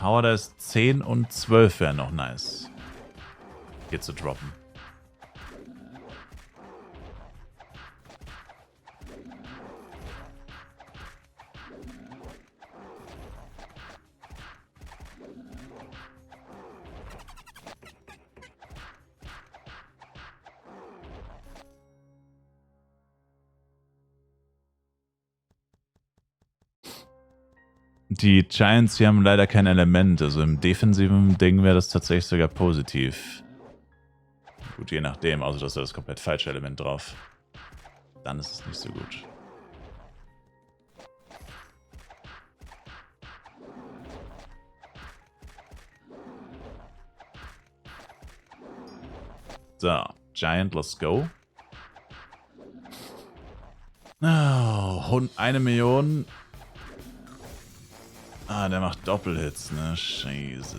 Power, da ist 10 und 12 wäre noch nice. Hier zu droppen. Die Giants, die haben leider kein Element. Also im defensiven Ding wäre das tatsächlich sogar positiv. Gut, je nachdem. Außer dass da das komplett falsche Element drauf. Dann ist es nicht so gut. So, Giant, let's go. Oh, 1 Million. Ah, der macht Doppelhits, ne? Scheiße.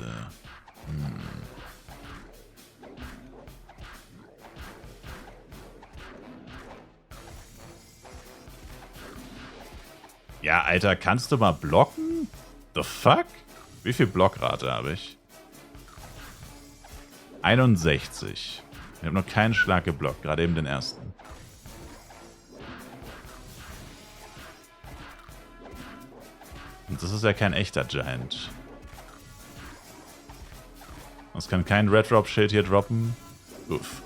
Ja, Alter, kannst du mal blocken? The fuck? Wie viel Blockrate habe ich? 61. Ich habe noch keinen Schlag geblockt, gerade eben den ersten. Und das ist ja kein echter Giant. Das kann kein Red Drop Schild hier droppen. Uff.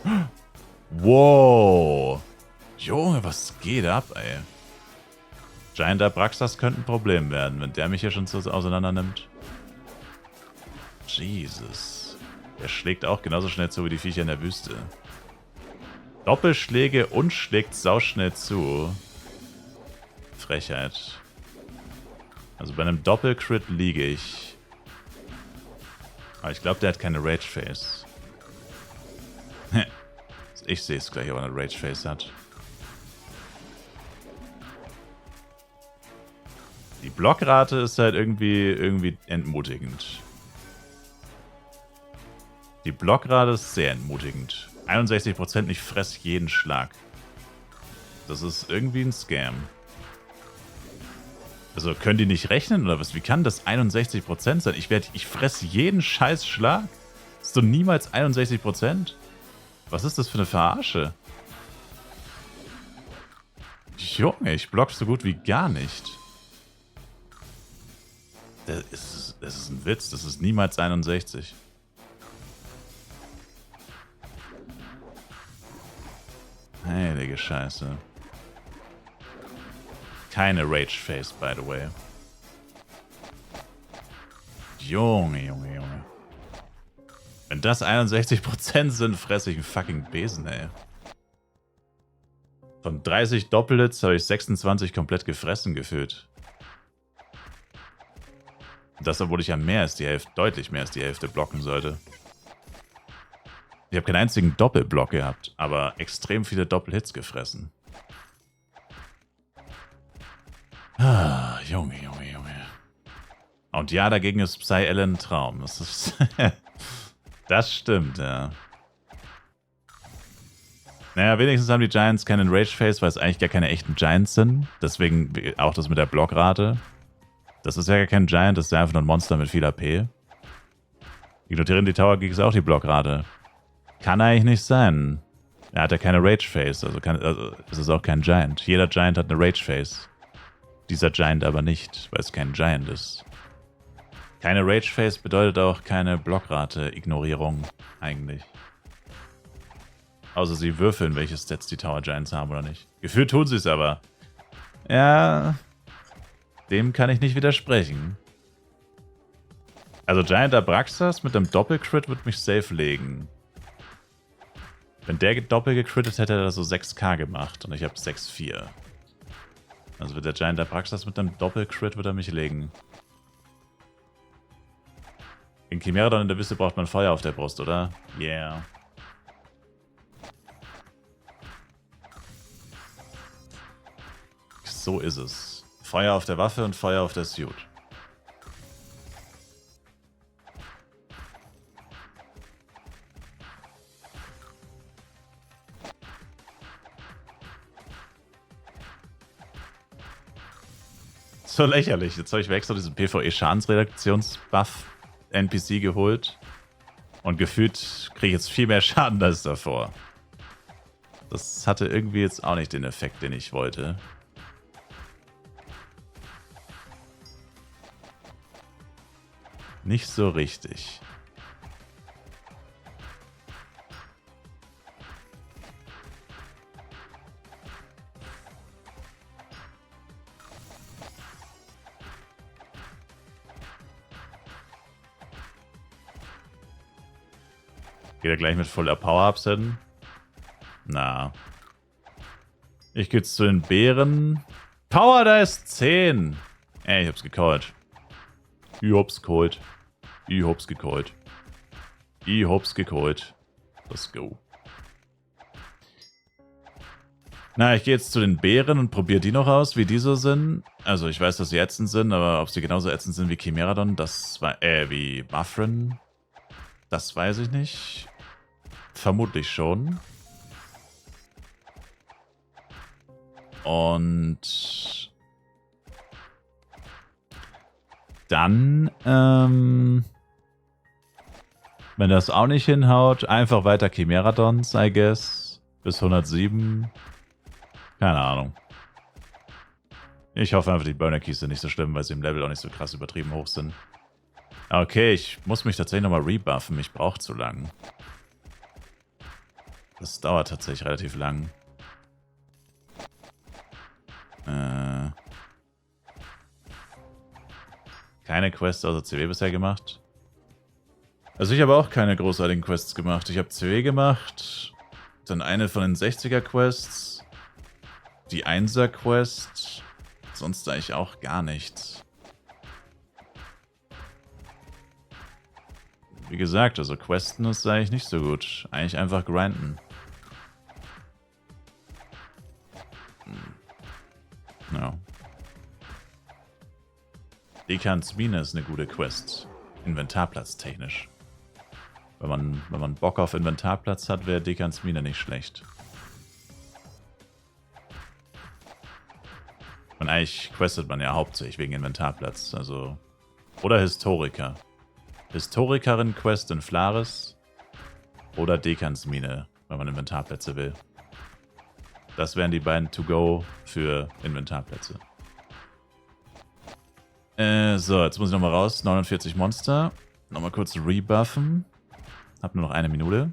Wow. Junge, was geht ab, ey? Giant Abraxas könnte ein Problem werden, wenn der mich hier schon so auseinander nimmt. Jesus. Der schlägt auch genauso schnell zu wie die Viecher in der Wüste. Doppelschläge und schlägt sauschnell zu. Frechheit. Also bei einem Doppelcrit liege ich. Aber ich glaube, der hat keine Rage Face. Ich sehe es gleich, ob er eine Rage Face hat. Die Blockrate ist halt irgendwie entmutigend. Die Blockrate ist sehr entmutigend. 61%, ich fress jeden Schlag. Das ist irgendwie ein Scam. Also können die nicht rechnen oder was? Wie kann das 61% sein? Ich fress jeden scheiß Schlag. Ist doch niemals 61%? Was ist das für eine Verarsche? Junge, ich block so gut wie gar nicht. Das ist ein Witz, das ist niemals 61. Heilige Scheiße. Keine Rage Face, by the way. Junge, Junge, Junge. Wenn das 61% sind, fresse ich einen fucking Besen, ey. Von 30 Doppelhits habe ich 26 komplett gefressen gefühlt. Das, obwohl ich ja mehr als die Hälfte, deutlich mehr als die Hälfte blocken sollte. Ich habe keinen einzigen Doppelblock gehabt, aber extrem viele Doppelhits gefressen. Ah, Junge, Junge, Junge. Und ja, dagegen ist Psy-Ellen ein Traum. Das ist das stimmt, ja. Naja, wenigstens haben die Giants keinen Rage-Face, weil es eigentlich gar keine echten Giants sind. Deswegen auch das mit der Blockrate. Das ist ja gar kein Giant, das ist ja einfach nur ein Monster mit viel AP. Ignorieren die Tower Geeks auch die Blockrate? Kann eigentlich nicht sein. Er hat ja keine Rage-Face, also ist es auch kein Giant. Jeder Giant hat eine Rage-Face. Dieser Giant aber nicht, weil es kein Giant ist. Keine Rage-Face bedeutet auch keine Blockrate-Ignorierung eigentlich. Außer sie würfeln, welche Stats die Tower Giants haben oder nicht. Gefühlt tun sie es aber. Ja, dem kann ich nicht widersprechen. Also Giant Abraxas mit einem Doppelcrit wird mich safe legen. Wenn der doppelt gecrittet hätte, hätte er so 6k gemacht und ich habe 6,4. Also wird der Giant Abraxas mit einem Doppelcrit wird er mich legen. In Chimeradon in der Wüste braucht man Feuer auf der Brust, oder? Yeah. So ist es. Feuer auf der Waffe und Feuer auf der Suit. So lächerlich. Jetzt habe ich extra diesen PvE-Schadensreduktionsbuff NPC geholt. Und gefühlt kriege ich jetzt viel mehr Schaden als davor. Das hatte irgendwie jetzt auch nicht den Effekt, den ich wollte. Nicht so richtig. Geht er gleich mit voller Power-Ups hin? Na. Ich gehe jetzt zu den Bären. Power, da ist 10. Ey, ich hab's gecallt. Ich hab's gecallt. Ich hab's gecallt. Ich hab's gecallt. Let's go. Na, ich gehe jetzt zu den Bären und probiere die noch aus, wie die so sind. Also, ich weiß, dass sie ätzend sind, aber ob sie genauso ätzend sind wie Chimeradon, das war, wie Buffrin, das weiß ich nicht. Vermutlich schon. Und dann, wenn das auch nicht hinhaut, einfach weiter Chimeradons, I guess. Bis 107. Keine Ahnung. Ich hoffe einfach, die Burner Keys sind nicht so schlimm, weil sie im Level auch nicht so krass übertrieben hoch sind. Okay, ich muss mich tatsächlich nochmal rebuffen. Ich brauche zu lang. Das dauert tatsächlich relativ lang. Keine Quests außer CW bisher gemacht. Also ich habe auch keine großartigen Quests gemacht. Ich habe CW gemacht, dann eine von den 60er Quests, die 1er Quest, sonst eigentlich auch gar nichts. Wie gesagt, also Questen ist eigentlich nicht so gut. Eigentlich einfach grinden. Ja. Dekans Mine ist eine gute Quest. Inventarplatz technisch. Wenn man Bock auf Inventarplatz hat, wäre Dekans Mine nicht schlecht. Und eigentlich questet man ja hauptsächlich wegen Inventarplatz. Also. Oder Historiker. Historikerin-Quest in Flaris. Oder Dekans Mine, wenn man Inventarplätze will. Das wären die beiden To-Go für Inventarplätze. So, jetzt muss ich nochmal raus. 49 Monster. Nochmal kurz rebuffen. Hab nur noch eine Minute.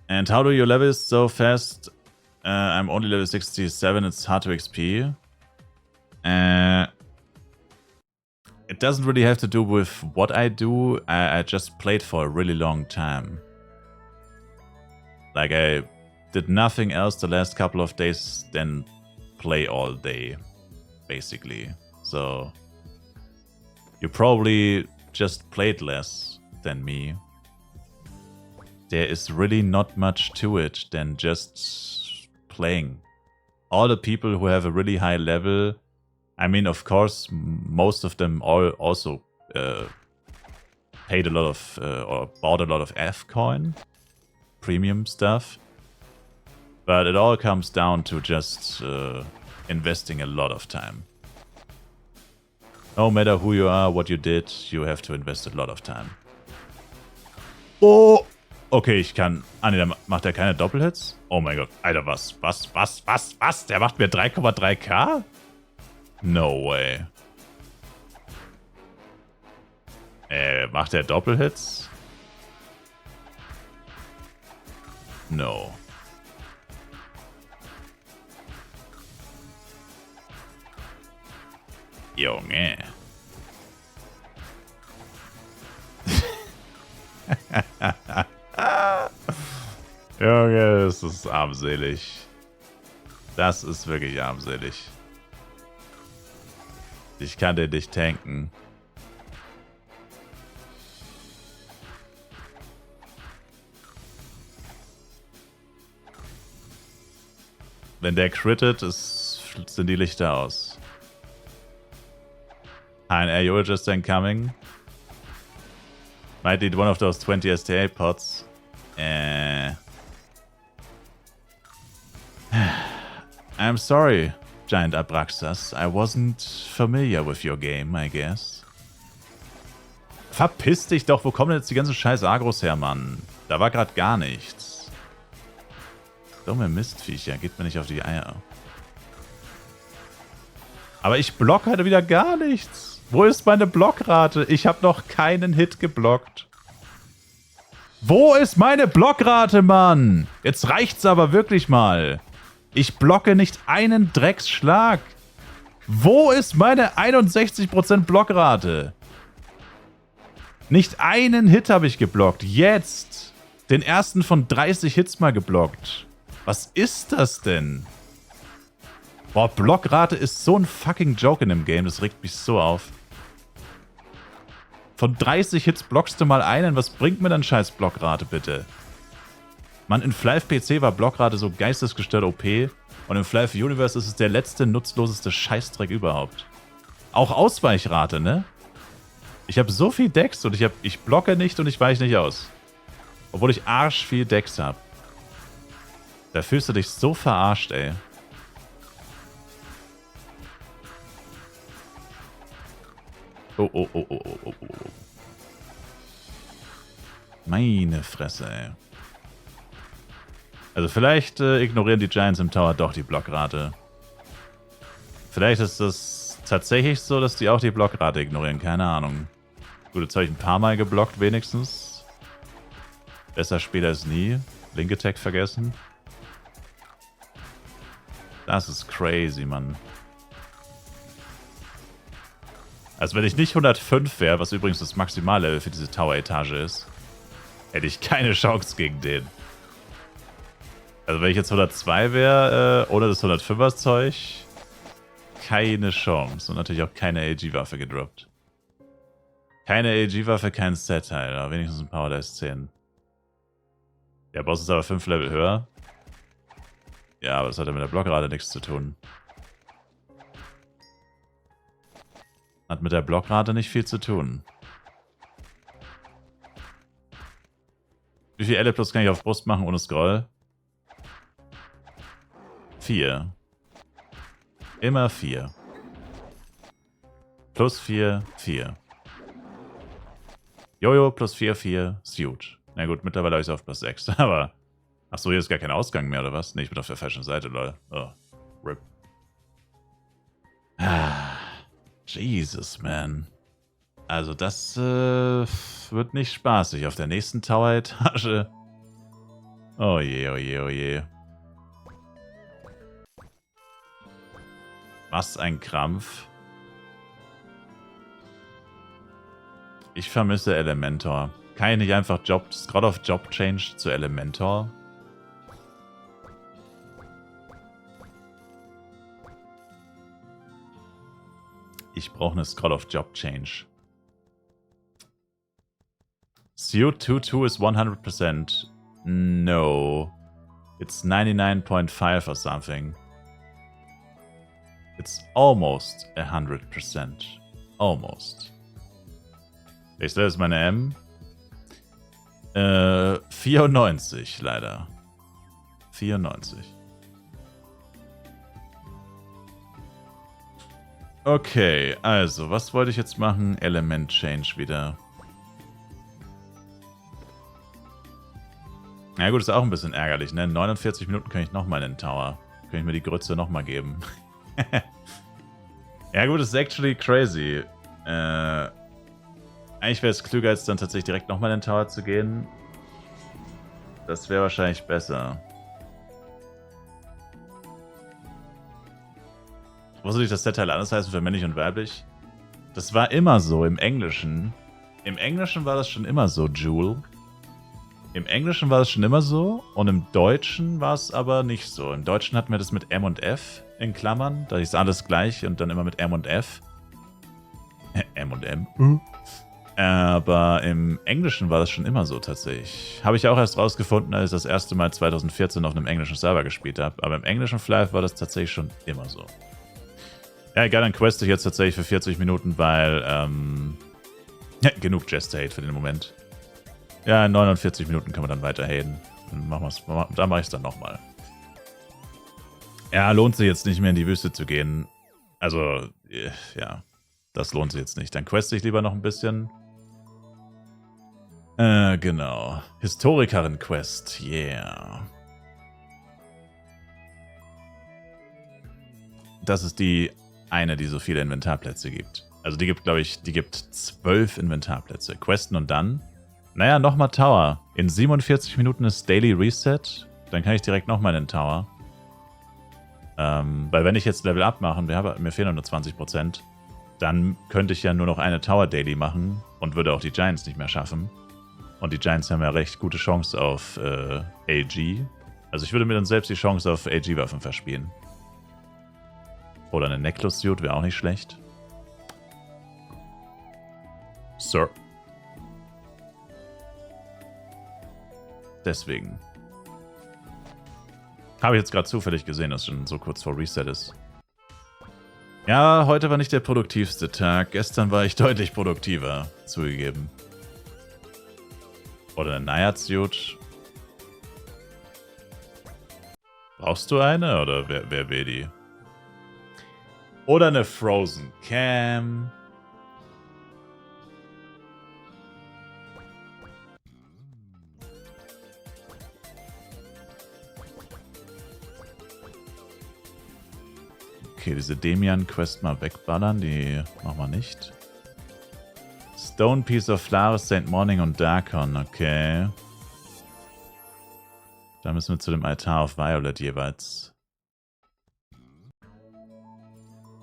And how do you level so fast? I'm only level 67. It's hard to XP. It doesn't really have to do with what I do. I just played for a really long time. Like, I did nothing else the last couple of days than play all day, basically. So, you probably just played less than me. There is really not much to it than just playing. All the people who have a really high level, I mean, of course, most of them all also paid a lot of, or bought a lot of F-Coin. Premium stuff, but it all comes down to just investing a lot of time. No matter who you are, what you did, you have to invest a lot of time. Oh! Okay, ich kann... Ah ne, macht er keine Doppelhits? Oh mein Gott, Alter, was? Der macht mir 3,3k? No way. Macht er Doppelhits? No. Junge. Junge, das ist armselig. Das ist wirklich armselig. Ich kann den nicht tanken. Wenn der crittet, sind die Lichter aus. Hi, are you just incoming? Might need one of those 20 STA pots. I'm sorry, Giant Abraxas. I wasn't familiar with your game, I guess. Verpiss dich doch. Wo kommen denn jetzt die ganzen scheiß Agros her, Mann? Da war gerade gar nichts. Dumme Mistviecher. Geht mir nicht auf die Eier. Aber ich block halt wieder gar nichts. Wo ist meine Blockrate? Ich habe noch keinen Hit geblockt. Wo ist meine Blockrate, Mann? Jetzt reicht's aber wirklich mal. Ich blocke nicht einen Drecksschlag. Wo ist meine 61% Blockrate? Nicht einen Hit habe ich geblockt. Jetzt. Den ersten von 30 Hits mal geblockt. Was ist das denn? Boah, Blockrate ist so ein fucking Joke in dem Game. Das regt mich so auf. Von 30 Hits blockst du mal einen. Was bringt mir dann scheiß Blockrate, bitte? Mann, in Flive PC war Blockrate so geistesgestört OP. Und im Flive Universe ist es der letzte, nutzloseste Scheißdreck überhaupt. Auch Ausweichrate, ne? Ich habe so viel Decks und ich blocke nicht und ich weiche nicht aus. Obwohl ich arsch viel Decks habe. Da fühlst du dich so verarscht, ey. Oh, oh, oh, oh, oh, oh, oh. Meine Fresse, ey. Also vielleicht ignorieren die Giants im Tower doch die Blockrate. Vielleicht ist es tatsächlich so, dass die auch die Blockrate ignorieren. Keine Ahnung. Gut, jetzt habe ich ein paar Mal geblockt wenigstens. Besser später als nie. Link Attack vergessen. Das ist crazy, Mann. Also wenn ich nicht 105 wäre, was übrigens das Maximallevel für diese Tower-Etage ist, hätte ich keine Chance gegen den. Also wenn ich jetzt 102 wäre, ohne das 105er Zeug, keine Chance. Und natürlich auch keine AG-Waffe gedroppt. Keine AG-Waffe, kein Set-Teil, aber wenigstens ein Power Dice 10. Der Boss ist aber 5 Level höher. Ja, aber das hat ja mit der Blockrate nichts zu tun. Hat mit der Blockrate nicht viel zu tun. Wie viel L plus kann ich auf Brust machen ohne Scroll? 4. Immer 4. Plus 4, 4. Jojo plus 4, 4. Suit. Na gut, mittlerweile habe ich es auf plus 6. Aber. Achso, hier ist gar kein Ausgang mehr, oder was? Ne, ich bin auf der falschen Seite, lol. Oh. RIP. Jesus, man. Also das wird nicht spaßig auf der nächsten Tower-Etage. Oh je, oh je, oh je. Was ein Krampf. Ich vermisse Elementor. Kann ich nicht einfach Scrod of Job Change zu Elementor? Ich brauche eine Scroll of Job Change. Suit 2-2 is 100%. No. It's 99.5 or something. It's almost 100%. Almost. Nächste ist meine M. 94 leider. 94. Okay, also, was wollte ich jetzt machen? Element Change wieder. Na gut, ist auch ein bisschen ärgerlich, ne? 49 Minuten kann ich nochmal in den Tower. Kann ich mir die Grütze nochmal geben. Ja gut, ist actually crazy. Eigentlich wäre es klüger, als dann tatsächlich direkt nochmal in den Tower zu gehen. Das wäre wahrscheinlich besser. Muss natürlich das Set-Teil anders heißen für männlich und weiblich? Das war immer so im Englischen. Im Englischen war das schon immer so, Jewel. Im Englischen war das schon immer so und im Deutschen war es aber nicht so. Im Deutschen hatten wir das mit M und F in Klammern. Da ist alles gleich und dann immer mit M und F. M und M. Aber im Englischen war das schon immer so tatsächlich. Habe ich auch erst rausgefunden, als ich das erste Mal 2014 auf einem englischen Server gespielt habe. Aber im englischen Flive war das tatsächlich schon immer so. Ja, egal, dann queste ich jetzt tatsächlich für 40 Minuten, weil, ja, genug Jester-Hate für den Moment. Ja, in 49 Minuten kann man dann weiter haten. Dann mache ich es dann nochmal. Ja, lohnt sich jetzt nicht mehr in die Wüste zu gehen. Also, ja, das lohnt sich jetzt nicht. Dann queste ich lieber noch ein bisschen. Genau. Historikerin-Quest, yeah. Das ist die eine, die so viele Inventarplätze gibt. Also die gibt, glaube ich, die gibt 12 Inventarplätze. Questen und dann, naja, nochmal Tower. In 47 Minuten ist Daily Reset. Dann kann ich direkt nochmal in den Tower. Weil wenn ich jetzt Level Up mache und mir fehlen nur 20%, dann könnte ich ja nur noch eine Tower Daily machen und würde auch die Giants nicht mehr schaffen. Und die Giants haben ja recht gute Chance auf AG. Also ich würde mir dann selbst die Chance auf AG-Waffen verspielen. Oder eine Necklace-Suit wäre auch nicht schlecht. Sir. Deswegen. Habe ich jetzt gerade zufällig gesehen, dass es schon so kurz vor Reset ist. Ja, heute war nicht der produktivste Tag. Gestern war ich deutlich produktiver, zugegeben. Oder eine Naiad-Suit. Brauchst du eine oder wer will die? Oder eine Frozen Cam. Okay, diese Demian-Quest mal wegballern, die machen wir nicht. Stone Piece of Flowers, St. Morning und Darkon, okay. Da müssen wir zu dem Altar auf Violet jeweils.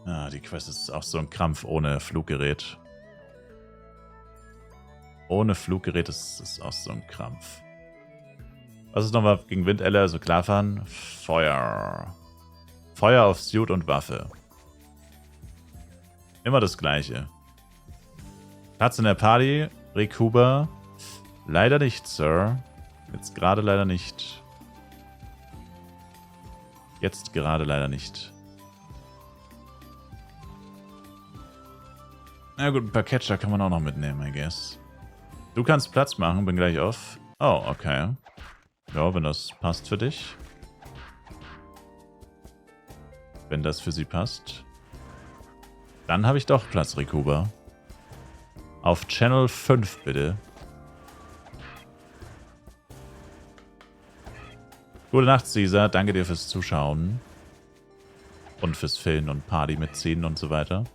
Ah, die Quest ist auch so ein Krampf ohne Fluggerät. Ohne Fluggerät ist es auch so ein Krampf. Was ist nochmal gegen Windelle, also klarfahren? Feuer. Feuer auf Suit und Waffe. Immer das Gleiche. Platz in der Party, Rick Huber. Leider nicht, Sir. Jetzt gerade leider nicht. Jetzt gerade leider nicht. Na gut, ein paar Catcher kann man auch noch mitnehmen, I guess. Du kannst Platz machen, bin gleich off. Oh, okay. Ja, wenn das passt für dich. Wenn das für sie passt. Dann habe ich doch Platz, Rikuba. Auf Channel 5, bitte. Gute Nacht, Caesar. Danke dir fürs Zuschauen. Und fürs Filmen und Party mitziehen und so weiter.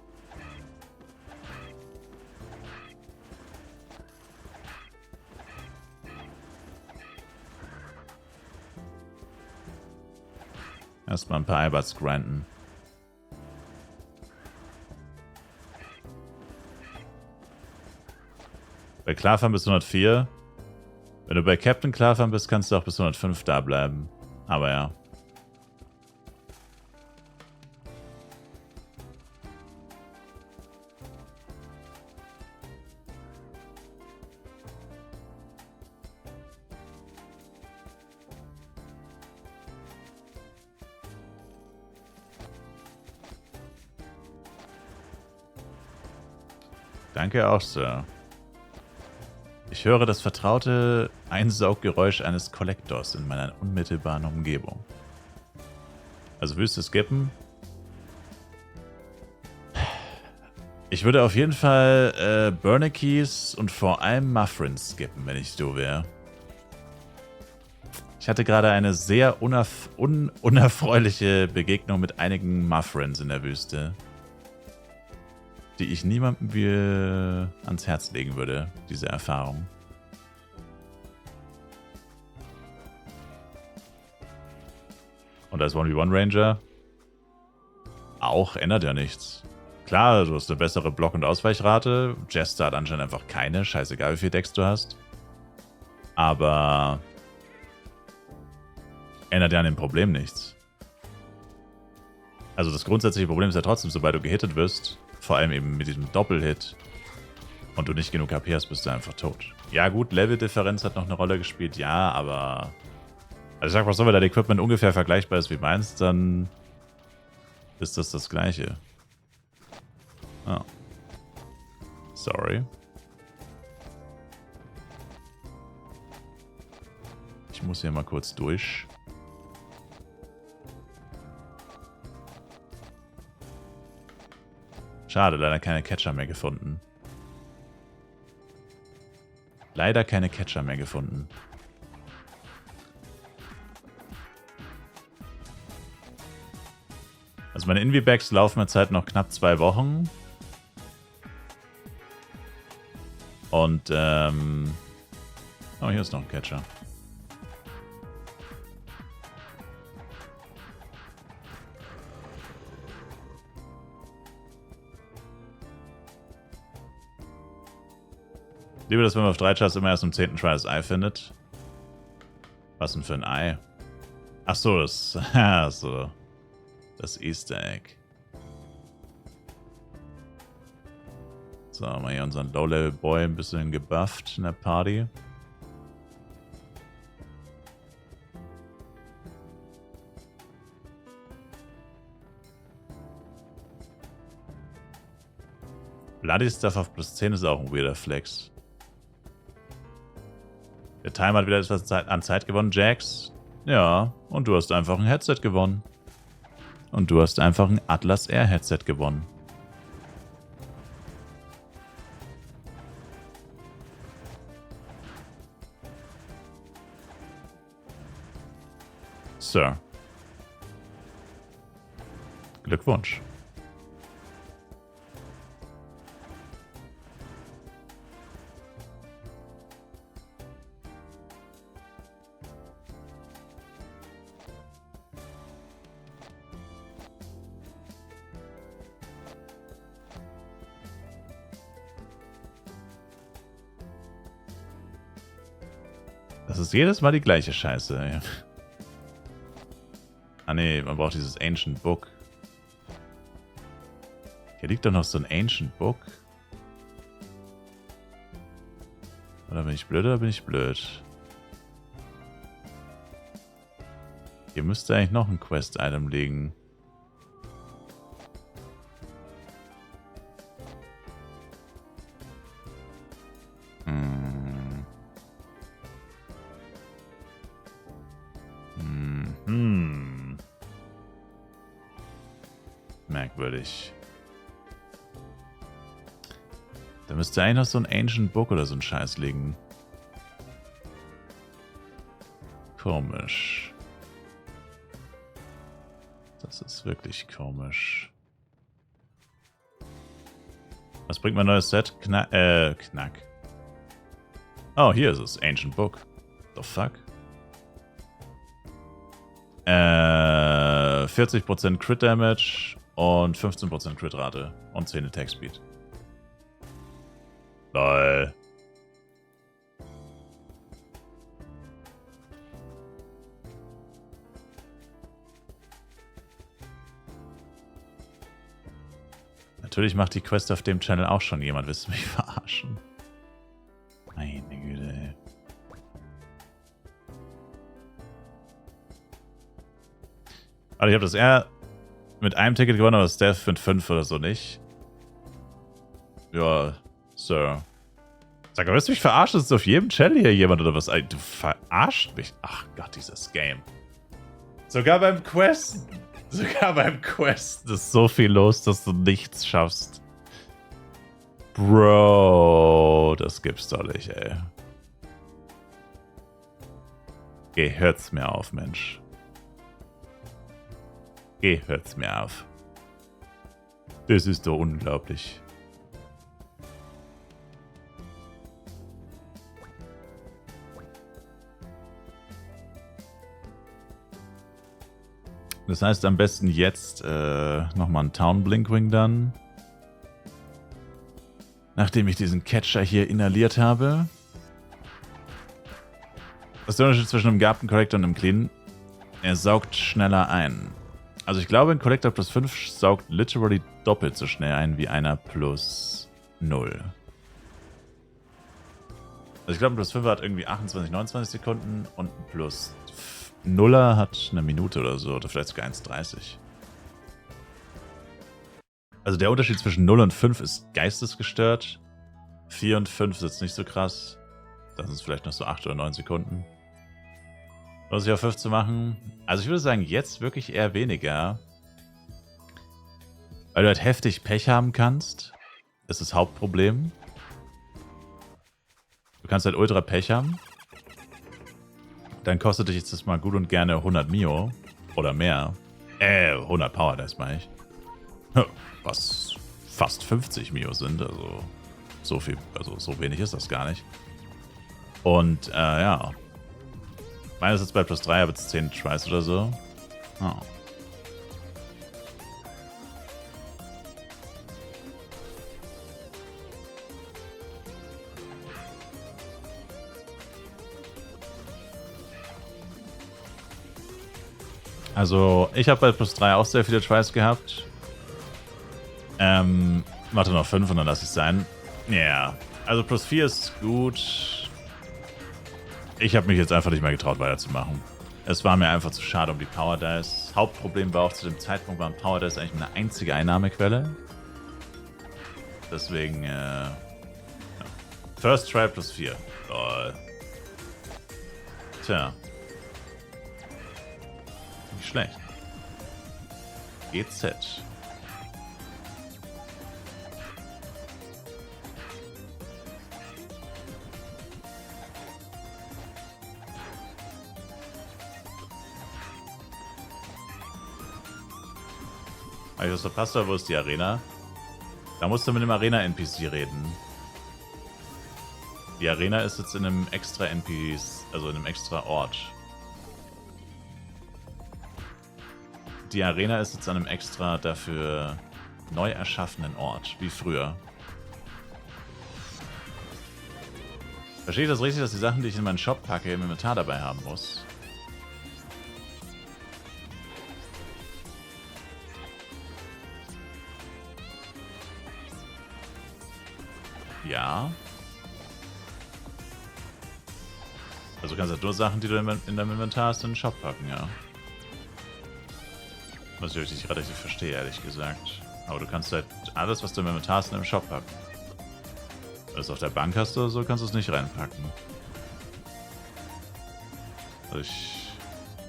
Erstmal ein paar Eibats grinden. Bei Klarfahren bis 104. Wenn du bei Captain Klarfahren bist, kannst du auch bis 105 da bleiben. Aber ja. Danke auch, Sir. Ich höre das vertraute Einsauggeräusch eines Kollektors in meiner unmittelbaren Umgebung. Also willst du skippen? Ich würde auf jeden Fall Burnickeys und vor allem Muffins skippen, wenn ich du wäre. Ich hatte gerade eine sehr unerfreuliche Begegnung mit einigen Muffins in der Wüste, die ich niemandem ans Herz legen würde, diese Erfahrung. Und als 1v1 Ranger auch ändert ja nichts. Klar, du hast eine bessere Block- und Ausweichrate. Jester hat anscheinend einfach keine. Scheißegal, wie viel Decks du hast. Aber ändert ja an dem Problem nichts. Also das grundsätzliche Problem ist ja trotzdem, sobald du gehittet wirst, vor allem eben mit diesem Doppelhit, und du nicht genug HP hast, bist du einfach tot. Ja gut, Leveldifferenz hat noch eine Rolle gespielt, ja, aber... Also ich sag mal so, wenn dein Equipment ungefähr vergleichbar ist wie meins, dann ist das Gleiche. Oh. Sorry. Ich muss hier mal kurz durch. Schade, leider keine Catcher mehr gefunden. Leider keine Catcher mehr gefunden. Also meine Invi-Bags laufen jetzt halt noch knapp 2 Wochen. Und, oh, hier ist noch ein Catcher. Ich liebe das, wenn man auf 3 Charts immer erst im 10. Try das Ei findet. Was denn für ein Ei? Achso, das Easter Egg. So, haben wir hier unseren Low-Level-Boy ein bisschen gebufft in der Party. Bloody Stuff auf plus 10 ist auch ein weirder Flex. Der Timer hat wieder etwas an Zeit gewonnen, Jax. Ja, und du hast einfach ein Headset gewonnen. Und du hast einfach ein Atlas Air Headset gewonnen. Sir. Glückwunsch. Das ist jedes Mal die gleiche Scheiße. Ah ne, man braucht dieses Ancient Book. Hier liegt doch noch so ein Ancient Book. Oder bin ich blöd oder bin ich blöd? Hier müsste eigentlich noch ein Quest-Item liegen. Merkwürdig. Da müsste eigentlich noch so ein Ancient Book oder so ein Scheiß liegen. Komisch. Das ist wirklich komisch. Was bringt mein neues Set? Knack. Oh, hier ist es. Ancient Book. The fuck? 40% Crit Damage und 15% Crit Rate und 10 Attack Speed. Lol. Natürlich macht die Quest auf dem Channel auch schon jemand. Willst du mich verarschen? Meine Güte, ey. Also ich habe das eher mit einem Ticket gewonnen, aber das Death mit 5 oder so nicht. Ja, Sir. Sag mal, willst du mich verarschen? Ist auf jedem Channel hier jemand oder was? Du verarscht mich. Ach Gott, dieses Game. Sogar beim Quest. Sogar beim Quest ist so viel los, dass du nichts schaffst. Bro, das gibt's doch nicht, ey. Geh, hört's mir auf, Mensch. Geh, hört's mir auf. Das ist doch unglaublich. Das heißt, am besten jetzt nochmal einen Town Blinkwing dann. Nachdem ich diesen Catcher hier inhaliert habe. Was ist der Unterschied zwischen einem gehabten Collector und einem Clean? Er saugt schneller ein. Also ich glaube, ein Collector plus 5 saugt literally doppelt so schnell ein wie einer plus 0. Also ich glaube, ein plus 5 hat irgendwie 28, 29 Sekunden und ein plus 0er hat eine Minute oder so, oder vielleicht sogar 1,30. Also der Unterschied zwischen 0 und 5 ist geistesgestört. 4 und 5 ist jetzt nicht so krass. Das sind vielleicht noch so 8 oder 9 Sekunden. Was ich auf 5 zu machen? Also ich würde sagen, jetzt wirklich eher weniger. Weil du halt heftig Pech haben kannst. Das ist das Hauptproblem. Du kannst halt ultra Pech haben. Dann kostet dich jetzt das mal gut und gerne 100 Mio. Oder mehr. 100 Power Dice meine ich. Was fast 50 Mio sind, also so viel, also so wenig ist das gar nicht. Und ja. Meines ist jetzt bei plus 3, aber jetzt 10 Tries oder so. Oh. Also, ich habe bei plus 3 auch sehr viele Tries gehabt. Warte noch 5 und dann lasse ich es sein. Ja, yeah. Also plus 4 ist gut. Ich habe mich jetzt einfach nicht mehr getraut, weiterzumachen. Es war mir einfach zu schade um die Power Dice. Hauptproblem war auch zu dem Zeitpunkt, waren Power Dice eigentlich eine einzige Einnahmequelle. Deswegen, ja. First Try plus 4. Lol. Tja. Nicht schlecht. GZ. Habe ich was verpasst, oder wo ist die Arena? Da musst du mit dem Arena-NPC reden. Die Arena ist jetzt in einem extra NPC, also in einem extra Ort. Die Arena ist jetzt an einem extra dafür neu erschaffenen Ort, wie früher. Verstehe ich das richtig, dass die Sachen, die ich in meinen Shop packe, im Inventar dabei haben muss? Ja. Also du kannst halt nur Sachen, die du in deinem Inventar hast, in den Shop packen, ja. Was ich nicht gerade richtig verstehe, ehrlich gesagt. Aber du kannst halt alles, was du im Inventar hast, in deinem Shop packen. Wenn du es auf der Bank hast oder so, kannst du es nicht reinpacken. Also ich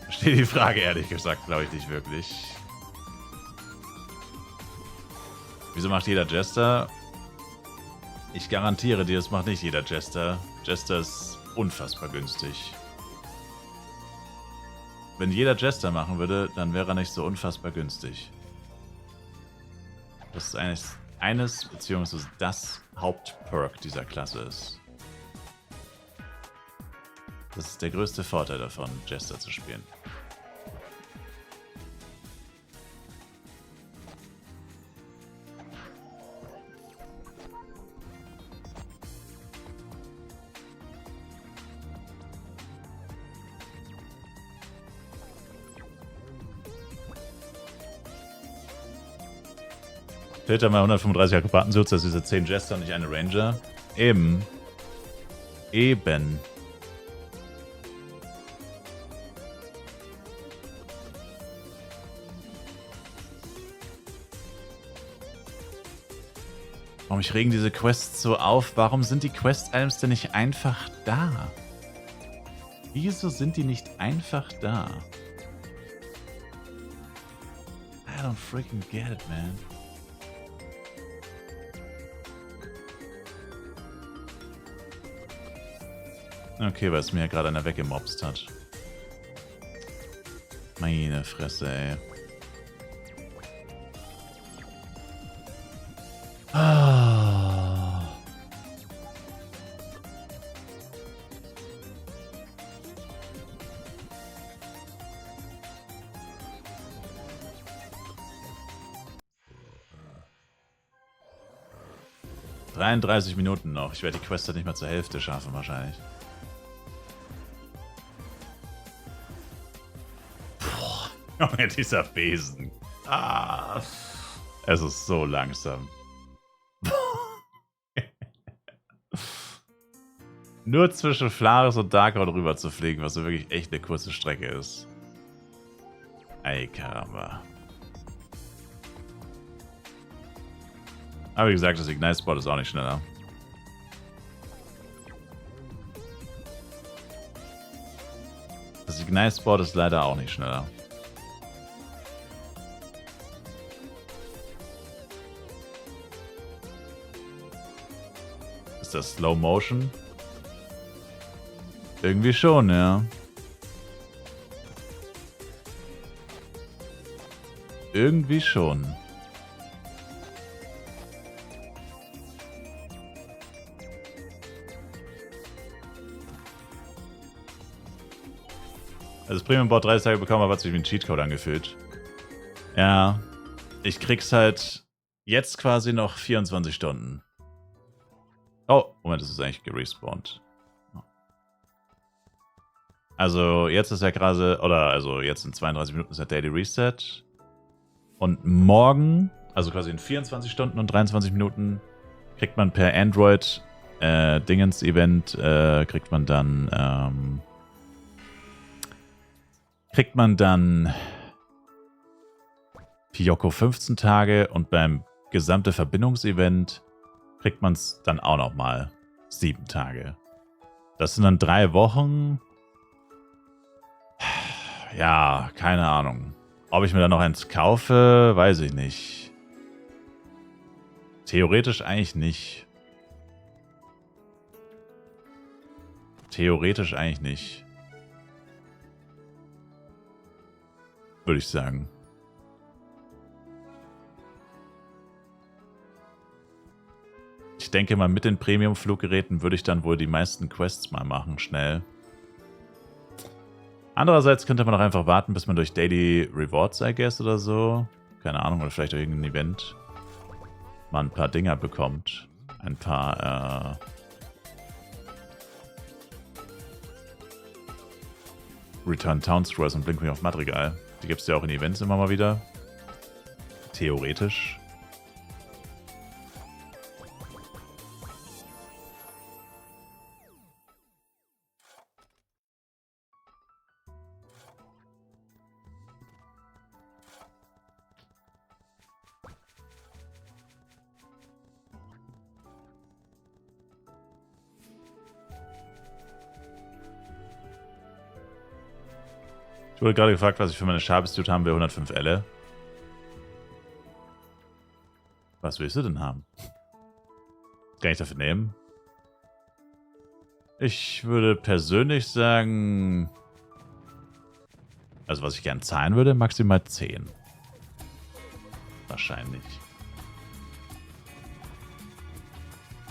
verstehe die Frage, ehrlich gesagt, glaube ich nicht wirklich. Wieso macht jeder Jester? Ich garantiere dir, das macht nicht jeder Jester. Jester ist unfassbar günstig. Wenn jeder Jester machen würde, dann wäre er nicht so unfassbar günstig. Das ist eines beziehungsweise das Hauptperk dieser Klasse ist. Das ist der größte Vorteil davon, Jester zu spielen. Filter mal 135 Akrobaten sucht, dass diese 10 Jester und nicht eine Ranger. Eben. Eben. Warum mich regen diese Quests so auf? Warum sind die Quest-Items denn nicht einfach da? Wieso sind die nicht einfach da? I don't freaking get it, man. Okay, weil es mir ja gerade einer weggemobst hat. Meine Fresse, ey. Ah. – 33 Minuten noch. Ich werde die Quest nicht mal zur Hälfte schaffen, wahrscheinlich. Junge, dieser Besen. Ah, es ist so langsam. Nur zwischen Flaris und Darkroad rüber zu fliegen, was so wirklich echt eine kurze Strecke ist. Ey, Karamba. Aber wie gesagt, das Ignite-Spot ist auch nicht schneller. Das Ignite-Spot ist leider auch nicht schneller. Ist das Slow Motion? Irgendwie schon, ja. Irgendwie schon. Also das Premium-Board 30 Tage bekommen, aber hat sich wie ein Cheatcode angefühlt. Ja, ich krieg's halt jetzt quasi noch 24 Stunden. Oh, Moment, das ist eigentlich gerespawnt. Also jetzt ist ja gerade, oder also jetzt in 32 Minuten ist der Daily Reset. Und morgen, also quasi in 24 Stunden und 23 Minuten, kriegt man per Android Dingens-Event, kriegt man dann Piyoko 15 Tage und beim gesamte Verbindungsevent kriegt man es dann auch nochmal 7 Tage. Das sind dann 3 Wochen. Ja, keine Ahnung. Ob ich mir da noch eins kaufe, weiß ich nicht. Theoretisch eigentlich nicht. Theoretisch eigentlich nicht. Würde ich sagen. Ich denke mal, mit den Premium-Fluggeräten würde ich dann wohl die meisten Quests mal machen, schnell. Andererseits könnte man auch einfach warten, bis man durch Daily Rewards, I guess, oder so, keine Ahnung, oder vielleicht durch irgendein Event mal ein paar Dinger bekommt. Ein paar, Return Town Scrolls und Blink Me auf Madrigal. Die gibt es ja auch in Events immer mal wieder. Theoretisch. Ich wurde gerade gefragt, was ich für meine Sharpsuit haben will. 105 Elle. Was willst du denn haben? Kann ich dafür nehmen? Ich würde persönlich sagen... Also was ich gern zahlen würde, maximal 10. Wahrscheinlich.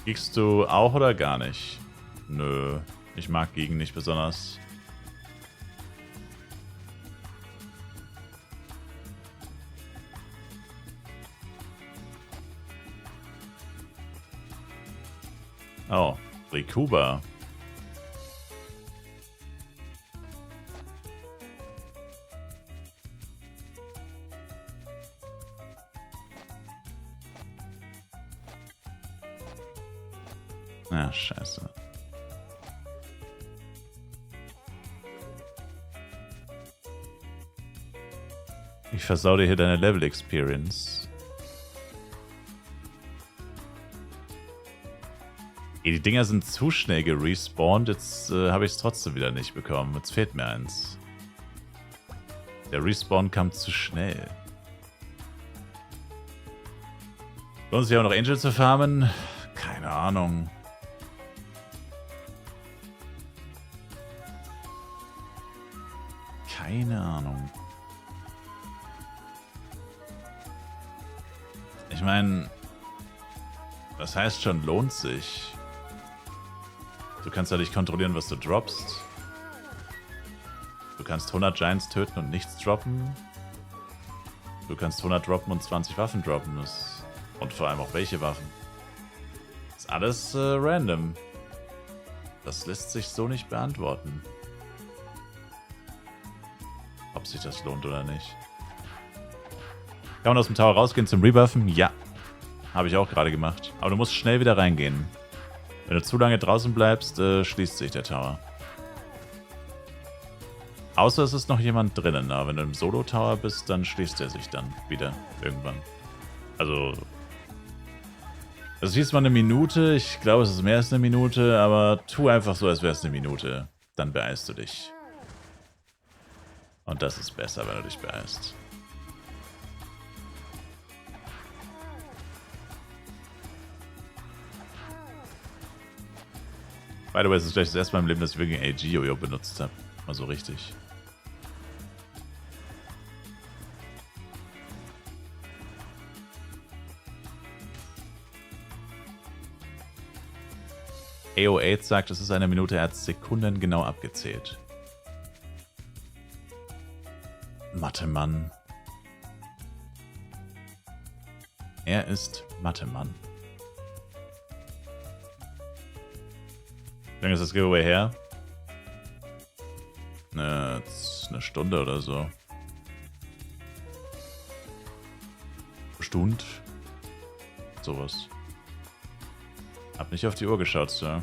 Giegst du auch oder gar nicht? Nö, ich mag Giegen nicht besonders. Oh, Rikuba. Ah, scheiße. Ich versau dir hier deine Level Experience. Die Dinger sind zu schnell gerespawnt, jetzt habe ich es trotzdem wieder nicht bekommen. Jetzt fehlt mir eins. Der Respawn kam zu schnell. Lohnt sich auch noch Angel zu farmen? Keine Ahnung. Keine Ahnung. Ich meine, das heißt schon, lohnt sich. Du kannst ja nicht kontrollieren, was du droppst. Du kannst 100 Giants töten und nichts droppen. Du kannst 100 droppen und 20 Waffen droppen. Und vor allem auch welche Waffen. Das ist alles random. Das lässt sich so nicht beantworten. Ob sich das lohnt oder nicht. Kann man aus dem Tower rausgehen zum Rebuffen? Ja. Habe ich auch gerade gemacht. Aber du musst schnell wieder reingehen. Wenn du zu lange draußen bleibst, schließt sich der Tower. Außer es ist noch jemand drinnen. Aber wenn du im Solo-Tower bist, dann schließt er sich dann wieder irgendwann. Also... Das hieß mal eine Minute. Ich glaube, es ist mehr als eine Minute. Aber tu einfach so, als wäre es eine Minute. Dann beeilst du dich. Und das ist besser, wenn du dich beeilst. By the way, es ist gleich das erste Mal im Leben, dass ich wirklich ein AG-Jojo benutzt habe. Mal so richtig. AO8 sagt, es ist eine Minute, er hat Sekunden genau abgezählt. Mathe-Mann. Er ist Mathe-Mann. Wie lange ist das Giveaway her? Eine Stunde oder so. Stunde? Sowas. Hab nicht auf die Uhr geschaut, Sir.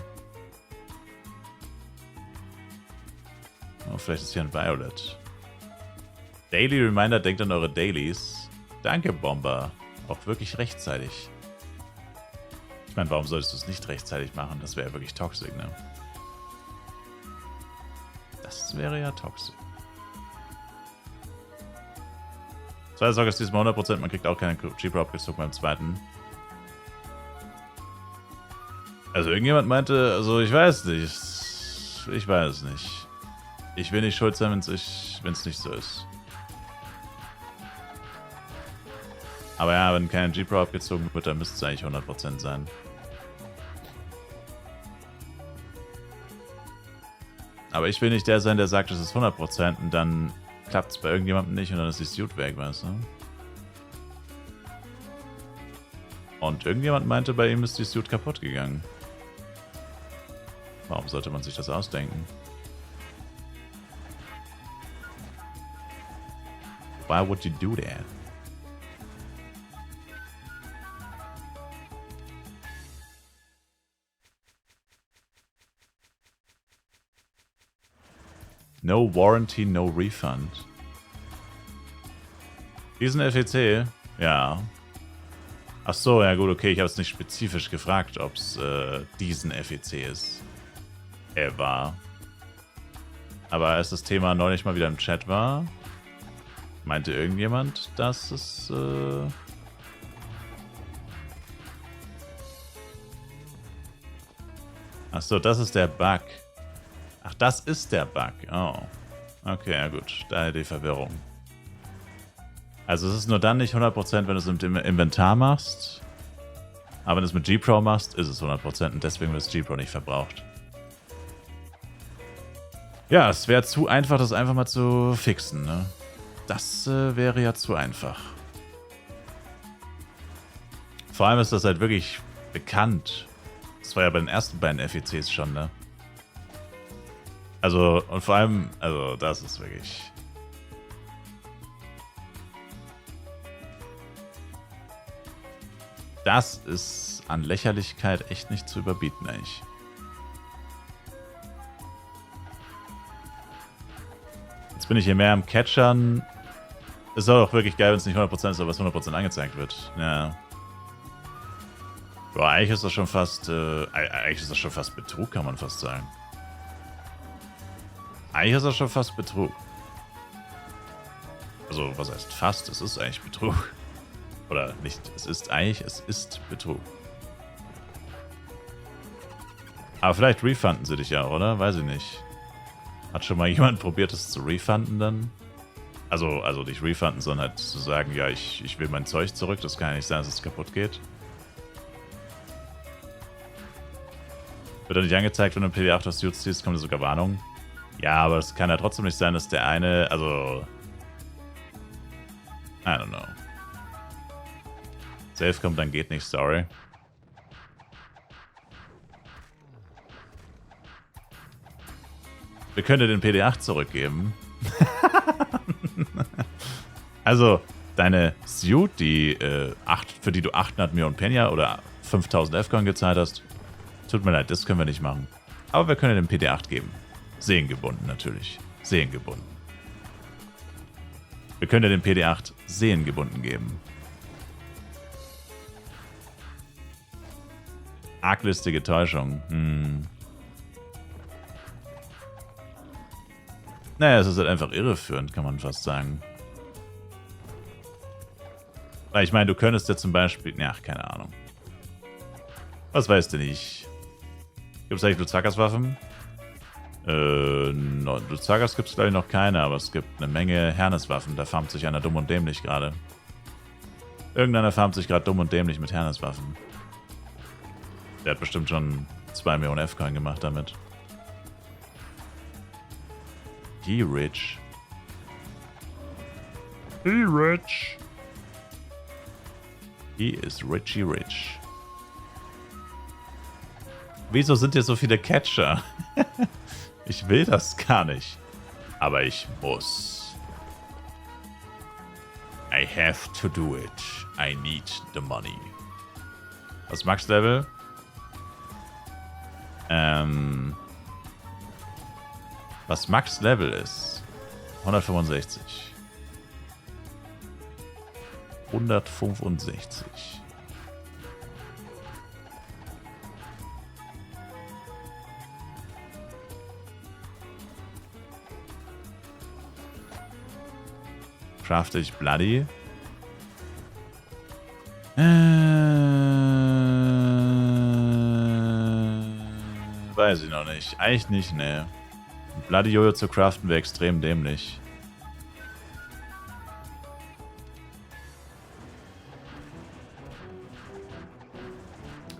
Oh, vielleicht ist hier ein Violet. Daily Reminder, denkt an eure Dailies. Danke, Bomber. Auch wirklich rechtzeitig. Ich meine, warum solltest du es nicht rechtzeitig machen? Das wäre ja wirklich toxisch, ne? Das wäre ja toxisch. 2. Sorge ist diesmal 100%, man kriegt auch keinen Cheaper abgezogen beim zweiten. Also irgendjemand meinte, also ich weiß nicht. Ich weiß nicht. Ich will nicht schuld sein, wenn es nicht so ist. Aber ja, wenn kein G-Pro abgezogen wird, dann müsste es eigentlich 100% sein. Aber ich will nicht der sein, der sagt, es ist 100% und dann klappt es bei irgendjemandem nicht und dann ist die Suit weg, weißt du? Und irgendjemand meinte, bei ihm ist die Suit kaputt gegangen. Warum sollte man sich das ausdenken? Why would you do that? No warranty, no refund. Diesen FEC? Ja. Ach so, ja gut, okay, ich habe es nicht spezifisch gefragt, ob es diesen FEC ist. War. Aber als das Thema neulich mal wieder im Chat war, meinte irgendjemand, dass es ach so, das ist der Bug. Ach, das ist der Bug. Oh. Okay, ja gut. Daher die Verwirrung. Also es ist nur dann nicht 100%, wenn du es mit dem Inventar machst. Aber wenn du es mit G-Pro machst, ist es 100% und deswegen wird das G-Pro nicht verbraucht. Ja, es wäre zu einfach, das einfach mal zu fixen, ne? Das wäre ja zu einfach. Vor allem ist das halt wirklich bekannt. Das war ja bei den ersten beiden FECs schon, ne? Also, und vor allem, also das ist wirklich... Das ist an Lächerlichkeit echt nicht zu überbieten, eigentlich. Jetzt bin ich hier mehr am Catchern. Ist auch wirklich geil, wenn es nicht 100% ist, aber es 100% angezeigt wird. Ja. Boah, eigentlich ist das schon fast, Betrug, kann man fast sagen. Eigentlich ist das schon fast Betrug. Also, was heißt fast? Es ist eigentlich Betrug. Oder nicht, es ist Betrug. Aber vielleicht refunden sie dich ja, oder? Weiß ich nicht. Hat schon mal jemand probiert, es zu refunden dann? Also nicht refunden, sondern halt zu sagen, ja, ich will mein Zeug zurück. Das kann ja nicht sein, dass es kaputt geht. Wird dann nicht angezeigt, wenn du im PD8 was Suits ziehst, kommt sogar Warnung. Ja, aber es kann ja trotzdem nicht sein, dass der eine, also... I don't know. Safe kommt, dann geht nicht, sorry. Wir können dir den PD8 zurückgeben. Also, deine Suit, für die du 800 Millionen Penya oder 5000 F-Coin gezahlt hast, tut mir leid, das können wir nicht machen. Aber wir können dir den PD8 geben. Sehengebunden natürlich. Sehengebunden. Wir können dir den PD8 sehengebunden geben. Arglistige Täuschung. Naja, es ist halt einfach irreführend, kann man fast sagen. Weil ich meine, du könntest ja zum Beispiel... Ach, keine Ahnung. Was weißt du nicht? Gibt es eigentlich Luzakas Waffen? No, Luzakas gibt es glaube ich noch keine, aber es gibt eine Menge Hernes-Waffen. Da farmt sich einer dumm und dämlich gerade. Irgendeiner farmt sich gerade dumm und dämlich mit Hernes-Waffen. Der hat bestimmt schon 2 Millionen F-Coin gemacht damit. He rich. He rich. He is richy rich. Wieso sind hier so viele Catcher? Ich will das gar nicht. Aber ich muss. I have to do it. I need the money. Was Max-Level? Was Max-Level ist? 165. 165. Crafte ich Bloody? Weiß ich noch nicht. Eigentlich nicht, ne. Bloody Jojo zu craften wäre extrem dämlich.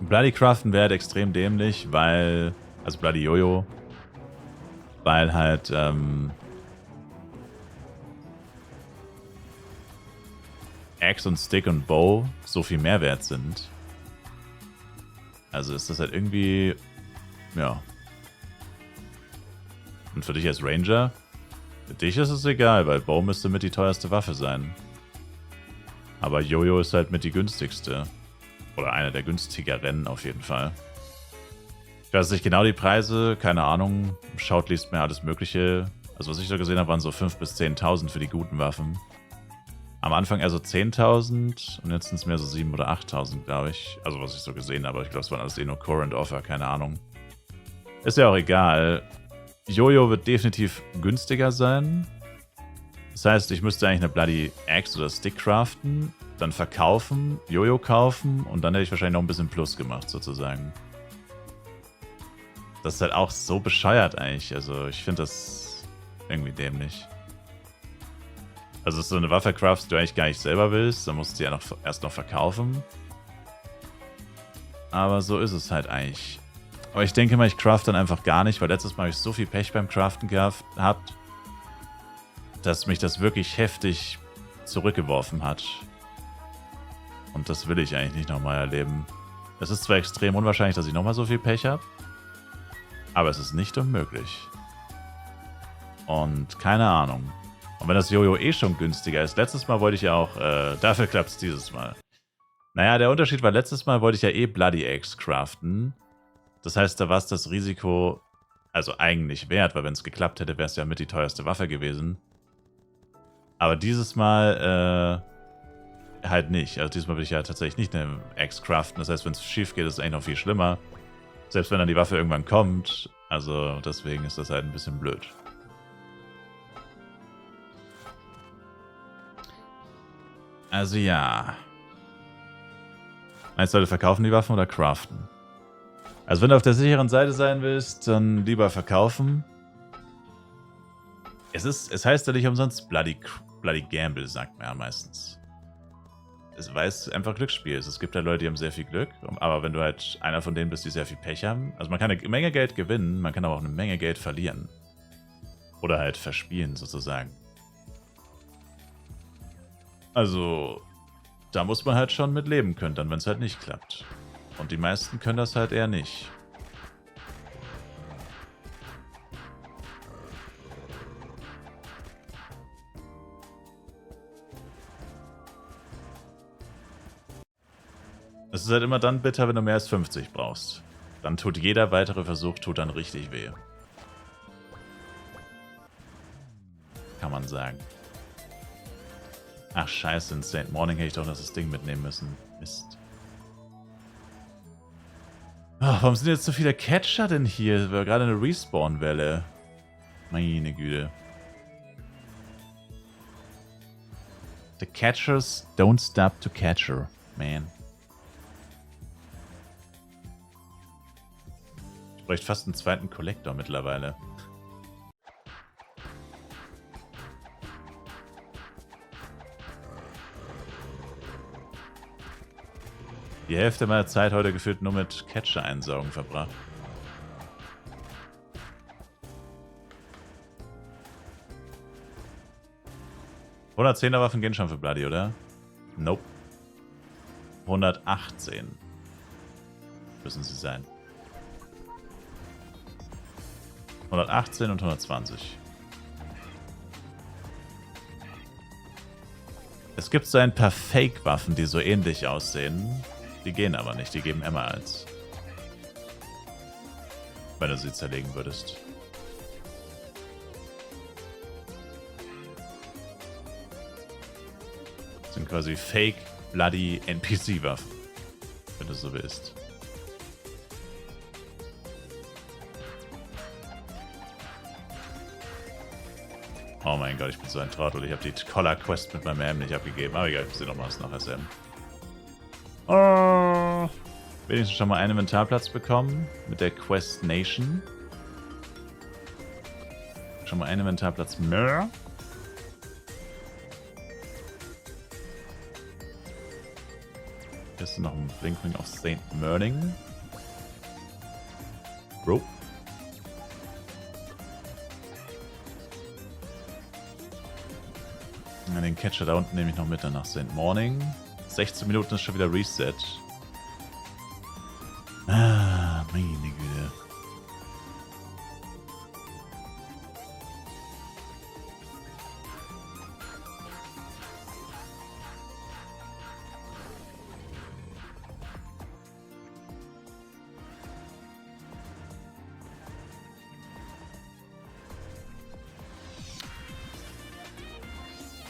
Bloody craften wäre halt extrem dämlich, weil... Also Bloody Jojo. Weil halt, Axe und Stick und Bow so viel mehr wert sind. Also ist das halt irgendwie... Ja. Und für dich als Ranger? Für dich ist es egal, weil Bow müsste mit die teuerste Waffe sein. Aber Jojo ist halt mit die günstigste. Oder einer der günstigeren auf jeden Fall. Ich weiß nicht genau die Preise, keine Ahnung. Schaut, liest mir alles Mögliche. Also was ich so gesehen habe, waren so 5.000 bis 10.000 für die guten Waffen. Am Anfang eher so 10.000 und jetzt sind es mehr so 7.000 oder 8.000, glaube ich. Also was ich so gesehen habe. Ich glaube, es waren alles eh nur Current Offer, keine Ahnung. Ist ja auch egal. Jojo wird definitiv günstiger sein. Das heißt, ich müsste eigentlich eine Bloody Axe oder Stick craften, dann verkaufen, Jojo kaufen und dann hätte ich wahrscheinlich noch ein bisschen Plus gemacht, sozusagen. Das ist halt auch so bescheuert eigentlich. Also ich finde das irgendwie dämlich. Also so eine Waffe craftst, die du eigentlich gar nicht selber willst, dann musst du die ja erst noch verkaufen. Aber so ist es halt eigentlich. Aber ich denke mal, ich craft dann einfach gar nicht, weil letztes Mal habe ich so viel Pech beim Craften gehabt, dass mich das wirklich heftig zurückgeworfen hat. Und das will ich eigentlich nicht nochmal erleben. Es ist zwar extrem unwahrscheinlich, dass ich nochmal so viel Pech habe, aber es ist nicht unmöglich. Und keine Ahnung. Und wenn das Jojo eh schon günstiger ist, letztes Mal wollte ich ja auch, dafür klappt es dieses Mal. Naja, der Unterschied war, letztes Mal wollte ich ja eh Bloody Axe craften. Das heißt, da war es das Risiko, also eigentlich wert, weil wenn es geklappt hätte, wäre es ja mit die teuerste Waffe gewesen. Aber dieses Mal halt nicht. Also diesmal will ich ja tatsächlich nicht eine Axe craften. Das heißt, wenn es schief geht, ist es eigentlich noch viel schlimmer. Selbst wenn dann die Waffe irgendwann kommt. Also deswegen ist das halt ein bisschen blöd. Also ja. Meinst du, Leute verkaufen die Waffen oder craften? Also wenn du auf der sicheren Seite sein willst, dann lieber verkaufen. Es heißt ja nicht umsonst Bloody Gamble, sagt man ja meistens. Weil es einfach Glücksspiel ist. Es gibt ja Leute, die haben sehr viel Glück, aber wenn du halt einer von denen bist, die sehr viel Pech haben, also man kann eine Menge Geld gewinnen, man kann aber auch eine Menge Geld verlieren. Oder halt verspielen, sozusagen. Also, da muss man halt schon mit leben können, dann wenn es halt nicht klappt. Und die meisten können das halt eher nicht. Es ist halt immer dann bitter, wenn du mehr als 50 brauchst. Dann tut jeder weitere Versuch dann richtig weh. Kann man sagen. Ach scheiße, in St. Morning hätte ich doch das Ding mitnehmen müssen. Mist. Oh, warum sind jetzt so viele Catcher denn hier? Das war gerade eine Respawn-Welle. Meine Güte. The catchers don't stop to catcher, man. Ich Bräuchte fast einen zweiten Kollektor mittlerweile. Die Hälfte meiner Zeit heute gefühlt nur mit Catcher-Einsaugen verbracht. ...110er Waffen gehen schon für Bloody, oder? Nope. 118 müssen sie sein. 118 und 120. Es gibt so ein paar Fake-Waffen, die so ähnlich aussehen. Die gehen aber nicht, die geben Emeralds. Wenn du sie zerlegen würdest. Das sind quasi Fake, Bloody NPC-Waffen. Wenn du so willst. Oh mein Gott, ich bin so ein Trottel. Ich habe die Collar-Quest mit meinem M nicht abgegeben. Aber egal, ich sehe noch was nach SM. Oh. Wenigstens schon mal einen Inventarplatz bekommen. Mit der Quest Nation. Schon mal einen Inventarplatz mehr. Hier ist noch ein Blinkring of St. Merling. Bro. Den Catcher da unten nehme ich noch mit, dann nach St. Morning. 16 Minuten ist schon wieder Reset. Ah, meine Güte.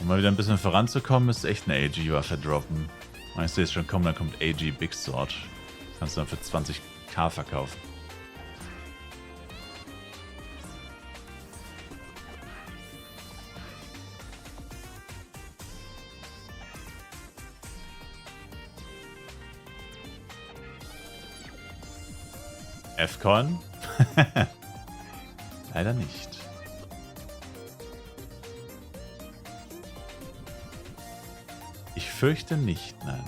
Um mal wieder ein bisschen voranzukommen, ist echt eine AG-Waffe droppen. Ich sehe es schon kommen, dann kommt AG Big Sword. Kannst du dann für 20k verkaufen. F-Con? Leider nicht. Ich fürchte nicht, nein.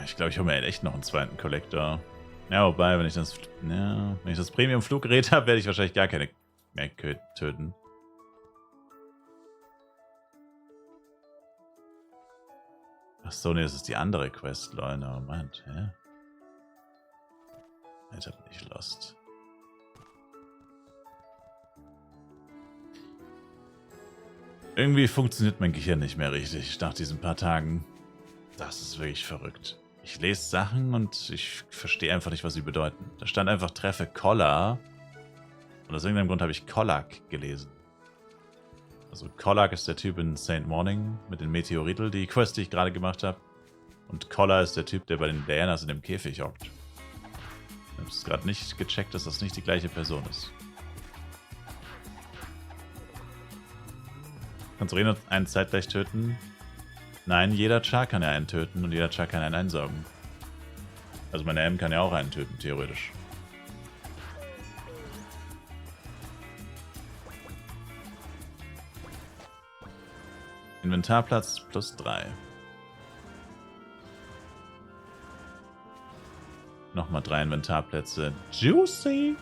Ich glaube, ich hole mir echt noch einen zweiten Kollektor. Ja, wobei, wenn ich das Premium-Fluggerät habe, werde ich wahrscheinlich gar keine mehr töten. Achso, nee, das ist die andere Quest, Leute. Moment, hä? Alter, bin ich lost. Irgendwie funktioniert mein Gehirn nicht mehr richtig nach diesen paar Tagen. Das ist wirklich verrückt. Ich lese Sachen und ich verstehe einfach nicht, was sie bedeuten. Da stand einfach, treffe Collar. Und aus irgendeinem Grund habe ich Kollak gelesen. Also Kollak ist der Typ in St. Morning mit den Meteoriten, die Quest, die ich gerade gemacht habe. Und Collar ist der Typ, der bei den Dianas in dem Käfig hockt. Ich habe es gerade nicht gecheckt, dass das nicht die gleiche Person ist. Kannst du einen zeitgleich töten? Nein, jeder Char kann ja einen töten und jeder Char kann einen einsaugen. Also meine M kann ja auch einen töten, theoretisch. Inventarplatz plus 3. Nochmal 3 Inventarplätze. Juicy!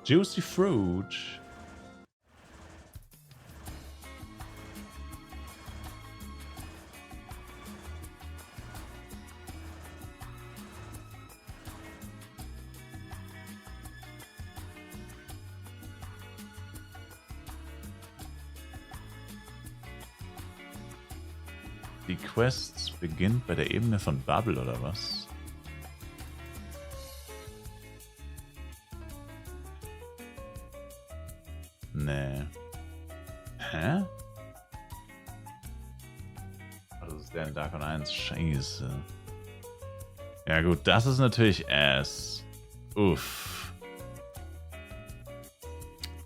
Juicy Fruit. Die Quest beginnt bei der Ebene von Bubble, oder was? Nee. Hä? Stand Dark on 1. Scheiße. Ja gut, das ist natürlich Ass. Uff.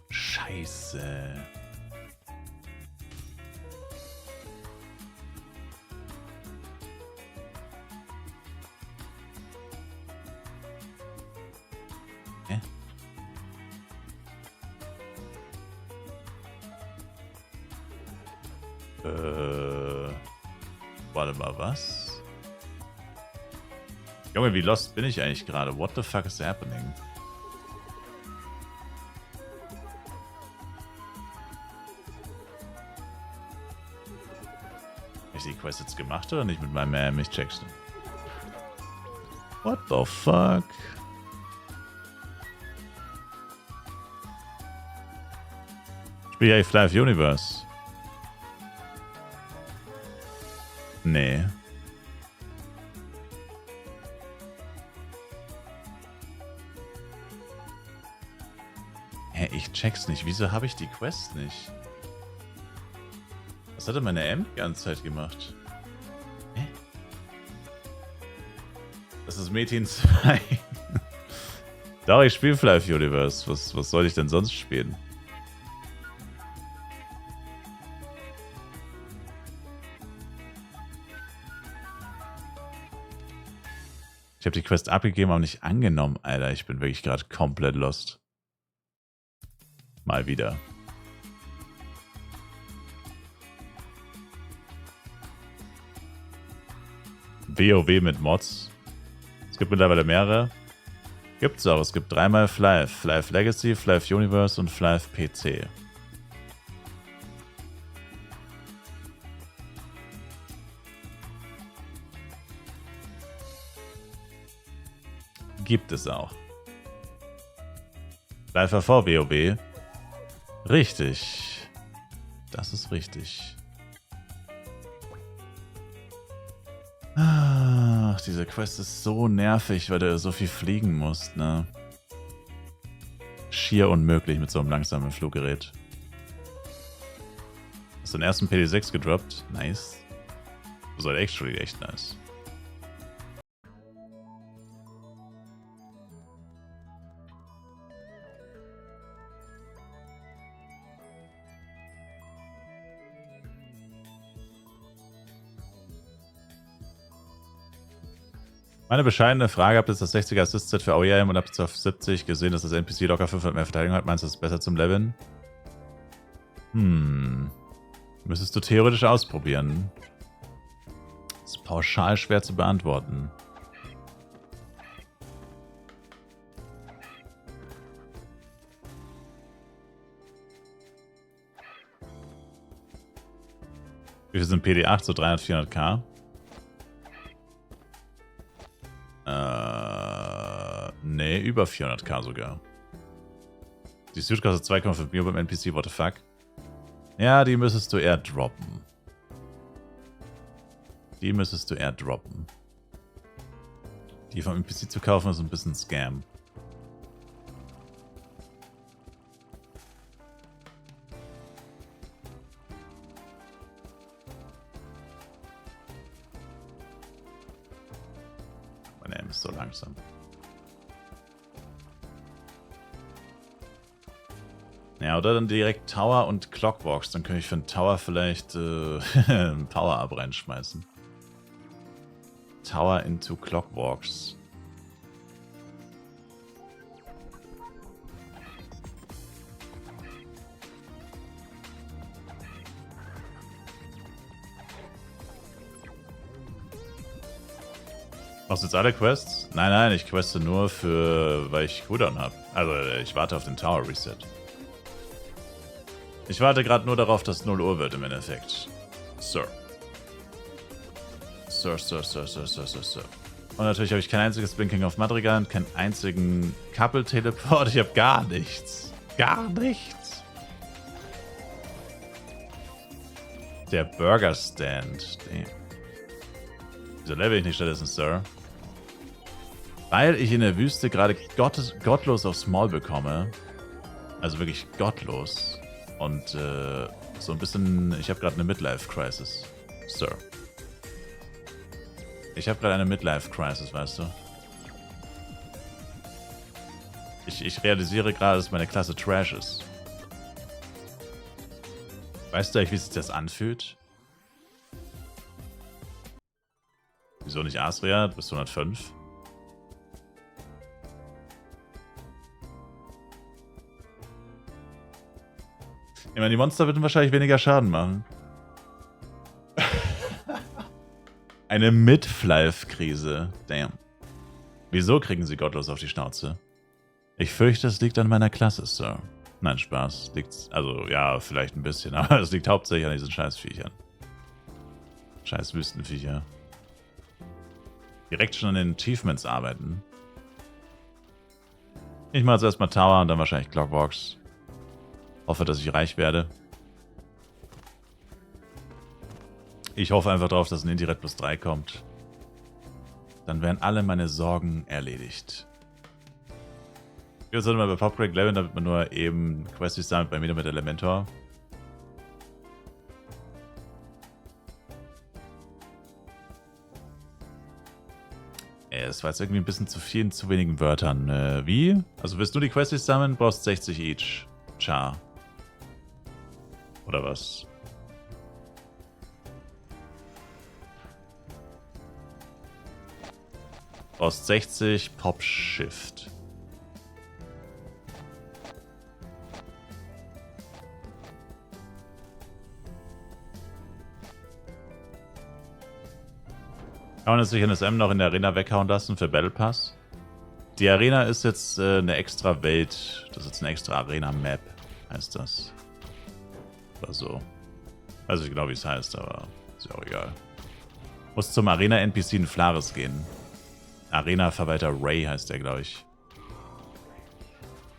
Scheiße. Warte mal, was? Junge, wie lost bin ich eigentlich gerade? What the fuck is happening? Hab ich die Quest jetzt gemacht oder nicht mit meinem mich checkst du? What the fuck? Spiel ja Live Universe. Nee. Hä, ich check's nicht. Wieso habe ich die Quest nicht? Was hat denn meine M die ganze Zeit gemacht? Hä? Das ist Metin 2. Doch, ich spiele Live Universe. Was soll ich denn sonst spielen? Ich habe die Quest abgegeben, aber nicht angenommen, Alter. Ich bin wirklich gerade komplett lost. Mal wieder. WoW mit Mods. Es gibt mittlerweile mehrere. Gibt's auch. Es gibt dreimal Flive. Flive Legacy, Flive Universe und Flive PC. Gibt es auch. Live HV WoW. Richtig. Das ist richtig. Ach, diese Quest ist so nervig, weil du so viel fliegen musst, ne? Schier unmöglich mit so einem langsamen Fluggerät. Hast du den ersten PD6 gedroppt? Nice. Das ist halt actually echt nice. Meine bescheidene Frage, habt ihr das 60er Assist-Set für AOEM und habt ihr auf 70 gesehen, dass das NPC locker 500 mehr Verteidigung hat? Meinst du, das ist besser zum Leveln? Müsstest du theoretisch ausprobieren. Das ist pauschal schwer zu beantworten. Wie viel sind PD8? So 300, 400k? Nee, über 400k sogar. Die Suit kostet 2,5 Mio beim NPC, what the fuck? Ja, die müsstest du eher droppen. Die müsstest du eher droppen. Die vom NPC zu kaufen ist ein bisschen Scam. Meine M ist so langsam. Ja, oder dann direkt Tower und Clockwalks. Dann könnte ich für einen Tower vielleicht ein Power-Up reinschmeißen. Tower into Clockwalks. Machst du jetzt alle Quests? Nein, nein, ich queste nur weil ich Cooldown habe. Also ich warte auf den Tower Reset. Ich warte gerade nur darauf, dass 0 Uhr wird im Endeffekt. Sir. Sir. Und natürlich habe ich kein einziges Blinking of Madrigal und keinen einzigen Couple-Teleport. Ich habe gar nichts. Gar nichts. Der Burger Stand. Damn. Wieso level ich nicht stattdessen, Sir? Weil ich in der Wüste gerade gottlos aufs Maul bekomme. Also wirklich gottlos. Und so ein bisschen, ich habe gerade eine Midlife-Crisis. Sir. Ich habe gerade eine Midlife-Crisis, weißt du. Ich realisiere gerade, dass meine Klasse Trash ist. Weißt du eigentlich, wie sich das anfühlt? Wieso nicht Asria? Du bist 105. Ich meine, die Monster würden wahrscheinlich weniger Schaden machen. Eine Midlife-Krise. Damn. Wieso kriegen sie gottlos auf die Schnauze? Ich fürchte, es liegt an meiner Klasse, Sir. Nein, Spaß. Liegt's, also, ja, vielleicht ein bisschen, aber es liegt hauptsächlich an diesen Scheißviechern. Scheiß Wüstenviecher. Direkt schon an den Achievements arbeiten. Ich mache jetzt erstmal Tower und dann wahrscheinlich Clockworks. Hoffe, dass ich reich werde. Ich hoffe einfach darauf, dass ein Inti-Red plus 3 kommt. Dann wären alle meine Sorgen erledigt. Jetzt sollte man bei Popcrack leveln, damit man nur eben Questies sammelt, bei mir mit Elementor. Es war jetzt irgendwie ein bisschen zu viel in zu wenigen Wörtern. Wie? Also willst du die Questies sammeln, brauchst 60 each. Char. Oder was? Brauchst 60 Pop Shift. Kann man jetzt sich NSM noch in der Arena weghauen lassen für Battle Pass? Die Arena ist jetzt eine extra Welt. Das ist jetzt eine extra Arena-Map, heißt das. Oder so. Weiß nicht genau, wie es heißt, aber ist ja auch egal. Muss zum Arena-NPC in Flares gehen. Arena-Verwalter Ray heißt der, glaube ich.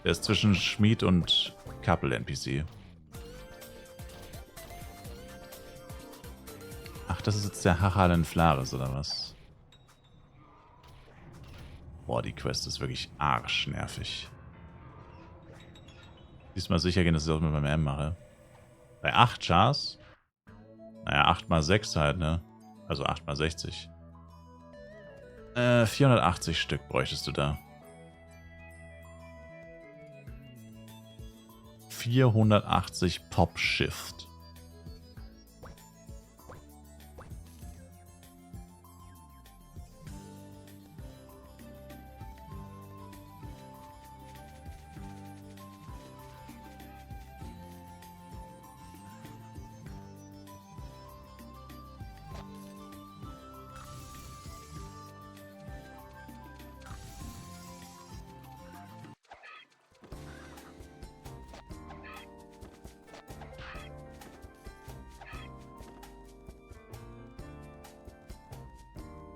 Der ist zwischen Schmied und Couple-NPC. Ach, das ist jetzt der Hachalen Flares, oder was? Boah, die Quest ist wirklich arschnervig. Diesmal sicher gehen, dass ich das auch mit meinem M mache. Bei 8 Chars? Naja, 8 mal 6 halt, ne? Also 8 mal 60. 480 Stück bräuchtest du da. 480 Pop Shift.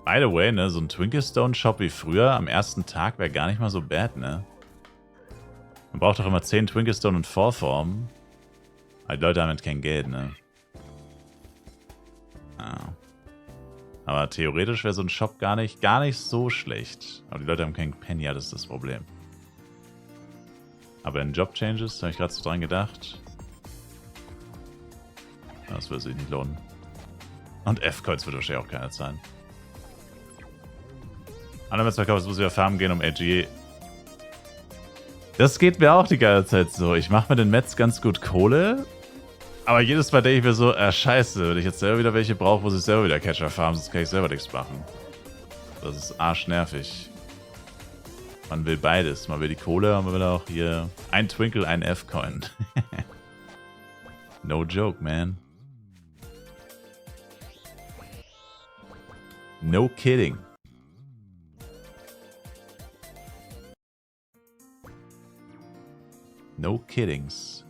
By the way, ne, so ein Twinkle-Stone-Shop wie früher am ersten Tag wäre gar nicht mal so bad, ne? Man braucht doch immer 10 Twinkle-Stone und Vorformen. Aber die Leute haben halt kein Geld, ne? Ah. Aber theoretisch wäre so ein Shop gar nicht so schlecht. Aber die Leute haben kein Penny, ja, das ist das Problem. Aber in Job-Changes habe ich gerade so dran gedacht. Das würde sich nicht lohnen. Und F-Coins wird wahrscheinlich auch keiner zahlen. Andererseits verkauft, muss wieder farmen gehen, um AG. Das geht mir auch die ganze Zeit so. Ich mache mit den Mets ganz gut Kohle. Aber jedes Mal denke ich mir so, scheiße, wenn ich jetzt selber wieder welche brauche, muss ich selber wieder Catcher farmen, sonst kann ich selber nichts machen. Das ist arschnervig. Man will beides. Man will die Kohle, aber man will auch hier ein Twinkle, ein F-Coin. No joke, man. No kidding. No kiddings.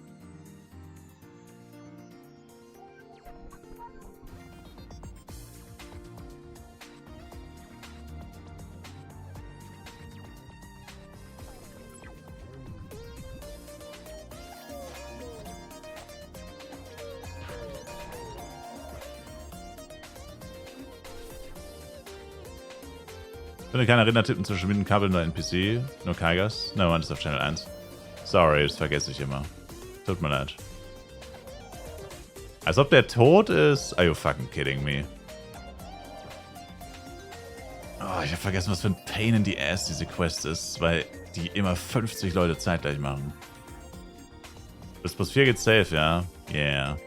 Ich finde keine Erinnertippen zwischen Schmied und Kabel, nur NPC, nur Kaigas. No, man ist auf Channel 1. Sorry, das vergesse ich immer. Tut mir leid. Als ob der tot ist. Are you fucking kidding me? Oh, ich habe vergessen, was für ein Pain in the Ass diese Quest ist, weil die immer 50 Leute zeitgleich machen. Bis plus 4 geht safe, ja. Yeah.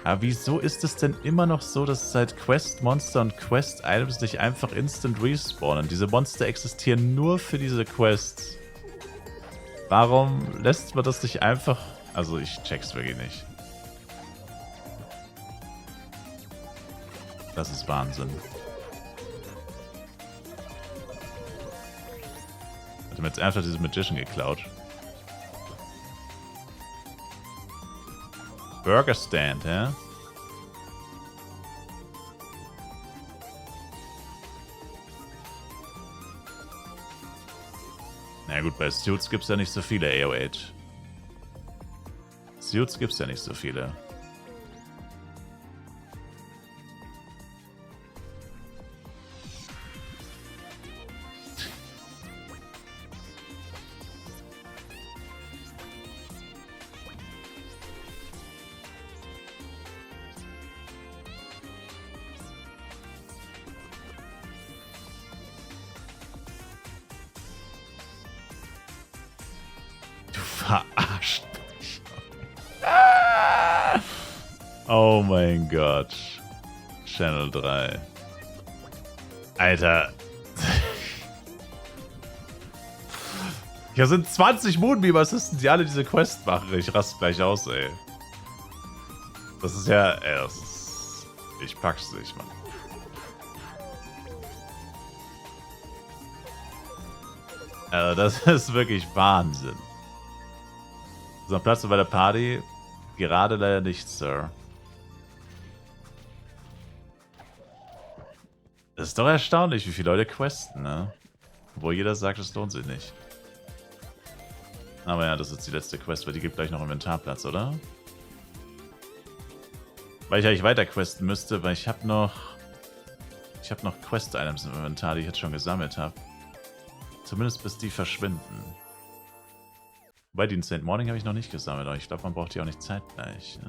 Aber wieso ist es denn immer noch so, dass seit Quest-Monster und Quest-Items nicht einfach instant respawnen? Diese Monster existieren nur für diese Quests. Warum lässt man das nicht einfach... Also ich check's wirklich nicht. Das ist Wahnsinn. Hat mir jetzt einfach diese Magician geklaut. Burger Stand, hä? Na gut, bei Suits gibt's ja nicht so viele AO8. Suits gibt's ja nicht so viele. Verarscht mich. Oh mein Gott. Channel 3. Alter. Hier sind 20 Moonbeam Assistants, die alle diese Quest machen. Ich raste gleich aus, ey. Das ist ja... Ey, das ist... Ich pack's nicht, Mann. Also das ist wirklich Wahnsinn. So, Platz bei der Party. Gerade leider nicht, Sir. Das ist doch erstaunlich, wie viele Leute questen, ne? Wo jeder sagt, es lohnt sich nicht. Aber ja, das ist die letzte Quest, weil die gibt gleich noch Inventarplatz, oder? Weil ich eigentlich weiter questen müsste, weil ich habe noch Quest-Items im Inventar, die ich jetzt schon gesammelt habe. Zumindest bis die verschwinden. Wobei die in St. Morning habe ich noch nicht gesammelt, aber ich glaube, man braucht die auch nicht zeitgleich.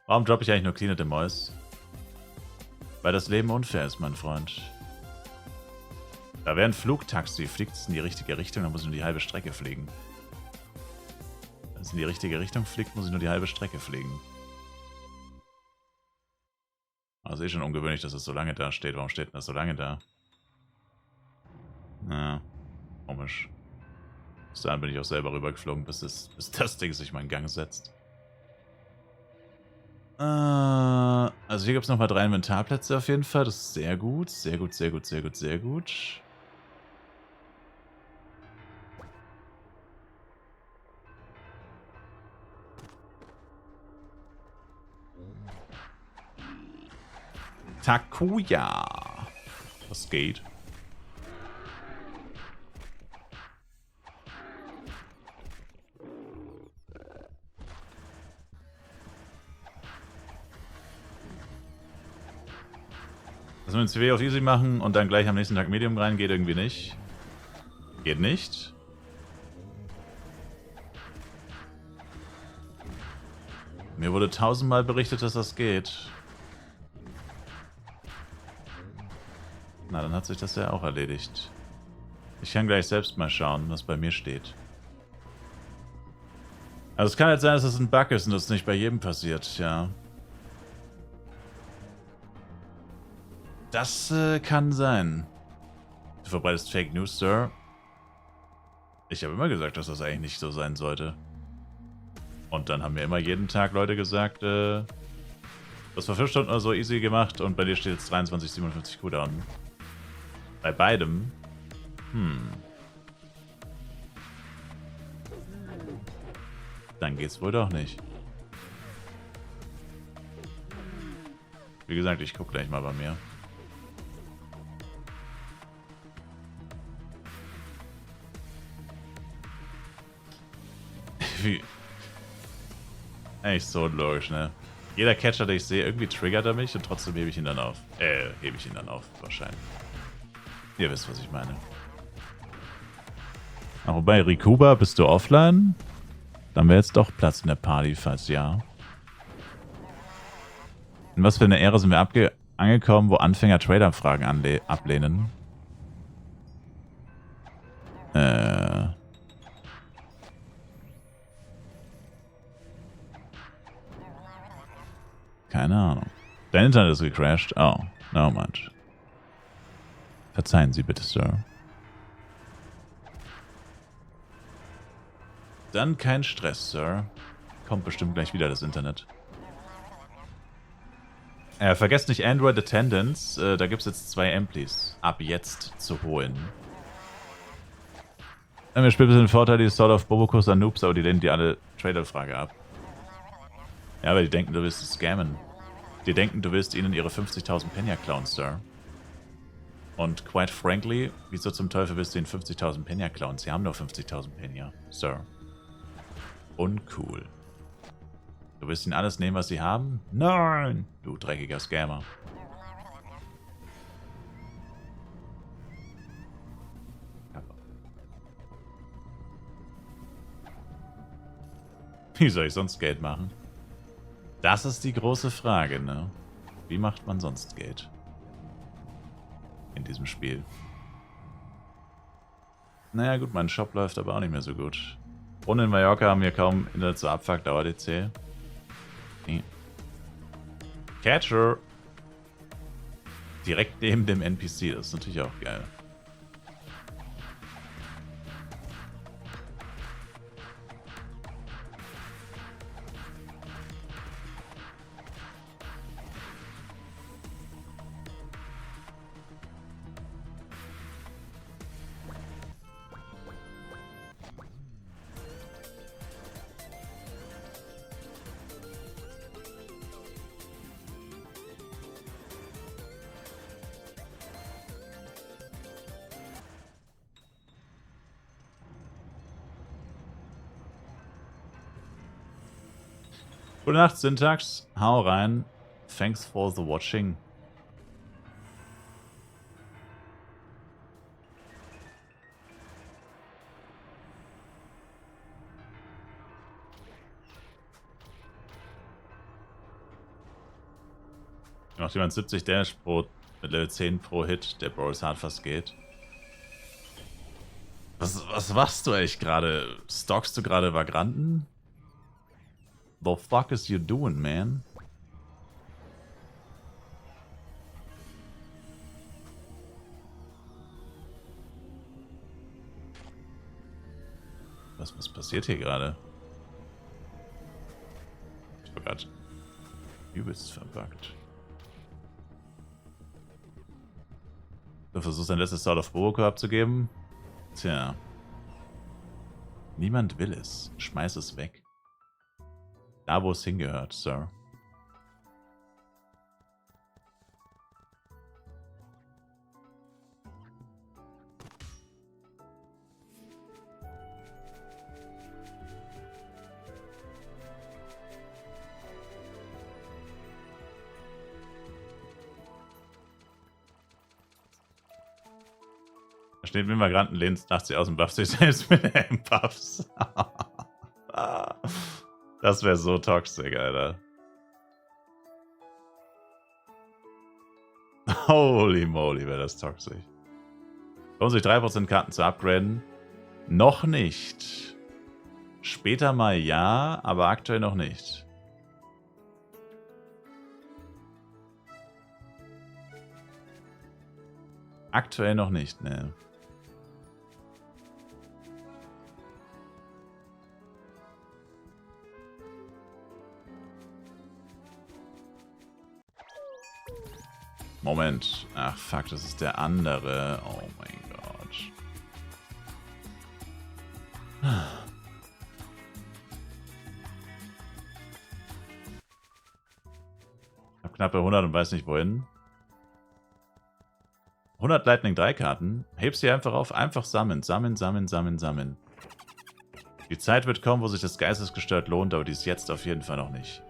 Warum droppe ich eigentlich nur Clean the Mois? Weil das Leben unfair ist, mein Freund. Da wäre ein Flugtaxi, fliegt es in die richtige Richtung, dann muss ich nur die halbe Strecke fliegen. Wenn es in die richtige Richtung fliegt, muss ich nur die halbe Strecke fliegen. Also schon ungewöhnlich, dass es so lange da steht. Warum steht denn das so lange da? Ja, komisch. Bis dahin bin ich auch selber rübergeflogen, bis das Ding sich mal in Gang setzt. Also hier gibt es nochmal 3 Inventarplätze auf jeden Fall. Das ist sehr gut. Sehr gut, sehr gut, sehr gut, sehr gut. Takuya. Was geht? Dass wir ein CW auf Easy machen und dann gleich am nächsten Tag Medium rein, geht irgendwie nicht. Geht nicht. Mir wurde 1000-mal berichtet, dass das geht. Na, dann hat sich das ja auch erledigt. Ich kann gleich selbst mal schauen, was bei mir steht. Also es kann halt sein, dass das ein Bug ist und das nicht bei jedem passiert, ja. Das kann sein. Du verbreitest Fake News, Sir. Ich habe immer gesagt, dass das eigentlich nicht so sein sollte. Und dann haben mir immer jeden Tag Leute gesagt, du hast vor 5 Stunden oder so easy gemacht und bei dir steht jetzt 23,57 Cooldown. Bei beidem? Dann geht's wohl doch nicht. Wie gesagt, ich gucke gleich mal bei mir. Wie? Echt so unlogisch, ne? Jeder Catcher, den ich sehe, irgendwie triggert er mich und trotzdem hebe ich ihn dann auf. Hebe ich ihn dann auf, wahrscheinlich. Ihr wisst, was ich meine. Ach, wobei, Rikuba, bist du offline? Dann wäre jetzt doch Platz in der Party, falls ja. In was für eine Ära sind wir angekommen, wo Anfänger Trader-Fragen ablehnen? Keine Ahnung. Dein Internet ist gecrashed. Oh, no much. Verzeihen Sie bitte, Sir. Dann kein Stress, Sir. Kommt bestimmt gleich wieder das Internet. Vergesst nicht Android Attendance. Da gibt es jetzt 2 Amplis. Ab jetzt zu holen. Mir spielt ein bisschen den Vorteil, die Sword of Bobokus an Noobs, aber die lehnen die alle Trader-Frage ab. Ja, weil die denken, du willst scammen. Die denken, du willst ihnen ihre 50.000 Penya klauen, Sir. Und quite frankly, wieso zum Teufel willst du ihnen 50.000 Penya klauen? Sie haben nur 50.000 Penya, Sir. Uncool. Du willst ihnen alles nehmen, was sie haben? Nein! Du dreckiger Scammer. Wie soll ich sonst Geld machen? Das ist die große Frage, ne? Wie macht man sonst Geld? In diesem Spiel. Naja gut, mein Shop läuft aber auch nicht mehr so gut. Und in Mallorca haben wir kaum Internet zu Abfuck, Dauer-DC. Nee. Catcher! Direkt neben dem NPC, das ist natürlich auch geil. Gute Nacht, Syntax. Hau rein. Thanks for the watching. Macht jemand 70 Damage mit Level 10 pro Hit, der Brawl hart fast geht. Was machst du eigentlich gerade? Stalkst du gerade Vagranten? The fuck is you doing, man? Was passiert hier gerade? Ich war gerade übelst verbuggt. Du versuchst dein letztes Sword of Boboku abzugeben? Tja. Niemand will es. Schmeiß es weg. Da, wo es hingehört, Sir. Da steht mit Migranten, lehnt nachts sie aus und bufft sich selbst mit M-Buffs. Das wäre so toxisch, Alter. Holy moly, wäre das toxisch. Lohnt sich 3% Karten zu upgraden? Noch nicht. Später mal ja, aber aktuell noch nicht. Aktuell noch nicht, ne. Moment. Ach fuck, das ist der andere. Oh mein Gott. Ich hab knappe 100 und weiß nicht wohin. 100 Lightning 3 Karten. Heb sie einfach auf. Einfach sammeln. Sammeln, sammeln, sammeln, sammeln. Die Zeit wird kommen, wo sich das geistesgestört lohnt, aber die ist jetzt auf jeden Fall noch nicht.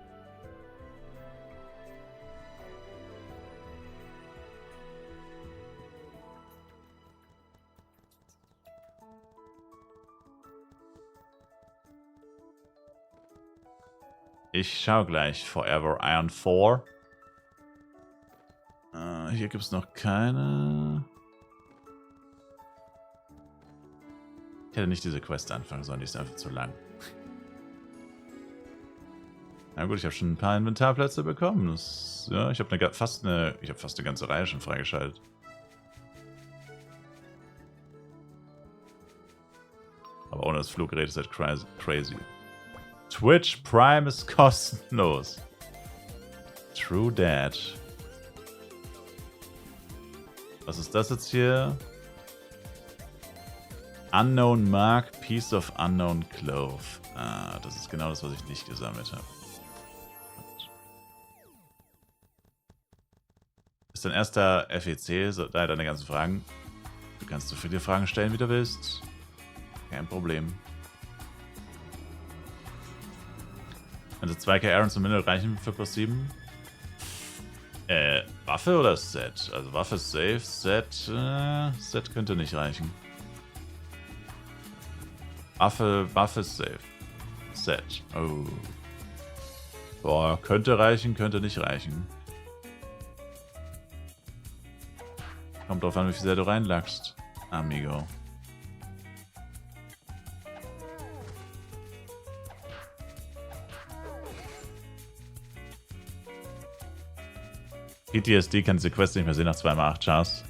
Ich schau gleich. Forever Iron 4. hier gibt es noch keine. Ich hätte nicht diese Quest anfangen sollen, die ist einfach zu lang. Na gut, ich habe schon ein paar Inventarplätze bekommen. Ja, ich habe fast eine ganze Reihe schon freigeschaltet. Aber ohne das Fluggerät ist halt crazy. Twitch Prime ist kostenlos. True Dad. Was ist das jetzt hier? Unknown Mark, Piece of Unknown Clove. Ah, das ist genau das, was ich nicht gesammelt habe. Ist dein erster FEC, so, daher deine ganzen Fragen. Du kannst so viele Fragen stellen, wie du willst. Kein Problem. Also 2K Aaron zum Middle reichen für +7. Waffe oder Set? Also Waffe ist safe, Set könnte nicht reichen. Waffe ist safe. Set. Oh. Boah, könnte reichen, könnte nicht reichen. Kommt drauf an, wie viel sehr du reinlachst, amigo. PTSD kann diese Quest nicht mehr sehen nach 2x8 Chars.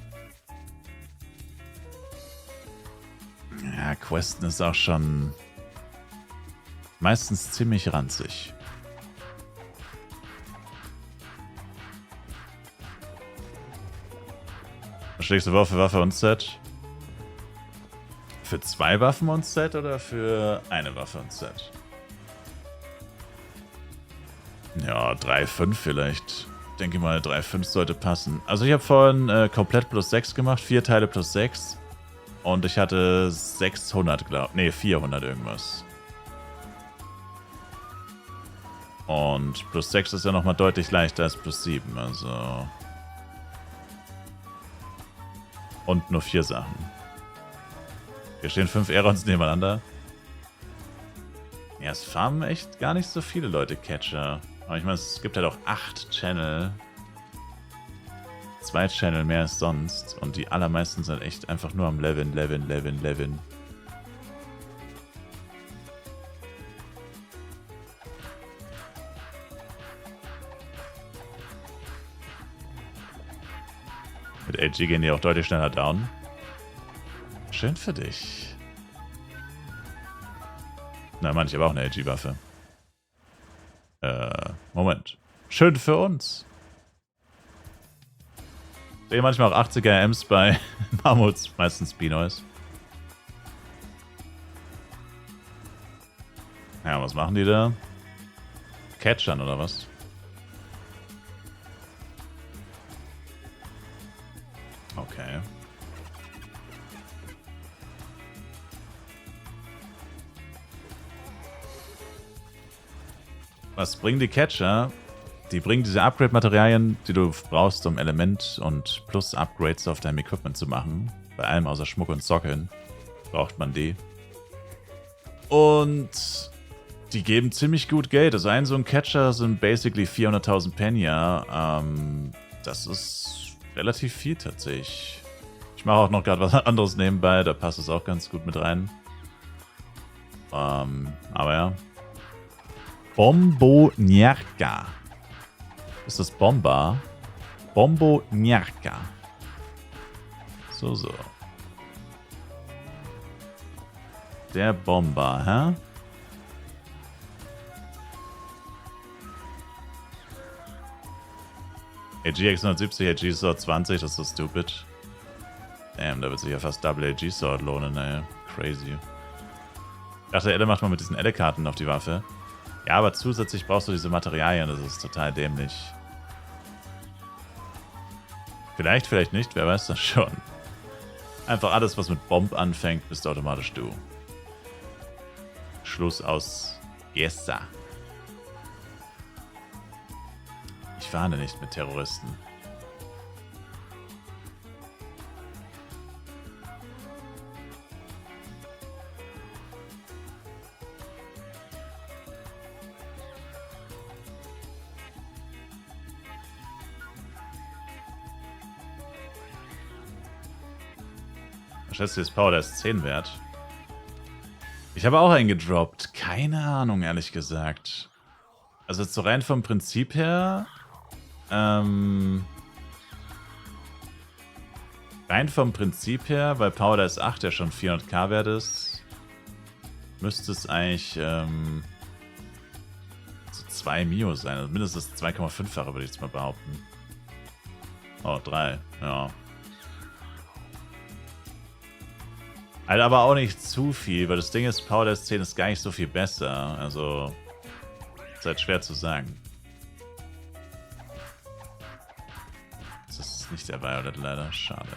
Ja, Questen ist auch schon meistens ziemlich ranzig. Was schlägst du vor für Waffe und Set? Für 2 Waffen und Set oder für eine Waffe und Set? Ja, 3,5 vielleicht. Ich denke mal, 3,5 sollte passen. Also ich habe vorhin komplett +6 gemacht, 4 Teile +6. Und ich hatte 600, glaube ich. Ne, 400 irgendwas. Und +6 ist ja nochmal deutlich leichter als +7, also... Und nur 4 Sachen. Hier stehen 5 Aerons nebeneinander. Ja, es farmen echt gar nicht so viele Leute Catcher. Aber ich meine, es gibt halt auch 8 Channel. 2 Channel mehr als sonst. Und die allermeisten sind echt einfach nur am Leveln. Mit AG gehen die auch deutlich schneller down. Schön für dich. Na, Mann, ich habe auch eine AG-Waffe. Moment. Schön für uns. Ich sehe manchmal auch 80er Ms bei Mammuts, meistens Pinoys. Ja, was machen die da? Catchern oder was? Okay. Was bringen die Catcher? Die bringen diese Upgrade-Materialien, die du brauchst, um Element- und Plus-Upgrades auf deinem Equipment zu machen. Bei allem außer Schmuck und Sockeln braucht man die. Und die geben ziemlich gut Geld. Also so ein Catcher sind basically 400.000 Penya. Das ist relativ viel tatsächlich. Ich mache auch noch gerade was anderes nebenbei, da passt es auch ganz gut mit rein. Aber ja. Bomboniarka. Ist das Bomba? Bomboniarka. So. Der Bomber, hä? AG 670, AG Sword 20, das ist so stupid. Damn, da wird sich ja fast Double AG Sword lohnen, ey. Crazy. Ich dachte, Elle macht mal mit diesen Elle-Karten auf die Waffe. Ja, aber zusätzlich brauchst du diese Materialien, das ist total dämlich. Vielleicht, vielleicht nicht, wer weiß das schon. Einfach alles, was mit Bomb anfängt, bist automatisch du. Schluss aus Gesta. Ich warne nicht mit Terroristen. Was schätzt du, ist Power der ist 10 wert? Ich habe auch einen gedroppt. Keine Ahnung, ehrlich gesagt. Also jetzt so rein vom Prinzip her. Rein vom Prinzip her, weil Power der ist 8 ja schon 400k wert ist, müsste es eigentlich so 2 Mio sein. Also mindestens 2,5-fache würde ich jetzt mal behaupten. Oh, 3. Ja. Halt aber auch nicht zu viel, weil das Ding ist, Power der 10 ist gar nicht so viel besser. Also, ist halt schwer zu sagen. Das ist nicht der Violet leider, schade.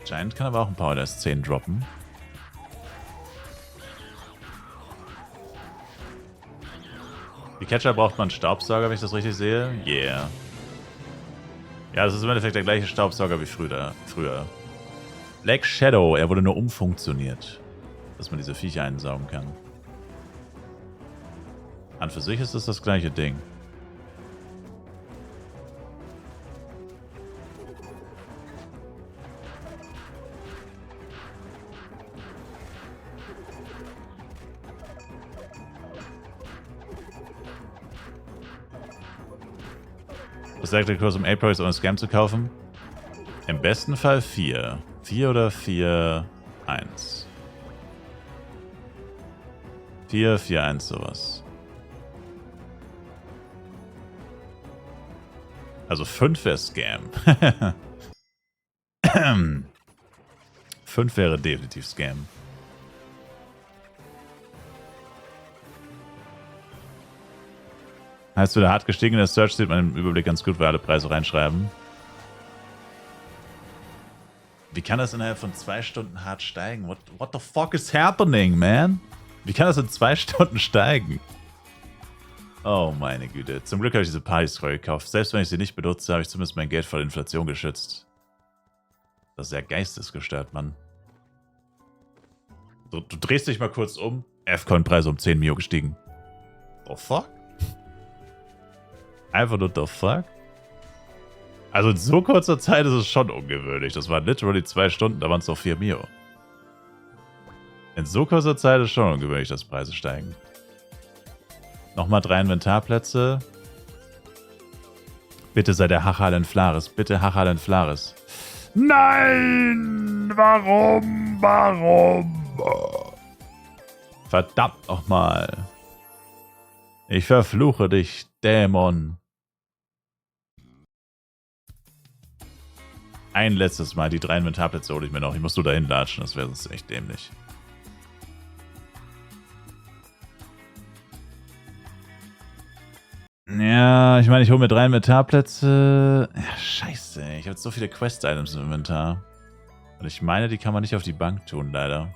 Giant kann aber auch ein Power der 10 droppen. Die Catcher braucht man einen Staubsauger, wenn ich das richtig sehe. Yeah. Ja, das ist im Endeffekt der gleiche Staubsauger wie früher. Black Shadow, er wurde nur umfunktioniert, dass man diese Viecher einsaugen kann. An für sich ist es das gleiche Ding. Was sagt der Kurs, um A-Prox ohne Scam zu kaufen? Im besten Fall 4. 4 oder 4, 1. 4, 4, 1, sowas. Also 5 wäre Scam. 5 wäre definitiv Scam. Heißt, wieder hart gestiegen in der Search sieht man im Überblick ganz gut, weil alle Preise reinschreiben. Wie kann das innerhalb von 2 Stunden hart steigen? What the fuck is happening, man? Wie kann das in 2 Stunden steigen? Oh meine Güte. Zum Glück habe ich diese Party-Scroll gekauft. Selbst wenn ich sie nicht benutze, habe ich zumindest mein Geld vor der Inflation geschützt. Das ist ja geistesgestört, Mann. Du drehst dich mal kurz um. F-Coin-Preise um 10 Mio gestiegen. The fuck? Einfach nur the fuck? Also in so kurzer Zeit ist es schon ungewöhnlich. Das waren literally 2 Stunden, da waren es noch 4 Mio. In so kurzer Zeit ist schon ungewöhnlich, dass Preise steigen. Nochmal 3 Inventarplätze. Bitte sei der Hachal Flares. Bitte Hachal Flares. Nein! Warum? Warum? Verdammt nochmal. Ich verfluche dich, Dämon. Ein letztes Mal. Die 3 Inventarplätze hole ich mir noch. Ich muss nur dahin latschen. Das wäre sonst echt dämlich. Ja, ich meine, ich hole mir 3 Inventarplätze. Ja, scheiße. Ich habe jetzt so viele Quest-Items im Inventar. Und ich meine, die kann man nicht auf die Bank tun, leider.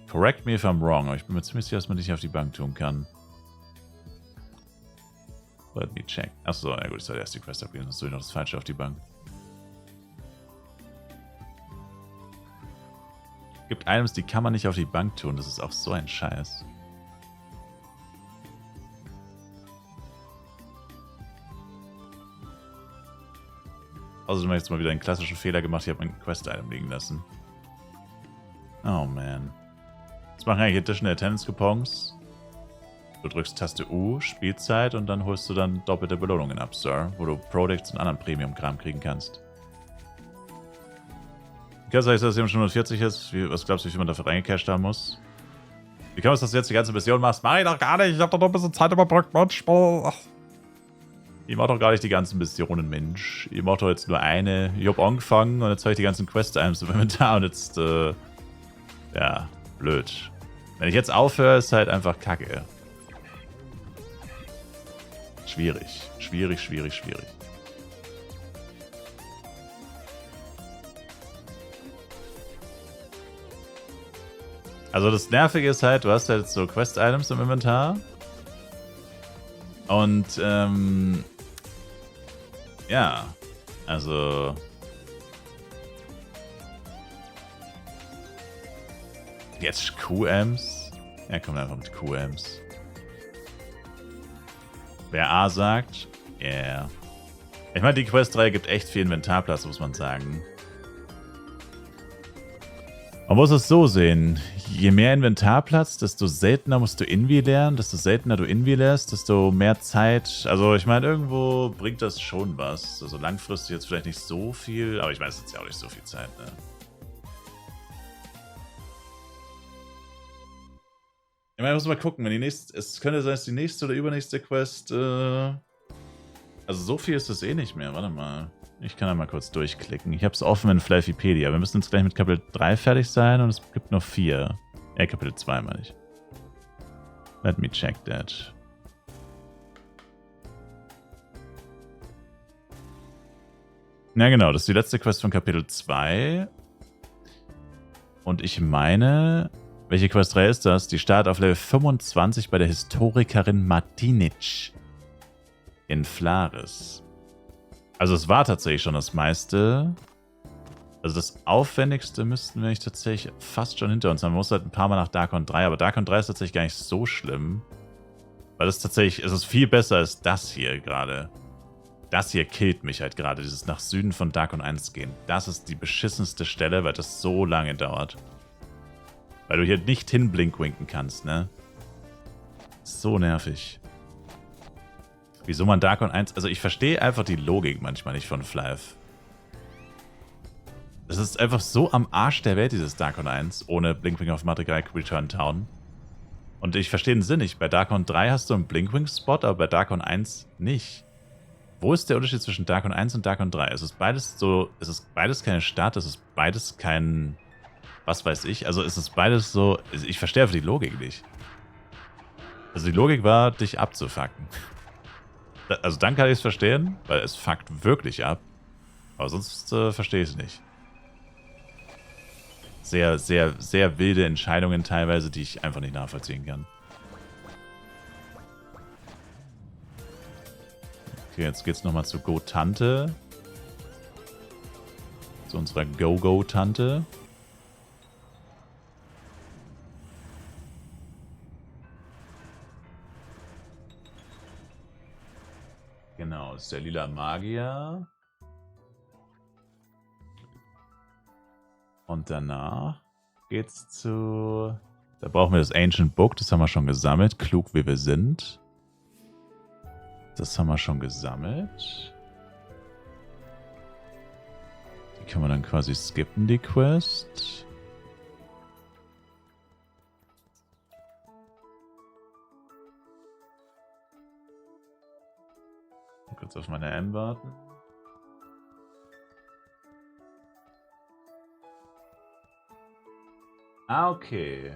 Correct me if I'm wrong. Aber ich bin mir ziemlich sicher, dass man die nicht auf die Bank tun kann. Let me check. Achso, ja gut, ich soll erst die Quest abgeben. Sonst tue ich noch das Falsche auf die Bank. Gibt Items, die kann man nicht auf die Bank tun. Das ist auch so ein Scheiß. Außerdem habe ich jetzt mal wieder einen klassischen Fehler gemacht. Ich habe mein Quest-Item liegen lassen. Oh man. Was machen eigentlich Additional Attendance-Coupons? Du drückst Taste U, Spielzeit und dann holst du dann doppelte Belohnungen ab, Sir, wo du Products und anderen Premium-Kram kriegen kannst. Kannst du sagen, dass es schon 140 ist? Was glaubst du, wie viel man dafür reingecasht haben muss? Wie kann es, dass du jetzt die ganze Mission machst? Mach ich doch gar nicht. Ich hab doch noch ein bisschen Zeit überbrückt, manchmal. Ich mach doch gar nicht die ganzen Missionen, Mensch. Ich mach doch jetzt nur eine. Ich hab angefangen und jetzt habe ich die ganzen Quest-Items im Inventar und jetzt, ja, blöd. Wenn ich jetzt aufhöre, ist halt einfach Kacke. Schwierig. Schwierig, schwierig, schwierig. Also das Nervige ist halt, du hast halt so Quest-Items im Inventar. Und, ja. Also... Jetzt QMs? Ja, komm einfach mit QMs. Wer A sagt, yeah. Ich meine, die Quest-Reihe gibt echt viel Inventarplatz, muss man sagen. Man muss es so sehen. Je mehr Inventarplatz, desto seltener musst du Invi lernen. Desto seltener du Invi lässt, desto mehr Zeit. Also ich meine, irgendwo bringt das schon was. Also langfristig jetzt vielleicht nicht so viel, aber ich meine, es ist jetzt ja auch nicht so viel Zeit, ne? Ich meine, muss mal gucken, wenn die nächste, es könnte sein, dass die nächste oder übernächste Quest, also so viel ist das eh nicht mehr, warte mal. Ich kann da mal kurz durchklicken. Ich habe es offen in Flyfipedia. Wir müssen jetzt gleich mit Kapitel 3 fertig sein und es gibt noch 4. Kapitel 2 meine ich. Let me check that. Ja genau, das ist die letzte Quest von Kapitel 2. Und ich meine, welche Questreihe ist das? Die startet auf Level 25 bei der Historikerin Martinic in Flaris. Also es war tatsächlich schon das meiste. Also das Aufwendigste müssten wir nicht tatsächlich fast schon hinter uns haben. Man muss halt ein paar Mal nach Darkon 3, aber Darkon 3 ist tatsächlich gar nicht so schlimm. Weil das tatsächlich, es ist viel besser als das hier gerade. Das hier killt mich halt gerade, dieses nach Süden von Darkon 1 gehen. Das ist die beschissenste Stelle, weil das so lange dauert. Weil du hier nicht hinblinkwinken kannst, ne? So nervig. Wieso man Darkon 1... Also ich verstehe einfach die Logik manchmal nicht von Flyf. Das ist einfach so am Arsch der Welt, dieses Darkon 1, ohne Blinkwing auf Madrigal Return Town. Und ich verstehe den Sinn nicht. Bei Darkon 3 hast du einen Blinkwing-Spot, aber bei Darkon 1 nicht. Wo ist der Unterschied zwischen Darkon 1 und Darkon 3? Es ist beides so... Es ist beides keine Stadt, es ist beides kein... Was weiß ich. Also es ist beides so... Ich verstehe einfach die Logik nicht. Also die Logik war, dich abzufucken. Also dann kann ich es verstehen, weil es fuckt wirklich ab. Aber sonst verstehe ich es nicht. Sehr, sehr, sehr wilde Entscheidungen teilweise, die ich einfach nicht nachvollziehen kann. Okay, jetzt geht's nochmal zu Go-Tante. Zu unserer Go-Go-Tante. Genau, ist der lila Magier. Und danach geht's zu... Da brauchen wir das Ancient Book, das haben wir schon gesammelt. Klug wie wir sind. Das haben wir schon gesammelt. Die können wir dann quasi skippen, die Quest. Kurz auf meine M warten. Ah, okay.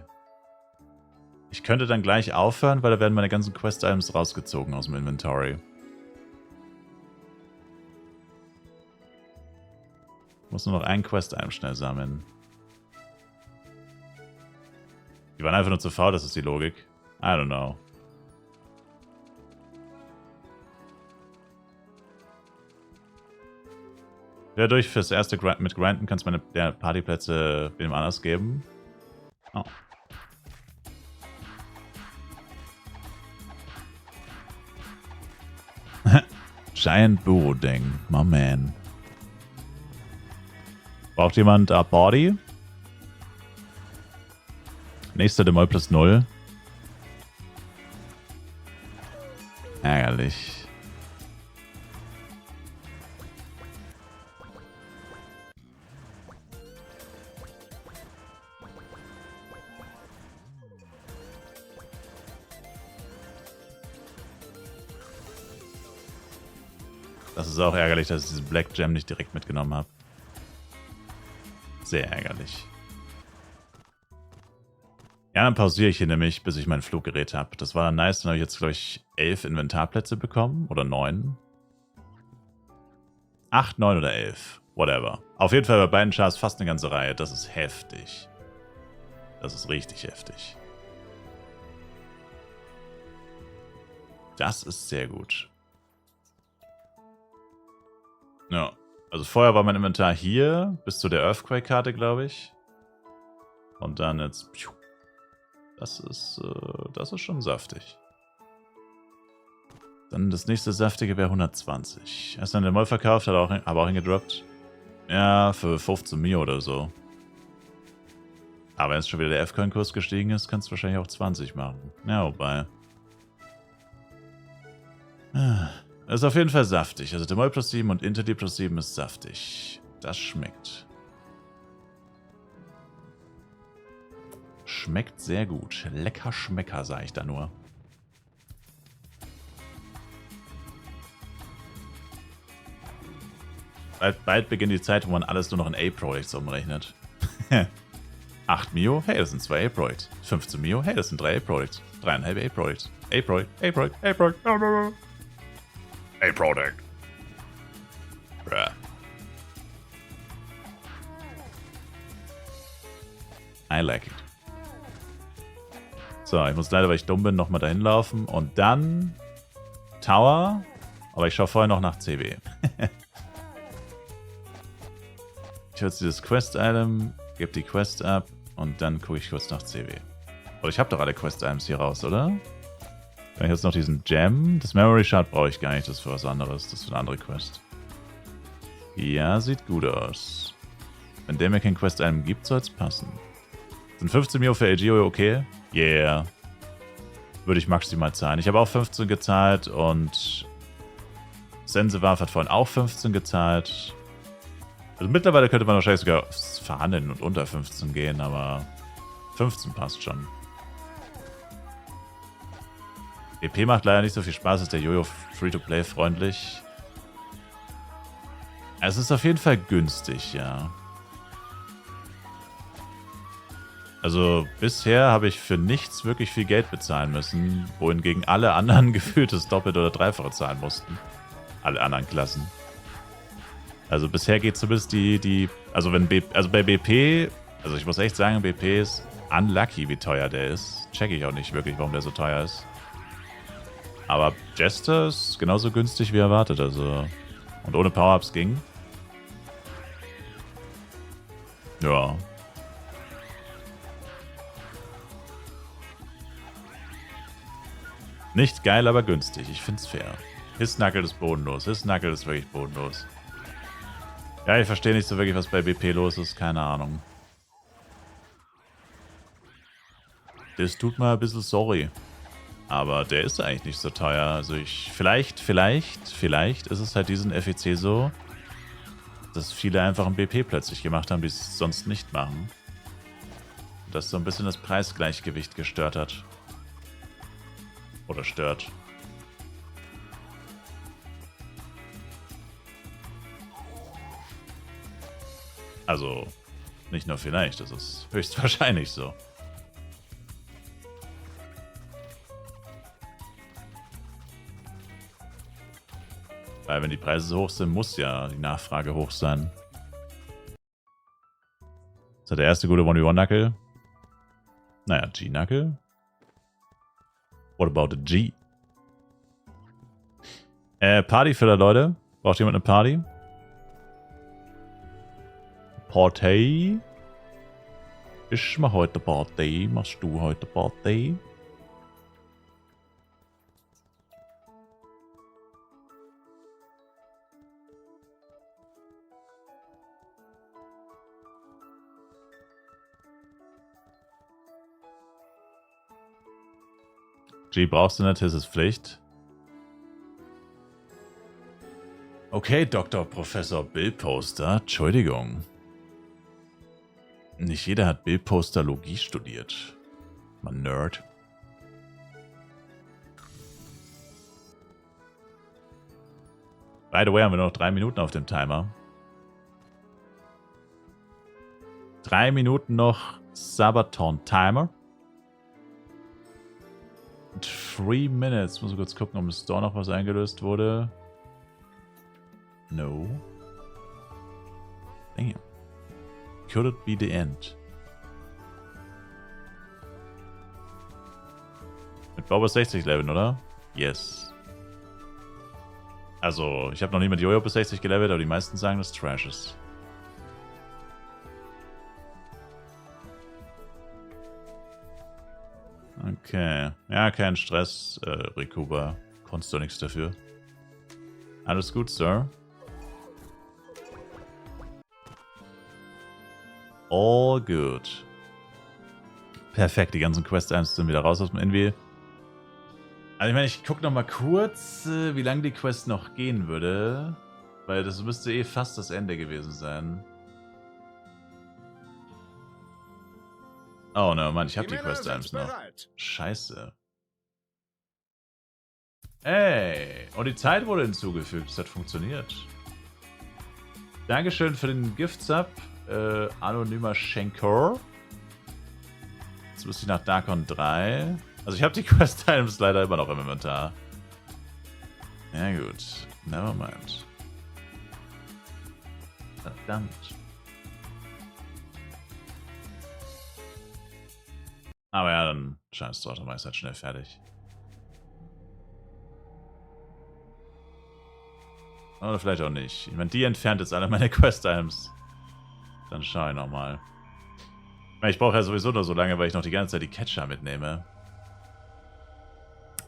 Ich könnte dann gleich aufhören, weil da werden meine ganzen Quest-Items rausgezogen aus dem Inventory. Ich muss nur noch einen Quest-Item schnell sammeln. Die waren einfach nur zu faul, das ist die Logik. I don't know. Ja, durch fürs erste mit Grinden kannst du meine Partyplätze wem anders geben. Oh. Giant Burodeng, my man. Braucht jemand Body? Nächster Demol plus 0. Ärgerlich. Das ist auch ärgerlich, dass ich diesen Black Gem nicht direkt mitgenommen habe. Sehr ärgerlich. Ja, dann pausiere ich hier nämlich, bis ich mein Fluggerät habe. Das war dann nice. Dann habe ich jetzt, glaube ich, 11 Inventarplätze bekommen. Oder 9. 8, 9 oder 11. Whatever. Auf jeden Fall bei beiden Chars fast eine ganze Reihe. Das ist heftig. Das ist richtig heftig. Das ist sehr gut. Ja, also vorher war mein Inventar hier, bis zu der Earthquake-Karte, glaube ich. Und dann jetzt... Das ist schon saftig. Dann das nächste saftige wäre 120. Hast du dann den Moll verkauft, aber auch hingedroppt? Ja, für 15 Mio oder so. Aber wenn jetzt schon wieder der F-Coin-Kurs gestiegen ist, kannst du wahrscheinlich auch 20 machen. Ja, wobei. Ist auf jeden Fall saftig. Also Demol plus 7 und Interdi plus 7 ist saftig. Das schmeckt. Schmeckt sehr gut. Lecker Schmecker, sage ich da nur. Bald beginnt die Zeit, wo man alles nur noch in A-Projects umrechnet. 8 Mio, hey, das sind 2 A-Projects. 15 Mio, hey, das sind 3 A-Projects. 3,5 A-Projects. A-Project, A-Project, A-Project, A-Project. Bruh. I like it. So, ich muss leider, weil ich dumm bin, nochmal dahin laufen. Und dann Tower. Aber ich schaue vorher noch nach CW. Ich habe jetzt dieses Quest-Item, gebe die Quest ab und dann gucke ich kurz nach CW. Aber ich habe doch alle Quest-Items hier raus, oder? Dann habe ich jetzt noch diesen Gem. Das Memory Shard brauche ich gar nicht, das ist für was anderes. Das ist für eine andere Quest. Ja, sieht gut aus. Wenn der mir kein Quest-Item gibt, soll es passen. Sind 15 Mio für AGO okay? Yeah. Würde ich maximal zahlen. Ich habe auch 15 gezahlt und Sensewarf hat vorhin auch 15 gezahlt. Also mittlerweile könnte man wahrscheinlich sogar verhandeln und unter 15 gehen, aber 15 passt schon. EP macht leider nicht so viel Spaß, ist der Jojo Free-to-Play freundlich. Es ist auf jeden Fall günstig, ja. Also bisher habe ich für nichts wirklich viel Geld bezahlen müssen, wohingegen alle anderen gefühlt das Doppelte oder Dreifache zahlen mussten. Alle anderen Klassen. Also bisher geht zumindest also bei BP, also ich muss echt sagen, BP ist unlucky, wie teuer der ist. Check ich auch nicht wirklich, warum der so teuer ist. Aber Jester ist genauso günstig wie erwartet, also. Und ohne Power-Ups ging. Ja. Nicht geil, aber günstig. Ich find's fair. Hissnackel ist bodenlos. Hissnackel ist wirklich bodenlos. Ja, ich verstehe nicht so wirklich, was bei BP los ist. Keine Ahnung. Das tut mir ein bisschen sorry. Aber der ist eigentlich nicht so teuer. Also vielleicht ist es halt diesen FEC so, dass viele einfach ein BP plötzlich gemacht haben, die es sonst nicht machen. Das so ein bisschen das Preisgleichgewicht gestört hat. Oder stört. Also, nicht nur vielleicht, das ist höchstwahrscheinlich so. Weil wenn die Preise so hoch sind, muss ja die Nachfrage hoch sein. Das hat der erste gute 1v1-Knuckle. Naja, G-Knuckle. What about a G? Partyfiller, Leute. Braucht jemand eine Party? Party? Ich mach heute Party. Machst du heute Party? G brauchst du nicht, das ist Pflicht. Okay, Dr. Professor Bildposter, Entschuldigung. Nicht jeder hat Bildposterlogie studiert. Man Nerd. By the way, haben wir noch 3 Minuten auf dem Timer. 3 Minuten noch Sabaton-Timer. 3 Minutes. Muss ich kurz gucken, ob im Store noch was eingelöst wurde. No. Damn. Could it be the end? Mit Bob bis 60 leveln, oder? Yes. Also, ich habe noch nie mit Jojo bis 60 gelevelt, aber die meisten sagen, dass Trash ist. Okay. Ja, kein Stress, Rekuba. Konntest du nichts dafür. Alles gut, Sir. All good. Perfekt, die ganzen Quest-Items sind wieder raus aus dem Envy. Also ich meine, ich gucke noch mal kurz, wie lange die Quest noch gehen würde. Weil das müsste eh fast das Ende gewesen sein. Oh ne, Mann, ich habe die Quest-Items noch. Scheiße. Ey, und die Zeit wurde hinzugefügt. Das hat funktioniert. Dankeschön für den Gift-Sub, anonymer Schenker. Jetzt muss ich nach Darkon 3. Also ich habe die Quest-Items leider immer noch im Inventar. Ja gut, nevermind. Verdammt. Aber ja, dann scheinst du auch halt schnell fertig. Oder vielleicht auch nicht. Ich meine, die entfernt jetzt alle meine Quest-Items. Dann schau ich nochmal. Ich brauche ja sowieso nur so lange, weil ich noch die ganze Zeit die Catcher mitnehme.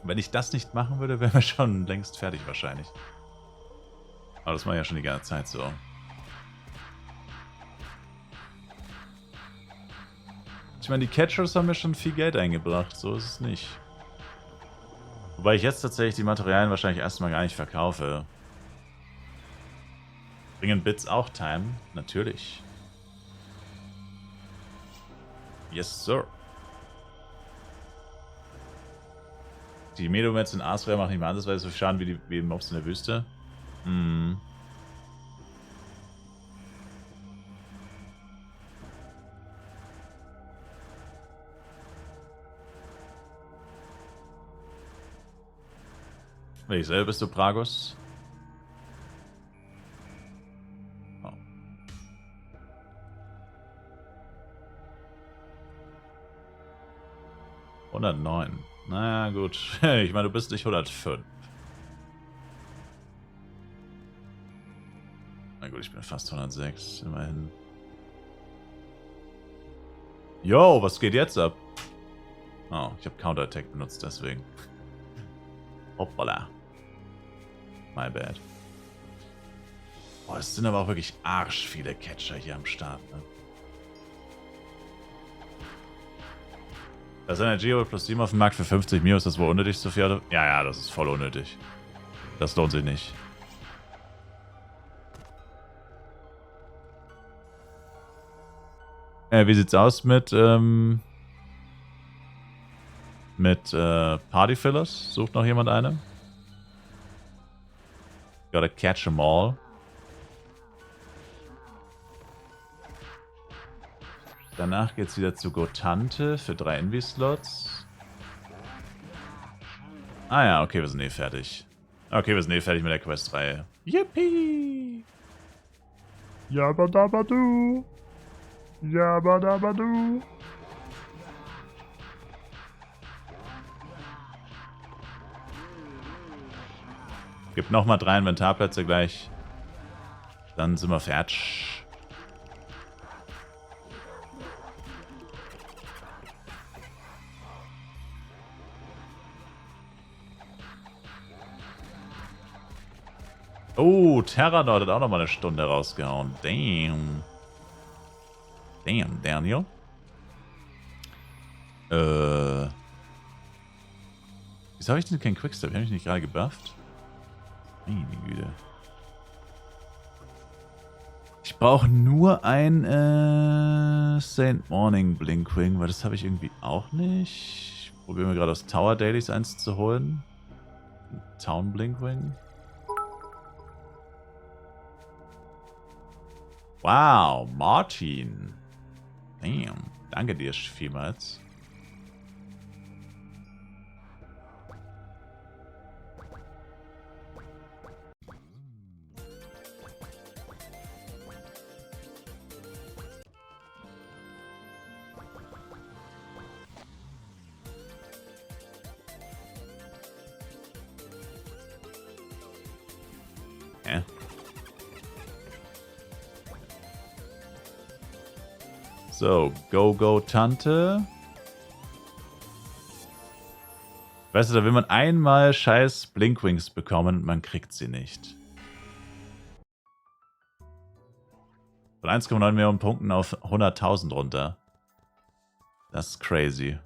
Wenn ich das nicht machen würde, wären wir schon längst fertig wahrscheinlich. Aber das mache ich ja schon die ganze Zeit so. Ich meine, die Catchers haben mir schon viel Geld eingebracht. So ist es nicht. Wobei ich jetzt tatsächlich die Materialien wahrscheinlich erstmal gar nicht verkaufe. Bringen Bits auch Time? Natürlich. Yes, sir. Die Medumets in Asria machen nicht mal andersweise so viel Schaden wie die Mobs in der Wüste. Hm. Welch selber bist du, Pragus? Oh. $109. Naja, gut. Ich meine, du bist nicht 105. Na gut, ich bin fast 106, immerhin. Yo, was geht jetzt ab? Oh, ich habe Counterattack benutzt, deswegen. Hoppala. My bad. Boah, es sind aber auch wirklich arsch viele Catcher hier am Start, ne? Das Energy plus 7 auf dem Markt für 50 Mio, ist das wohl unnötig, Sophia? Ja, ja, das ist voll unnötig. Das lohnt sich nicht. Wie sieht's aus mit Partyfillers? Sucht noch jemand eine? Gotta catch 'em all. Danach geht's wieder zu Gotante für 3 Envy-Slots. Ah ja, okay, wir sind eh fertig. Okay, wir sind eh fertig mit der Quest-Reihe. Yippie! Yabadabadu! Yabadabadu! Gibt nochmal 3 Inventarplätze gleich. Dann sind wir fertig. Oh, Terranord hat auch nochmal eine Stunde rausgehauen. Damn. Damn, Daniel. Wieso habe ich denn keinen Quickstep? Habe ich nicht gerade gebufft? Meine Güte. Ich brauche nur ein Saint Morning Blinkwing, weil das habe ich irgendwie auch nicht. Ich probiere mir gerade aus Tower Dailies eins zu holen. Town Blinkwing. Wow, Martin. Damn. Danke dir vielmals. So, Go-Go Tante. Ich Weißt du, da will man einmal scheiß Blinkwings bekommen und man kriegt sie nicht. Von 1,9 Millionen Punkten auf 100.000 runter. Das ist crazy.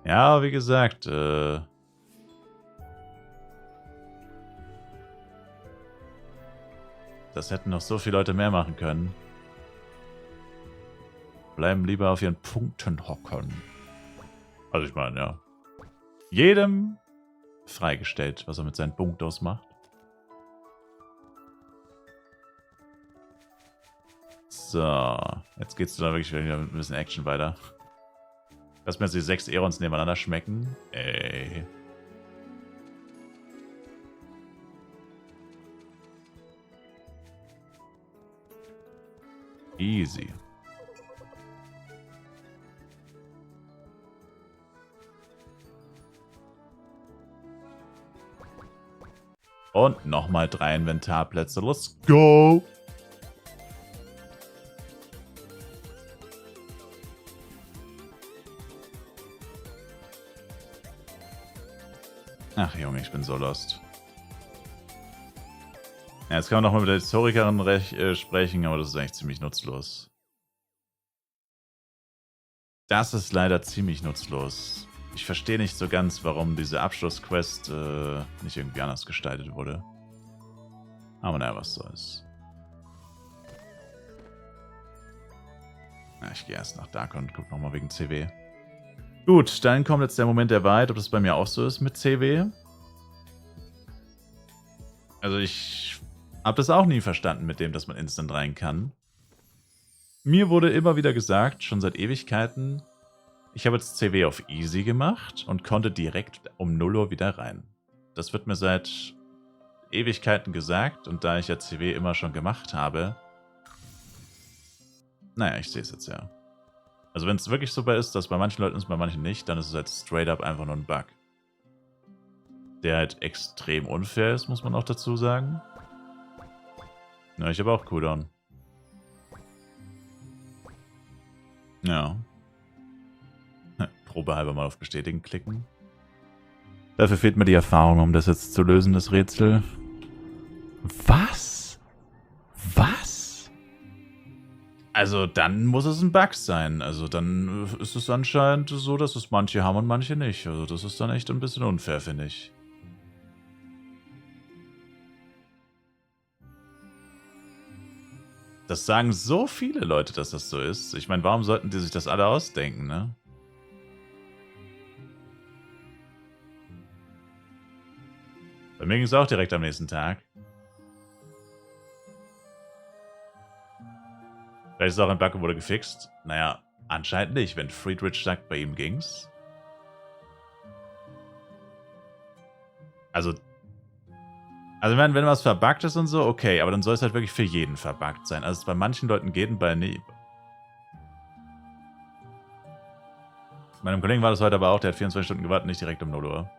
Ja, wie gesagt, das hätten noch so viele Leute mehr machen können. Bleiben lieber auf ihren Punkten hocken. Also ich meine, ja. Jedem freigestellt, was er mit seinen Punktos macht. So, jetzt geht's dann wirklich wieder mit ein bisschen Action weiter. Lass mir jetzt die 6 Aerons nebeneinander schmecken. Ey. Easy. Und nochmal 3 Inventarplätze. Let's go! Ach Junge, ich bin so lost. Ja, jetzt kann man nochmal mit der Historikerin sprechen, aber das ist eigentlich ziemlich nutzlos. Das ist leider ziemlich nutzlos. Ich verstehe nicht so ganz, warum diese Abschlussquest nicht irgendwie anders gestaltet wurde. Aber naja, was soll's. Ja, ich gehe erst nach Dark und guck nochmal wegen CW. Gut, dann kommt jetzt der Moment der Wahrheit, ob das bei mir auch so ist mit CW. Also ich habe das auch nie verstanden mit dem, dass man instant rein kann. Mir wurde immer wieder gesagt, schon seit Ewigkeiten, ich habe jetzt CW auf Easy gemacht und konnte direkt um 0 Uhr wieder rein. Das wird mir seit Ewigkeiten gesagt und da ich ja CW immer schon gemacht habe, naja, ich sehe es jetzt ja. Also wenn es wirklich so ist, dass bei manchen Leuten ist, bei manchen nicht, dann ist es halt straight up einfach nur ein Bug. Der halt extrem unfair ist, muss man auch dazu sagen. Ja, ich habe auch Cooldown. Ja. Probehalber mal auf Bestätigen klicken. Dafür fehlt mir die Erfahrung, um das jetzt zu lösen, das Rätsel. Was? Was? Also dann muss es ein Bug sein. Also dann ist es anscheinend so, dass es manche haben und manche nicht. Also das ist dann echt ein bisschen unfair, finde ich. Das sagen so viele Leute, dass das so ist. Ich meine, warum sollten die sich das alle ausdenken, ne? Bei mir ging es auch direkt am nächsten Tag. Vielleicht ist auch ein Bug und wurde gefixt. Naja, anscheinend nicht, wenn Friedrich sagt, bei ihm ging's. Also wenn was verbuggt ist und so, okay, aber dann soll es halt wirklich für jeden verbuggt sein. Also bei manchen Leuten geht und bei nie. Meinem Kollegen war das heute aber auch, der hat 24 Stunden gewartet, nicht direkt um 0 Uhr.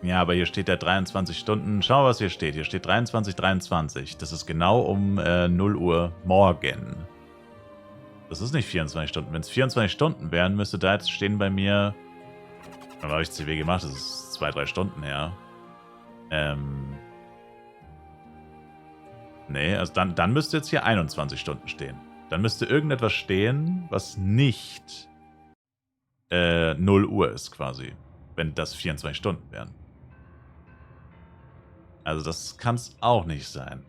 Ja, aber hier steht ja 23 Stunden. Schau mal, was hier steht. Hier steht 23:23. Das ist genau um 0 Uhr morgen. Das ist nicht 24 Stunden. Wenn es 24 Stunden wären, müsste da jetzt stehen bei mir... Wann habe ich CW gemacht? Das ist 2-3 Stunden her. Nee, also dann müsste jetzt hier 21 Stunden stehen. Dann müsste irgendetwas stehen, was nicht 0 Uhr ist quasi. Wenn das 24 Stunden wären. Also das kann es auch nicht sein.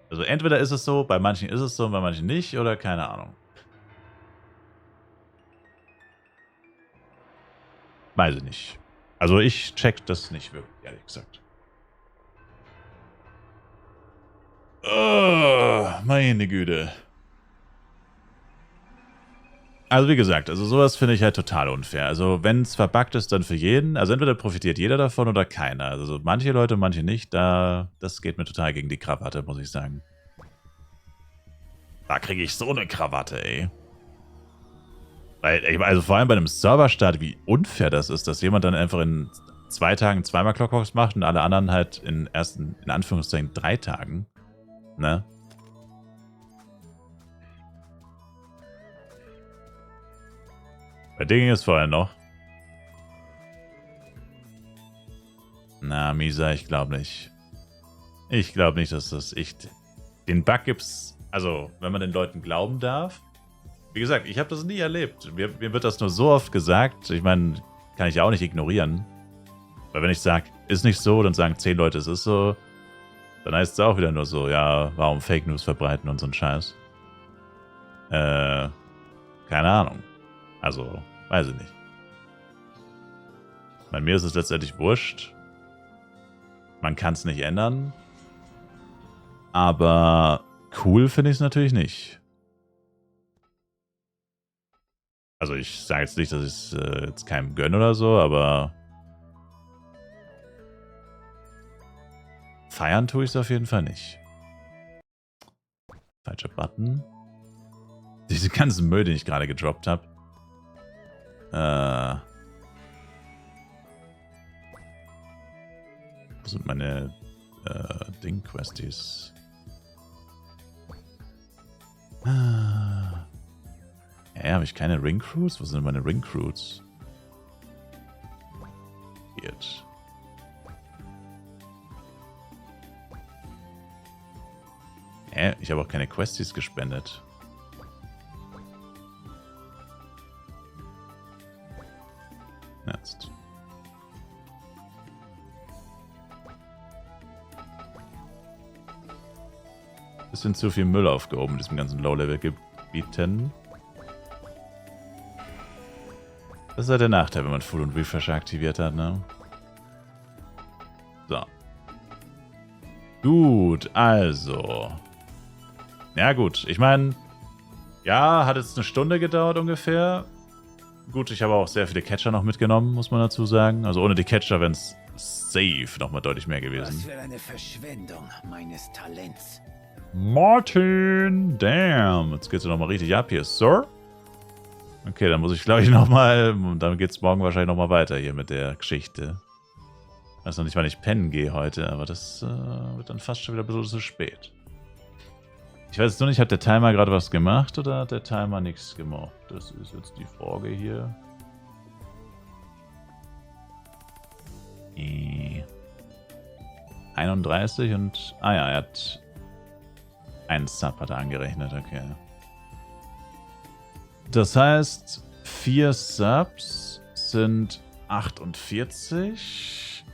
Also entweder ist es so, bei manchen ist es so und bei manchen nicht, oder keine Ahnung. Weiß ich nicht. Also ich check das nicht wirklich, ehrlich gesagt. Oh, meine Güte. Also wie gesagt, also sowas finde ich halt total unfair. Also wenn es verbuggt ist, dann für jeden. Also entweder profitiert jeder davon oder keiner. Also manche Leute, manche nicht. Das geht mir total gegen die Krawatte, muss ich sagen. Da kriege ich so eine Krawatte, ey. Weil, also vor allem bei einem Serverstart, wie unfair das ist, dass jemand dann einfach in 2 Tagen zweimal Clockworks macht und alle anderen halt in Anführungszeichen 3 Tagen. Ne? Bei dir ging es vorher noch. Na, Misa, ich glaube nicht. Ich glaube nicht, dass das echt... Den Bug gibt's... Also, wenn man den Leuten glauben darf. Wie gesagt, ich habe das nie erlebt. Mir wird das nur so oft gesagt. Ich meine, kann ich ja auch nicht ignorieren. Weil wenn ich sage, ist nicht so, dann sagen 10 Leute, es ist so. Dann heißt es auch wieder nur so, ja, warum Fake News verbreiten und so ein Scheiß. Keine Ahnung. Also, weiß ich nicht. Bei mir ist es letztendlich wurscht. Man kann es nicht ändern. Aber cool finde ich es natürlich nicht. Also ich sage jetzt nicht, dass ich es jetzt keinem gönne oder so, aber feiern tue ich es auf jeden Fall nicht. Falscher Button. Diese ganzen Müll, den ich gerade gedroppt habe. Wo sind meine Ding-Questies? Ja, habe ich keine Ring-Crews? Wo sind meine Ring-Crews? Jetzt. Ich habe auch keine Questies gespendet. Jetzt. Bisschen zu viel Müll aufgehoben in diesem ganzen Low-Level-Gebieten. Das ist halt der Nachteil, wenn man Full und Refresher aktiviert hat, ne? So. Gut, also. Ja gut, ich meine, ja, hat jetzt eine Stunde gedauert ungefähr. Gut, ich habe auch sehr viele Catcher noch mitgenommen, muss man dazu sagen. Also ohne die Catcher wären es safe nochmal deutlich mehr gewesen. Was für eine Verschwendung meines Talents. Martin, damn. Jetzt geht's ja nochmal richtig ab hier, Sir. Okay, dann muss ich, glaube ich, nochmal... Dann geht's morgen wahrscheinlich nochmal weiter hier mit der Geschichte. Ich weiß noch nicht, wann ich pennen gehe heute, aber das wird dann fast schon wieder ein bisschen zu spät. Ich weiß jetzt nur nicht, hat der Timer gerade was gemacht oder hat der Timer nichts gemacht? Das ist jetzt die Frage hier. 31 und... Ah ja, er hat... Einen Sub hat er angerechnet, okay. Das heißt, 4 Subs sind 48.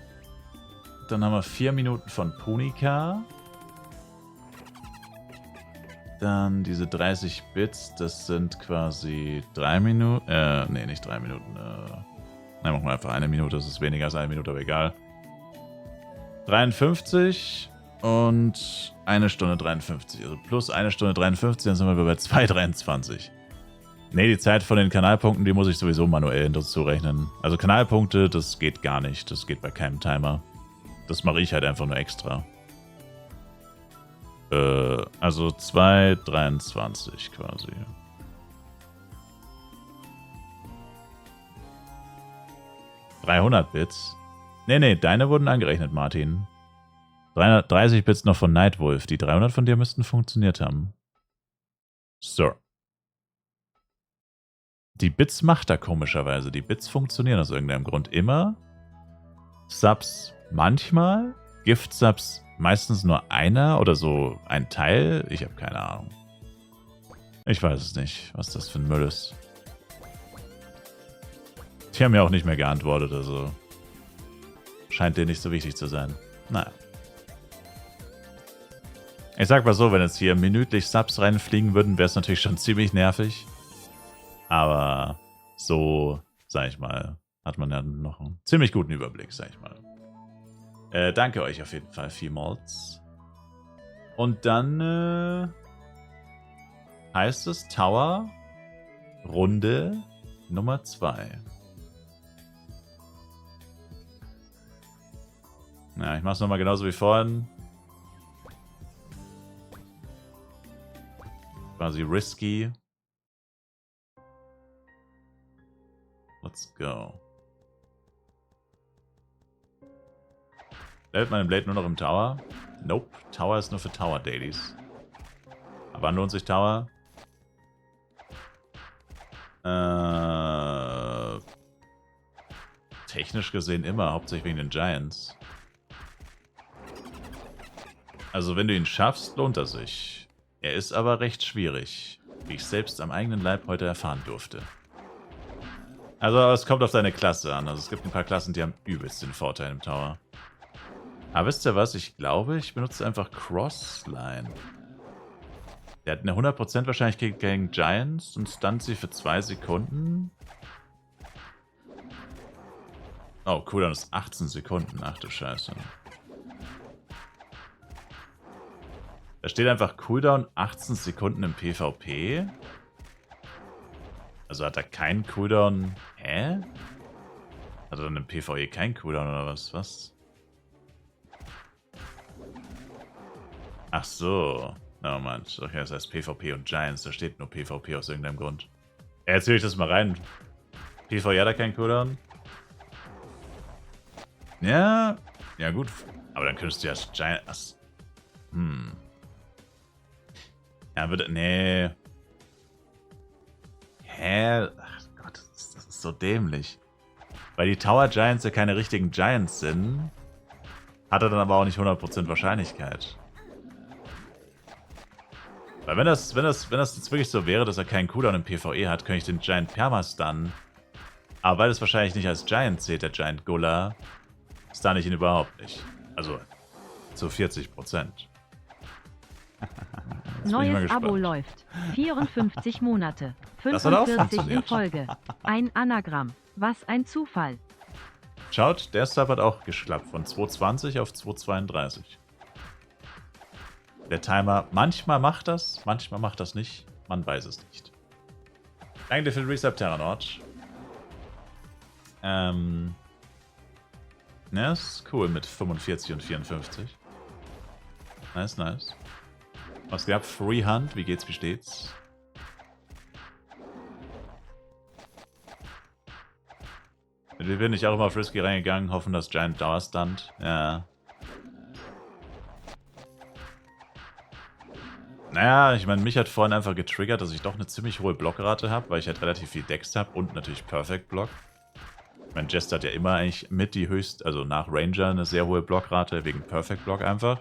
Dann haben wir 4 Minuten von Punika. Dann diese 30 Bits, das sind quasi 3 Minuten. Nee, nicht 3 Minuten. Nein, machen wir einfach 1 Minute, das ist weniger als 1 Minute, aber egal. 53 und 1 Stunde 53. Also plus 1 Stunde 53, dann sind wir bei 2,23. Nee, die Zeit von den Kanalpunkten, die muss ich sowieso manuell dazu rechnen. Also Kanalpunkte, das geht gar nicht. Das geht bei keinem Timer. Das mache ich halt einfach nur extra. Also 2,23 quasi. $300 Bits? Nee, deine wurden angerechnet, Martin. 330 Bits noch von Nightwolf. Die 300 von dir müssten funktioniert haben. So. Die Bits macht er komischerweise. Die Bits funktionieren aus irgendeinem Grund immer. Subs manchmal. Gift-Subs meistens nur einer oder so ein Teil. Ich habe keine Ahnung. Ich weiß es nicht, was das für ein Müll ist. Die haben mir auch nicht mehr geantwortet, also scheint dir nicht so wichtig zu sein. Naja. Ich sag mal so, wenn jetzt hier minütlich Subs reinfliegen würden, wäre es natürlich schon ziemlich nervig. Aber so, sag ich mal, hat man ja noch einen ziemlich guten Überblick, sag ich mal. Danke euch auf jeden Fall vielmals. Und dann heißt es Tower Runde Nummer 2. Ja, ich mach's nochmal genauso wie vorhin. Quasi risky. Let's go. Levelt meine Blade nur noch im Tower? Nope. Tower ist nur für Tower Dailies. Aber wann lohnt sich Tower? Technisch gesehen immer, hauptsächlich wegen den Giants. Also wenn du ihn schaffst, lohnt er sich. Er ist aber recht schwierig, wie ich selbst am eigenen Leib heute erfahren durfte. Also es kommt auf deine Klasse an. Also es gibt ein paar Klassen, die haben übelst den Vorteil im Tower. Aber wisst ihr was? Ich glaube, ich benutze einfach Crossline. Der hat eine 100% Wahrscheinlichkeit gegen Giants und stunt sie für 2 Sekunden. Oh, Cooldown ist 18 Sekunden. Ach du Scheiße. Da steht einfach Cooldown 18 Sekunden im PvP. Also hat er keinen Cooldown. Hä? Hat er dann im PvE keinen Cooldown oder was? Was? Ach so. Na Moment. Okay, das heißt PvP und Giants. Da steht nur PvP aus irgendeinem Grund. Ja, jetzt will ich das mal rein. PvE hat er keinen Cooldown? Ja. Ja gut. Aber dann könntest du ja Giants... Ja, würde... Nee. Hä? Ach Gott, das ist so dämlich. Weil die Tower Giants ja keine richtigen Giants sind, hat er dann aber auch nicht 100% Wahrscheinlichkeit. Weil wenn das jetzt wirklich so wäre, dass er keinen Cooldown im PvE hat, könnte ich den Giant Permastunnen. Aber weil es wahrscheinlich nicht als Giant zählt, der Giant Gulla, stun ich ihn überhaupt nicht. Also zu 40%. Neues Abo läuft. 54 Monate. Das hat auch 45 in funktioniert. Folge. Ein Anagramm. Was ein Zufall. Schaut, der Sub hat auch geschlappt von 220 auf 232. Der Timer manchmal macht das nicht. Man weiß es nicht. Danke für den Resub, Terranord. Ja, ist cool mit 45 und 54. Nice, nice. Was gab? Freehand, wie geht's, wie steht's? Wir bin ich auch immer auf Risky reingegangen, hoffen, dass Giant Dauer stunt. Ja. Naja, ich meine, mich hat vorhin einfach getriggert, dass ich doch eine ziemlich hohe Blockrate habe, weil ich halt relativ viel Dex habe und natürlich Perfect Block. Ich meine, Jester hat ja immer eigentlich mit die höchst, also nach Ranger eine sehr hohe Blockrate, wegen Perfect Block einfach.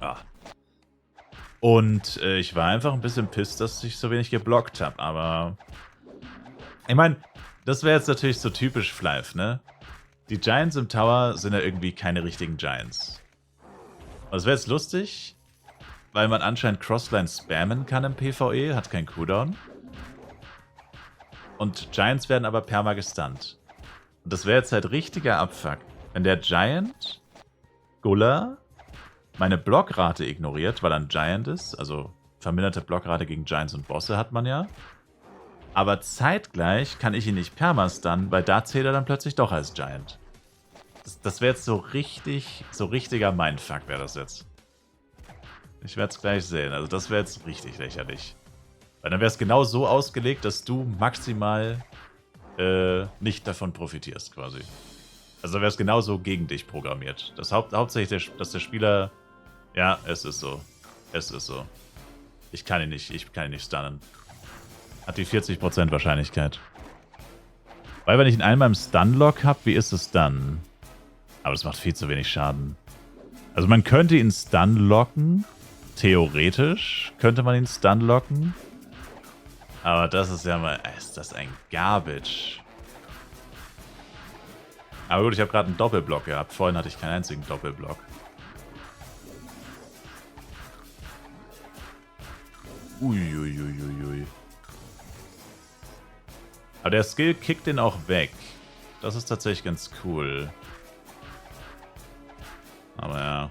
Ah. Und ich war einfach ein bisschen pissed, dass ich so wenig geblockt habe, aber... Ich meine, das wäre jetzt natürlich so typisch Flive, ne? Die Giants im Tower sind ja irgendwie keine richtigen Giants. Und es wäre jetzt lustig, weil man anscheinend Crossline spammen kann im PvE, hat keinen Cooldown. Und Giants werden aber perma gestunt. Und das wäre jetzt halt richtiger Abfuck, wenn der Giant Gulla meine Blockrate ignoriert, weil er ein Giant ist. Also verminderte Blockrate gegen Giants und Bosse hat man ja. Aber zeitgleich kann ich ihn nicht permastunnen, weil da zählt er dann plötzlich doch als Giant. Das wäre jetzt so richtiger Mindfuck wäre das jetzt. Ich werde es gleich sehen. Also das wäre jetzt richtig lächerlich. Weil dann wäre es genau so ausgelegt, dass du maximal nicht davon profitierst quasi. Also wäre es genauso gegen dich programmiert. Das hauptsächlich, dass der Spieler... Ja, es ist so. Es ist so. Ich kann ihn nicht stunnen. Hat die 40% Wahrscheinlichkeit. Weil wenn ich ihn einmal im Stun-Lock habe, wie ist es dann? Aber das macht viel zu wenig Schaden. Also man könnte ihn Stun-Locken. Theoretisch könnte man ihn Stun-Locken. Aber das ist ja mal... Ist das ein Garbage. Aber gut, ich habe gerade einen Doppelblock gehabt. Vorhin hatte ich keinen einzigen Doppelblock. Uiuiuiui. Aber der Skill kickt den auch weg. Das ist tatsächlich ganz cool. Aber ja.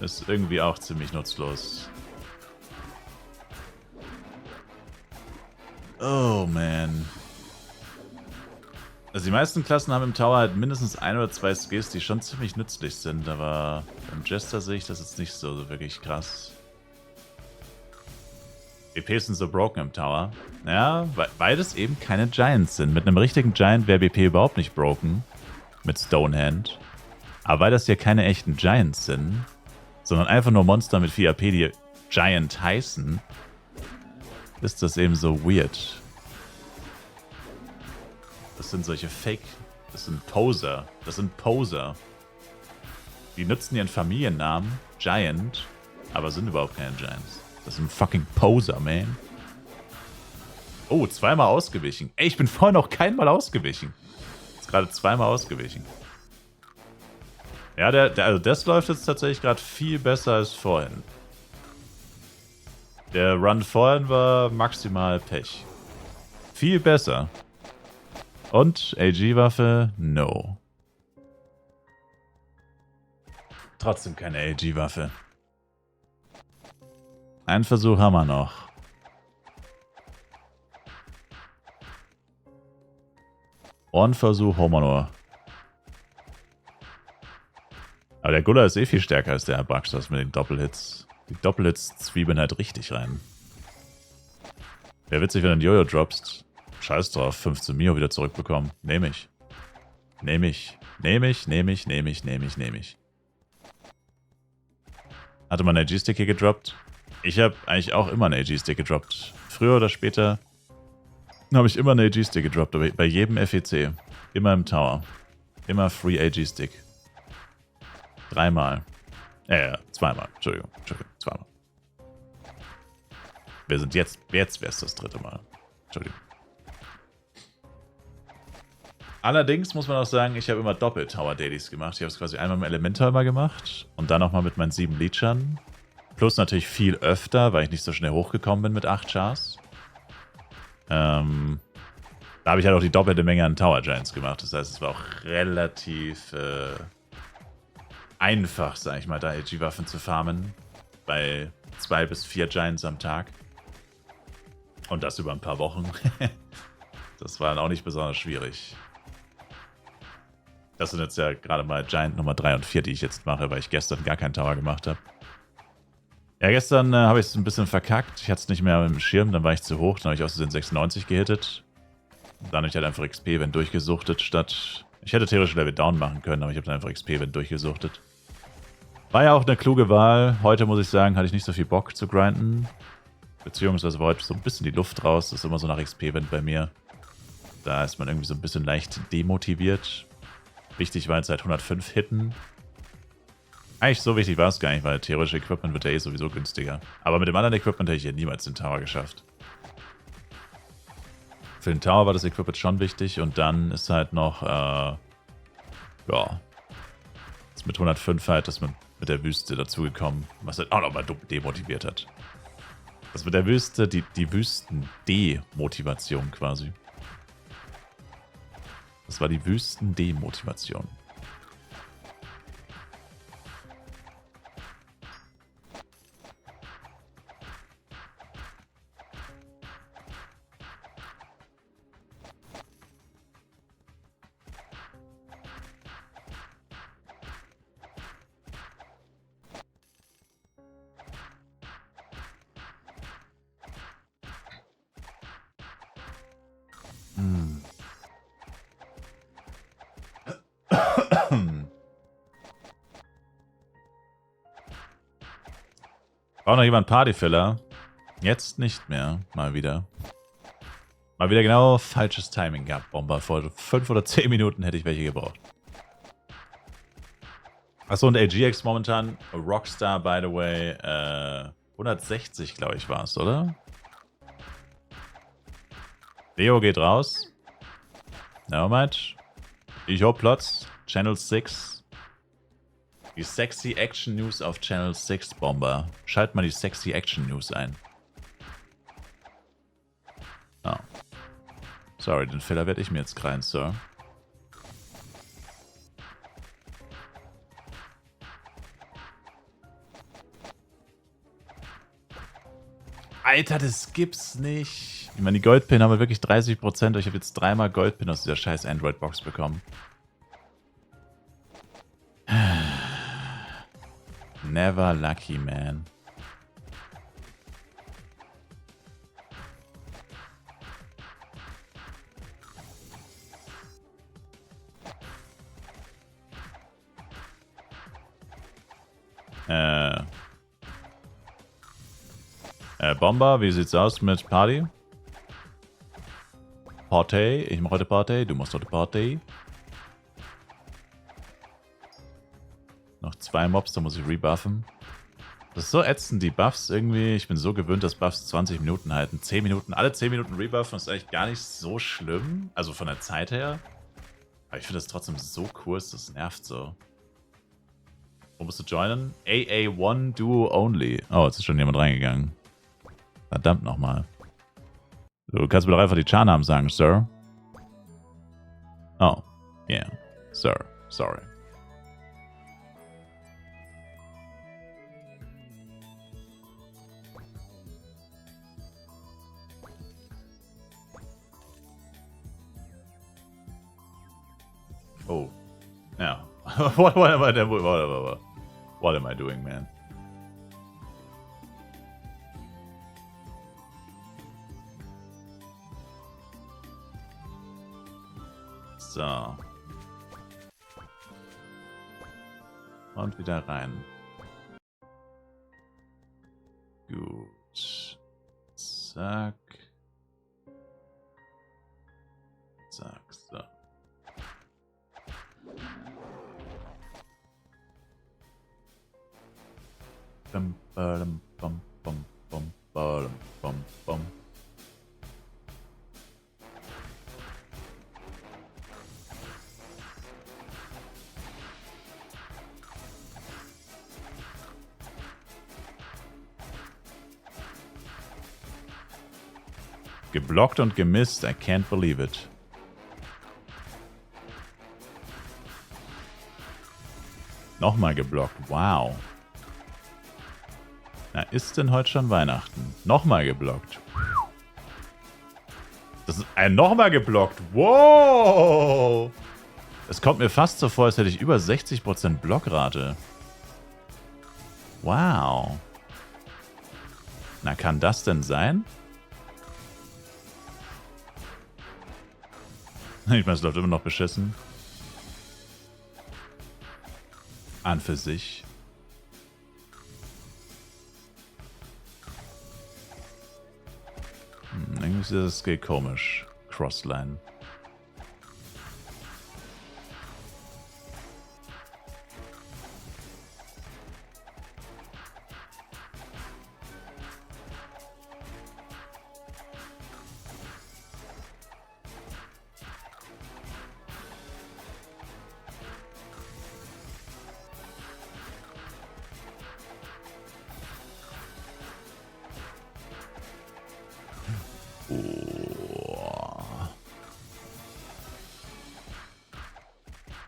Ist irgendwie auch ziemlich nutzlos. Oh man. Also die meisten Klassen haben im Tower halt mindestens 1 oder 2 Skills, die schon ziemlich nützlich sind, aber beim Jester sehe ich das jetzt nicht so wirklich krass. BPs sind so broken im Tower. Ja, weil das eben keine Giants sind. Mit einem richtigen Giant wäre BP überhaupt nicht broken. Mit Stonehand. Aber weil das hier keine echten Giants sind, sondern einfach nur Monster mit 4 AP, die Giant heißen, ist das eben so weird. Das sind solche Fake... Das sind Poser. Das sind Poser. Die nutzen ihren Familiennamen, Giant, aber sind überhaupt keine Giants. Das sind fucking Poser, man. Oh, zweimal ausgewichen. Ey, ich bin vorhin noch keinmal ausgewichen. Ist gerade zweimal ausgewichen. Ja, also das läuft jetzt tatsächlich gerade viel besser als vorhin. Der Run vorhin war maximal Pech. Viel besser. Und AG-Waffe? No. Trotzdem keine AG-Waffe. Einen Versuch haben wir noch. Einen Versuch haben wir nur. Aber der Guller ist eh viel stärker als der Abraxas mit den Doppelhits. Die Doppelhits zwiebeln halt richtig rein. Wäre witzig, wenn du einen Jojo droppst. Scheiß drauf, 15 Mio wieder zurückbekommen. Nehme ich. Nehme ich. Nehme ich, nehme ich, nehme ich, nehme ich, nehme ich. Hatte man einen AG-Stick hier gedroppt? Ich habe eigentlich auch immer einen AG-Stick gedroppt. Früher oder später habe ich immer einen AG-Stick gedroppt. Aber bei jedem FEC. Immer im Tower. Immer Free AG-Stick. Dreimal. Zweimal. Entschuldigung, zweimal. Wir sind jetzt wäre es das dritte Mal. Entschuldigung. Allerdings muss man auch sagen, ich habe immer doppelt Tower Dailies gemacht. Ich habe es quasi einmal mit Elemental mal gemacht und dann nochmal mit meinen 7 Leechern. Plus natürlich viel öfter, weil ich nicht so schnell hochgekommen bin mit 8 Chars. Da habe ich halt auch die doppelte Menge an Tower Giants gemacht. Das heißt, es war auch relativ einfach, sag ich mal, da AG-Waffen zu farmen. Bei 2 bis 4 Giants am Tag. Und das über ein paar Wochen. Das war dann auch nicht besonders schwierig. Das sind jetzt ja gerade mal Giant Nummer 3 und 4, die ich jetzt mache, weil ich gestern gar keinen Tower gemacht habe. Ja, gestern habe ich es ein bisschen verkackt. Ich hatte es nicht mehr im Schirm, dann war ich zu hoch. Dann habe ich aus den 96 gehittet. Dann habe ich halt einfach XP-Event durchgesuchtet, statt... Ich hätte theoretisch Level Down machen können, aber ich habe dann einfach XP-Event durchgesuchtet. War ja auch eine kluge Wahl. Heute, muss ich sagen, hatte ich nicht so viel Bock zu grinden. Beziehungsweise war heute so ein bisschen die Luft raus. Das ist immer so nach XP-Event bei mir. Da ist man irgendwie so ein bisschen leicht demotiviert. Wichtig war jetzt halt 105 hitten. Eigentlich so wichtig war es gar nicht, weil theoretische Equipment wird ja eh sowieso günstiger. Aber mit dem anderen Equipment hätte ich ja niemals den Tower geschafft. Für den Tower war das Equipment schon wichtig und dann ist halt noch, ja, ist mit 105 halt das mit der Wüste dazugekommen, was halt auch nochmal demotiviert hat. Das mit der Wüste, die Wüsten-Demotivation quasi. Das war die Wüsten-Demotivation. Braucht noch jemand Partyfiller? Jetzt nicht mehr. Mal wieder. Mal wieder genau falsches Timing gehabt, Bomber. Vor 5 oder 10 Minuten hätte ich welche gebraucht. Achso, und AGX momentan, Rockstar, by the way, 160, glaube ich, war es, oder? Leo geht raus. Nevermind. Ich hab Platz. Channel 6. Die Sexy Action News auf Channel 6, Bomber. Schalt mal die Sexy Action News ein. Oh. Sorry, den Fehler werde ich mir jetzt kreien, Sir. Alter, das gibt's nicht. Ich meine, die Goldpin haben wir wirklich 30%. Ich habe jetzt 3-mal Goldpin aus dieser scheiß Android-Box bekommen. Never lucky, man. Bomber, wie sieht's aus mit Party? Party, ich mache heute Party, du machst heute Party. Noch 2 Mobs, da muss ich rebuffen. Das ist so ätzend, die Buffs irgendwie. Ich bin so gewöhnt, dass Buffs 20 Minuten halten. 10 Minuten, alle 10 Minuten rebuffen ist eigentlich gar nicht so schlimm. Also von der Zeit her. Aber ich finde das trotzdem so kurz, das nervt so. Wo musst du joinen? AA1 Duo Only. Oh, jetzt ist schon jemand reingegangen. Verdammt nochmal. Du kannst mir doch einfach die Charnamen sagen, Sir. Oh, yeah. Sir, sorry. Oh. Yeah. What am I doing, man? So. Und wieder rein. Gut. Zack. Zack, so. Bum, bum, bum, bum, bum, bum, bum, bum. Geblockt und gemisst, I can't believe it. Nochmal geblockt, wow. Na, ist denn heute schon Weihnachten? Nochmal geblockt. Das ist ein nochmal geblockt. Wow! Es kommt mir fast so vor, als hätte ich über 60% Blockrate. Wow. Na, kann das denn sein? Ich meine, es läuft immer noch beschissen. An für sich. Irgendwie ist das Skill komisch. Crossline.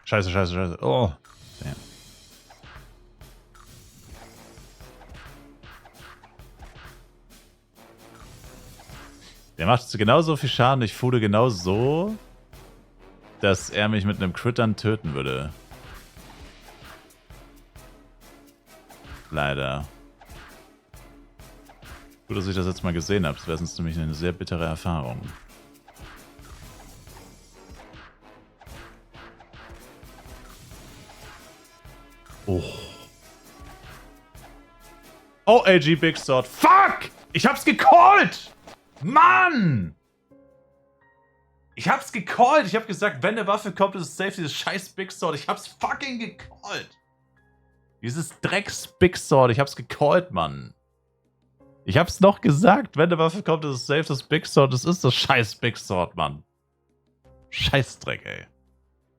Scheiße, scheiße, scheiße. Oh. Damn. Der macht genauso viel Schaden. Ich fude genau so, dass er mich mit einem Crit dann töten würde. Leider. Gut, dass ich das jetzt mal gesehen habe. Das wäre sonst nämlich eine sehr bittere Erfahrung. Oh. Oh, AG Big Sword. Fuck! Ich hab's gecallt! Mann! Ich hab's gecallt. Ich hab gesagt, wenn eine Waffe kommt, ist es safe dieses scheiß Big Sword. Ich hab's fucking gecallt. Dieses Drecks Big Sword. Ich hab's gecallt, Mann. Ich hab's noch gesagt. Wenn eine Waffe kommt, ist es safe das Big Sword. Das ist das scheiß Big Sword, Mann. Scheißdreck, ey.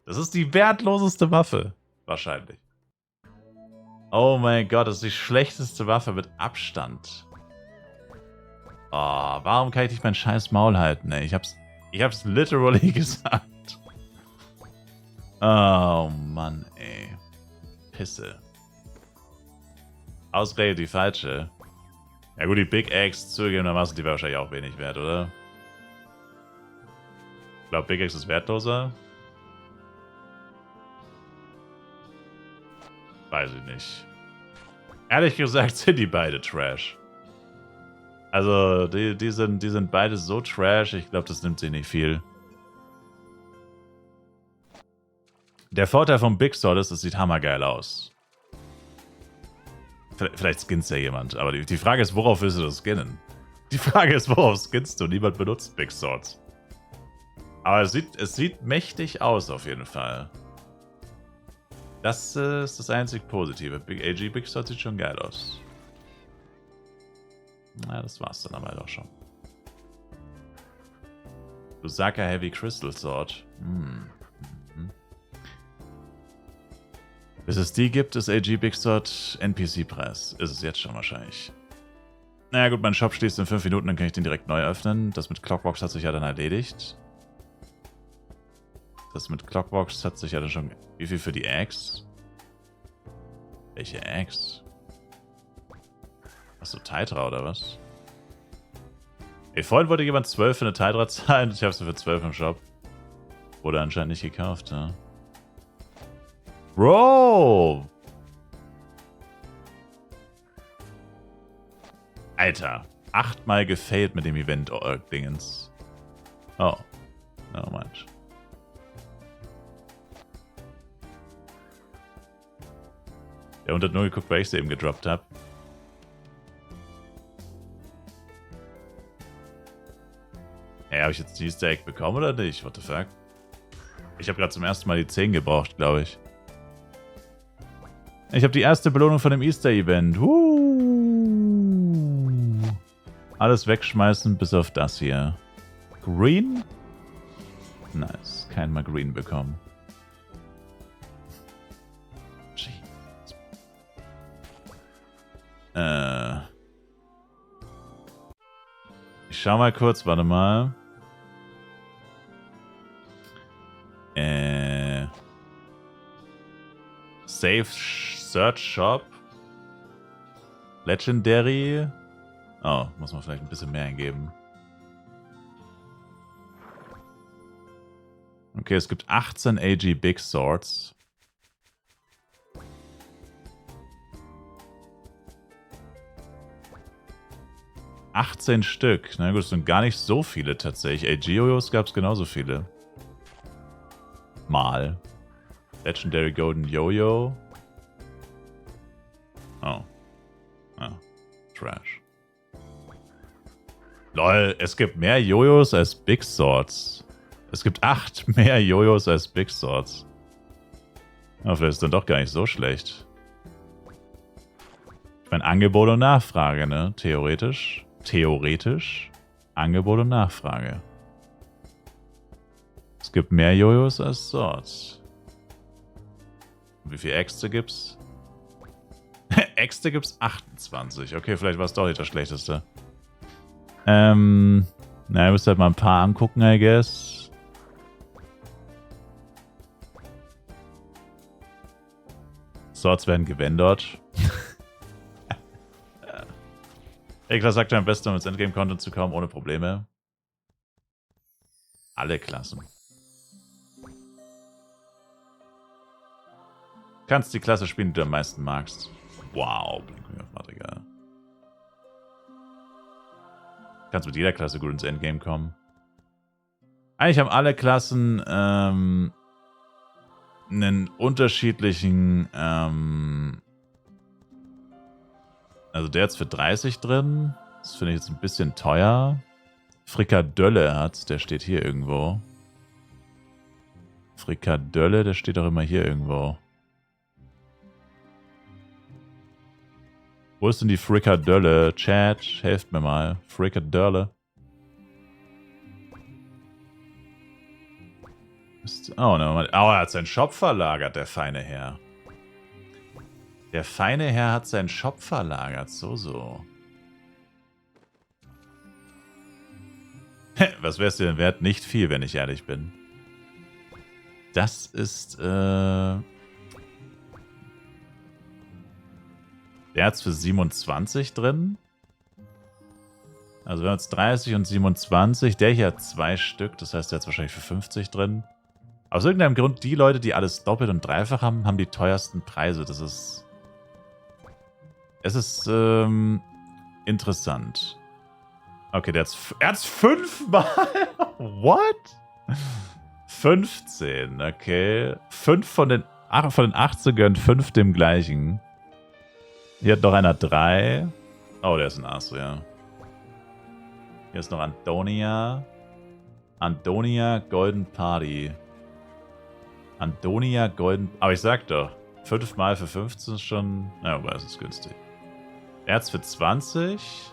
Das ist die wertloseste Waffe. Wahrscheinlich. Oh mein Gott, das ist die schlechteste Waffe mit Abstand. Oh, warum kann ich nicht mein scheiß Maul halten, ey? Ich hab's literally gesagt. Oh Mann, ey. Pisse. Ausrede die falsche. Ja gut, die Big Axe zugegebenermaßen, die wäre wahrscheinlich auch wenig wert, oder? Ich glaube, Big Axe ist wertloser. Weiß ich nicht. Ehrlich gesagt sind die beide Trash. Also, die sind beide so Trash, ich glaube, das nimmt sie nicht viel. Der Vorteil vom Big Sword ist, es sieht hammergeil aus. Vielleicht skinst ja jemand, aber die Frage ist, worauf willst du das skinnen? Die Frage ist, worauf skinnst du? Niemand benutzt Big Swords. Aber es sieht mächtig aus auf jeden Fall. Das ist das einzig Positive. Big Sword sieht schon geil aus. Na, das war's dann aber doch schon. Lusaka Heavy Crystal Sword. Bis es die gibt, ist AG Big Sword NPC-Preis. Ist es jetzt schon wahrscheinlich. Naja gut, mein Shop schließt in 5 Minuten, dann kann ich den direkt neu öffnen. Das mit Clockbox hat sich ja dann erledigt. Das mit Clockbox hat sich ja dann schon... Wie viel für die Eggs? Welche Eggs? Achso, Teitra oder was? Ey, vorhin wollte jemand 12 für eine Teitra zahlen. Ich habe sie für 12 im Shop. Wurde anscheinend nicht gekauft, ja. Bro! Alter, 8-mal gefailt mit dem Event-Dingens. Oh. Oh, Mensch. Der Hund hat nur geguckt, weil ich sie eben gedroppt habe. Hey, habe ich jetzt die Easter Egg bekommen oder nicht? What the fuck? Ich habe gerade zum ersten Mal die 10 gebraucht, glaube ich. Ich habe die erste Belohnung von dem Easter-Event. Alles wegschmeißen, bis auf das hier. Green? Nice. Kein Mal Green bekommen. Ich schau mal kurz, warte mal. Safe Search Shop. Legendary. Oh, muss man vielleicht ein bisschen mehr eingeben. Okay, es gibt 18 AG Big Swords. Stück. Na gut, es sind gar nicht so viele tatsächlich. AG-Jojos gab es genauso viele. Mal. Legendary Golden Jojo. Oh. Ah. Trash. Lol, es gibt mehr Jojos als Big Swords. Es gibt 8 mehr Jojos als Big Swords. Aber vielleicht ist dann doch gar nicht so schlecht. Ich meine, Angebot und Nachfrage, ne? Theoretisch. Angebot und Nachfrage. Es gibt mehr Jojos als Swords. Und wie viele Äxte gibt's? Äxte gibt's 28. Okay, vielleicht war es doch nicht das Schlechteste. Naja, ihr müsst halt mal ein paar angucken, I guess. Swords werden gewendert. Eklar sagt am besten, um ins Endgame-Content zu kommen, ohne Probleme. Alle Klassen. Kannst die Klasse spielen, die du am meisten magst. Wow, Material. Kannst mit jeder Klasse gut ins Endgame kommen. Eigentlich haben alle Klassen einen unterschiedlichen also der jetzt für 30 drin. Das finde ich jetzt ein bisschen teuer. Frikadölle hat's, der steht hier irgendwo. Frikadölle, der steht auch immer hier irgendwo. Wo ist denn die Frikadölle? Chat, helft mir mal. Frikadölle. Oh, no. Oh, er hat seinen Shop verlagert, der feine Herr. Der feine Herr hat seinen Shop verlagert. So. Was wär's dir denn wert? Nicht viel, wenn ich ehrlich bin. Das ist, der hat's für 27 drin. Also wir haben jetzt 30 und 27. Der hier hat 2 Stück. Das heißt, der hat's wahrscheinlich für 50 drin. Aus irgendeinem Grund, die Leute, die alles doppelt und dreifach haben, haben die teuersten Preise. Das ist... Es ist, interessant. Okay, er hat's 5-mal. What? 15, okay. 5 von den 18 gehören 5 dem gleichen. Hier hat noch einer 3. Oh, der ist ein Astria. Hier ist noch Antonia. Antonia Golden Party. Antonia Golden... Aber ich sag doch, 5 mal für 15 ist schon... Na, aber es ist günstig. Erz für 20.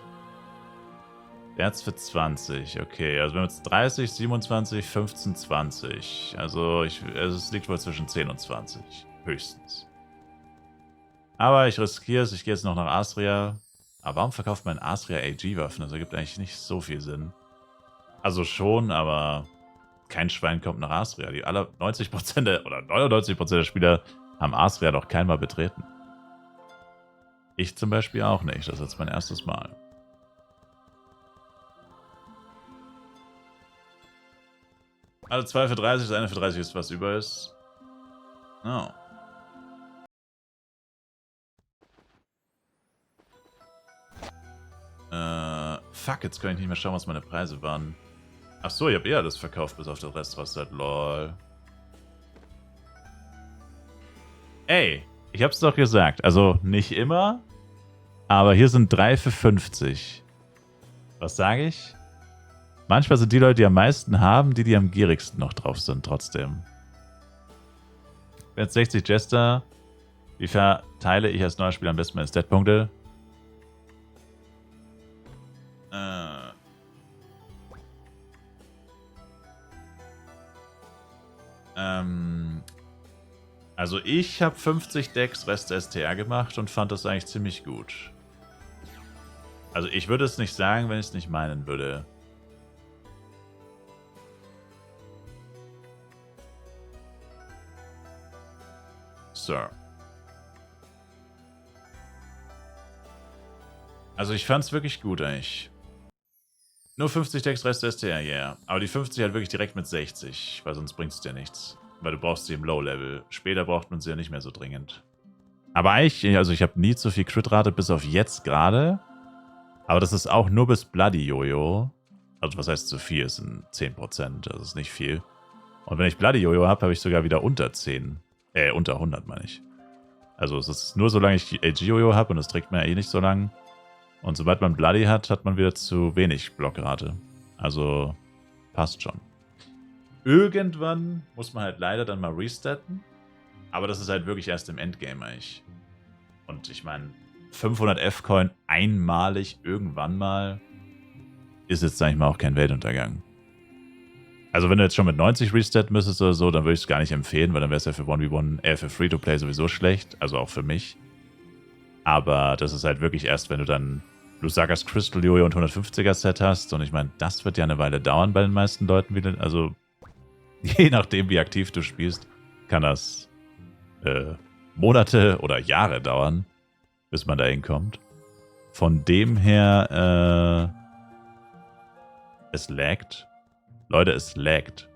Erz für 20. Okay, also wir haben jetzt 30, 27, 15, 20. Also es liegt wohl zwischen 10 und 20. Höchstens. Aber ich riskiere es. Ich gehe jetzt noch nach Astria. Aber warum verkauft man Astria AG-Waffen? Das ergibt eigentlich nicht so viel Sinn. Also schon, aber kein Schwein kommt nach Astria. Die aller 90% oder 99% der Spieler haben Astria noch keinmal betreten. Ich zum Beispiel auch nicht. Das ist jetzt mein erstes Mal. Also 2 für 30, das eine für 30 ist, was über ist. Oh. Fuck, jetzt kann ich nicht mehr schauen, was meine Preise waren. Achso, ich habe eher alles verkauft, bis auf das Rest, was halt, lol. Ey, ich hab's doch gesagt. Also nicht immer, aber hier sind 3 für 50. Was sage ich? Manchmal sind die Leute, die am meisten haben, die am gierigsten noch drauf sind, trotzdem. Jetzt 60 Jester. Wie verteile ich als neuer Spieler am besten meine Stat-Punkte? Also ich habe 50 Decks Rest STR gemacht und fand das eigentlich ziemlich gut. Also ich würde es nicht sagen, wenn ich es nicht meinen würde. So. Also ich fand es wirklich gut eigentlich. Nur 50 Decks Rest STR, ja. Yeah. Aber die 50 halt wirklich direkt mit 60, weil sonst bringt es dir nichts. Weil du brauchst sie im Low-Level. Später braucht man sie ja nicht mehr so dringend. Aber eigentlich, also ich habe nie zu viel Crit-Rate, bis auf jetzt gerade. Aber das ist auch nur bis Bloody Jojo. Also was heißt zu viel? Es sind 10%, das ist nicht viel. Und wenn ich Bloody Jojo habe, habe ich sogar wieder unter 10. Unter 100 meine ich. Also es ist nur solange ich AG Jojo habe und das trägt mir ja eh nicht so lang. Und sobald man Bloody hat, hat man wieder zu wenig Blockrate. Also passt schon. Irgendwann muss man halt leider dann mal restatten. Aber das ist halt wirklich erst im Endgame eigentlich. Und ich meine, 500 F-Coin einmalig irgendwann mal ist jetzt, sag ich mal, auch kein Weltuntergang. Also wenn du jetzt schon mit 90 resetten müsstest oder so, dann würde ich es gar nicht empfehlen, weil dann wäre es ja für 1v1, für Free-to-Play sowieso schlecht. Also auch für mich. Aber das ist halt wirklich erst, wenn du dann Lusakas Crystal Jojo und 150er Set hast. Und ich meine, das wird ja eine Weile dauern bei den meisten Leuten wieder. Also je nachdem, wie aktiv du spielst, kann das Monate oder Jahre dauern, bis man da hinkommt. Von dem her, es laggt. Leute, es laggt.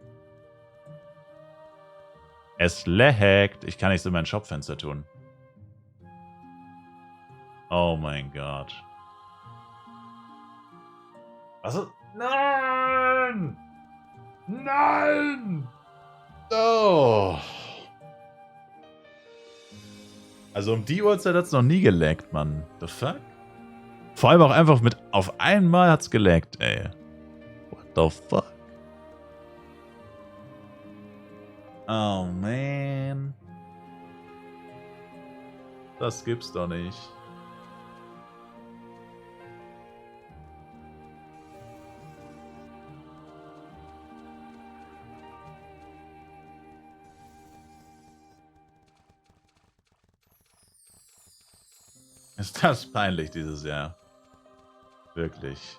Es laggt. Ich kann nichts in mein Shopfenster tun. Oh mein Gott. Was? Nein! Nein! Oh. Also um die Uhrzeit hat es noch nie gelaggt, Mann. The fuck? Vor allem auch einfach mit auf einmal hat's gelaggt, ey. What the fuck? Oh man. Das gibt's doch nicht. Ist das peinlich dieses Jahr? Wirklich.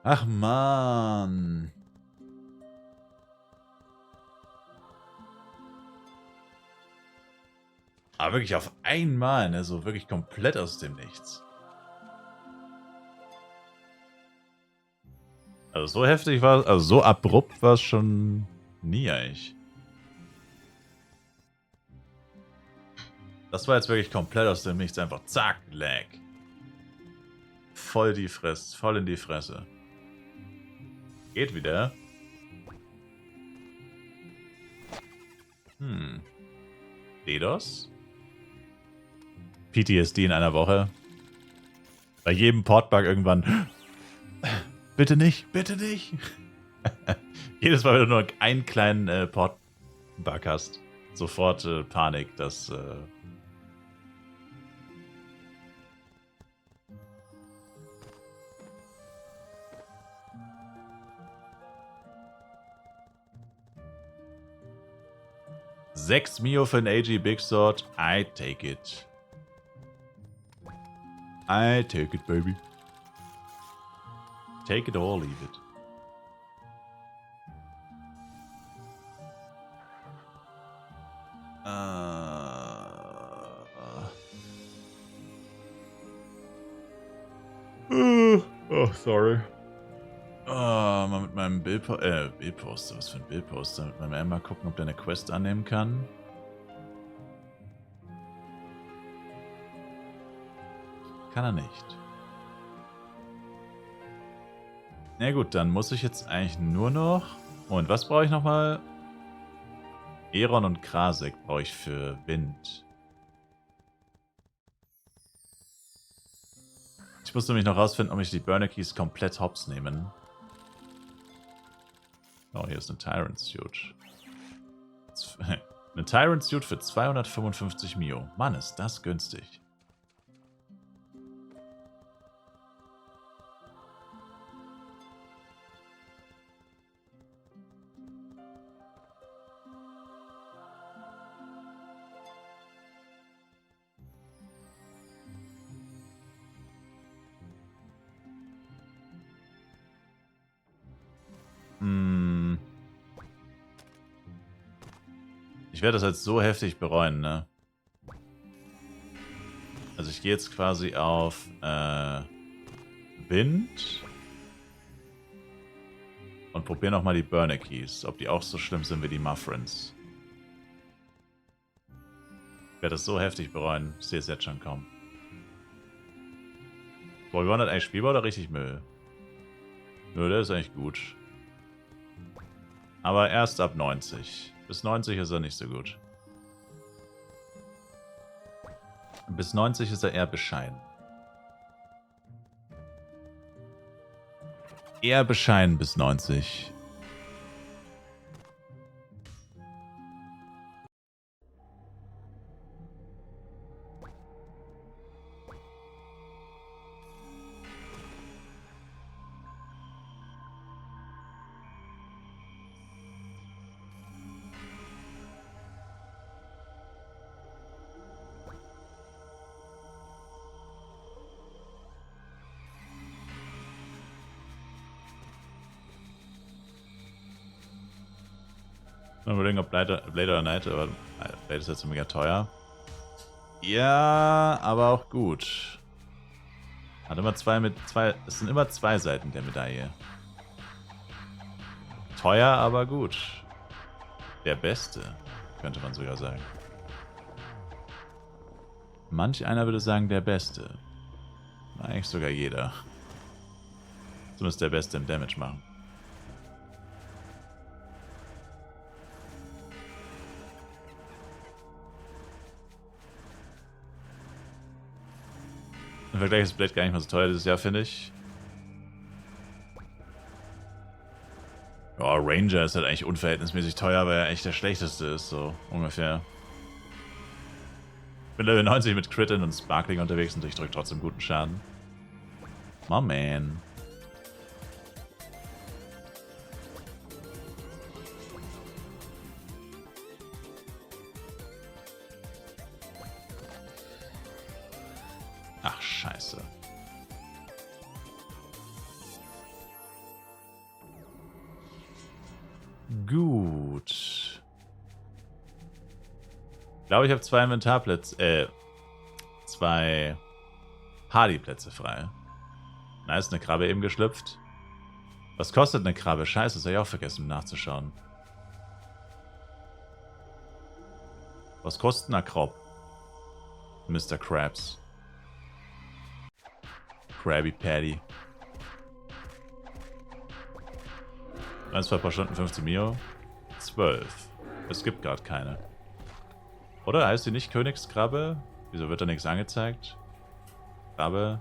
Ach man. Aber wirklich auf einmal, ne? So wirklich komplett aus dem Nichts. Also so heftig war es, also so abrupt war es schon nie eigentlich. Das war jetzt wirklich komplett aus dem Nichts, einfach zack, lag. Voll in die Fresse. Geht wieder. DDoS? PTSD in einer Woche. Bei jedem Portbug irgendwann. Bitte nicht, bitte nicht. Jedes Mal, wenn du nur einen kleinen Portbug hast, sofort Panik, dass... $6 Mio für ein AG Big Sword. I take it. I take it, baby. Take it or leave it. Oh, sorry. Mal mit meinem Bildposter. Was für ein Bildposter? Mit meinem M mal gucken, ob der eine Quest annehmen kann. Kann er nicht. Na gut, dann muss ich jetzt eigentlich nur noch... Und was brauche ich nochmal? Eron und Krasek brauche ich für Wind. Ich muss nämlich noch rausfinden, ob ich die Burner Keys komplett hops nehmen. Oh, hier ist eine Tyrant Suit. Eine Tyrant Suit für 255 Mio. Mann, ist das günstig. Ich werde das jetzt so heftig bereuen, ne? Also ich gehe jetzt quasi auf Wind und probiere nochmal die Burner Keys, ob die auch so schlimm sind wie die Muffrins. Ich werde das so heftig bereuen, ich sehe es jetzt schon kommen. Boah, wir waren das eigentlich spielbar oder richtig Müll? Nö, der ist eigentlich gut. Aber erst ab 90. Bis 90 ist er nicht so gut. Bis 90 ist er eher bescheiden. Eher bescheiden bis 90. Mal überlegen, ob Blade oder Knight, aber Blade ist jetzt mega teuer. Ja, aber auch gut. Hat immer es sind immer zwei Seiten der Medaille. Teuer, aber gut. Der Beste, könnte man sogar sagen. Manch einer würde sagen, der Beste. Eigentlich sogar jeder. Zumindest der Beste im Damage machen. Im Vergleich ist Blade gar nicht mal so teuer dieses Jahr, finde ich. Ja, Ranger ist halt eigentlich unverhältnismäßig teuer, weil er echt der schlechteste ist, so ungefähr. Ich bin Level 90 mit Crit-In und Sparkling unterwegs und ich drücke trotzdem guten Schaden. My man. Ach, scheiße. Gut. Ich glaube, ich habe 2 Inventarplätze, 2 Hardy-Plätze frei. Da ist eine Krabbe eben geschlüpft. Was kostet eine Krabbe? Scheiße, das habe ich auch vergessen nachzuschauen. Was kostet ein Krab? Mr. Krabs. Krabby Patty. 1, 2 paar Stunden, 15 Mio. 12. Es gibt gerade keine. Oder heißt sie nicht Königskrabbe? Wieso wird da nichts angezeigt? Krabbe.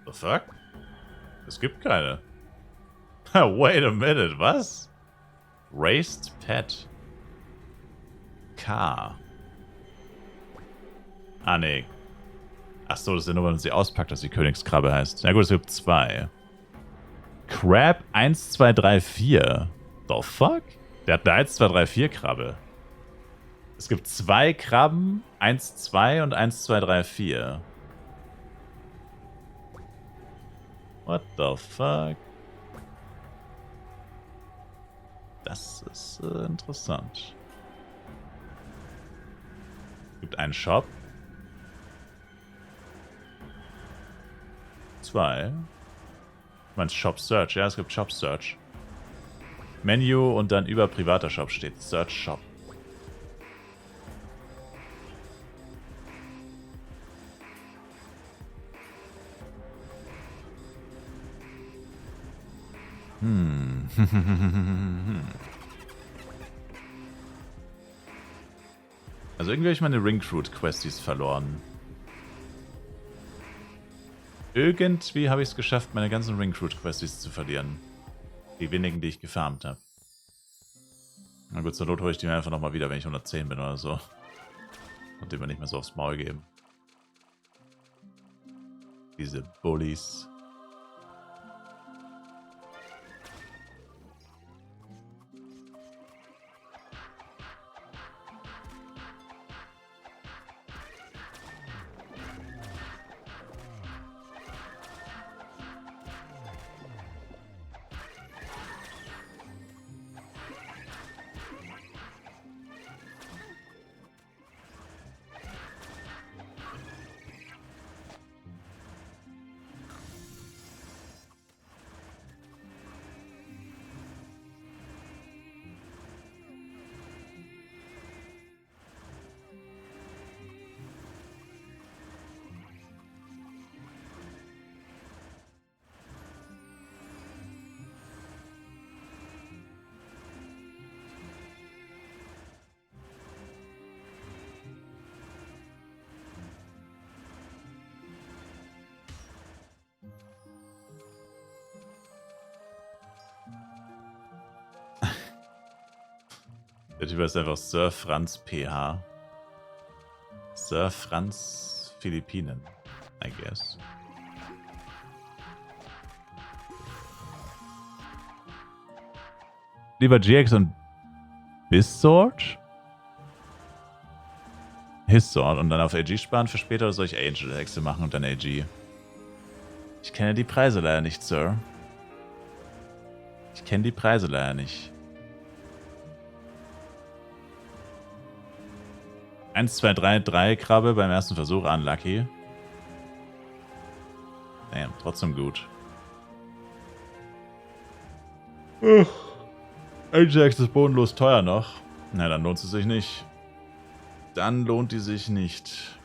The fuck? Es gibt keine. Wait a minute, was? Raised Pet. K. Ah, nee. Achso, das ist ja nur, wenn man sie auspackt, dass sie Königskrabbe heißt. Na gut, es gibt 2. Crab 1, 2, 3, 4. The fuck? Der hat eine 1, 2, 3, 4 Krabbe. Es gibt 2 Krabben, 1, 2 und 1, 2, 3, 4. What the fuck? Das ist interessant. Es gibt einen Shop. 2. Du meinst Shop Search? Ja, es gibt Shop Search. Menü und dann über privater Shop steht Search Shop. Also irgendwie habe ich meine Ringcruit-Questies verloren. Irgendwie habe ich es geschafft, meine ganzen Ringcruit-Questies zu verlieren. Die wenigen, die ich gefarmt habe. Na gut, zur Not hole ich die mir einfach nochmal wieder, wenn ich 110 bin oder so. Und dem wir nicht mehr so aufs Maul geben. Diese Bullies. Der Typ ist einfach Sir Franz PH. Sir Franz Philippinen, I guess. Lieber GX und Bissword? His Sword und dann auf AG sparen für später, oder soll ich Angel Hexe machen und dann AG? Ich kenne die Preise leider nicht, Sir. Ich kenne die Preise leider nicht. 1, 2, 3, 3 Krabbe beim ersten Versuch, unlucky. Damn, trotzdem gut. Ajax ist bodenlos teuer noch. Na, dann lohnt sie sich nicht. Dann lohnt die sich nicht.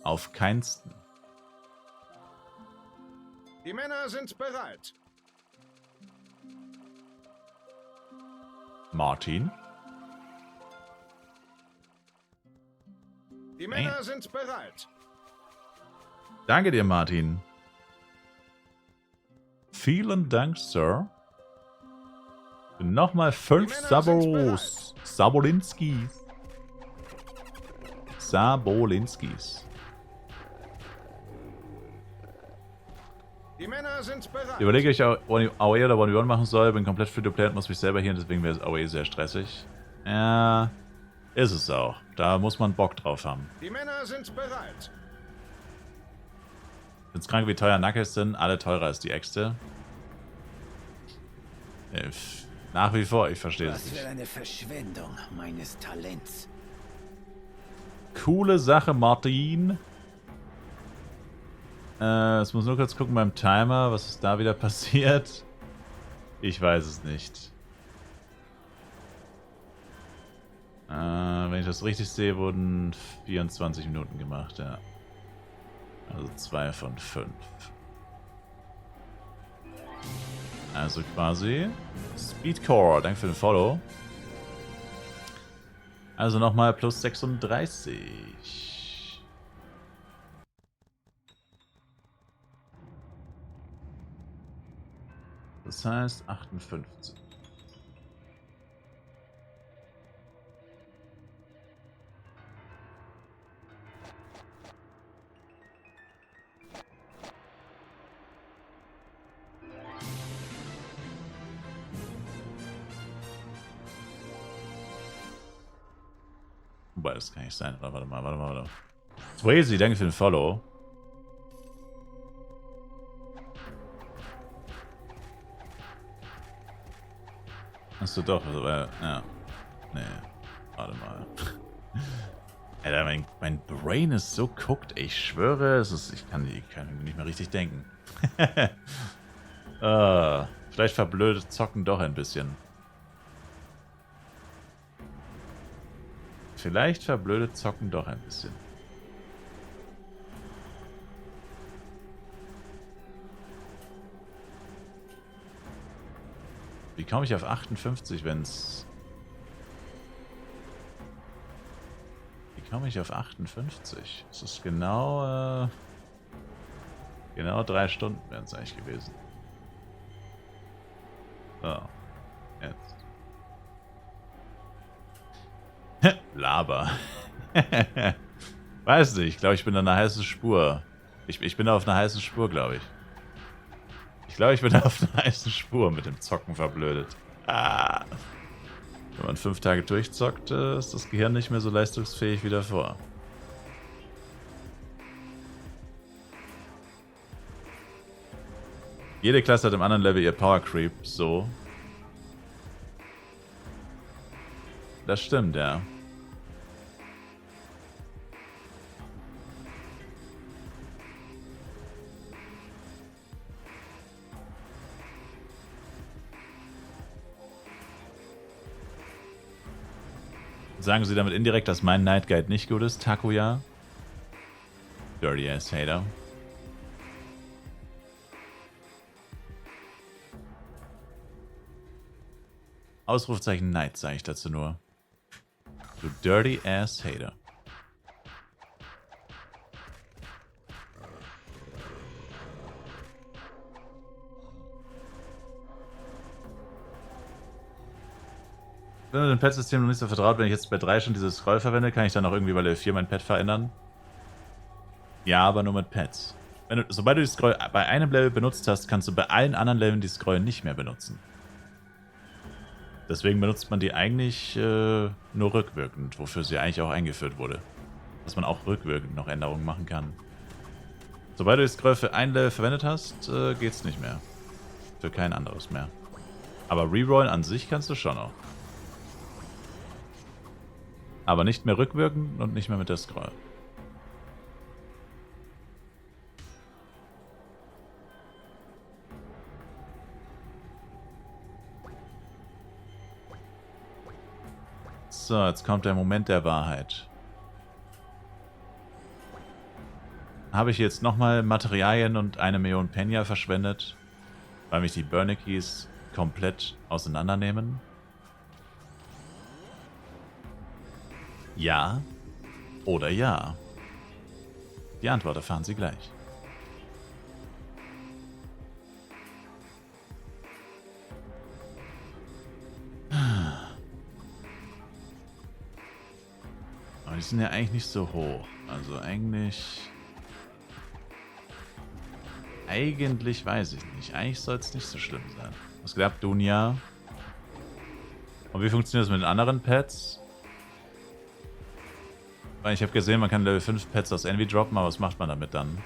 Auf keinsten. Die Männer sind bereit. Martin. Die Männer sind bereit. Danke dir, Martin. Vielen Dank, Sir. Nochmal 5 Sabolinskis. Die Männer sind bereit. Ich überlege, ob ich AOE oder 1v1 machen soll. Bin komplett Free-to-Play und muss mich selber hier, deswegen wäre AOE sehr stressig. Ja, ist es auch. Da muss man Bock drauf haben. Die Männer sind bereit. Find's krank, wie teuer Knuckles sind. Alle teurer als die Äxte. Nach wie vor, ich verstehe es Was nicht. für eine Verschwendung meines Talents. Coole Sache, Martin. Jetzt muss nur kurz gucken beim Timer, was ist da wieder passiert. Ich weiß es nicht. Wenn ich das richtig sehe, wurden 24 Minuten gemacht, ja. Also 2 von 5. Also quasi Speedcore. Danke für den Follow. Also nochmal plus 36. Das heißt 58. Wobei, das kann nicht sein. Warte mal. Swayze, danke für den Follow. Achso, doch. Ja. Nee. Warte mal. Alter, mein Brain ist so cooked. Ich schwöre, ich kann nicht mehr richtig denken. Vielleicht verblödet Zocken doch ein bisschen. Vielleicht verblödet Zocken doch ein bisschen. Wie komme ich auf 58, wenn's... Wie komme ich auf 58? Das ist genau... Genau 3 Stunden wären es eigentlich gewesen. So. Jetzt. Laber. Weiß nicht, ich glaube, ich bin an einer heißen Spur. Ich bin auf einer heißen Spur, glaube ich. Ich glaube, ich bin auf einer heißen Spur mit dem Zocken verblödet. Ah. Wenn man 5 Tage durchzockt, ist das Gehirn nicht mehr so leistungsfähig wie davor. Jede Klasse hat im anderen Level ihr Power Creep, so. Das stimmt, ja. Sagen Sie damit indirekt, dass mein Night Guide nicht gut ist, Takuya? Dirty ass Hater. Ausrufzeichen Night, sage ich dazu nur. Du dirty ass Hater. Ich bin mit dem Pet-System noch nicht so vertraut. Wenn ich jetzt bei 3 schon dieses Scroll verwende, kann ich dann auch irgendwie bei Level 4 mein Pet verändern? Ja, aber nur mit Pets. Sobald du die Scroll bei einem Level benutzt hast, kannst du bei allen anderen Leveln die Scroll nicht mehr benutzen. Deswegen benutzt man die eigentlich nur rückwirkend, wofür sie eigentlich auch eingeführt wurde. Dass man auch rückwirkend noch Änderungen machen kann. Sobald du die Scroll für ein Level verwendet hast, geht's nicht mehr. Für kein anderes mehr. Aber Rerollen an sich kannst du schon noch. Aber nicht mehr rückwirkend und nicht mehr mit der Scroll. So, jetzt kommt der Moment der Wahrheit. Habe ich jetzt nochmal Materialien und 1 Million Penya verschwendet, weil mich die Burnickies komplett auseinandernehmen? Ja oder ja? Die Antwort erfahren Sie gleich. Aber die sind ja eigentlich nicht so hoch. Also eigentlich... Eigentlich weiß ich nicht. Eigentlich soll es nicht so schlimm sein. Was geht ab, Dunja? Und wie funktioniert das mit den anderen Pets? Weil ich habe gesehen, man kann Level 5 Pets aus Envy droppen, aber was macht man damit dann?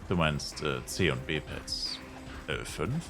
Du meinst C und B Pets. Level 5?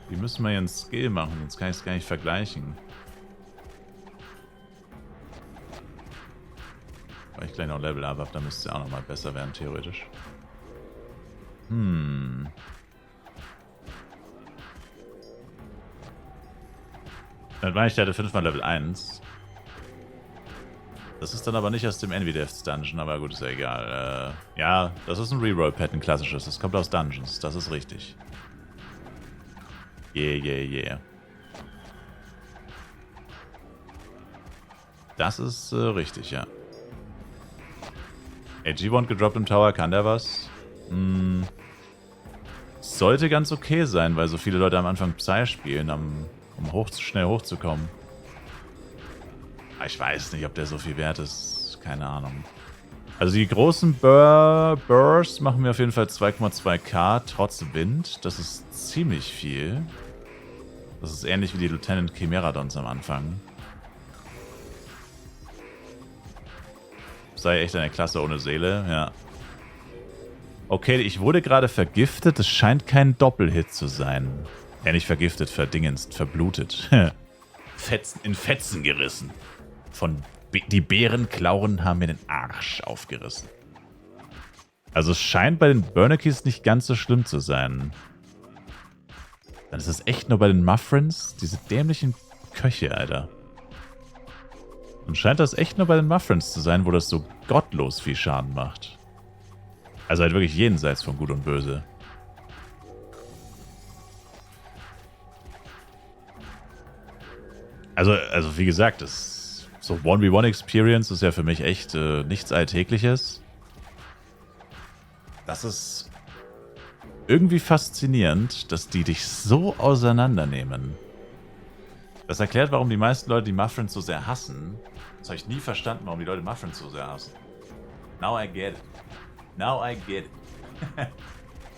Die müssen wir jetzt Skill machen, sonst kann ich es gar nicht vergleichen. Weil ich gleich noch Level Up habe, dann müsste es auch nochmal besser werden, theoretisch. Dann war ich hatte 5-mal Level 1. Das ist dann aber nicht aus dem Envy Deaths Dungeon, aber gut, ist ja egal. Ja, das ist ein Reroll-Pad, ein klassisches. Das kommt aus Dungeons, das ist richtig. Yeah. Das ist richtig, ja. AG1 gedroppt im Tower, kann der was? Sollte ganz okay sein, weil so viele Leute am Anfang Psy spielen, um schnell hochzukommen. Ich weiß nicht, ob der so viel wert ist. Keine Ahnung. Also die großen Bursts machen mir auf jeden Fall 2,2k trotz Wind. Das ist ziemlich viel. Das ist ähnlich wie die Lieutenant Chimeradons am Anfang. Sei echt eine Klasse ohne Seele, ja. Okay, ich wurde gerade vergiftet. Es scheint kein Doppelhit zu sein. Nicht vergiftet, verdingenst, verblutet. In Fetzen gerissen. Die Bärenklauen haben mir den Arsch aufgerissen. Also es scheint bei den Burnakies nicht ganz so schlimm zu sein. Dann ist es echt nur bei den Muffrins, diese dämlichen Köche, Alter. Und scheint das echt nur bei den Muffrins zu sein, wo das so gottlos viel Schaden macht. Also halt wirklich jenseits von Gut und Böse. Also wie gesagt, so 1v1 Experience ist ja für mich echt nichts Alltägliches. Das ist irgendwie faszinierend, dass die dich so auseinandernehmen. Das erklärt, warum die meisten Leute die Muffrins so sehr hassen. Das habe ich nie verstanden, warum die Leute Muffrins so sehr hassen. Now I get it. Now I get it.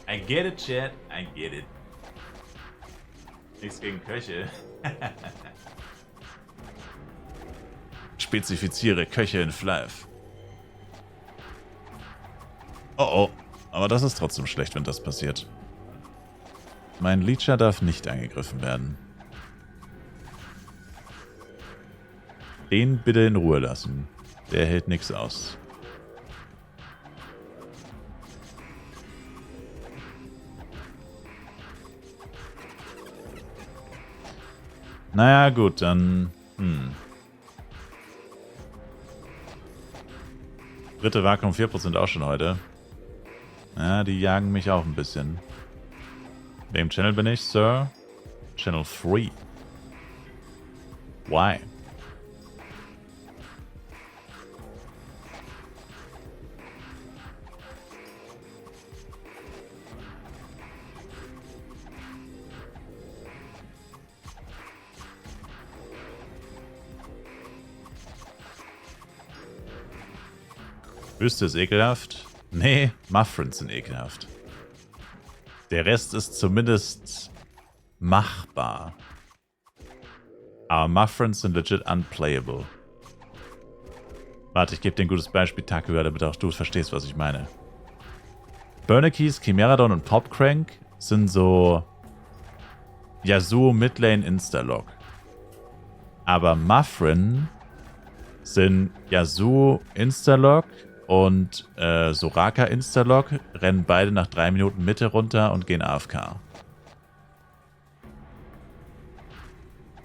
I get it, chat. I get it. Nichts gegen Köche. Spezifiziere Köche in Flive. Oh. Aber das ist trotzdem schlecht, wenn das passiert. Mein Leecher darf nicht angegriffen werden. Den bitte in Ruhe lassen. Der hält nichts aus. Naja, gut, dann... Dritte Vakuum 4% auch schon heute. Ja, die jagen mich auch ein bisschen. Welchem Channel bin ich, Sir? Channel 3. Why? Wüste ist ekelhaft. Nee, Muffrins sind ekelhaft. Der Rest ist zumindest machbar. Aber Muffrins sind legit unplayable. Warte, ich gebe dir ein gutes Beispiel, Takua, damit auch du verstehst, was ich meine. Burnakies, Chimeradon und Popcrank sind so Yasuo Midlane Instalog. Aber Muffrin sind Yasuo Instalog und Soraka Instalog, rennen beide nach 3 Minuten Mitte runter und gehen AFK.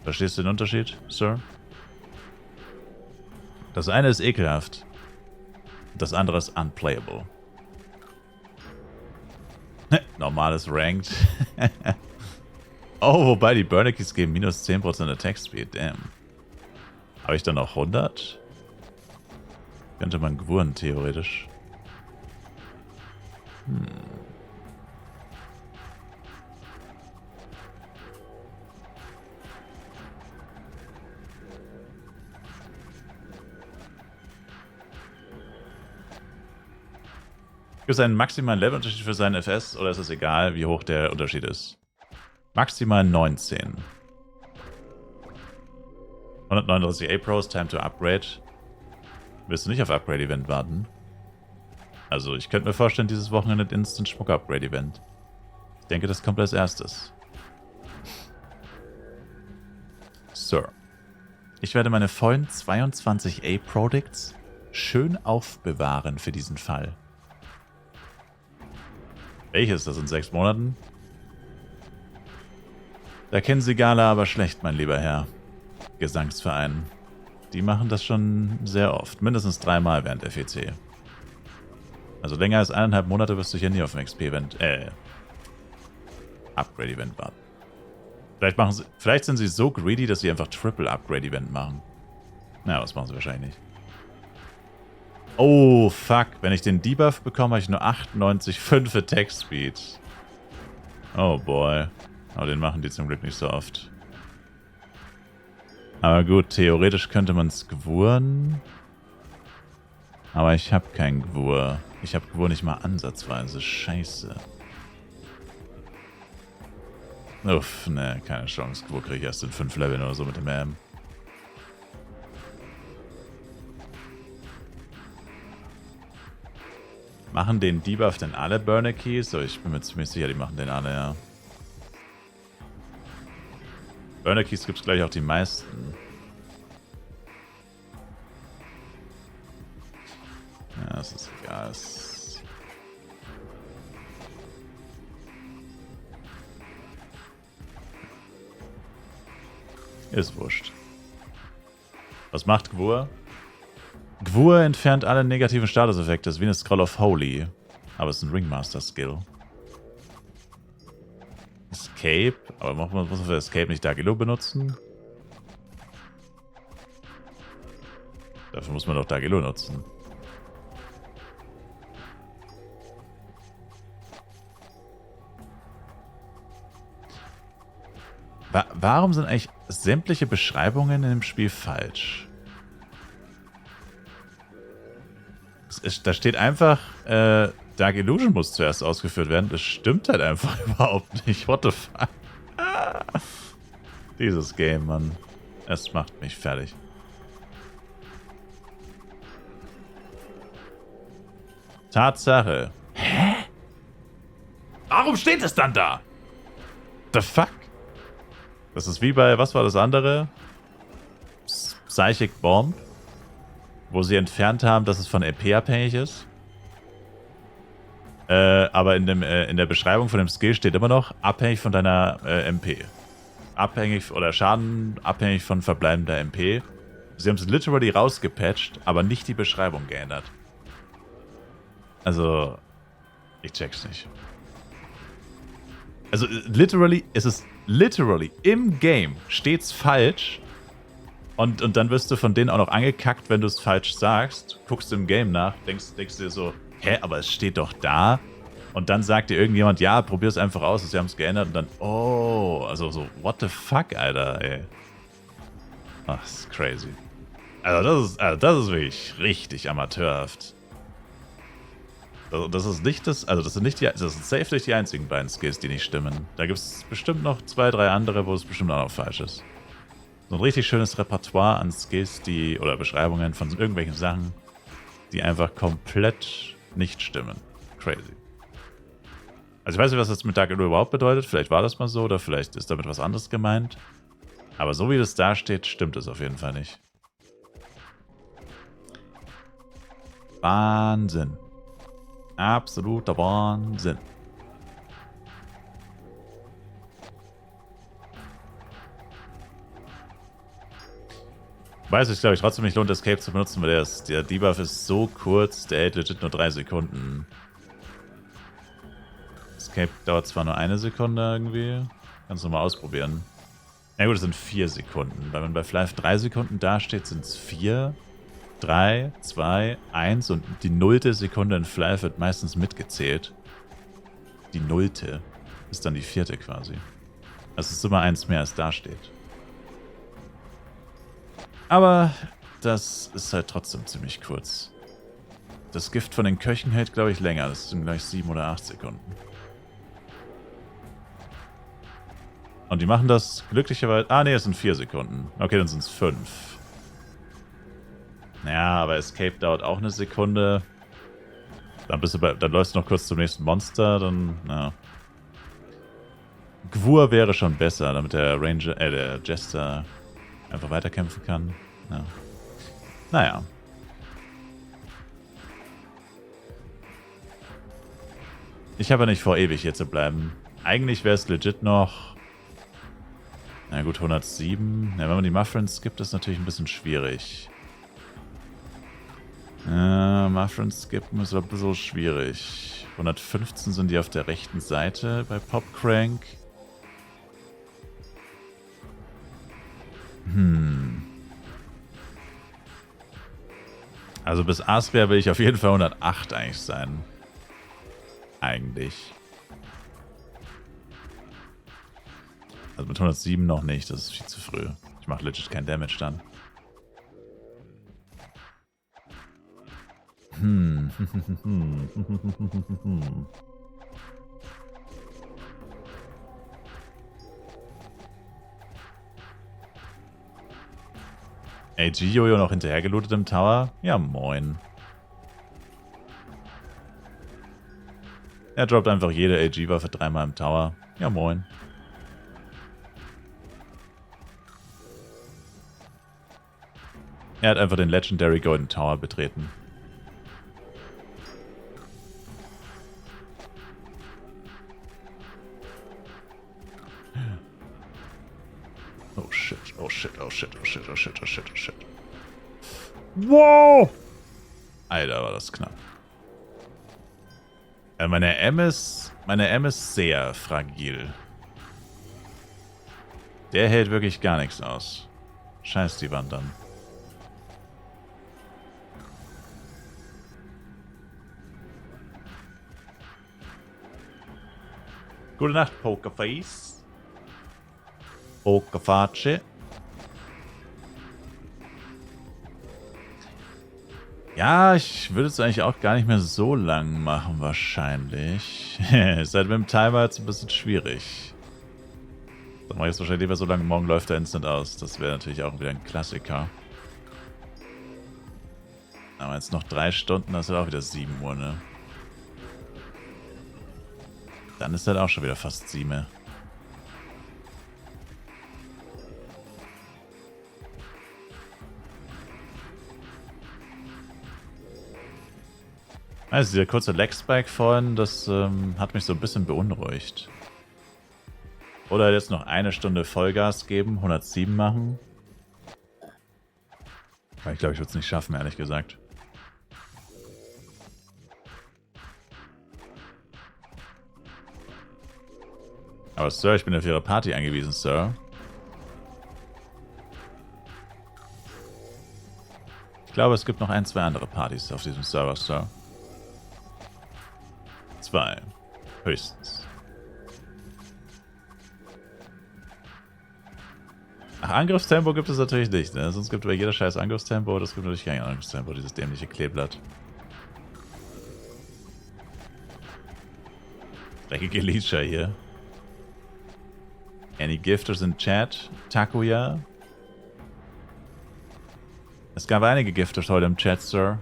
Verstehst du den Unterschied, Sir? Das eine ist ekelhaft. Das andere ist unplayable. Normales Ranked. Oh, wobei die Burnakies geben minus 10% Attack Speed. Damn. Habe ich dann noch 100? Könnte man gewurren, theoretisch. Gibt es einen maximalen Levelunterschied für seinen FS oder ist es egal, wie hoch der Unterschied ist? Maximal 19. 139 A-Pros, Time to Upgrade. Willst du nicht auf Upgrade-Event warten? Also, ich könnte mir vorstellen, dieses Wochenende Instant Schmuck-Upgrade-Event. Ich denke, das kommt als erstes. Sir. Ich werde meine vollen 22 A-Products schön aufbewahren für diesen Fall. Welches? Das in 6 Monaten? Da kennen Sie Gala aber schlecht, mein lieber Herr. Gesangsverein. Die machen das schon sehr oft. Mindestens 3-mal während der FEC. Also länger als 1,5 Monate wirst du hier nie auf dem XP-Event, Upgrade-Event warten. Vielleicht sind sie so greedy, dass sie einfach Triple Upgrade-Event machen. Na, das machen sie wahrscheinlich nicht. Oh, fuck. Wenn ich den Debuff bekomme, habe ich nur 98,5 Attack Speed. Oh, boy. Aber den machen die zum Glück nicht so oft. Aber gut, theoretisch könnte man es gewuren. Aber ich habe keinen Gewur. Ich habe Gewur nicht mal ansatzweise. Scheiße. Uff, ne, keine Chance. Gewur kriege ich erst in 5 Leveln oder so mit dem M. Machen den Debuff denn alle Burner Keys? So, ich bin mir ziemlich sicher, die machen den alle, ja. Burner Keys gibt es gleich auch die meisten. Ja, das ist egal. Ist wurscht. Was macht Gwur? Gwur entfernt alle negativen Statuseffekte. Das ist wie eine Scroll of Holy. Aber es ist ein Ringmaster-Skill. Escape? Aber muss man für Escape nicht Dagilo benutzen? Dafür muss man doch Dagilo nutzen. Warum sind eigentlich sämtliche Beschreibungen in dem Spiel falsch? Da steht einfach, Dark Illusion muss zuerst ausgeführt werden. Das stimmt halt einfach überhaupt nicht. What the fuck? Dieses Game, Mann. Es macht mich fertig. Tatsache. Hä? Warum steht es dann da? The fuck? Das ist wie bei, was war das andere? Psychic Bomb. Wo sie entfernt haben, dass es von EP abhängig ist. Aber in der Beschreibung von dem Skill steht immer noch, abhängig von deiner MP. Abhängig, oder Schaden abhängig von verbleibender MP. Sie haben es literally rausgepatcht, aber nicht die Beschreibung geändert. Also, ich check's nicht. Also, literally, im Game steht's falsch. Und dann wirst du von denen auch noch angekackt, wenn du es falsch sagst. Guckst im Game nach, denkst dir so, hä, aber es steht doch da. Und dann sagt dir irgendjemand, ja, probier es einfach aus, sie haben es geändert. Und dann, oh, also so, what the fuck, Alter, ey. Ach, das ist crazy. Also das ist wirklich richtig amateurhaft. Also das ist nicht das, also das sind safe nicht die einzigen beiden Skills, die nicht stimmen. Da gibt es bestimmt noch 2, 3 andere, wo es bestimmt auch noch falsch ist. So ein richtig schönes Repertoire an Skills, oder Beschreibungen von irgendwelchen Sachen, die einfach komplett nicht stimmen. Crazy. Also ich weiß nicht, was das mit Dark Illusion überhaupt bedeutet. Vielleicht war das mal so, oder vielleicht ist damit was anderes gemeint. Aber so wie das da steht, stimmt es auf jeden Fall nicht. Wahnsinn. Absoluter Wahnsinn. Weiß ich, glaube ich, trotzdem nicht lohnt, Escape zu benutzen, weil der Debuff ist so kurz, der hält legit nur 3 Sekunden. Escape dauert zwar nur 1 Sekunde irgendwie. Kannst du mal ausprobieren. Ja gut, es sind 4 Sekunden. Weil wenn bei Flive 3 Sekunden dasteht, sind es 4, 3, 2, 1 und die 0. Sekunde in Flive wird meistens mitgezählt. Die 0. ist dann die 4. quasi. Also es ist immer 1 mehr, als da steht. Aber das ist halt trotzdem ziemlich kurz. Das Gift von den Köchen hält, glaube ich, länger. Das sind gleich 7 oder 8 Sekunden. Und die machen das glücklicherweise... Ah, ne, es sind 4 Sekunden. Okay, dann sind es 5. Ja, aber Escape dauert auch 1 Sekunde. Dann läufst du noch kurz zum nächsten Monster, dann... Ja. Gwur wäre schon besser, damit der Ranger... der Jester Einfach weiterkämpfen kann. Ja. Naja. Ich habe ja nicht vor, ewig hier zu bleiben. Eigentlich wäre es legit noch... Na gut, 107. Ja, wenn man die Muffins skippt, ist natürlich ein bisschen schwierig. Muffins skippen ist ein bisschen schwierig. 115 sind die auf der rechten Seite bei Popcrank. Also bis Aspia will ich auf jeden Fall 108 eigentlich sein. Eigentlich. Also mit 107 noch nicht, das ist viel zu früh. Ich mache legit kein Damage dann. AG Jojo noch hinterher gelootet im Tower? Ja, moin. Er droppt einfach jede AG-Waffe 3-mal im Tower. Ja, moin. Er hat einfach den Legendary Golden Tower betreten. Oh shit, oh shit, oh shit, oh shit, oh shit, oh shit, oh shit. Wow! Alter, war das knapp. Meine M ist sehr fragil. Der hält wirklich gar nichts aus. Scheiß die Wand an. Gute Nacht, Pokerface. Pokerface. Ja, ich würde es eigentlich auch gar nicht mehr so lang machen, wahrscheinlich. Ist halt mit dem Timer jetzt ein bisschen schwierig. Dann mache ich es wahrscheinlich lieber so lange, morgen läuft er instant aus. Das wäre natürlich auch wieder ein Klassiker. Aber jetzt noch 3 Stunden, das ist halt auch wieder 7 Uhr, ne? Dann ist halt auch schon wieder fast 7. Also dieser kurze Leg-Spike vorhin, das hat mich so ein bisschen beunruhigt. Oder jetzt noch 1 Stunde Vollgas geben, 107 machen. Aber ich glaube, ich würde es nicht schaffen, ehrlich gesagt. Aber Sir, ich bin auf Ihre Party angewiesen, Sir. Ich glaube, es gibt noch 1, 2 andere Partys auf diesem Server, Sir. 2. Höchstens. Ach, Angriffstempo gibt es natürlich nicht, ne? Sonst gibt es bei jeder scheiß Angriffstempo, das gibt natürlich kein Angriffstempo, dieses dämliche Kleeblatt. Dreckige Leecher hier. Any Gifters in Chat? Takuya? Es gab einige Gifters heute im Chat, Sir.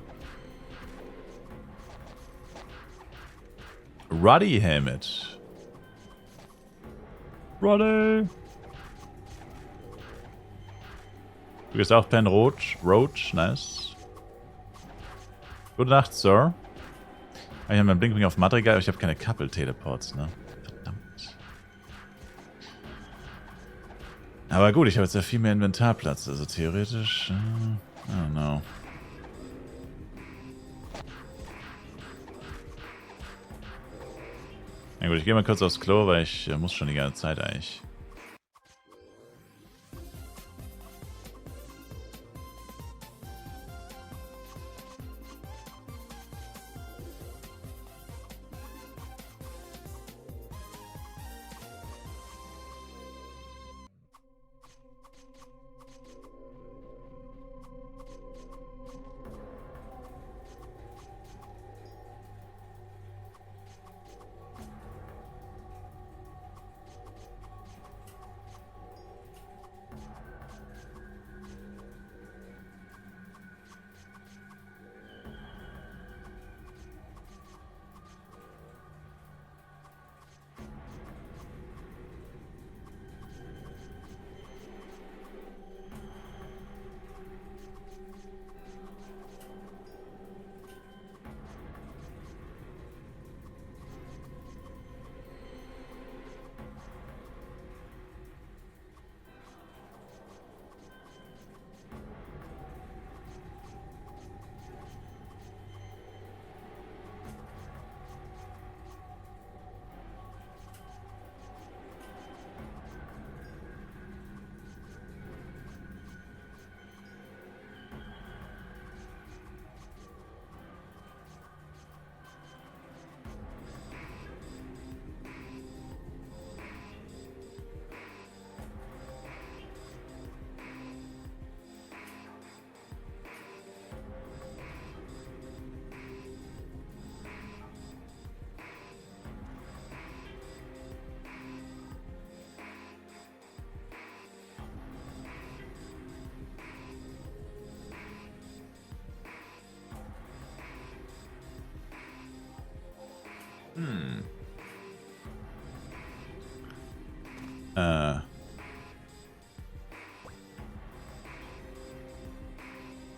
Ruddy Helmet. Ruddy! Du gehst auch Pen Roach. Roach, nice. Gute Nacht, Sir. Ich habe meinen Blinkring auf Madrigal, aber ich habe keine Couple-Teleports, ne? Verdammt. Aber gut, ich habe jetzt ja viel mehr Inventarplatz, also theoretisch... I don't know. Na gut, ich gehe mal kurz aufs Klo, weil ich muss schon die ganze Zeit eigentlich.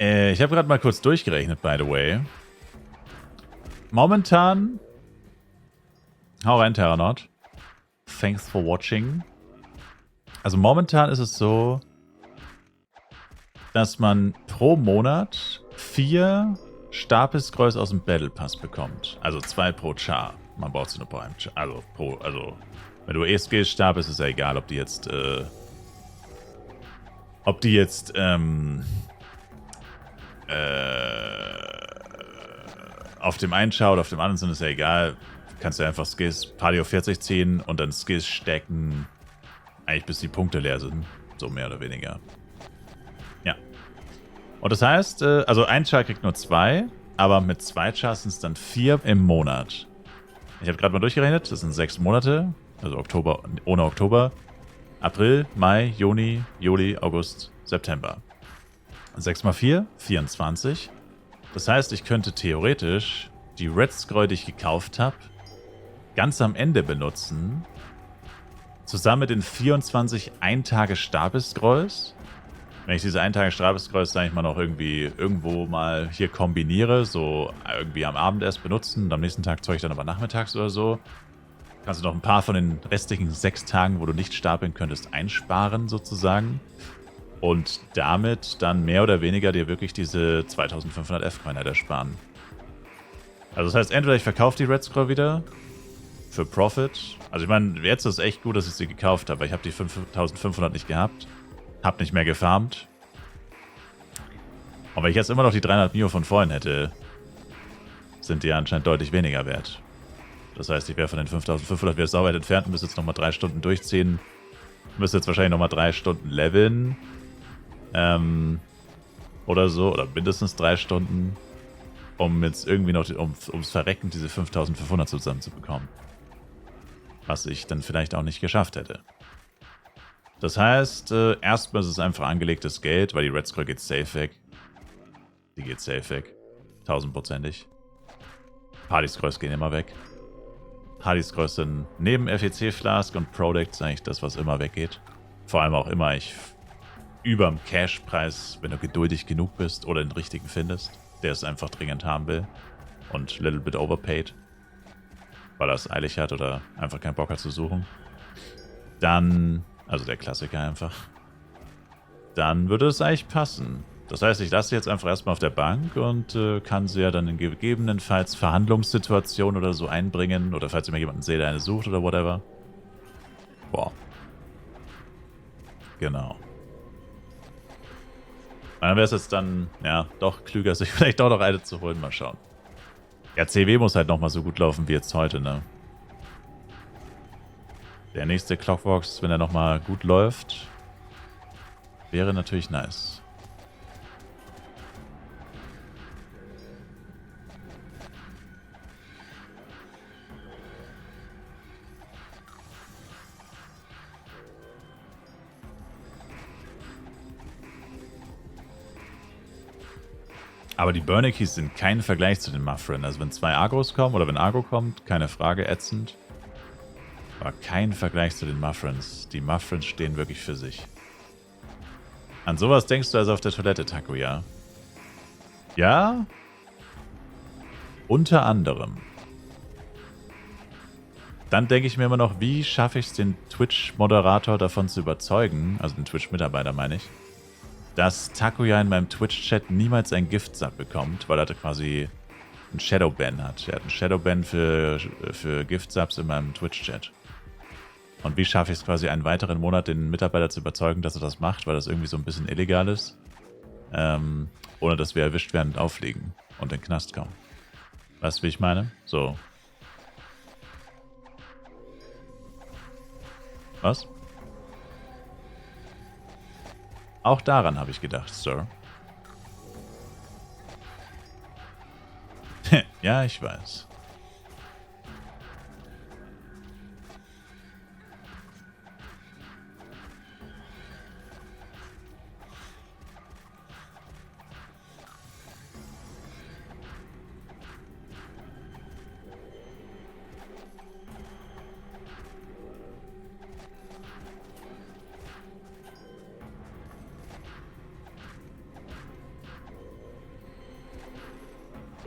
Ich habe gerade mal kurz durchgerechnet, by the way. Momentan... Hau rein, Terranort. Thanks for watching. Also momentan ist es so, dass man pro Monat 4 Stabisgröß aus dem Battle Pass bekommt. Also 2 pro Char. Man braucht sie nur pro einem Char. Also wenn du ESG Stab ist es ja egal, ob die jetzt auf dem einen Char oder auf dem anderen sind, ist ja egal. Kannst du einfach Skills Party auf 40 ziehen und dann Skills stacken, eigentlich bis die Punkte leer sind. So mehr oder weniger. Ja. Und das heißt, also ein Char kriegt nur 2, aber mit 2 Chars sind es dann 4 im Monat. Ich habe gerade mal durchgerechnet, das sind 6 Monate, also Oktober ohne Oktober. April, Mai, Juni, Juli, August, September. 6 mal 4, 24. Das heißt, ich könnte theoretisch die Red Scroll, die ich gekauft habe, ganz am Ende benutzen. Zusammen mit den 24 Ein-Tage-Stabis-Scrolls. Wenn ich diese Ein-Tage-Stabis-Scrolls, sage ich mal, noch irgendwo mal hier kombiniere, so irgendwie am Abend erst benutzen und am nächsten Tag zeug ich dann aber nachmittags oder so, kannst du noch ein paar von den restlichen 6 Tagen, wo du nicht stapeln könntest, einsparen sozusagen. Und damit dann mehr oder weniger dir wirklich diese 2500 F-Coin halt ersparen. Also das heißt, entweder ich verkaufe die Red Scroll wieder für Profit. Also ich meine, jetzt ist es echt gut, dass ich sie gekauft habe, weil ich habe die 5500 nicht gehabt. Habe nicht mehr gefarmt. Und wenn ich jetzt immer noch die 300 Mio von vorhin hätte, sind die anscheinend deutlich weniger wert. Das heißt, ich wäre von den 5500 wieder sauber entfernt und müsste jetzt nochmal 3 Stunden durchziehen. Müsste jetzt wahrscheinlich nochmal 3 Stunden leveln. Oder so, oder mindestens 3 Stunden, um jetzt irgendwie noch ums Verrecken diese 5500 zusammenzubekommen. Was ich dann vielleicht auch nicht geschafft hätte. Das heißt, erstmal ist es einfach angelegtes Geld, weil die Red Scroll geht safe weg. Die geht safe weg. 1000%ig. Party-Scrolls gehen immer weg. Party-Scrolls sind neben FEC Flask und Products eigentlich das, was immer weggeht. Vor allem auch immer überm Cash-Preis, wenn du geduldig genug bist oder den richtigen findest, der es einfach dringend haben will und little bit overpaid, weil er es eilig hat oder einfach keinen Bock hat zu suchen. Dann, also der Klassiker einfach, dann würde es eigentlich passen. Das heißt, ich lasse sie jetzt einfach erstmal auf der Bank und kann sie ja dann in gegebenenfalls Verhandlungssituationen oder so einbringen oder falls ich mir jemanden sehe, der eine sucht oder whatever. Boah. Genau. Dann wäre es jetzt dann, ja, doch klüger, sich vielleicht auch noch eine zu holen. Mal schauen. Ja, CW muss halt nochmal so gut laufen wie jetzt heute, ne? Der nächste Clockworks, wenn er nochmal gut läuft, wäre natürlich nice. Aber die Burning Keys sind kein Vergleich zu den Muffrin. Also wenn 2 Agros kommen oder wenn Agro kommt, keine Frage, ätzend. Aber kein Vergleich zu den Muffrins. Die Muffrins stehen wirklich für sich. An sowas denkst du also auf der Toilette, Takuya? Ja? Unter anderem. Dann denke ich mir immer noch, wie schaffe ich es, den Twitch-Moderator davon zu überzeugen, also den Twitch-Mitarbeiter meine ich, dass Takuya in meinem Twitch-Chat niemals ein Gift-Sub bekommt, weil er quasi einen Shadowban hat. Er hat einen Shadowban für Gift-Subs in meinem Twitch-Chat. Und wie schaffe ich es quasi einen weiteren Monat, den Mitarbeiter zu überzeugen, dass er das macht, weil das irgendwie so ein bisschen illegal ist, ohne dass wir erwischt werden und auffliegen und in den Knast kommen. Weißt du, wie ich meine? So. Was? Auch daran habe ich gedacht, Sir. Ja, ich weiß.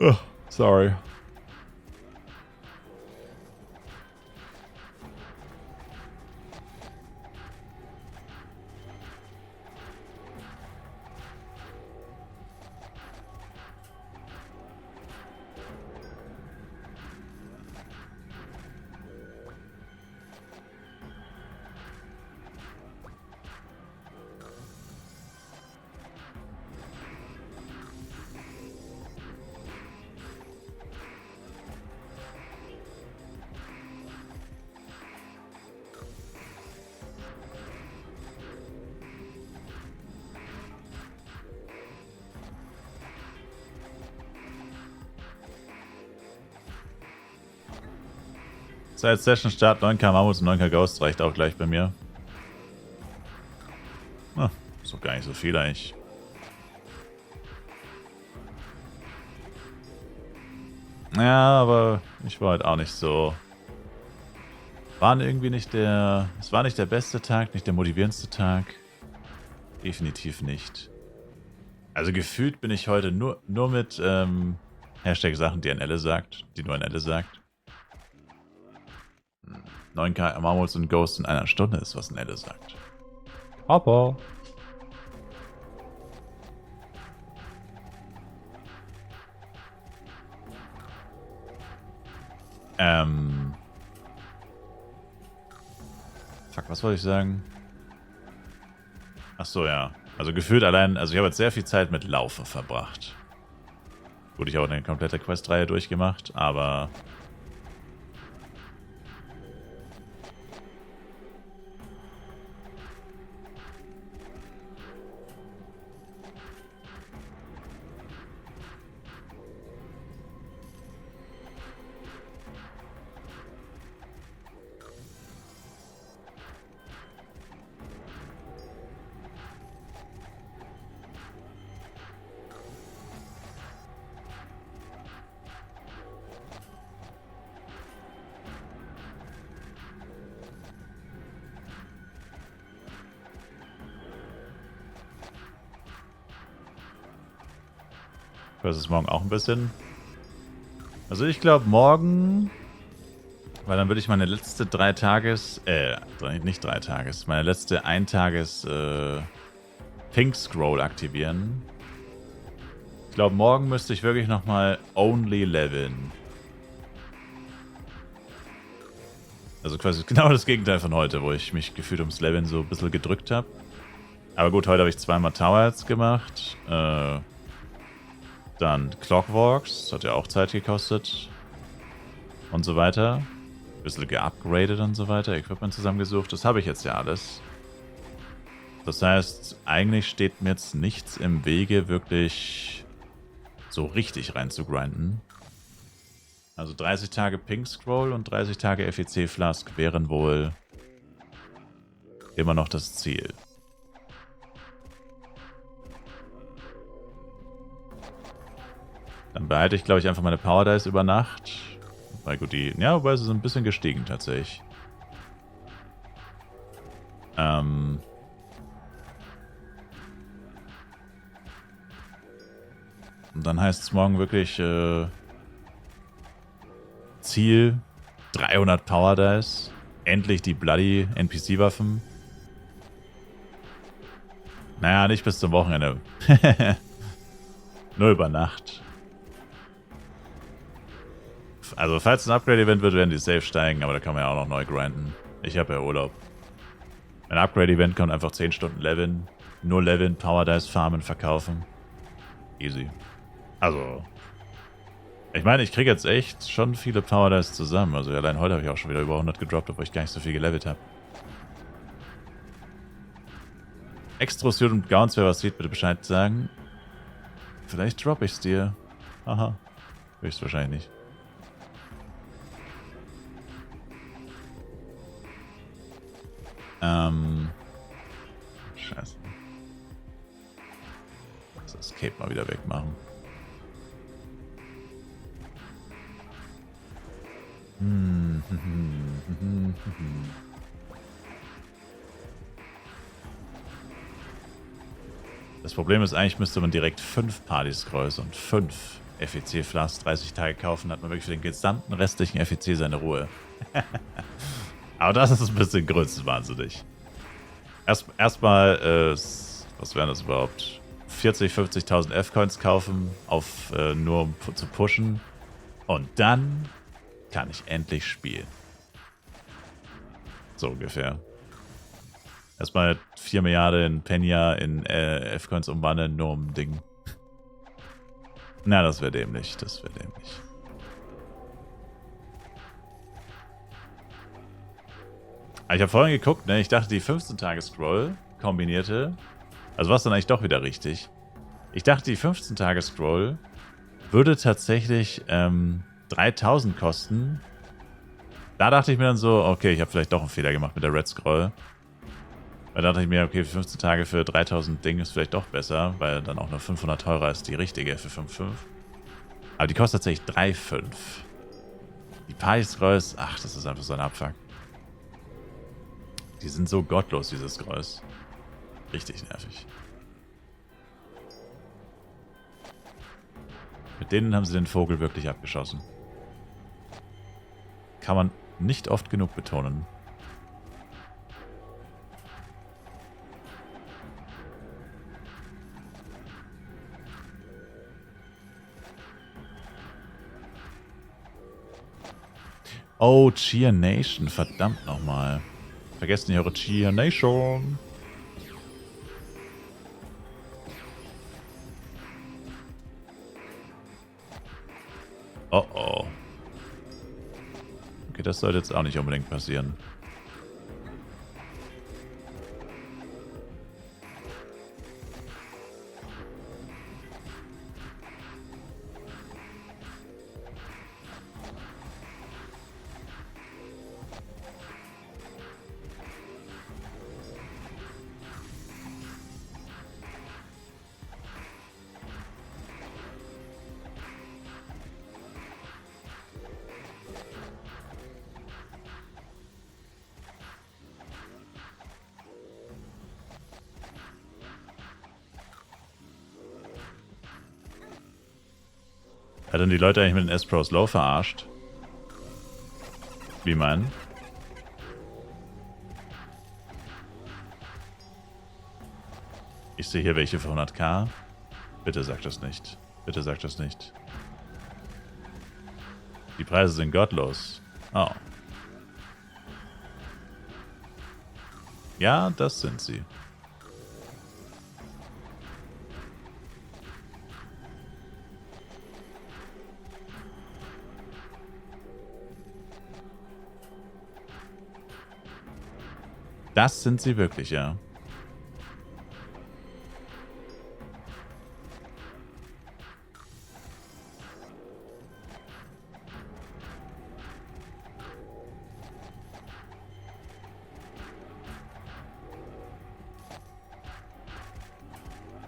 Oh, sorry. Seit Session Start 9k Mammuts und 9k Ghosts reicht auch gleich bei mir. Ah, ist doch gar nicht so viel eigentlich. Ja, aber ich war halt auch nicht so... Es war nicht der beste Tag, nicht der motivierendste Tag. Definitiv nicht. Also gefühlt bin ich heute nur mit Hashtag Sachen, die NL sagt, die nur NL sagt. 9k Mammuts und Ghosts in einer Stunde ist, was NL sagt. Aber... Fuck, was wollte ich sagen? Ach so, ja. Also gefühlt allein, also ich habe jetzt sehr viel Zeit mit Laufen verbracht. Gut, ich habe auch eine komplette Questreihe durchgemacht, aber... Das ist morgen auch ein bisschen. Also ich glaube morgen, weil dann würde ich meine letzte meine letzte Eintages Pink Scroll aktivieren. Ich glaube morgen müsste ich wirklich nochmal Only leveln. Also quasi genau das Gegenteil von heute, wo ich mich gefühlt ums Leveln so ein bisschen gedrückt habe. Aber gut, heute habe ich zweimal Towers gemacht. Dann Clockworks, das hat ja auch Zeit gekostet. Und so weiter. Ein bisschen geupgradet und so weiter. Equipment zusammengesucht. Das habe ich jetzt ja alles. Das heißt, eigentlich steht mir jetzt nichts im Wege, wirklich so richtig rein zu grinden. Also 30 Tage Pink Scroll und 30 Tage FEC Flask wären wohl immer noch das Ziel. Dann behalte ich, glaube ich, einfach meine Power Dice über Nacht. Weil gut, wobei sie sind ein bisschen gestiegen tatsächlich. Und dann heißt es morgen wirklich Ziel 300 Power Dice. Endlich die Bloody NPC-Waffen. Naja, nicht bis zum Wochenende. Nur über Nacht. Also falls es ein Upgrade-Event wird, werden die safe steigen, aber da kann man ja auch noch neu grinden. Ich habe ja Urlaub. Ein Upgrade-Event kommt einfach 10 Stunden leveln. Nur leveln, Power Dice farmen, verkaufen. Easy. Also, ich meine, ich kriege jetzt echt schon viele Power Dice zusammen. Also allein heute habe ich auch schon wieder über 100 gedroppt, obwohl ich gar nicht so viel gelevelt habe. Extrusion und Gauns, wer was sieht, bitte Bescheid sagen. Vielleicht droppe ich es dir. Aha. Höchstwahrscheinlich nicht. Scheiße. Das Cape mal wieder wegmachen. Das Problem ist, eigentlich müsste man direkt 5 Party Scrolls und 5 FEC Flask 30 Tage kaufen, hat man wirklich für den gesamten restlichen FEC seine Ruhe. Aber das ist ein bisschen größenwahnsinnig. Erstmal, was wären das überhaupt? 40, 50.000 F-Coins kaufen, nur um zu pushen. Und dann kann ich endlich spielen. So ungefähr. Erstmal 4 Milliarden Penya in F-Coins umwandeln, nur um ein Ding. Na, das wäre dämlich. Das wäre dämlich. Aber ich habe vorhin geguckt, ne? Ich dachte, die 15-Tage-Scroll kombinierte. Also war es dann eigentlich doch wieder richtig. Ich dachte, die 15-Tage-Scroll würde tatsächlich 3.000 kosten. Da dachte ich mir dann so, okay, ich habe vielleicht doch einen Fehler gemacht mit der Red Scroll. Da dachte ich mir, okay, 15 Tage für 3.000 Ding ist vielleicht doch besser, weil dann auch nur 500 teurer ist die richtige für 5,5. Aber die kostet tatsächlich 3,5. Die Party-Scrolls, ach, das ist einfach so ein Abfuck. Die sind so gottlos, diese Scrolls. Richtig nervig. Mit denen haben sie den Vogel wirklich abgeschossen. Kann man nicht oft genug betonen. Oh, Cheer Nation, verdammt nochmal. Vergesst nicht eure Cheer Nation. Oh oh. Okay, das sollte jetzt auch nicht unbedingt passieren. Hat dann die Leute eigentlich mit den S-Pros Low verarscht? Wie meinen? Ich sehe hier welche für 100k. Bitte sag das nicht. Bitte sag das nicht. Die Preise sind gottlos. Oh. Ja, das sind sie. Das sind sie wirklich, ja.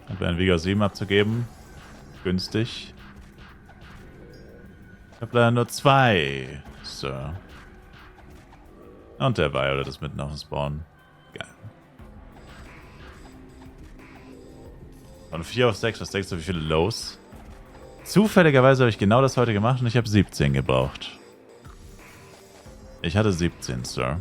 Und einen Vega 7 abzugeben. Günstig. Ich habe leider nur 2. Sir. Und der Violet ist mitten auf dem Spawn. Geil. Von 4 auf 6, was denkst du, wie viele Lows? Zufälligerweise habe ich genau das heute gemacht und ich habe 17 gebraucht. Ich hatte 17, Sir.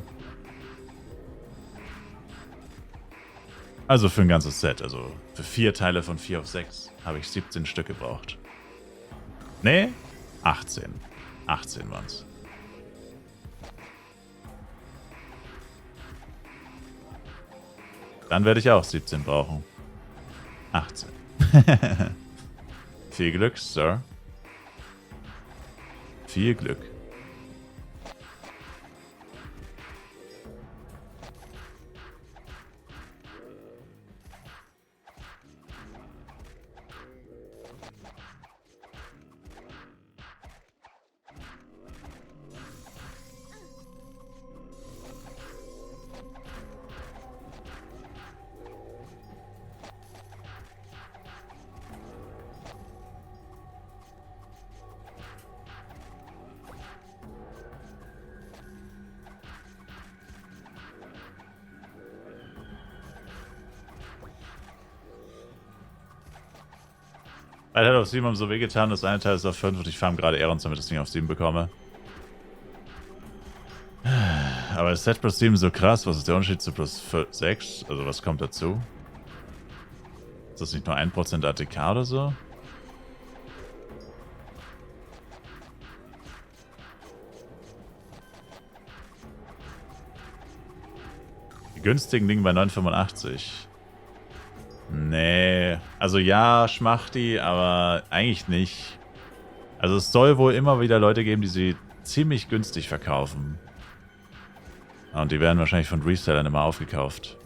Also für ein ganzes Set, also für 4 Teile von 4 auf 6 habe ich 17 Stück gebraucht. Nee, 18. 18 waren es. Dann werde ich auch 17 brauchen. 18. Viel Glück, Sir. Viel Glück. Weil hat auf 7 haben so wehgetan, das eine Teil ist auf 5 und ich farm gerade Aerons, damit ich das Ding auf 7 bekomme. Aber ist Set plus 7 so krass? Was ist der Unterschied zu plus 6? Also was kommt dazu? Ist das nicht nur 1% ATK oder so? Die günstigen liegen bei 9,85. Nee, also ja, Schmachti, aber eigentlich nicht. Also es soll wohl immer wieder Leute geben, die sie ziemlich günstig verkaufen. Und die werden wahrscheinlich von Resellern immer aufgekauft.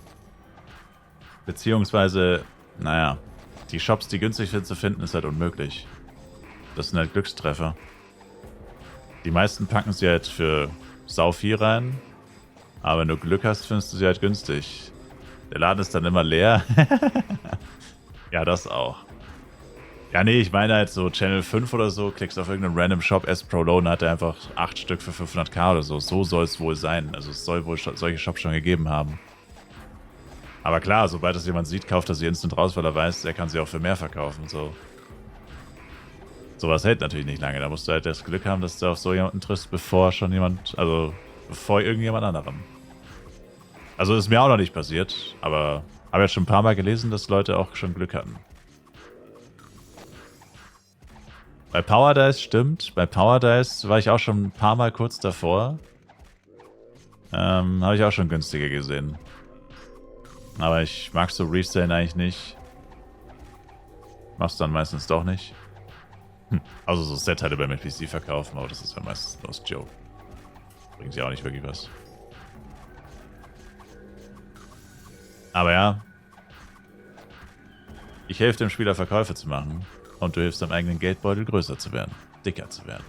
Beziehungsweise, naja, die Shops, die günstig sind zu finden, ist halt unmöglich. Das sind halt Glückstreffer. Die meisten packen sie halt für sau viel rein. Aber wenn du Glück hast, findest du sie halt günstig. Der Laden ist dann immer leer. Ja, das auch. Ja, nee, ich meine halt so Channel 5 oder so, klickst auf irgendeinen random Shop, S-Pro-Loan hat er einfach 8 Stück für 500k oder so. So soll es wohl sein. Also es soll wohl solche Shops schon gegeben haben. Aber klar, sobald das jemand sieht, kauft er sie instant raus, weil er weiß, er kann sie auch für mehr verkaufen. So. Sowas hält natürlich nicht lange. Da musst du halt das Glück haben, dass du auf so jemanden triffst, bevor schon jemand, also bevor irgendjemand anderem. Also ist mir auch noch nicht passiert, aber habe jetzt schon ein paar Mal gelesen, dass Leute auch schon Glück hatten. Bei Power Dice stimmt. Bei Power Dice war ich auch schon ein paar Mal kurz davor. Habe ich auch schon günstiger gesehen. Aber ich mag so Resellen eigentlich nicht. Mach's dann meistens doch nicht. Also so Set-Teile bei MPC verkaufen, aber das ist ja meistens bloß Joke. Bringt ja auch nicht wirklich was. Aber ja. Ich helfe dem Spieler Verkäufe zu machen. Und du hilfst deinem eigenen Geldbeutel größer zu werden. Dicker zu werden.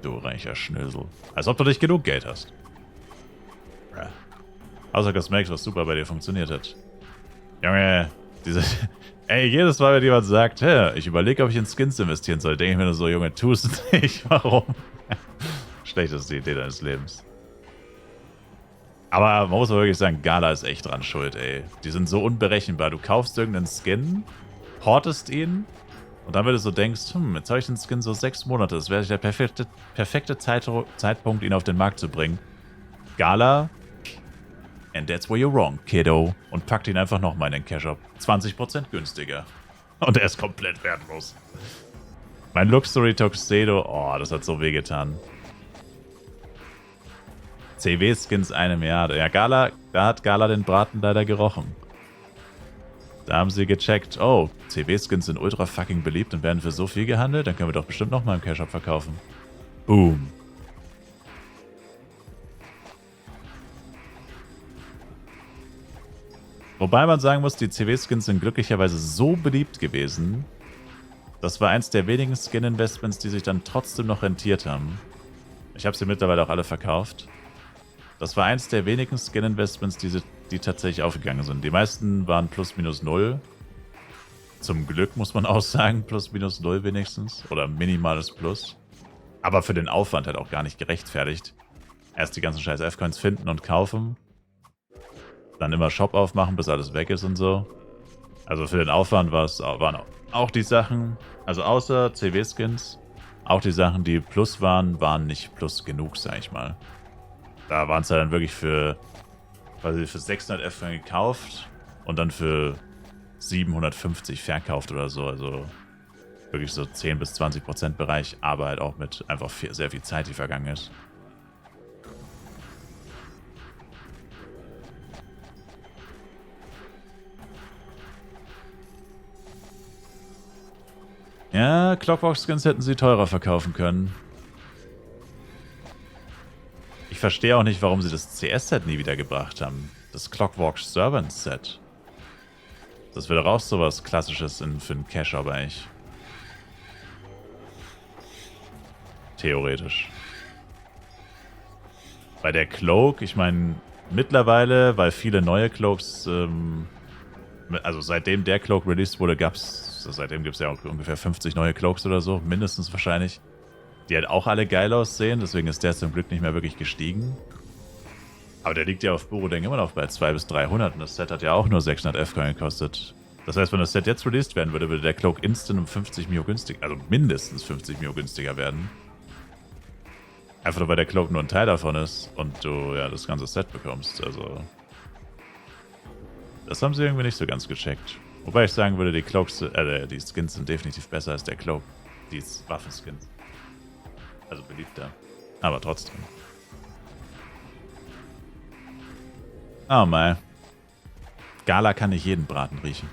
Du reicher Schnösel. Als ob du nicht genug Geld hast. Außer Cosmetics, was super bei dir funktioniert hat. Junge, diese... Ey, jedes Mal, wenn jemand sagt, hey, ich überlege, ob ich in Skins investieren soll, denke ich mir nur so, Junge, tust du nicht. Warum? Schlechteste Idee deines Lebens. Aber man muss mal wirklich sagen, Gala ist echt dran schuld, ey. Die sind so unberechenbar. Du kaufst irgendeinen Skin, portest ihn und dann, wenn du so denkst, jetzt habe ich den Skin so 6 Monate, das wäre der perfekte Zeitpunkt, ihn auf den Markt zu bringen. Gala, and that's where you're wrong, kiddo. Und packt ihn einfach nochmal in den Cash-Up. 20% günstiger. Und er ist komplett wertlos. Mein Luxury Tuxedo, oh, das hat so wehgetan. CW-Skins einem Jahr. Ja, Gala, da hat Gala den Braten leider gerochen. Da haben sie gecheckt, oh, CW-Skins sind ultra fucking beliebt und werden für so viel gehandelt, dann können wir doch bestimmt nochmal im Cash-Up verkaufen. Boom. Wobei man sagen muss, die CW-Skins sind glücklicherweise so beliebt gewesen. Das war eins der wenigen Skin-Investments, die sich dann trotzdem noch rentiert haben. Ich habe sie mittlerweile auch alle verkauft. Das war eins der wenigen Skin-Investments, die tatsächlich aufgegangen sind. Die meisten waren plus minus 0. Zum Glück muss man auch sagen, plus minus 0 wenigstens. Oder minimales Plus. Aber für den Aufwand halt auch gar nicht gerechtfertigt. Erst die ganzen scheiß F-Coins finden und kaufen. Dann immer Shop aufmachen, bis alles weg ist und so. Also für den Aufwand waren auch die Sachen, also außer CW-Skins, auch die Sachen, die Plus waren nicht Plus genug, sag ich mal. Da waren es ja dann wirklich für 600 F gekauft und dann für 750 verkauft oder so. Also wirklich so 10 bis 20% Bereich, aber halt auch mit einfach sehr viel Zeit, die vergangen ist. Ja, Clockwork-Skins hätten sie teurer verkaufen können. Ich verstehe auch nicht, warum sie das CS-Set nie wiedergebracht haben. Das Clockwork Servant-Set. Das wäre doch auch sowas Klassisches für einen Cash-Up eigentlich. Theoretisch. Bei der Cloak, ich meine, mittlerweile, weil viele neue Cloaks, also seitdem der Cloak released wurde, seitdem gibt es ja auch ungefähr 50 neue Cloaks oder so, mindestens wahrscheinlich. Die halt auch alle geil aussehen, deswegen ist der zum Glück nicht mehr wirklich gestiegen. Aber der liegt ja auf Burodeng immer noch bei 200 bis 300 und das Set hat ja auch nur 600 F-Coin gekostet. Das heißt, wenn das Set jetzt released werden würde, würde der Cloak instant um 50 Mio günstiger, also mindestens 50 Mio günstiger werden. Einfach nur, weil der Cloak nur ein Teil davon ist und du ja das ganze Set bekommst. Also das haben sie irgendwie nicht so ganz gecheckt. Wobei ich sagen würde, die Cloaks, die Skins sind definitiv besser als der Cloak. Die Waffenskins. Also beliebter. Aber trotzdem. Oh mein. Gala kann nicht jeden Braten riechen.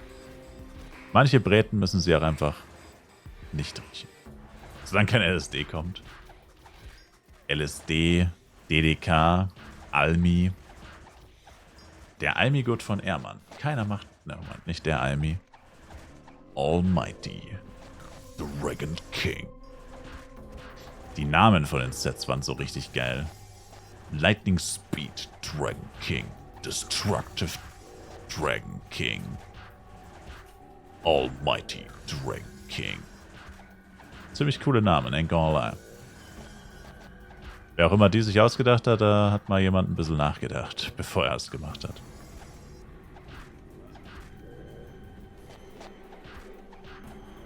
Manche Bräten müssen sie auch einfach nicht riechen. Solange kein LSD kommt. LSD, DDK, Almi. Der Almi-Gurt von Ehrmann. Keiner macht... Nein, nicht der Almi. Almighty. Dragon King. Die Namen von den Sets waren so richtig geil. Lightning Speed Dragon King. Destructive Dragon King. Almighty Dragon King. Ziemlich coole Namen, ain't gonna lie. Wer auch immer die sich ausgedacht hat, da hat mal jemand ein bisschen nachgedacht, bevor er es gemacht hat.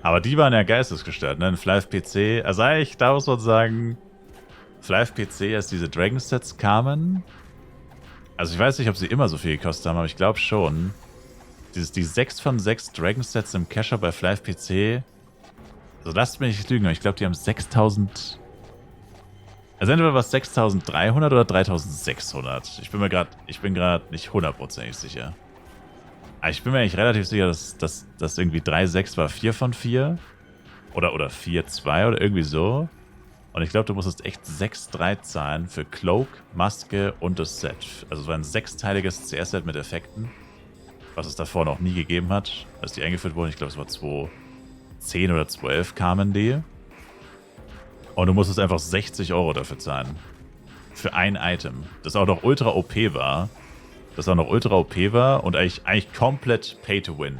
Aber die waren ja geistesgestört, ne? In Flive PC, also eigentlich, da muss man sagen, Flive PC, als diese Dragon Sets kamen, also ich weiß nicht, ob sie immer so viel gekostet haben, aber ich glaube schon. Die 6 von 6 Dragon Sets im Cacher bei Flive PC, also lasst mich nicht lügen, aber ich glaube, die haben 6000... Also entweder war es 6300 oder 3600. Ich bin gerade nicht hundertprozentig sicher. Aber ich bin mir eigentlich relativ sicher, dass das irgendwie 3,6 war 4 von 4. Oder 4,2 oder irgendwie so. Und ich glaube, du musstest echt 6,3 zahlen für Cloak, Maske und das Set. Also es war ein 6-teiliges CS-Set mit Effekten. Was es davor noch nie gegeben hat, als die eingeführt wurden. Ich glaube, es war 2010 oder 2011 kamen die. Und du musstest einfach 60 € dafür zahlen. Für ein Item. Das auch noch ultra OP war. Und eigentlich komplett Pay-to-Win.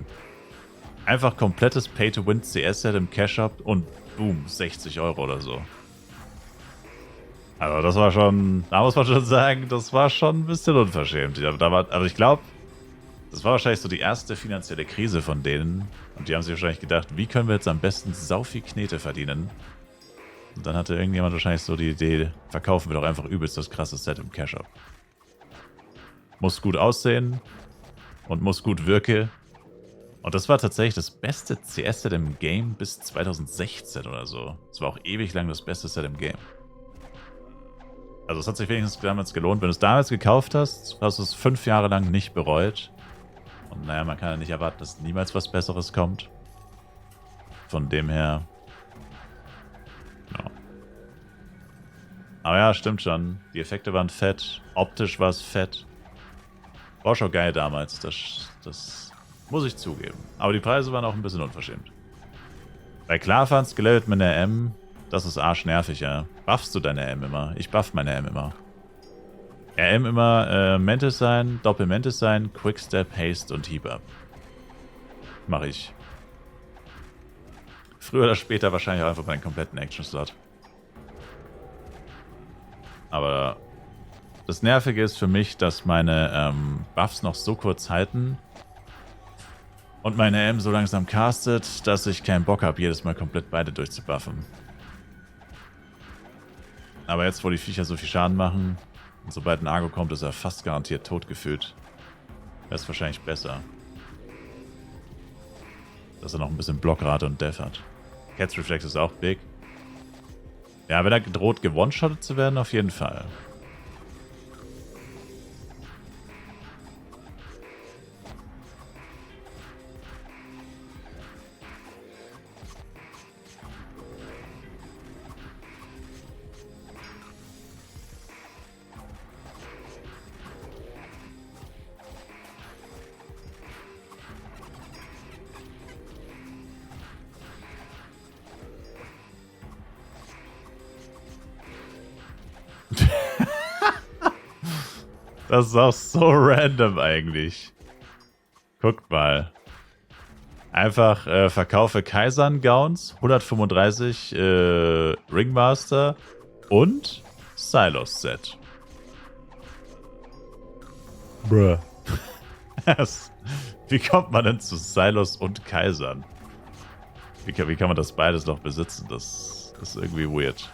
Einfach komplettes Pay-to-Win CS-Set im Cash-Up und boom, 60 € oder so. Also das war schon, da muss man schon sagen, das war schon ein bisschen unverschämt. Also ich glaube, das war wahrscheinlich so die erste finanzielle Krise von denen. Und die haben sich wahrscheinlich gedacht, wie können wir jetzt am besten sau viel Knete verdienen? Und dann hatte irgendjemand wahrscheinlich so die Idee, verkaufen wir doch einfach übelst das krasse Set im Cash-Up. Muss gut aussehen und muss gut wirken. Und das war tatsächlich das beste CS-Set im Game bis 2016 oder so. Es war auch ewig lang das beste Set im Game. Also es hat sich wenigstens damals gelohnt. Wenn du es damals gekauft hast, hast du es 5 Jahre lang nicht bereut. Und naja, man kann ja nicht erwarten, dass niemals was Besseres kommt. Von dem her... Ja. Aber ja, stimmt schon. Die Effekte waren fett. Optisch war es fett. War schon geil damals. Das muss ich zugeben. Aber die Preise waren auch ein bisschen unverschämt. Bei Klarfans gelevelt mit einer M, das ist arschnervig, ja. Buffst du deine M immer? Ich buff meine M immer. RM immer Mantis sein, Doppel-Mantis sein, Quickstep, Haste und Heap Up. Mach ich. Früher oder später wahrscheinlich auch einfach meinen kompletten Action-Slot. Aber das Nervige ist für mich, dass meine Buffs noch so kurz halten und meine M so langsam castet, dass ich keinen Bock habe, jedes Mal komplett beide durchzubuffen. Aber jetzt, wo die Viecher so viel Schaden machen, und sobald ein Argo kommt, ist er fast garantiert tot gefühlt. Wäre es wahrscheinlich besser. Dass er noch ein bisschen Blockrate und Death hat. Cats Reflex ist auch big. Ja, wenn er droht, gewone-shottet zu werden, auf jeden Fall. Das ist auch so random eigentlich. Guckt mal. Einfach verkaufe Kaisern-Gowns, 135 Ringmaster und Silos-Set. Bruh. Wie kommt man denn zu Silos und Kaisern? Wie kann man das beides noch besitzen? Das ist irgendwie weird.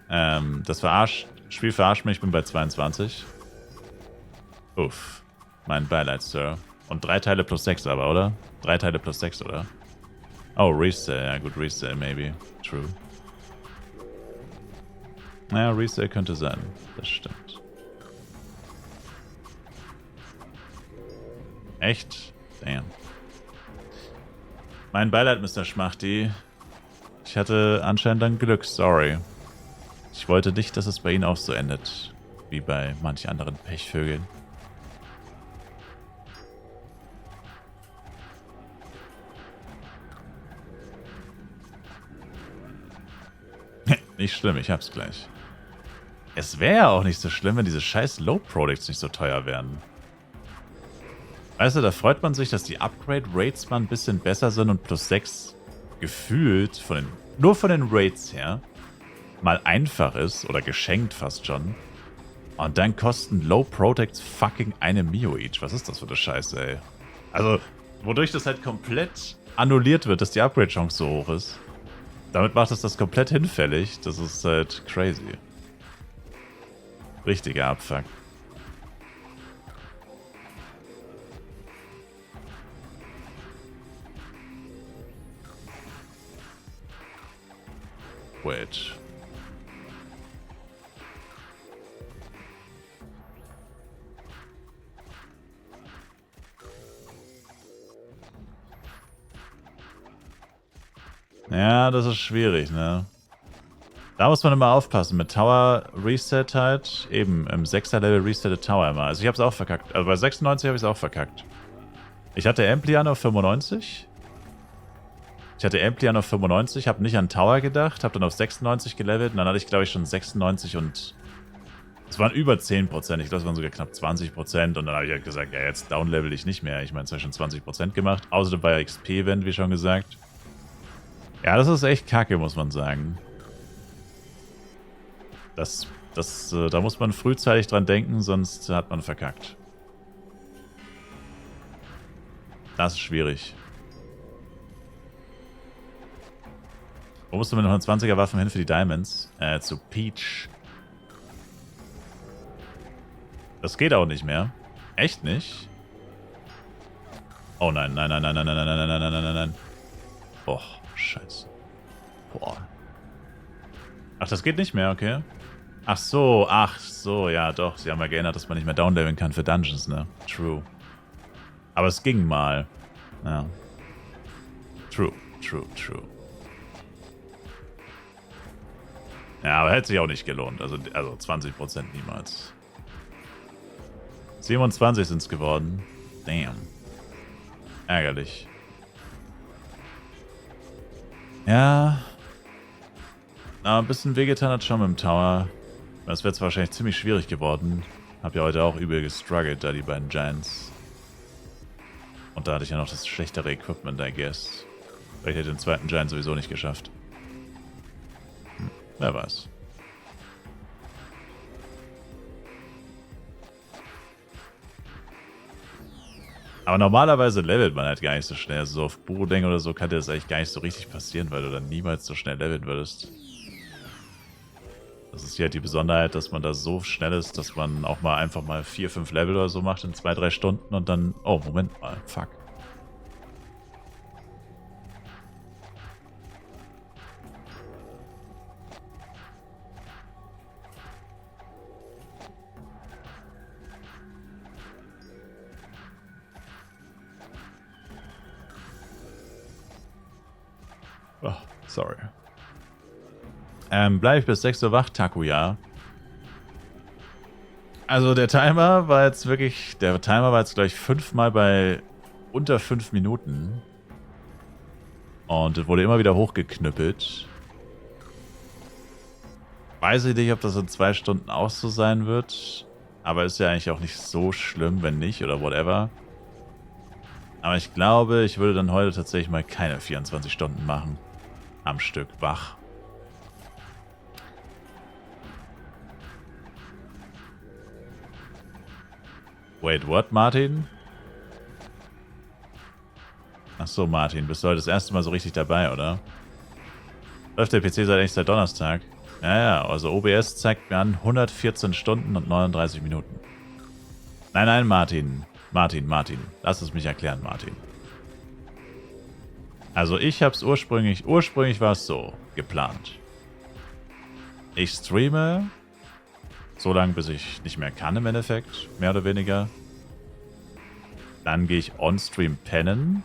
Das Spiel verarscht mich, ich bin bei 22. Uff. Mein Beileid, Sir. Und 3 Teile plus 6 aber, oder? 3 Teile plus 6, oder? Oh, Resale. Ja gut, Resale, maybe. True. Naja, Resale könnte sein. Das stimmt. Echt? Damn. Mein Beileid, Mr. Schmachti. Ich hatte anscheinend dann Glück, sorry. Ich wollte nicht, dass es bei Ihnen auch so endet. Wie bei manch anderen Pechvögeln. Nicht schlimm, ich hab's gleich. Es wäre ja auch nicht so schlimm, wenn diese scheiß Low-Products nicht so teuer wären. Weißt du, da freut man sich, dass die Upgrade-Rates mal ein bisschen besser sind und plus 6 gefühlt, nur von den Rates her, mal einfach ist oder geschenkt fast schon. Und dann kosten Low-Products fucking eine Mio each. Was ist das für eine Scheiße, ey? Also, wodurch das halt komplett annulliert wird, dass die Upgrade-Chance so hoch ist. Damit macht es das komplett hinfällig. Das ist halt crazy. Richtiger Abfuck. Wait. Ja, das ist schwierig, ne? Da muss man immer aufpassen. Mit Tower Reset halt. Eben, im 6er Level resettet Tower immer. Also ich hab's auch verkackt. Also bei 96 habe ich es auch verkackt. Ich hatte Amplian auf 95. Hab nicht an Tower gedacht, hab dann auf 96 gelevelt und dann hatte ich, glaube ich, schon 96 und es waren über 10%. Ich glaube, es waren sogar knapp 20% und dann habe ich halt gesagt, ja, jetzt downlevel ich nicht mehr. Ich meine, es habe schon 20% gemacht. Außerdem bei XP-Event, wie schon gesagt. Ja, das ist echt kacke, muss man sagen. Da muss man frühzeitig dran denken, sonst hat man verkackt. Das ist schwierig. Wo musst du mit 120er Waffen hin für die Diamonds? Zu Peach. Das geht auch nicht mehr. Echt nicht? Oh nein, nein, nein, nein, nein, nein, nein, nein, nein, nein, nein, nein. Boah, scheiße. Boah. Ach, das geht nicht mehr, okay. Ach so, ja doch. Sie haben ja geändert, dass man nicht mehr downleveln kann für Dungeons, ne? True. Aber es ging mal. Ja. True. Ja, aber hätte sich auch nicht gelohnt. Also 20% niemals. 27 sind es geworden. Damn. Ärgerlich. Ja. Aber ein bisschen wehgetan hat schon mit dem Tower. Das wäre jetzt wahrscheinlich ziemlich schwierig geworden. Hab ja heute auch übel gestruggelt, da die beiden Giants. Und da hatte ich ja noch das schlechtere Equipment, I guess. Weil ich hätte den zweiten Giant sowieso nicht geschafft. Wer weiß. Aber normalerweise levelt man halt gar nicht so schnell. Also so auf Burodeng oder so kann dir das eigentlich gar nicht so richtig passieren, weil du dann niemals so schnell leveln würdest. Das ist hier halt die Besonderheit, dass man da so schnell ist, dass man auch mal einfach mal 4, 5 Level oder so macht in 2, 3 Stunden und dann... Oh, Moment mal. Fuck. Oh, sorry. Bleibe ich bis 6 Uhr wach, Takuya? Also der Timer war jetzt wirklich... Der Timer war jetzt, glaube ich, 5-mal bei unter 5 Minuten. Und wurde immer wieder hochgeknüppelt. Weiß ich nicht, ob das in 2 Stunden auch so sein wird. Aber ist ja eigentlich auch nicht so schlimm, wenn nicht oder whatever. Aber ich glaube, ich würde dann heute tatsächlich mal keine 24 Stunden machen. Am Stück wach. Wait, what, Martin? Ach so, Martin, bist du heute das erste Mal so richtig dabei, oder? Läuft der PC seit Donnerstag? Ja, also OBS zeigt mir an 114 Stunden und 39 Minuten. Nein, Martin. Martin. Lass es mich erklären, Martin. Also ich hab's ursprünglich war es so geplant. Ich streame so lange, bis ich nicht mehr kann im Endeffekt, mehr oder weniger. Dann gehe ich on-stream pennen.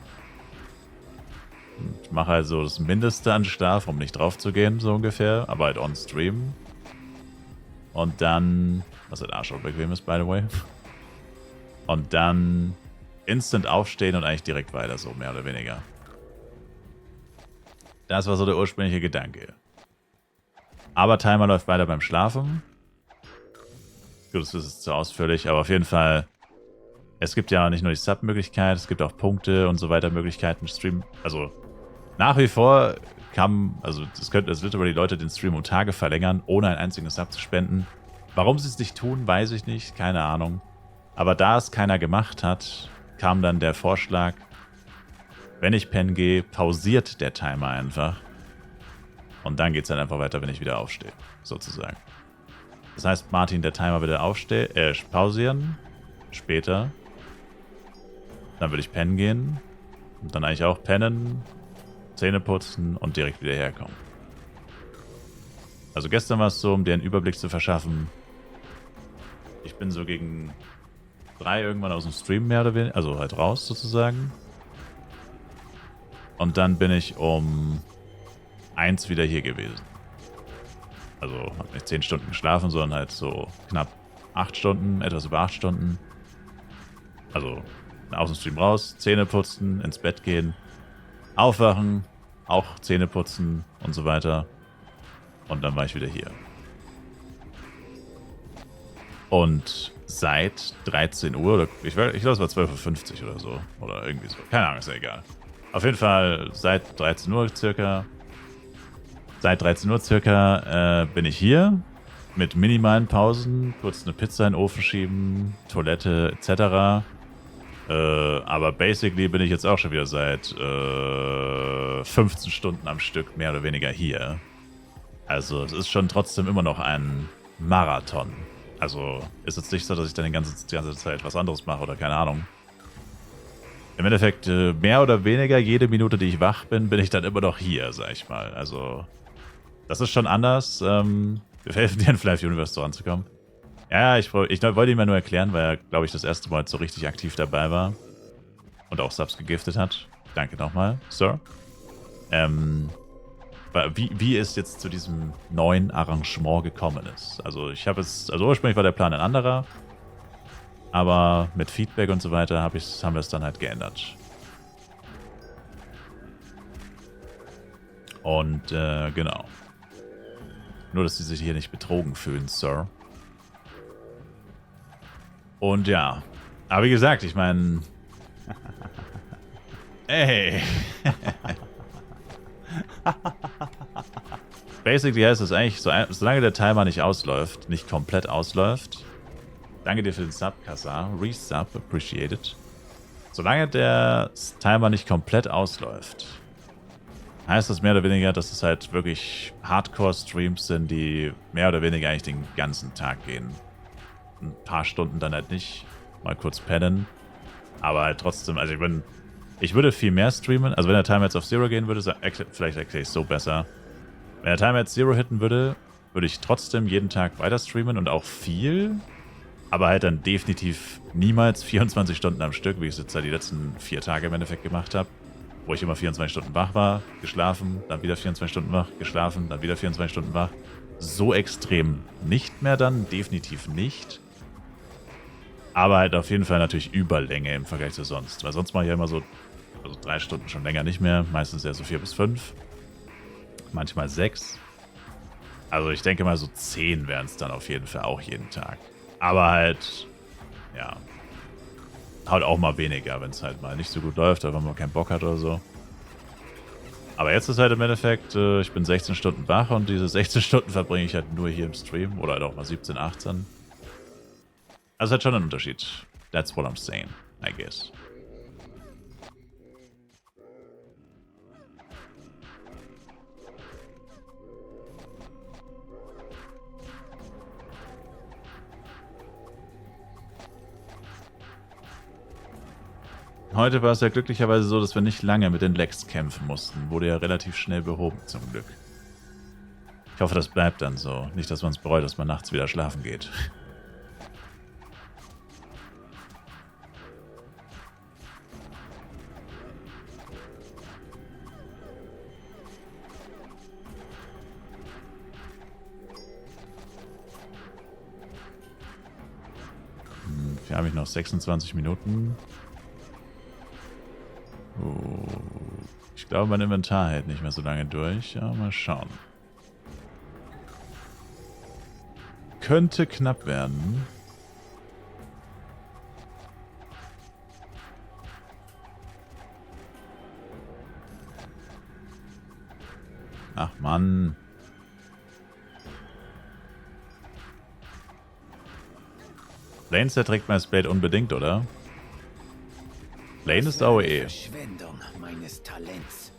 Und mache also das Mindeste an Schlaf, um nicht drauf zu gehen, so ungefähr. Aber halt on-stream. Und dann, was halt Arsch bequem ist, by the way. Und dann instant aufstehen und eigentlich direkt weiter, so mehr oder weniger. Das war so der ursprüngliche Gedanke. Aber Timer läuft weiter beim Schlafen. Gut, das ist zu ausführlich, aber auf jeden Fall, es gibt ja nicht nur die Sub-Möglichkeit, es gibt auch Punkte und so weiter Möglichkeiten, Stream. Also nach wie vor es könnten literally Leute den Stream um Tage verlängern, ohne einen einzigen Sub zu spenden. Warum sie es nicht tun, weiß ich nicht, keine Ahnung. Aber da es keiner gemacht hat, kam dann der Vorschlag, wenn ich pennen gehe, pausiert der Timer einfach. Und dann geht es dann einfach weiter, wenn ich wieder aufstehe, sozusagen. Das heißt, Martin, der Timer würde pausieren, später. Dann würde ich pennen gehen. Und dann eigentlich auch pennen, Zähne putzen und direkt wieder herkommen. Also gestern war es so, um dir einen Überblick zu verschaffen. Ich bin so gegen 3 irgendwann aus dem Stream mehr oder weniger, also halt raus sozusagen. Und dann bin ich um 1 wieder hier gewesen. Also habe nicht 10 Stunden geschlafen, sondern halt so knapp 8 Stunden, etwas über 8 Stunden. Also aus dem Stream raus, Zähne putzen, ins Bett gehen, aufwachen, auch Zähne putzen und so weiter. Und dann war ich wieder hier. Und seit 13 Uhr, oder ich glaube es war 12:50 Uhr oder so, oder irgendwie so, keine Ahnung, ist ja egal. Auf jeden Fall seit 13 Uhr circa bin ich hier mit minimalen Pausen, kurz eine Pizza in den Ofen schieben, Toilette etc. Aber basically bin ich jetzt auch schon wieder seit 15 Stunden am Stück mehr oder weniger hier. Also es ist schon trotzdem immer noch ein Marathon. Also ist jetzt nicht so, dass ich dann die ganze Zeit was anderes mache oder keine Ahnung. Im Endeffekt mehr oder weniger jede Minute, die ich wach bin, bin ich dann immer noch hier, sag ich mal. Also das ist schon anders. Wir helfen dir in Flive Universe so anzukommen. Ja, ich wollte ihm mal nur erklären, weil er, glaube ich, das erste Mal so richtig aktiv dabei war. Und auch Subs gegiftet hat. Danke nochmal, Sir. Wie es jetzt zu diesem neuen Arrangement gekommen ist. Also ursprünglich war der Plan ein anderer. Aber mit Feedback und so weiter haben wir es dann halt geändert. Und genau. Nur, dass sie sich hier nicht betrogen fühlen, Sir. Und ja. Aber wie gesagt, ich meine... Ey. Basically heißt es eigentlich, solange der Timer nicht ausläuft, nicht komplett ausläuft... Danke dir für den Sub, Kassar. Resub, appreciated. Solange der Timer nicht komplett ausläuft, heißt das mehr oder weniger, dass es halt wirklich Hardcore-Streams sind, die mehr oder weniger eigentlich den ganzen Tag gehen. Ein paar Stunden dann halt nicht. Mal kurz pennen. Aber halt trotzdem, also ich würde viel mehr streamen. Also wenn der Timer jetzt auf Zero gehen würde, vielleicht erkläre ich es so besser. Wenn der Timer jetzt Zero hitten würde, würde ich trotzdem jeden Tag weiter streamen und auch viel. Aber halt dann definitiv niemals 24 Stunden am Stück, wie ich es jetzt halt die letzten 4 Tage im Endeffekt gemacht habe. Wo ich immer 24 Stunden wach war, geschlafen, dann wieder 24 Stunden wach, geschlafen, dann wieder 24 Stunden wach. So extrem nicht mehr dann, definitiv nicht. Aber halt auf jeden Fall natürlich Überlänge im Vergleich zu sonst. Weil sonst mache ich ja immer so 3 Stunden schon länger nicht mehr. Meistens eher so 4 bis 5. Manchmal 6. Also ich denke mal so 10 wären es dann auf jeden Fall auch jeden Tag. Aber halt, ja, halt auch mal weniger, wenn es halt mal nicht so gut läuft, oder wenn man keinen Bock hat oder so. Aber jetzt ist halt im Endeffekt, ich bin 16 Stunden wach und diese 16 Stunden verbringe ich halt nur hier im Stream. Oder halt auch mal 17, 18. Also halt schon ein Unterschied. That's what I'm saying, I guess. Heute war es ja glücklicherweise so, dass wir nicht lange mit den Lecks kämpfen mussten. Wurde ja relativ schnell behoben, zum Glück. Ich hoffe, das bleibt dann so. Nicht, dass man es bereut, dass man nachts wieder schlafen geht. Hier habe ich noch 26 Minuten. Ich glaube, mein Inventar hält nicht mehr so lange durch. Ja, mal schauen. Könnte knapp werden. Ach Mann. Lane trägt mein Blade unbedingt, oder? Lane ist AOE. Verschwendung meines Talents.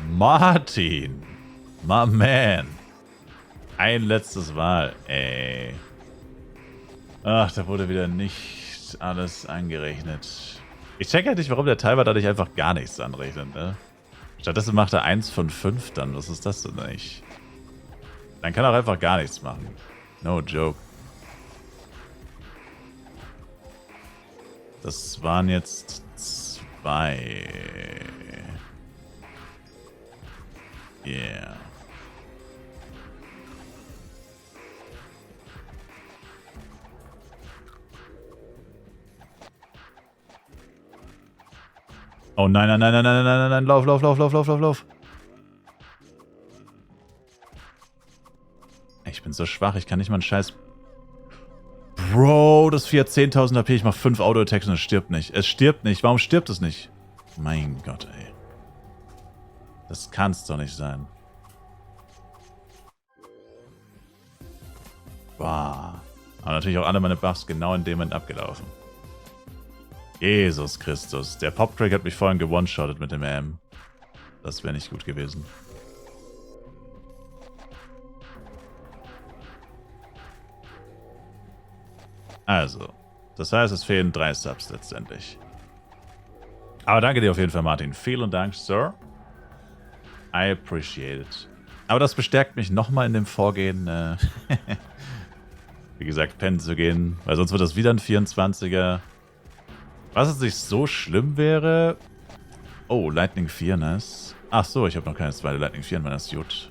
Martin. My man. Ein letztes Mal, ey. Ach, da wurde wieder nicht alles angerechnet. Ich check halt nicht, warum der Timer da nicht einfach gar nichts anrechnet, ne? Stattdessen macht er 1 von 5 dann. Was ist das denn nicht? Dann kann er auch einfach gar nichts machen. No joke. Das waren jetzt 2. Yeah. Oh nein, nein, nein, nein, nein, nein, nein, nein, lauf, lauf, lauf, lauf, lauf, lauf, lauf. Ich bin so schwach, ich kann nicht mal einen Scheiß... Bro, das Vieh hat 10.000 HP, ich mach 5 Auto-Attacks und es stirbt nicht. Es stirbt nicht, warum stirbt es nicht? Mein Gott, ey. Das kann's doch nicht sein. Boah. Aber natürlich auch alle meine Buffs genau in dem Moment abgelaufen. Jesus Christus. Der Pop-Track hat mich vorhin gewone-shottet mit dem AM. Das wäre nicht gut gewesen. Also, das heißt, es fehlen 3 Subs letztendlich. Aber danke dir auf jeden Fall, Martin. Vielen Dank, Sir. I appreciate it. Aber das bestärkt mich nochmal in dem Vorgehen, wie gesagt, pennen zu gehen. Weil sonst wird das wieder ein 24er. Was jetzt nicht so schlimm wäre... Oh, Lightning 4, nice. Ach so, ich habe noch keine zweite Lightning 4 in meiner Suit.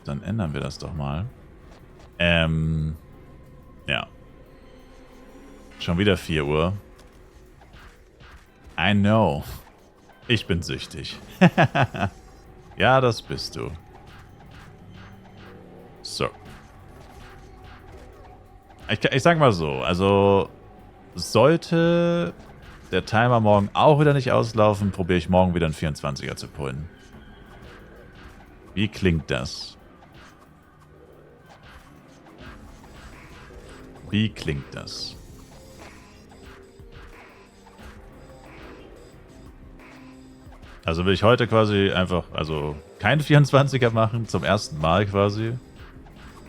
Dann ändern wir das doch mal. Ja. Schon wieder 4 Uhr. I know. Ich bin süchtig. Ja, das bist du. So. Ich sag mal so, also sollte der Timer morgen auch wieder nicht auslaufen, probiere ich morgen wieder einen 24er zu pullen. Wie klingt das? Wie klingt das? Also will ich heute quasi einfach, also keinen 24er machen, zum ersten Mal quasi.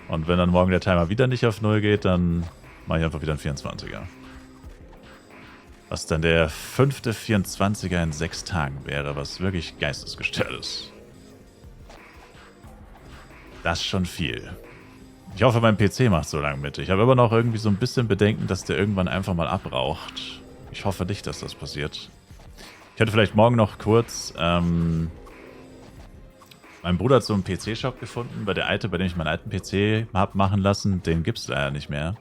Und wenn dann morgen der Timer wieder nicht auf 0 geht, dann mache ich einfach wieder einen 24er. Was dann der 5. 24er in 6 Tagen wäre, was wirklich geistesgestört ist. Das ist schon viel. Ich hoffe, mein PC macht so lange mit. Ich habe immer noch irgendwie so ein bisschen Bedenken, dass der irgendwann einfach mal abraucht. Ich hoffe nicht, dass das passiert. Ich hätte vielleicht morgen noch kurz... mein Bruder hat so einen PC-Shop gefunden, bei der alte, bei dem ich meinen alten PC habe machen lassen, den gibt es leider nicht mehr.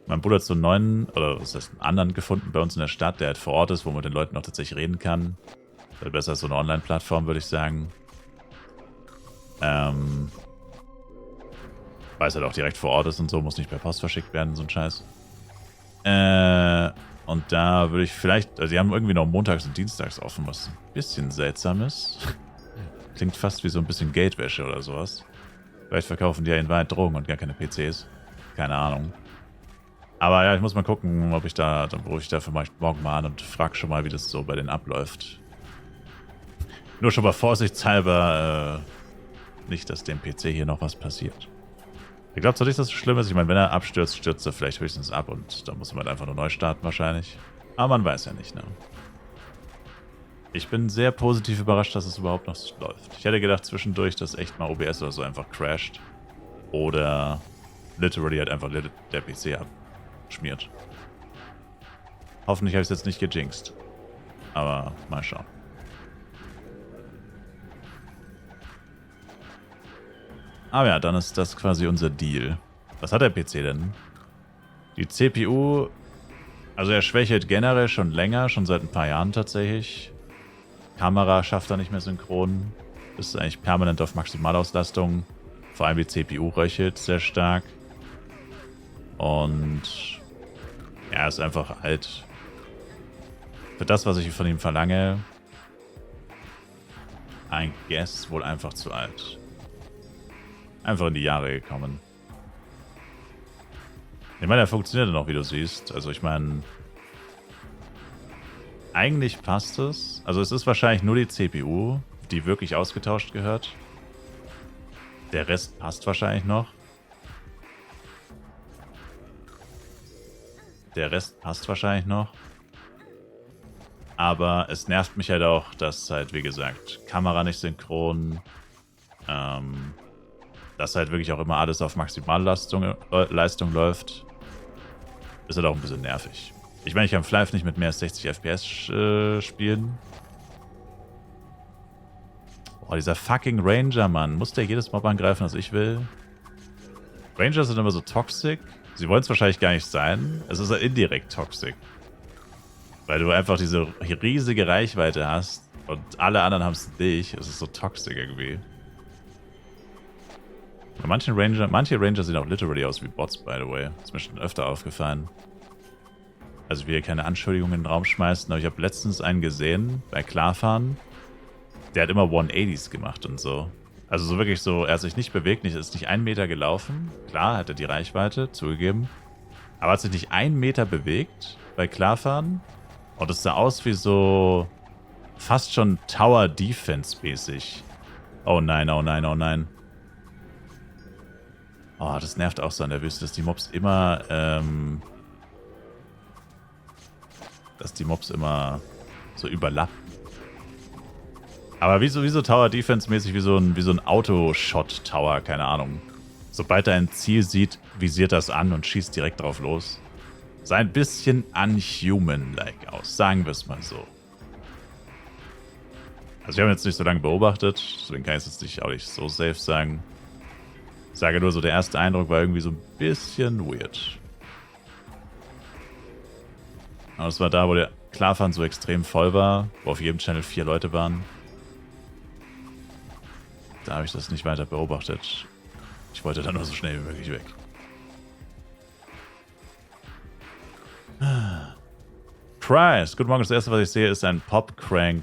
Mein Bruder hat so einen neuen, oder was heißt, einen anderen gefunden bei uns in der Stadt, der halt vor Ort ist, wo man mit den Leuten auch tatsächlich reden kann. Das ist besser als so eine Online-Plattform, würde ich sagen. Weil es halt auch direkt vor Ort ist und so, muss nicht per Post verschickt werden, so ein Scheiß. Und da würde ich vielleicht, also die haben irgendwie noch montags und dienstags offen, was ein bisschen seltsam ist. Klingt fast wie so ein bisschen Geldwäsche oder sowas. Vielleicht verkaufen die ja in Wahrheit Drogen und gar keine PCs. Keine Ahnung. Aber ja, ich muss mal gucken, ob ich da, dann rufe ich da vielleicht morgen mal an und frage schon mal, wie das so bei denen abläuft. Nur schon mal vorsichtshalber, nicht, dass dem PC hier noch was passiert. Ich glaube zwar nicht, dass es so schlimm ist. Ich meine, wenn er abstürzt, stürzt er vielleicht höchstens ab und dann muss man halt einfach nur neu starten wahrscheinlich. Aber man weiß ja nicht, ne? Ich bin sehr positiv überrascht, dass es überhaupt noch läuft. Ich hätte gedacht zwischendurch, dass echt mal OBS oder so einfach crasht. Oder literally halt einfach der PC abschmiert. Hoffentlich habe ich es jetzt nicht gejinxt. Aber mal schauen. Aber ja, dann ist das quasi unser Deal. Was hat der PC denn? Die CPU, also er schwächelt generell schon länger, schon seit ein paar Jahren tatsächlich. Kamera schafft er nicht mehr synchron. Ist eigentlich permanent auf Maximalauslastung. Vor allem die CPU röchelt sehr stark. Und ja, ist einfach alt. Für das, was ich von ihm verlange, I guess wohl einfach zu alt. Einfach in die Jahre gekommen. Ich meine, er funktioniert noch, wie du siehst. Also ich meine, eigentlich passt es. Also es ist wahrscheinlich nur die CPU, die wirklich ausgetauscht gehört. Der Rest passt wahrscheinlich noch. Aber es nervt mich halt auch, dass halt, wie gesagt, Kamera nicht synchron, dass halt wirklich auch immer alles auf Maximalleistung läuft, ist halt auch ein bisschen nervig. Ich meine, ich kann Flive nicht mit mehr als 60 FPS spielen. Boah, dieser fucking Ranger, Mann. Muss der jedes Mob angreifen, was ich will? Ranger sind immer so toxic. Sie wollen es wahrscheinlich gar nicht sein. Es ist ja indirekt toxic. Weil du einfach diese riesige Reichweite hast und alle anderen haben es nicht. Es ist so toxic irgendwie. Manche Ranger sehen auch literally aus wie Bots, by the way. Das ist mir schon öfter aufgefallen. Also ich will hier keine Anschuldigungen in den Raum schmeißen, aber ich habe letztens einen gesehen, bei Klarfahren. Der hat immer 180s gemacht und so. Also so wirklich so, er hat sich nicht bewegt, ist nicht 1 Meter gelaufen. Klar, hat er die Reichweite, zugegeben. Aber hat sich nicht 1 Meter bewegt bei Klarfahren. Und es sah aus wie so fast schon Tower Defense mäßig. Oh nein, oh nein, oh nein. Oh, das nervt auch so an der Wüste, dass die Mobs immer, so überlappen. Aber wie so Tower Defense mäßig, wie so ein Auto-Shot-Tower, keine Ahnung. Sobald er ein Ziel sieht, visiert das an und schießt direkt drauf los. Sah ein bisschen unhuman-like aus, sagen wir es mal so. Also wir haben jetzt nicht so lange beobachtet, deswegen kann ich es jetzt auch nicht so safe sagen. Ich sage nur so, der erste Eindruck war irgendwie so ein bisschen weird. Aber es war da, wo der Klarfahren so extrem voll war, wo auf jedem Channel 4 Leute waren. Da habe ich das nicht weiter beobachtet. Ich wollte dann nur so schnell wie möglich weg. Christ, guten Morgen. Das erste, was ich sehe, ist ein Popcrank.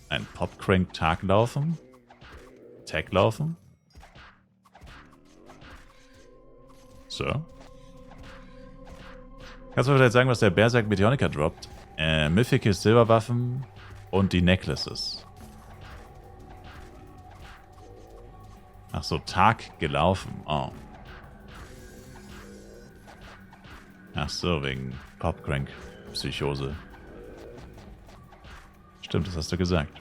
Ein Popcrank-Taglaufen? Taglaufen? So. Kannst du vielleicht sagen, was der Berserk Meteonica droppt? Mythical Silberwaffen und die Necklaces. Ach so, Tag gelaufen. Oh. Ach so, wegen Popcrank-Psychose. Stimmt, das hast du gesagt.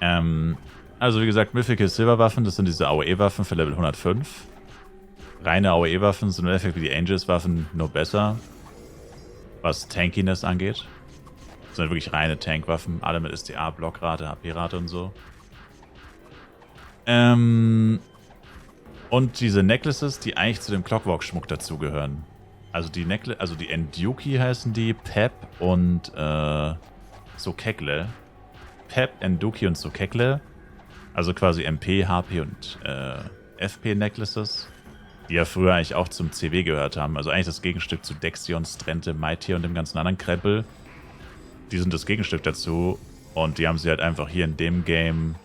Also wie gesagt, Mythical Silberwaffen, das sind diese AOE-Waffen für Level 105. Reine AOE-Waffen sind im Endeffekt wie die Angels-Waffen, nur besser. Was Tankiness angeht. Das sind wirklich reine Tankwaffen, alle mit STA, Blockrate, HP-Rate und so. Und diese Necklaces, die eigentlich zu dem Clockwork-Schmuck dazugehören. Also die Enduki heißen die, Pep und Sokekle. Pep, Enduki und Sokekle. Also quasi MP, HP und FP-Necklaces. Die ja früher eigentlich auch zum CW gehört haben. Also eigentlich das Gegenstück zu Dexion, Strente, Mighty und dem ganzen anderen Krempel. Die sind das Gegenstück dazu. Und die haben sie halt einfach hier in dem Game.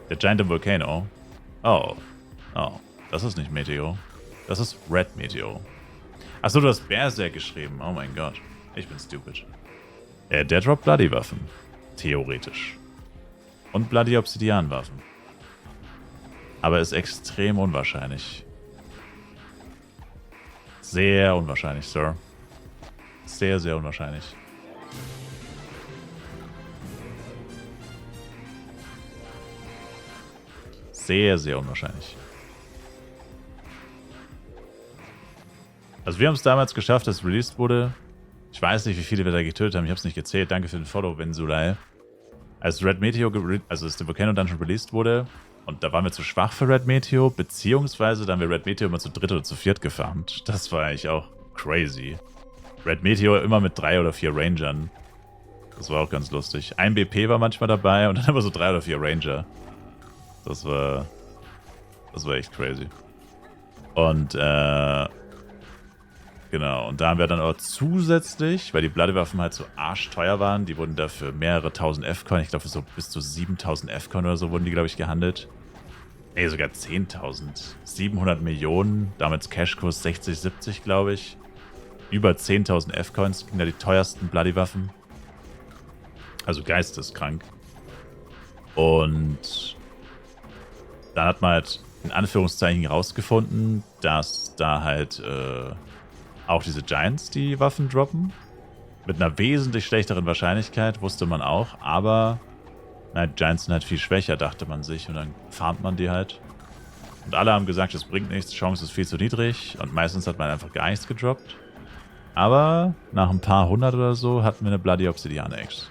Der Giant Volcano. Oh. Das ist nicht Meteo. Das ist Red Meteo. Achso, du hast Berserk geschrieben. Oh mein Gott. Ich bin stupid. Der droppt Bloody-Waffen. Theoretisch. Und Bloody-Obsidian-Waffen. Aber ist extrem unwahrscheinlich. Sehr unwahrscheinlich, Sir. Sehr, sehr unwahrscheinlich. Sehr, sehr unwahrscheinlich. Also wir haben es damals geschafft, dass es released wurde. Ich weiß nicht, wie viele wir da getötet haben. Ich habe es nicht gezählt. Danke für den Follow, Bensulai. Als Red Meteo, also als der Volcano Dungeon released wurde, und da waren wir zu schwach für Red Meteo, beziehungsweise da haben wir Red Meteo immer zu dritt oder zu viert gefarmt. Das war eigentlich auch crazy. Red Meteo immer mit 3 oder 4 Rangern. Das war auch ganz lustig. Ein BP war manchmal dabei und dann immer so 3 oder 4 Ranger. Das war echt crazy. Und, genau. Und da haben wir dann auch zusätzlich, weil die Bloody-Waffen halt so arschteuer waren, die wurden dafür mehrere tausend F-Coin, ich glaube für so bis zu 7000 F-Coin oder so wurden die, glaube ich, gehandelt. Nee, sogar 10.000. 700 Millionen, damals Cashkurs 60, 70, glaube ich. Über 10.000 F-Coins sind ja die teuersten Bloody-Waffen. Also geisteskrank. Und dann hat man halt in Anführungszeichen herausgefunden, dass da halt auch diese Giants die Waffen droppen. Mit einer wesentlich schlechteren Wahrscheinlichkeit, wusste man auch. Aber Giants sind halt viel schwächer, dachte man sich. Und dann farmt man die halt. Und alle haben gesagt, es bringt nichts, die Chance ist viel zu niedrig. Und meistens hat man einfach gar nichts gedroppt. Aber nach ein paar hundert oder so hatten wir eine Bloody Obsidian Axe.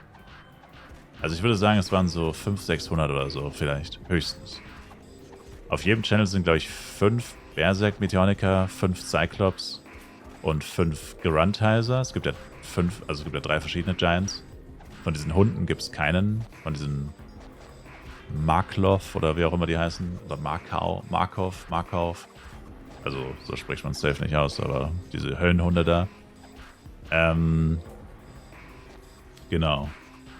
Also ich würde sagen, es waren so 500, 600 oder so vielleicht, höchstens. Auf jedem Channel sind, glaube ich, 5 Berserk Meteonica, 5 Cyclops und 5 Gruntheiser. Es gibt ja 5, also es gibt ja 3 verschiedene Giants. Von diesen Hunden gibt es keinen. Von diesen Marklov oder wie auch immer die heißen. Oder Markov. Also so spricht man es safe nicht aus, aber diese Höllenhunde da. Genau.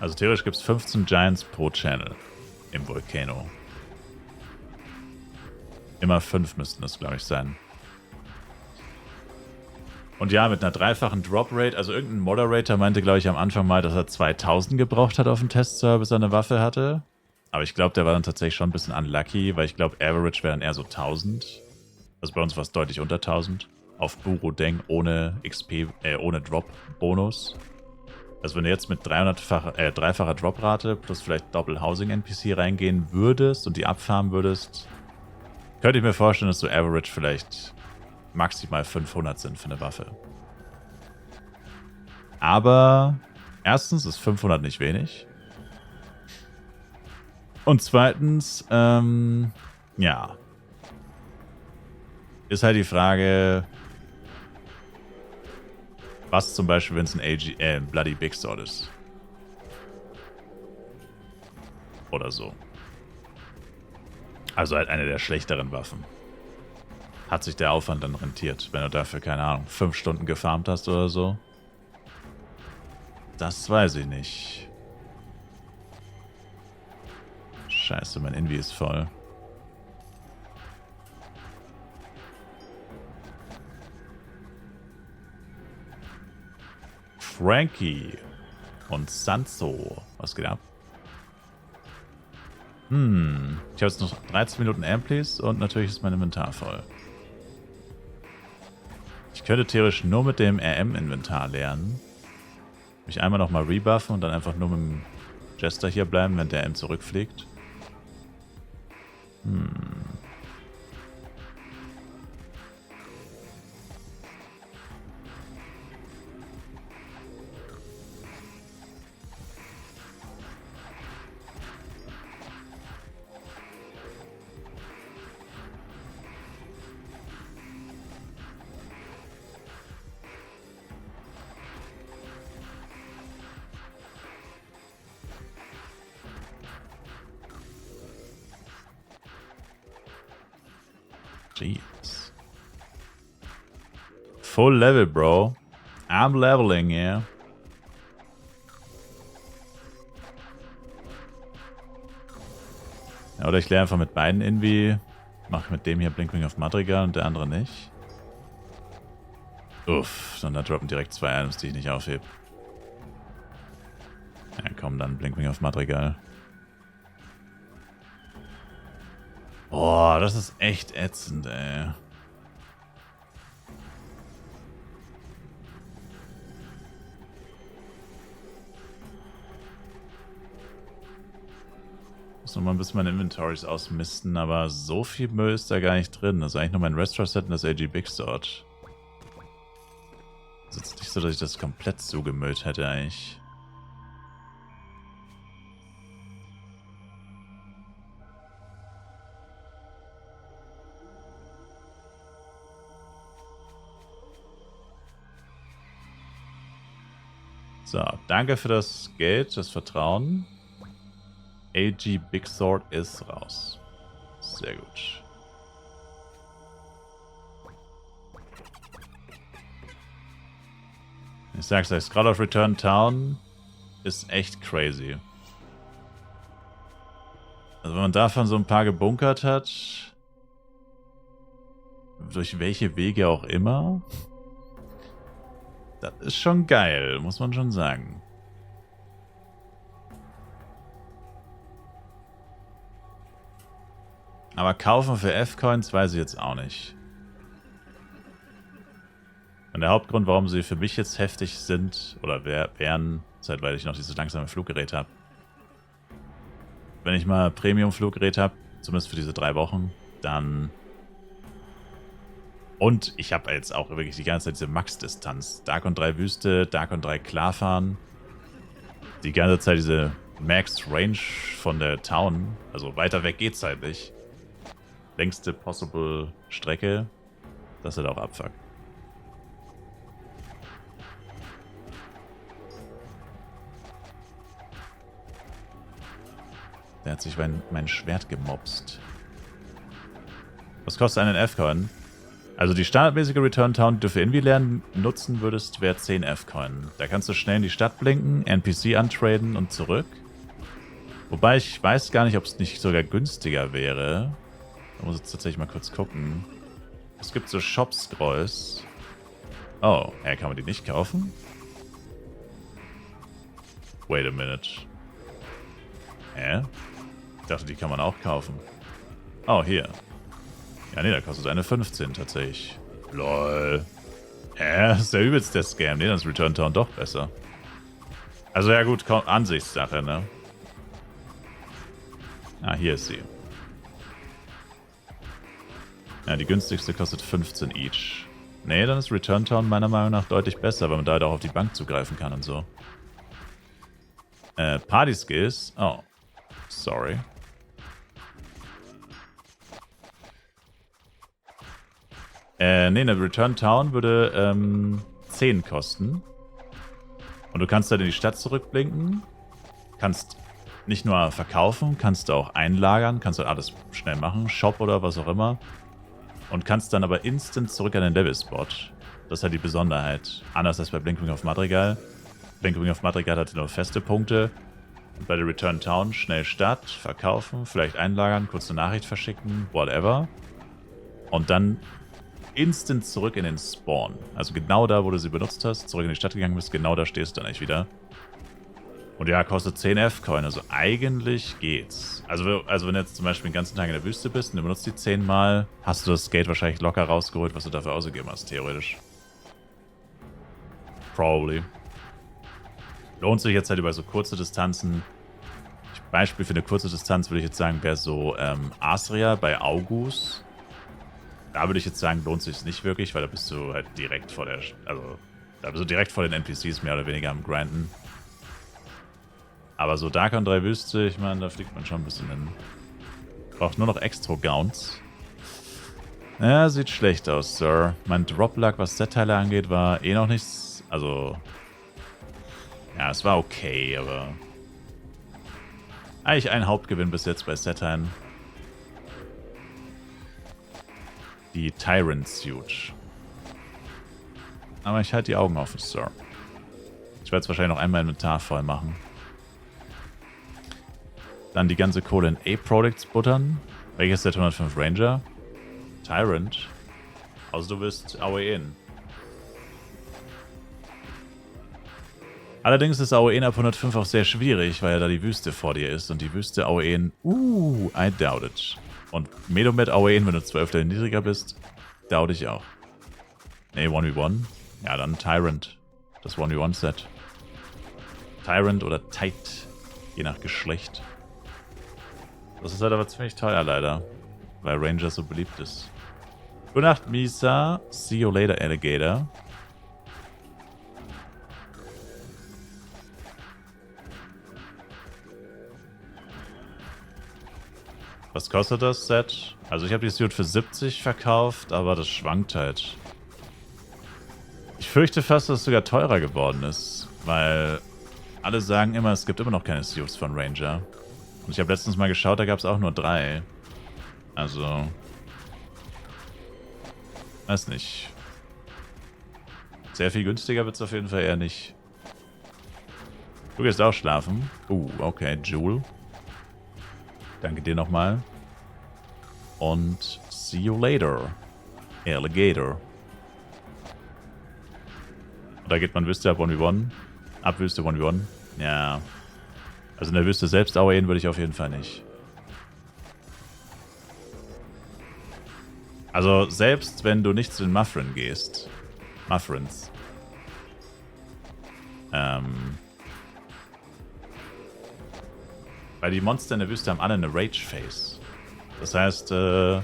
Also theoretisch gibt es 15 Giants pro Channel im Volcano. Immer 5 müssten es, glaube ich, sein. Und ja, mit einer dreifachen Drop-Rate, also irgendein Moderator meinte, glaube ich, am Anfang mal, dass er 2000 gebraucht hat auf dem Testserver, bis er eine Waffe hatte. Aber ich glaube, der war dann tatsächlich schon ein bisschen unlucky, weil ich glaube, Average wäre dann eher so 1000. Also bei uns war es deutlich unter 1000. Auf Burodeng ohne XP, ohne Drop-Bonus. Also wenn du jetzt mit dreifacher Drop-Rate plus vielleicht Doppel-Housing-NPC reingehen würdest und die abfarmen würdest, könnte ich mir vorstellen, dass so Average vielleicht maximal 500 sind für eine Waffe. Aber erstens ist 500 nicht wenig. Und zweitens, ja. Ist halt die Frage, was zum Beispiel, wenn es ein Bloody Big Sword ist. Oder so. Also halt eine der schlechteren Waffen. Hat sich der Aufwand dann rentiert, wenn du dafür, keine Ahnung, 5 Stunden gefarmt hast oder so? Das weiß ich nicht. Scheiße, mein Invi ist voll. Frankie und Sanso. Was geht ab? Ich habe jetzt noch 13 Minuten Amplis und natürlich ist mein Inventar voll. Ich könnte theoretisch nur mit dem RM-Inventar lernen. Mich einmal nochmal rebuffen und dann einfach nur mit dem Jester hier bleiben, wenn der RM zurückfliegt. Jeez. Full level, bro. I'm leveling, yeah. Ja, oder ich lerne einfach mit beiden Invi. Mach mit dem hier Blinkwing of Madrigal und der andere nicht. Uff, und da droppen direkt 2 Items, die ich nicht aufhebe. Ja, komm, dann Blinkwing of Madrigal. Boah, das ist echt ätzend, ey. Muss noch mal ein bisschen meine Inventories ausmisten, aber so viel Müll ist da gar nicht drin. Also eigentlich nur mein Restore-Set und das AG Big Sword. Es ist jetzt nicht so, dass ich das komplett zugemüllt hätte eigentlich. So, danke für das Geld, das Vertrauen. AG Big Sword ist raus. Sehr gut. Ich sag's euch, Scroll of Return Town ist echt crazy. Also wenn man davon so ein paar gebunkert hat, durch welche Wege auch immer, das ist schon geil, muss man schon sagen. Aber kaufen für F-Coins weiß ich jetzt auch nicht. Und der Hauptgrund, warum sie für mich jetzt heftig sind, oder wären, ist halt, weil ich noch dieses langsame Fluggerät habe. Wenn ich mal Premium-Fluggerät habe, zumindest für diese 3 Wochen, dann... Und ich habe jetzt auch wirklich die ganze Zeit diese Max-Distanz. Darkon 3 Wüste, Darkon 3 Klarfahren. Die ganze Zeit diese Max-Range von der Town. Also weiter weg geht's halt nicht. Längste possible Strecke. Das ist halt auch Abfuck. Der hat sich mein Schwert gemobst. Was kostet einen F-Coin? Also die standardmäßige Return Town, die du für Invi-Lernen nutzen würdest, wäre 10 F-Coin. Da kannst du schnell in die Stadt blinken, NPC untraden und zurück. Wobei ich weiß gar nicht, ob es nicht sogar günstiger wäre. Da muss ich jetzt tatsächlich mal kurz gucken. Es gibt so Shop-Scrolls. Oh, kann man die nicht kaufen? Wait a minute. Ich dachte, die kann man auch kaufen. Oh, hier. Ja, nee, da kostet eine 15 tatsächlich. Lol. Das ist der übelste Scam. Nee, dann ist Return Town doch besser. Also ja gut, Ansichtssache, ne? Ah, hier ist sie. Ja, die günstigste kostet 15 each. Nee, dann ist Return Town meiner Meinung nach deutlich besser, weil man da halt auch auf die Bank zugreifen kann und so. Party Skills. Oh. Sorry. Nee, eine Return Town würde 10 kosten. Und du kannst dann in die Stadt zurückblinken. Kannst nicht nur verkaufen, kannst du auch einlagern. Kannst du alles schnell machen. Shop oder was auch immer. Und kannst dann aber instant zurück an den Level-Spot. Das ist halt die Besonderheit. Anders als bei Blinkwing of Madrigal. Blinkwing of Madrigal hat nur feste Punkte. Und bei der Return Town schnell Stadt, verkaufen, vielleicht einlagern, kurz eine Nachricht verschicken, whatever. Und dann instant zurück in den Spawn. Also genau da, wo du sie benutzt hast, zurück in die Stadt gegangen bist, genau da stehst du dann echt wieder. Und ja, kostet 10 F-Coin, also eigentlich geht's. Also wenn du jetzt zum Beispiel den ganzen Tag in der Wüste bist und du benutzt die 10 Mal, hast du das Geld wahrscheinlich locker rausgeholt, was du dafür ausgegeben hast, theoretisch. Probably. Lohnt sich jetzt halt über so kurze Distanzen. Beispiel für eine kurze Distanz würde ich jetzt sagen, wäre so Asria bei Augus. Da würde ich jetzt sagen, lohnt sich nicht wirklich, weil da bist du halt direkt vor der... Also, da bist du direkt vor den NPCs mehr oder weniger am Grinden. Aber so Darkon 3 Wüste, ich meine, da fliegt man schon ein bisschen hin. Braucht nur noch Extra-Gowns. Ja, sieht schlecht aus, Sir. Mein Drop-Luck, was Set-Teile angeht, war eh noch nichts... Also... Ja, es war okay, aber... Eigentlich ein Hauptgewinn bis jetzt bei Set-Teilen. Die Tyrant Suit. Aber ich halte die Augen offen, Sir. Ich werde es wahrscheinlich noch einmal Inventar voll machen. Dann die ganze Kohle in A-Products buttern. Welches ist der 105 Ranger? Tyrant. Also du bist Aoen. Allerdings ist Aoen ab 105 auch sehr schwierig, weil ja da die Wüste vor dir ist. Und die Wüste Aoen, I doubt it. Und Medomet Aoen, wenn du 12 Level niedriger bist, doubt ich auch. Ne, 1v1. Ja, dann Tyrant. Das 1v1-Set. Tyrant oder Tight. Je nach Geschlecht. Das ist halt aber ziemlich teuer leider. Weil Ranger so beliebt ist. Gute Nacht, Misa. See you later, Alligator. Was kostet das Set? Also ich habe die Suit für 70 verkauft, aber das schwankt halt. Ich fürchte fast, dass es sogar teurer geworden ist, weil alle sagen immer, es gibt immer noch keine Suits von Ranger. Und ich habe letztens mal geschaut, da gab es auch nur 3. Also, weiß nicht. Sehr viel günstiger wird es auf jeden Fall eher nicht. Du gehst auch schlafen. Okay, Jewel. Danke dir nochmal. Und see you later, Alligator. Da geht man Wüste ab 1v1. Ab Wüste 1v1. Ja. Also in der Wüste selbst Aoen würde ich auf jeden Fall nicht. Also selbst wenn du nicht zu den Muffrin gehst. Muffrins. Weil die Monster in der Wüste haben alle eine Rage-Face. Das heißt, die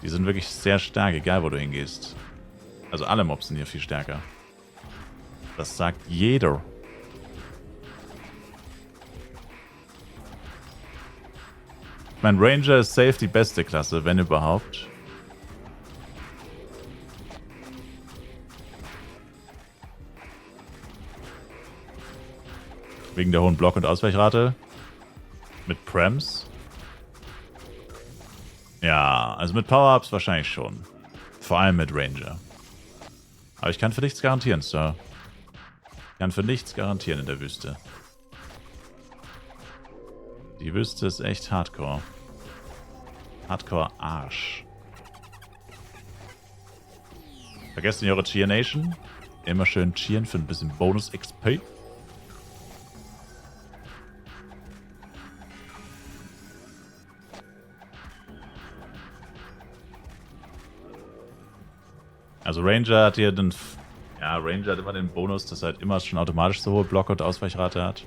sind wirklich sehr stark, egal wo du hingehst. Also alle Mobs sind hier viel stärker. Das sagt jeder. Mein Ranger ist safe die beste Klasse, wenn überhaupt. Wegen der hohen Block- und Ausweichrate. Mit Prems. Ja, also mit Power-Ups wahrscheinlich schon. Vor allem mit Ranger. Aber ich kann für nichts garantieren, Sir. Ich kann für nichts garantieren in der Wüste. Die Wüste ist echt Hardcore. Hardcore Arsch. Vergesst nicht eure Cheer Nation. Immer schön cheeren für ein bisschen Bonus XP. Also Ranger hat hier den... Ja, Ranger hat immer den Bonus, dass er halt immer schon automatisch so hohe Block- und Ausweichrate hat.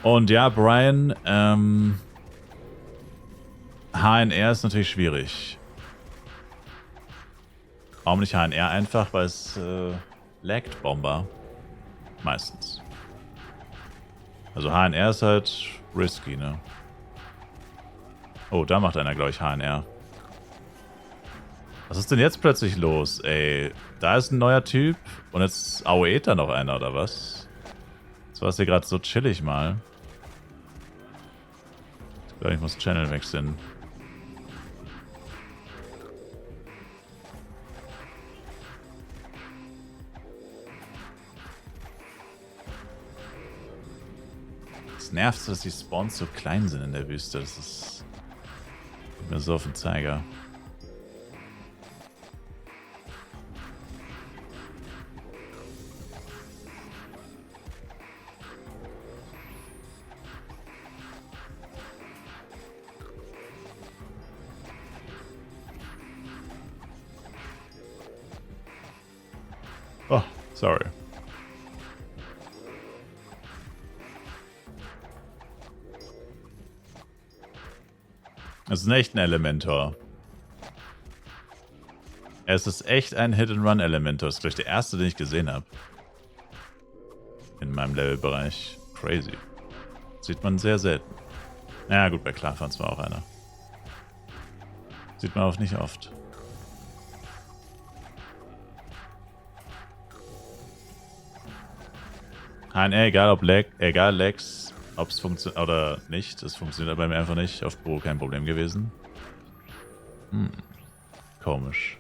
Und ja, Brian, HNR ist natürlich schwierig. Warum nicht HNR einfach? Weil es laggt Bomber. Meistens. Also HNR ist halt risky, ne? Oh, da macht einer, glaube ich, HNR. Was ist denn jetzt plötzlich los, ey? Da ist ein neuer Typ und jetzt AOE't da noch einer, oder was? Das war es hier gerade so chillig mal. Ich glaube, ich muss Channel wechseln. Es nervt so, dass die Spawns so klein sind in der Wüste. Das ist... Geht mir so auf den Zeiger. Oh, sorry. Es ist echt ein Elementor. Es ist echt ein Hit-and-Run-Elementor. Das ist gleich der erste, den ich gesehen habe. In meinem Levelbereich. Crazy. Sieht man sehr selten. Naja, gut, bei Klarfans war auch einer. Sieht man auch nicht oft. HNR, egal Lex, ob es funktioniert oder nicht. Es funktioniert bei mir einfach nicht. Auf Pro kein Problem gewesen. Komisch.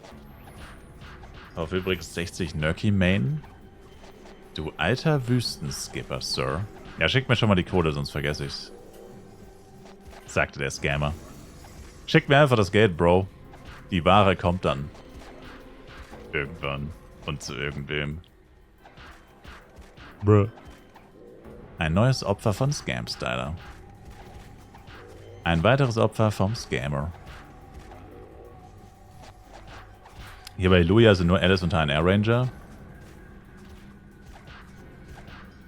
Auf übrigens 60 Nerky Main. Du alter Wüstenskipper, Sir. Ja, schick mir schon mal die Kohle, sonst vergesse ich's. sagte der Scammer. Schick mir einfach das Geld, Bro. Die Ware kommt dann. Irgendwann. Und zu irgendwem. Bruh. Ein neues Opfer von Scam-Styler. Ein weiteres Opfer vom Scammer. Hier bei Luja sind nur Alice und ein Air Ranger.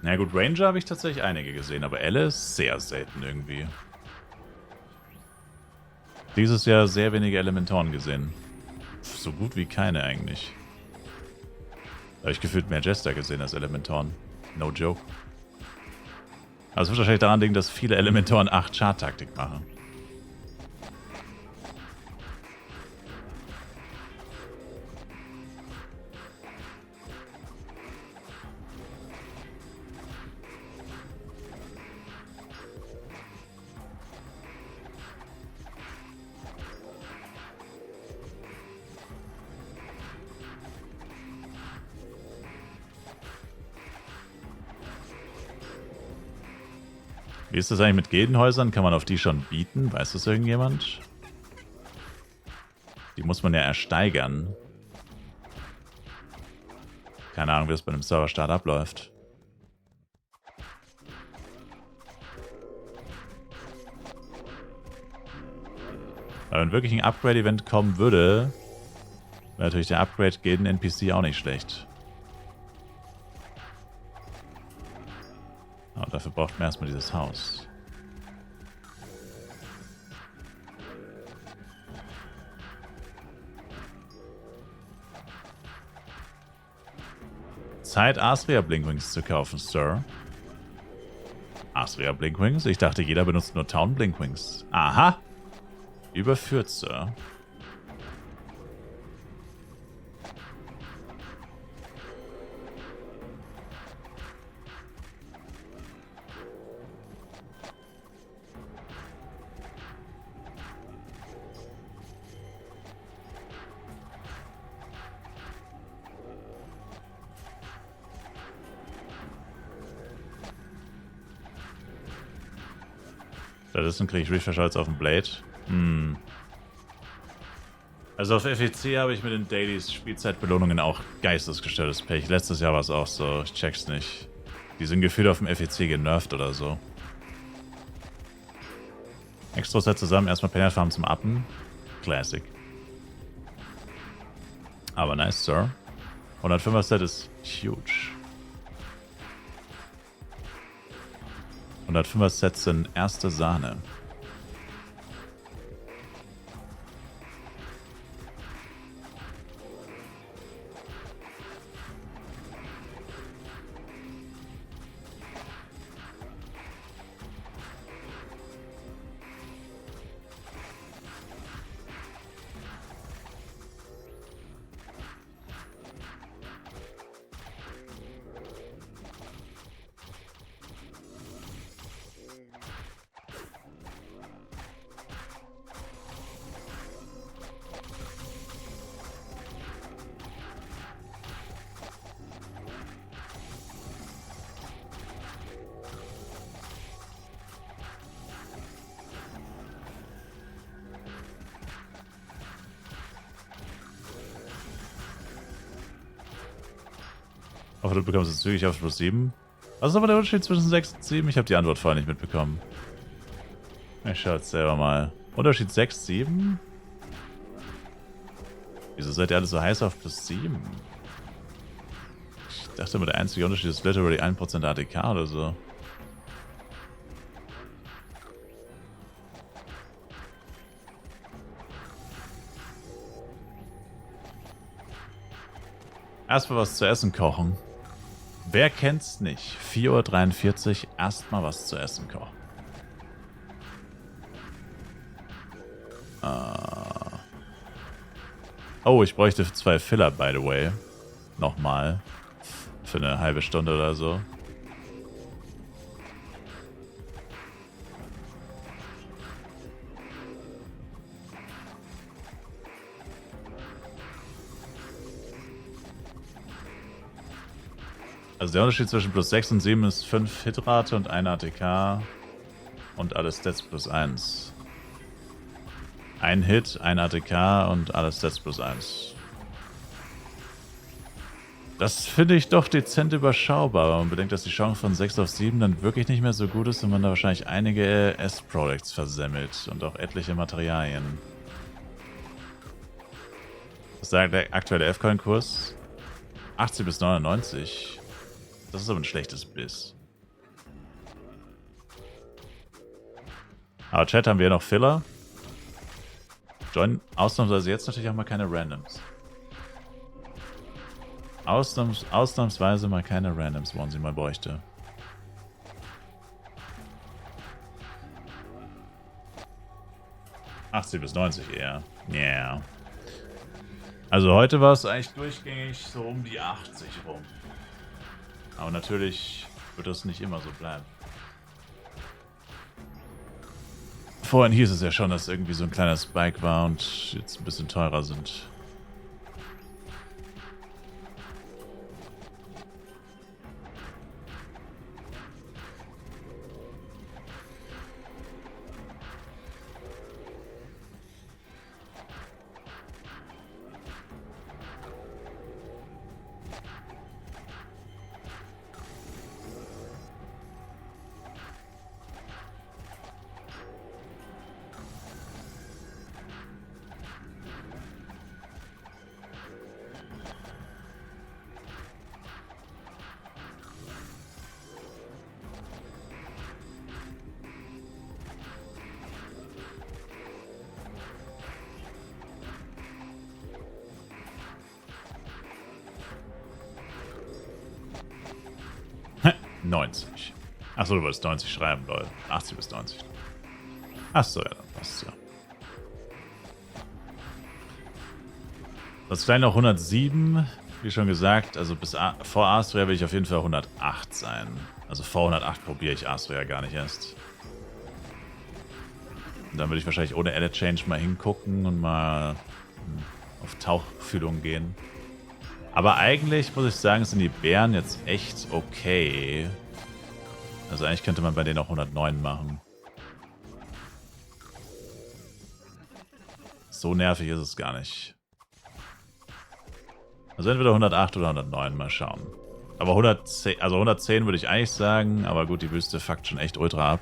Na gut, Ranger habe ich tatsächlich einige gesehen, aber Alice sehr selten irgendwie. Dieses Jahr sehr wenige Elementoren gesehen. So gut wie keine eigentlich. Da habe ich gefühlt mehr Jester gesehen als Elementoren. No joke. Also es wird wahrscheinlich daran liegen, dass viele Elementoren 8 Chart-Taktik machen. Wie ist das eigentlich mit Gildenhäusern? Kann man auf die schon bieten? Weiß das irgendjemand? Die muss man ja ersteigern. Keine Ahnung, wie das bei einem Serverstart abläuft. Aber wenn wirklich ein Upgrade-Event kommen würde, wäre natürlich der Upgrade-Gilden-NPC auch nicht schlecht. Aber dafür braucht man erstmal dieses Haus. Zeit, Astria Blinkwings zu kaufen, Sir. Astria Blinkwings? Ich dachte, jeder benutzt nur Town Blinkwings. Aha! Überführt, Sir. Stattdessen kriege ich Refresh auf dem Blade. Also auf FEC habe ich mit den Dailies Spielzeitbelohnungen auch geistesgestörtes Pech. Letztes Jahr war es auch so. Ich check's nicht. Die sind gefühlt auf dem FEC genervt oder so. Extra Set zusammen. Erstmal Penner Farm zum Appen. Classic. Aber nice, Sir. 105er Set ist huge. 105er Sets sind erste Sahne. Aber du bekommst es zügig auf plus 7. Was ist aber der Unterschied zwischen 6 und 7? Ich habe die Antwort vorher nicht mitbekommen. Ich schaue jetzt selber mal. Unterschied 6, 7? Wieso seid ihr alle so heiß auf plus 7? Ich dachte immer, der einzige Unterschied ist literally 1% ATK oder so. Erstmal was zu essen kochen. Wer kennt's nicht? 4:43 Uhr, erstmal was zu essen kochen. Oh, ich bräuchte 2 Filler, by the way. Nochmal. Für eine halbe Stunde oder so. Also der Unterschied zwischen plus 6 und 7 ist 5 Hitrate und 1 ATK. Und alle Stats plus 1. Ein Hit, ein ATK und alle Stats plus 1. Das finde ich doch dezent überschaubar, wenn man bedenkt, dass die Chance von 6 auf 7 dann wirklich nicht mehr so gut ist und man da wahrscheinlich einige S-Products versemmelt und auch etliche Materialien. Was sagt der aktuelle F-Coin-Kurs? 80 bis 99. Das ist aber ein schlechtes Biss. Aber Chat, haben wir noch Filler? Join ausnahmsweise jetzt natürlich auch mal keine Randoms. Ausnahmsweise mal keine Randoms, wo man sie mal bräuchte. ...80 bis 90 eher. Yeah. Also heute war es eigentlich durchgängig so um die 80 rum. Aber natürlich wird das nicht immer so bleiben. Vorhin hieß es ja schon, dass irgendwie so ein kleiner Spike war und jetzt ein bisschen teurer sind. Achso, du wolltest 90 schreiben, Leute. 80 bis 90. Achso, ja, dann passt ja. Das kleine noch 107, wie schon gesagt, also vor Astria will ich auf jeden Fall 108 sein. Also vor 108 probiere ich Astria gar nicht erst. Und dann würde ich wahrscheinlich ohne Edit Change mal hingucken und mal auf Tauchfühlung gehen. Aber eigentlich muss ich sagen, sind die Bären jetzt echt okay. Also eigentlich könnte man bei denen auch 109 machen. So nervig ist es gar nicht. Also entweder 108 oder 109, mal schauen. Aber 110, also 110 würde ich eigentlich sagen, aber gut, die Wüste fuckt schon echt ultra ab.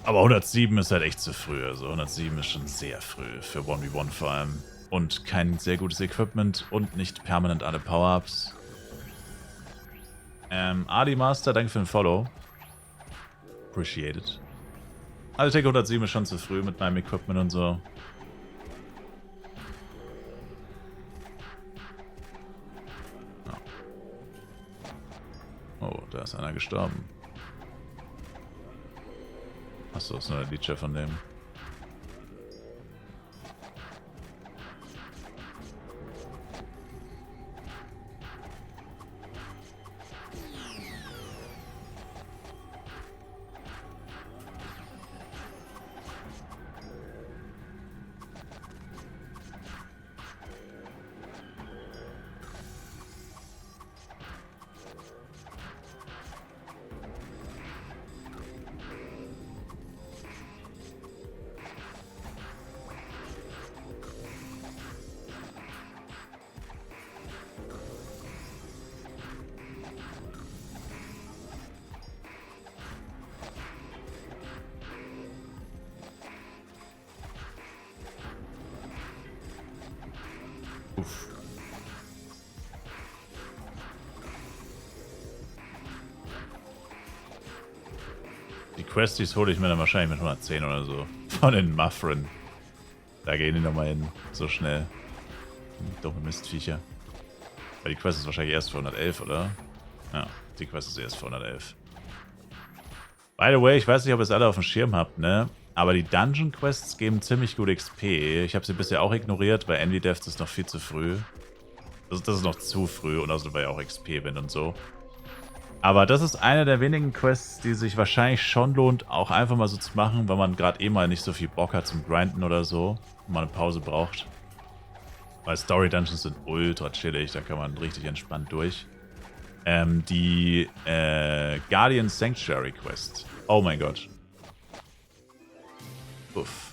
Aber 107 ist halt echt zu früh. Also 107 ist schon sehr früh für 1v1 vor allem. Und kein sehr gutes Equipment und nicht permanent alle Power-Ups. Adi Master, danke für den Follow. Appreciate it. Also ich denke 107 ist schon zu früh mit meinem Equipment und so. Ja. Oh, da ist einer gestorben. Achso, ist nur der Leecher von dem. Uff. Die Questies hole ich mir dann wahrscheinlich mit 110 oder so. Von den Muffrin. Da gehen die nochmal hin. So schnell. Dumme Mistviecher. Weil die Quest ist wahrscheinlich erst für 111, oder? Ja, die Quest ist erst für 111. By the way, ich weiß nicht, ob ihr es alle auf dem Schirm habt, ne? Aber die Dungeon Quests geben ziemlich gut XP. Ich habe sie bisher auch ignoriert, weil Envy Devs ist noch viel zu früh. Das ist noch zu früh und außerdem weil ja auch XP bin und so. Aber das ist eine der wenigen Quests, die sich wahrscheinlich schon lohnt, auch einfach mal so zu machen, weil man gerade eh mal nicht so viel Bock hat zum Grinden oder so. Und man eine Pause braucht. Weil Story Dungeons sind ultra chillig, da kann man richtig entspannt durch. Die Guardian Sanctuary Quest. Oh mein Gott. Uff.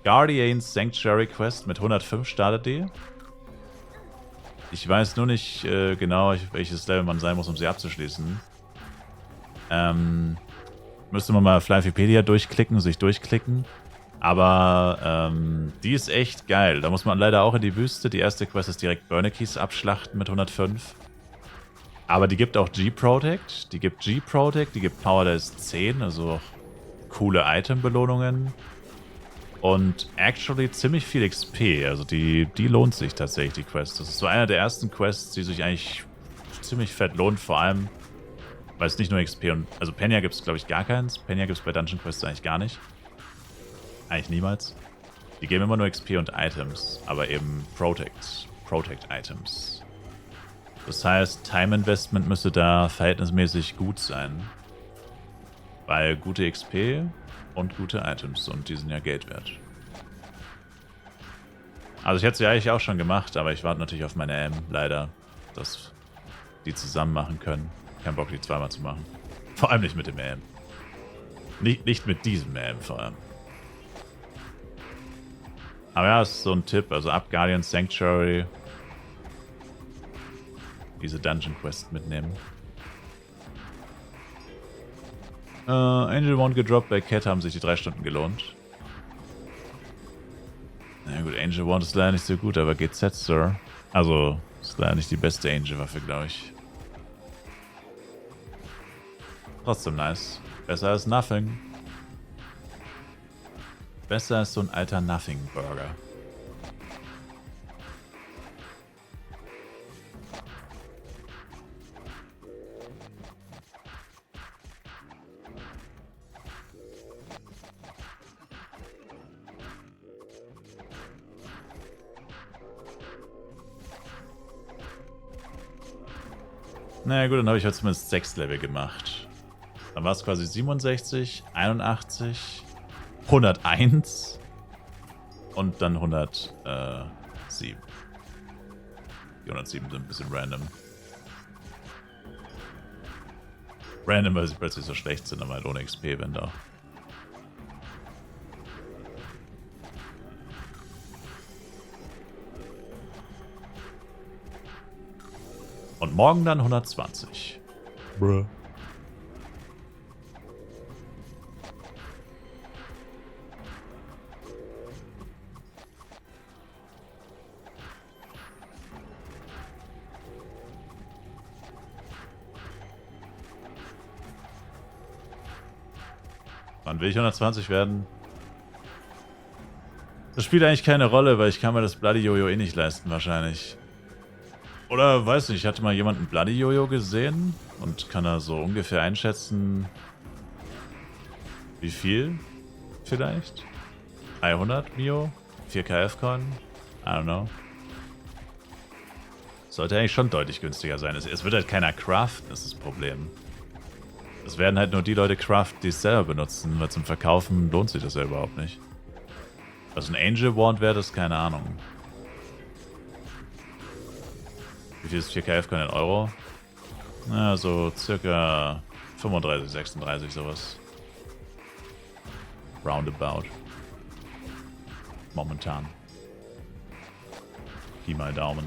Guardian Sanctuary Quest mit 105 startet die. Ich weiß nur nicht genau, welches Level man sein muss, um sie abzuschließen. Müsste man mal Flywikipedia durchklicken, sich durchklicken. Aber die ist echt geil. Da muss man leider auch in die Wüste. Die erste Quest ist direkt Burnekeys abschlachten mit 105. Aber die gibt auch G-Protect. Die gibt G-Protect, die gibt Power Days 10, also coole Item-Belohnungen. Und actually ziemlich viel XP. Also die lohnt sich tatsächlich, die Quest. Das ist so einer der ersten Quests, die sich eigentlich ziemlich fett lohnt. Vor allem, weil es nicht nur XP und... Also Penya gibt es, glaube ich, gar keins. Penya gibt es bei Dungeon Quests eigentlich gar nicht. Eigentlich niemals. Die geben immer nur XP und Items. Aber eben Protect-Items. Das heißt, Time Investment müsste da verhältnismäßig gut sein. Weil gute XP und gute Items. Und die sind ja Geld wert. Also ich hätte sie eigentlich auch schon gemacht, aber ich warte natürlich auf meine M, leider. Dass die zusammen machen können. Kein Bock, die zweimal zu machen. Vor allem nicht mit dem M. Nicht mit diesem M vor allem. Aber ja, das ist so ein Tipp. Also ab Guardian Sanctuary diese Dungeon Quest mitnehmen. Angel Wand gedroppt, bei Cat haben sich die 3 Stunden gelohnt. Na gut, Angel Wand ist leider nicht so gut, aber GZ, Sir. Also, ist leider nicht die beste Angel-Waffe, glaube ich. Trotzdem nice. Besser als Nothing. Besser als so ein alter Nothing-Burger. Naja gut, dann habe ich heute zumindest 6 Level gemacht. Dann war es quasi 67, 81, 101 und dann 107. Die 107 sind ein bisschen random. Random, weil sie plötzlich so schlecht sind, aber halt ohne XP, wenn da. Und morgen dann 120. Bruh. Wann will ich 120 werden? Das spielt eigentlich keine Rolle, weil ich kann mir das Bloody Jojo eh nicht leisten wahrscheinlich. Oder, weiß nicht, ich hatte mal jemanden Bloody Jojo gesehen und kann da so ungefähr einschätzen, wie viel vielleicht? 300 Mio? 4 KF-Coin? I don't know. Sollte eigentlich schon deutlich günstiger sein. Es wird halt keiner craften, das ist das Problem. Es werden halt nur die Leute craften, die es selber benutzen, weil zum Verkaufen lohnt sich das ja überhaupt nicht. Was ein Angel Wand wäre, das keine Ahnung. Wie viel ist 4KF-Coin in Euro? Na, so circa 35, 36, sowas. Roundabout. Momentan. Pi mal Daumen.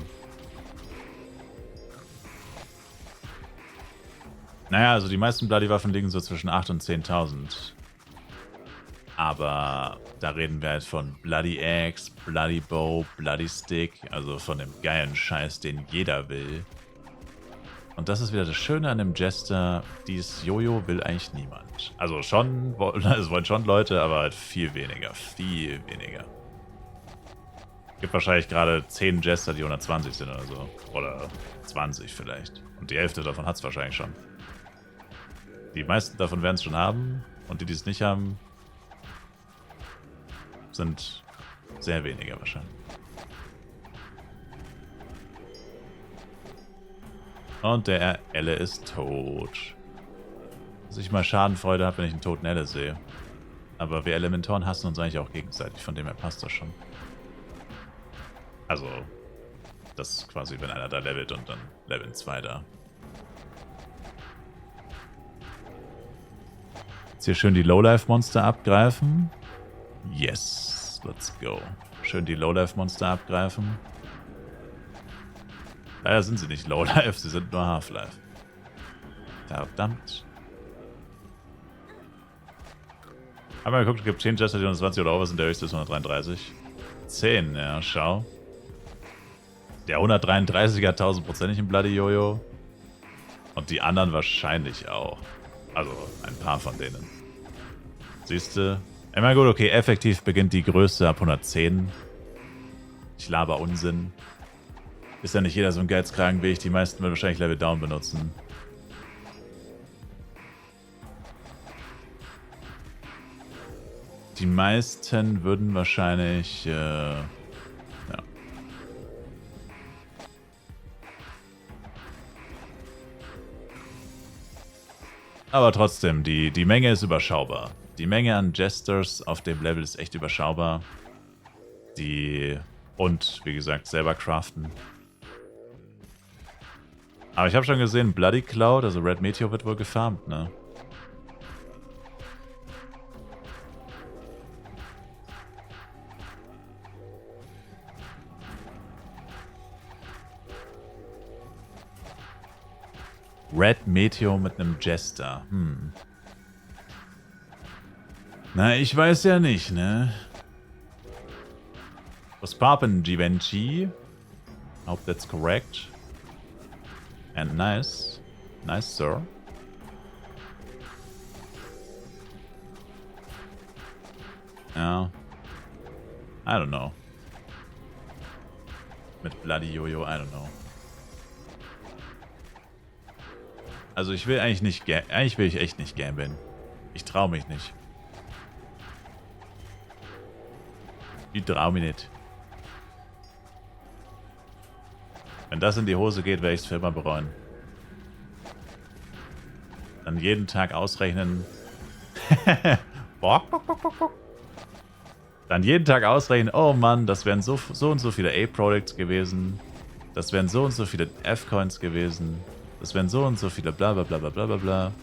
Naja, also die meisten Bloody-Waffen liegen so zwischen 8.000 und 10.000. Aber da reden wir halt von Bloody Axe, Bloody Bow, Bloody Stick, also von dem geilen Scheiß, den jeder will. Und das ist wieder das Schöne an dem Jester, dieses Jojo will eigentlich niemand. Also schon, es wollen schon Leute, aber halt viel weniger, viel weniger. Gibt wahrscheinlich gerade 10 Jester, die 120 sind oder so. Oder 20 vielleicht. Und die Hälfte davon hat es wahrscheinlich schon. Die meisten davon werden es schon haben. Und die, die es nicht haben, sind sehr weniger wahrscheinlich. Und der Elle ist tot. Dass ich mal Schadenfreude habe, wenn ich einen toten Elle sehe. Aber wir Elementoren hassen uns eigentlich auch gegenseitig, von dem her passt das schon. Also, Das ist quasi, wenn einer da levelt und dann leveln 2 da. Jetzt hier schön die Lowlife-Monster abgreifen. Yes, let's go. Schön die Lowlife-Monster abgreifen. Leider sind sie nicht Lowlife, sie sind nur Half-Life. Verdammt. Haben wir geguckt, es gibt 10 Jester, die 120 oder over sind, der höchste ist 133. 10, ja, schau. Der 133er hat 1000%ig im Bloody Jojo. Und die anderen wahrscheinlich auch. Also ein paar von denen. Siehst du? Ich meine, gut, okay, effektiv beginnt die Größe ab 110. Ich laber Unsinn. Ist ja nicht jeder so ein Geizkragen wie ich. Die meisten werden wahrscheinlich Level Down benutzen. Die meisten würden wahrscheinlich, ja. Aber trotzdem, die Menge ist überschaubar. Die Menge an Jesters auf dem Level ist echt überschaubar. Und, wie gesagt, selber craften. Aber ich habe schon gesehen, Bloody Cloud, also Red Meteor wird wohl gefarmt, ne? Red Meteor mit einem Jester. Na, ich weiß ja nicht, ne? Was poppin', Givenchy? Hope that's correct. And nice. Nice, sir. Ja. I don't know. Mit Bloody Jojo, I don't know. Also ich will eigentlich nicht, eigentlich will ich echt nicht gambeln. Ich traue mich nicht. Ich traue mich nicht. Wenn das in die Hose geht, werde ich es für immer bereuen. Dann jeden Tag ausrechnen. Dann jeden Tag ausrechnen, oh Mann, das wären so und so viele A-Products gewesen. Das wären so und so viele F-Coins gewesen. Das wären so und so viele bla bla bla bla bla bla.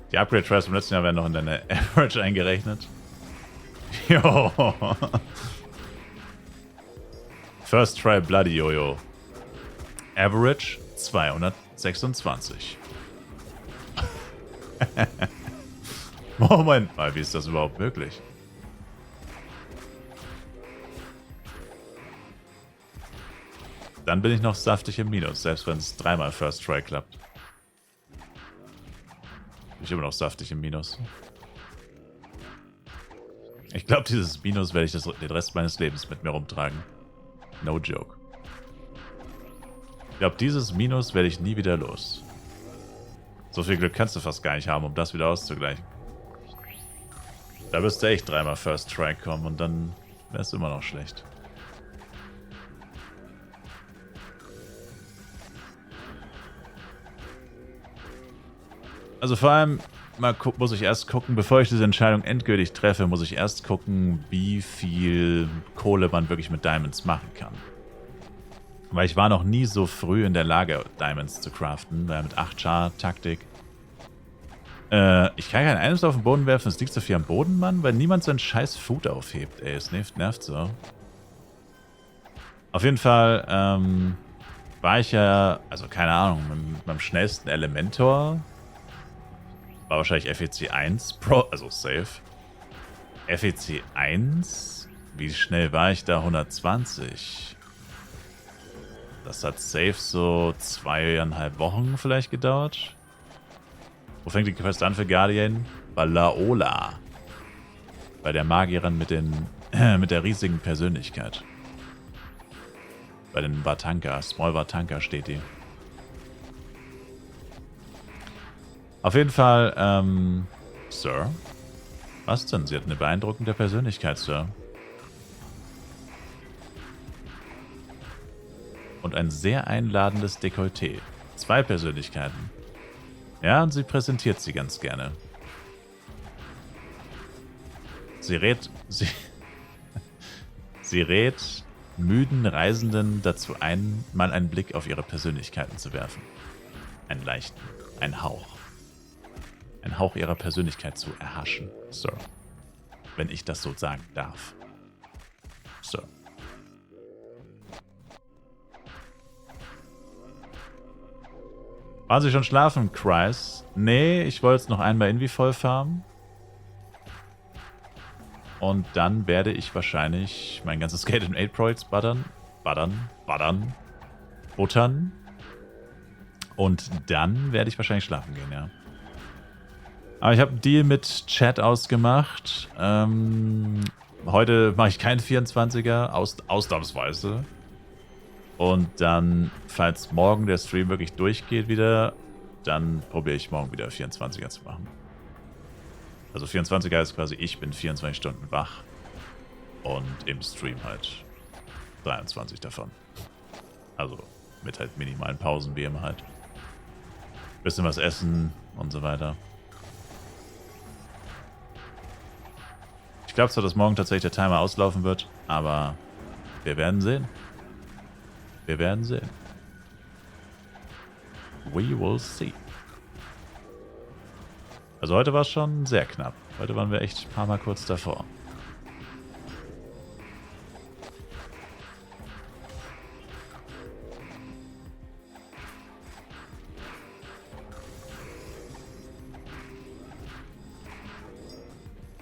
Die Upgrade-Tries vom letzten Jahr werden noch in deine Average eingerechnet. Jo. First Try Bloody Jojo. Average 226. Moment mal, wie ist das überhaupt möglich? Dann bin ich noch saftig im Minus, selbst wenn es 3-mal First Try klappt. Bin ich immer noch saftig im Minus. Ich glaube, dieses Minus werde ich den Rest meines Lebens mit mir rumtragen. No joke. Ich glaube, dieses Minus werde ich nie wieder los. So viel Glück kannst du fast gar nicht haben, um das wieder auszugleichen. Da wirst du echt 3-mal First Try kommen und dann wäre es immer noch schlecht. Also vor allem muss ich erst gucken, bevor ich diese Entscheidung endgültig treffe, muss ich erst gucken, wie viel Kohle man wirklich mit Diamonds machen kann. Weil ich war noch nie so früh in der Lage, Diamonds zu craften, weil mit 8-Char-Taktik. Ich kann keine Items auf den Boden werfen, es liegt so viel am Boden, Mann, weil niemand so ein scheiß Food aufhebt, ey, es nervt so. Auf jeden Fall, war ich ja, also keine Ahnung, mit meinem schnellsten Elementor war wahrscheinlich FEC 1 also safe. FEC 1? Wie schnell war ich da? 120. Das hat safe so 2,5 Wochen vielleicht gedauert. Wo fängt die Quest an für Guardian? Bei Laola. Bei der Magierin mit der riesigen Persönlichkeit. Bei den Vatanka. Small Vatanka steht die. Auf jeden Fall, Sir? Was denn? Sie hat eine beeindruckende Persönlichkeit, Sir. Und ein sehr einladendes Dekolleté. 2 Persönlichkeiten. Ja, und sie präsentiert sie ganz gerne. Sie rät müden Reisenden dazu ein, mal einen Blick auf ihre Persönlichkeiten zu werfen. Einen leichten, einen Hauch. Einen Hauch ihrer Persönlichkeit zu erhaschen, Sir. Wenn ich das so sagen darf. Sir. Waren Sie schon schlafen, Chris? Nee, ich wollte jetzt noch einmal Invi voll farmen. Und dann werde ich wahrscheinlich mein ganzes Geld in 8 Projects buttern. Und dann werde ich wahrscheinlich schlafen gehen, ja. Aber ich habe einen Deal mit Chat ausgemacht. Heute mache ich keinen 24er, ausnahmsweise. Und dann, falls morgen der Stream wirklich durchgeht wieder, dann probiere ich morgen wieder 24er zu machen. Also 24er ist quasi, ich bin 24 Stunden wach und im Stream halt 23 davon. Also mit halt minimalen Pausen wie immer halt. Bisschen was essen und so weiter. Ich glaube zwar, dass morgen tatsächlich der Timer auslaufen wird, aber wir werden sehen. Wir werden sehen. We will see. Also heute war es schon sehr knapp. Heute waren wir echt ein paar Mal kurz davor.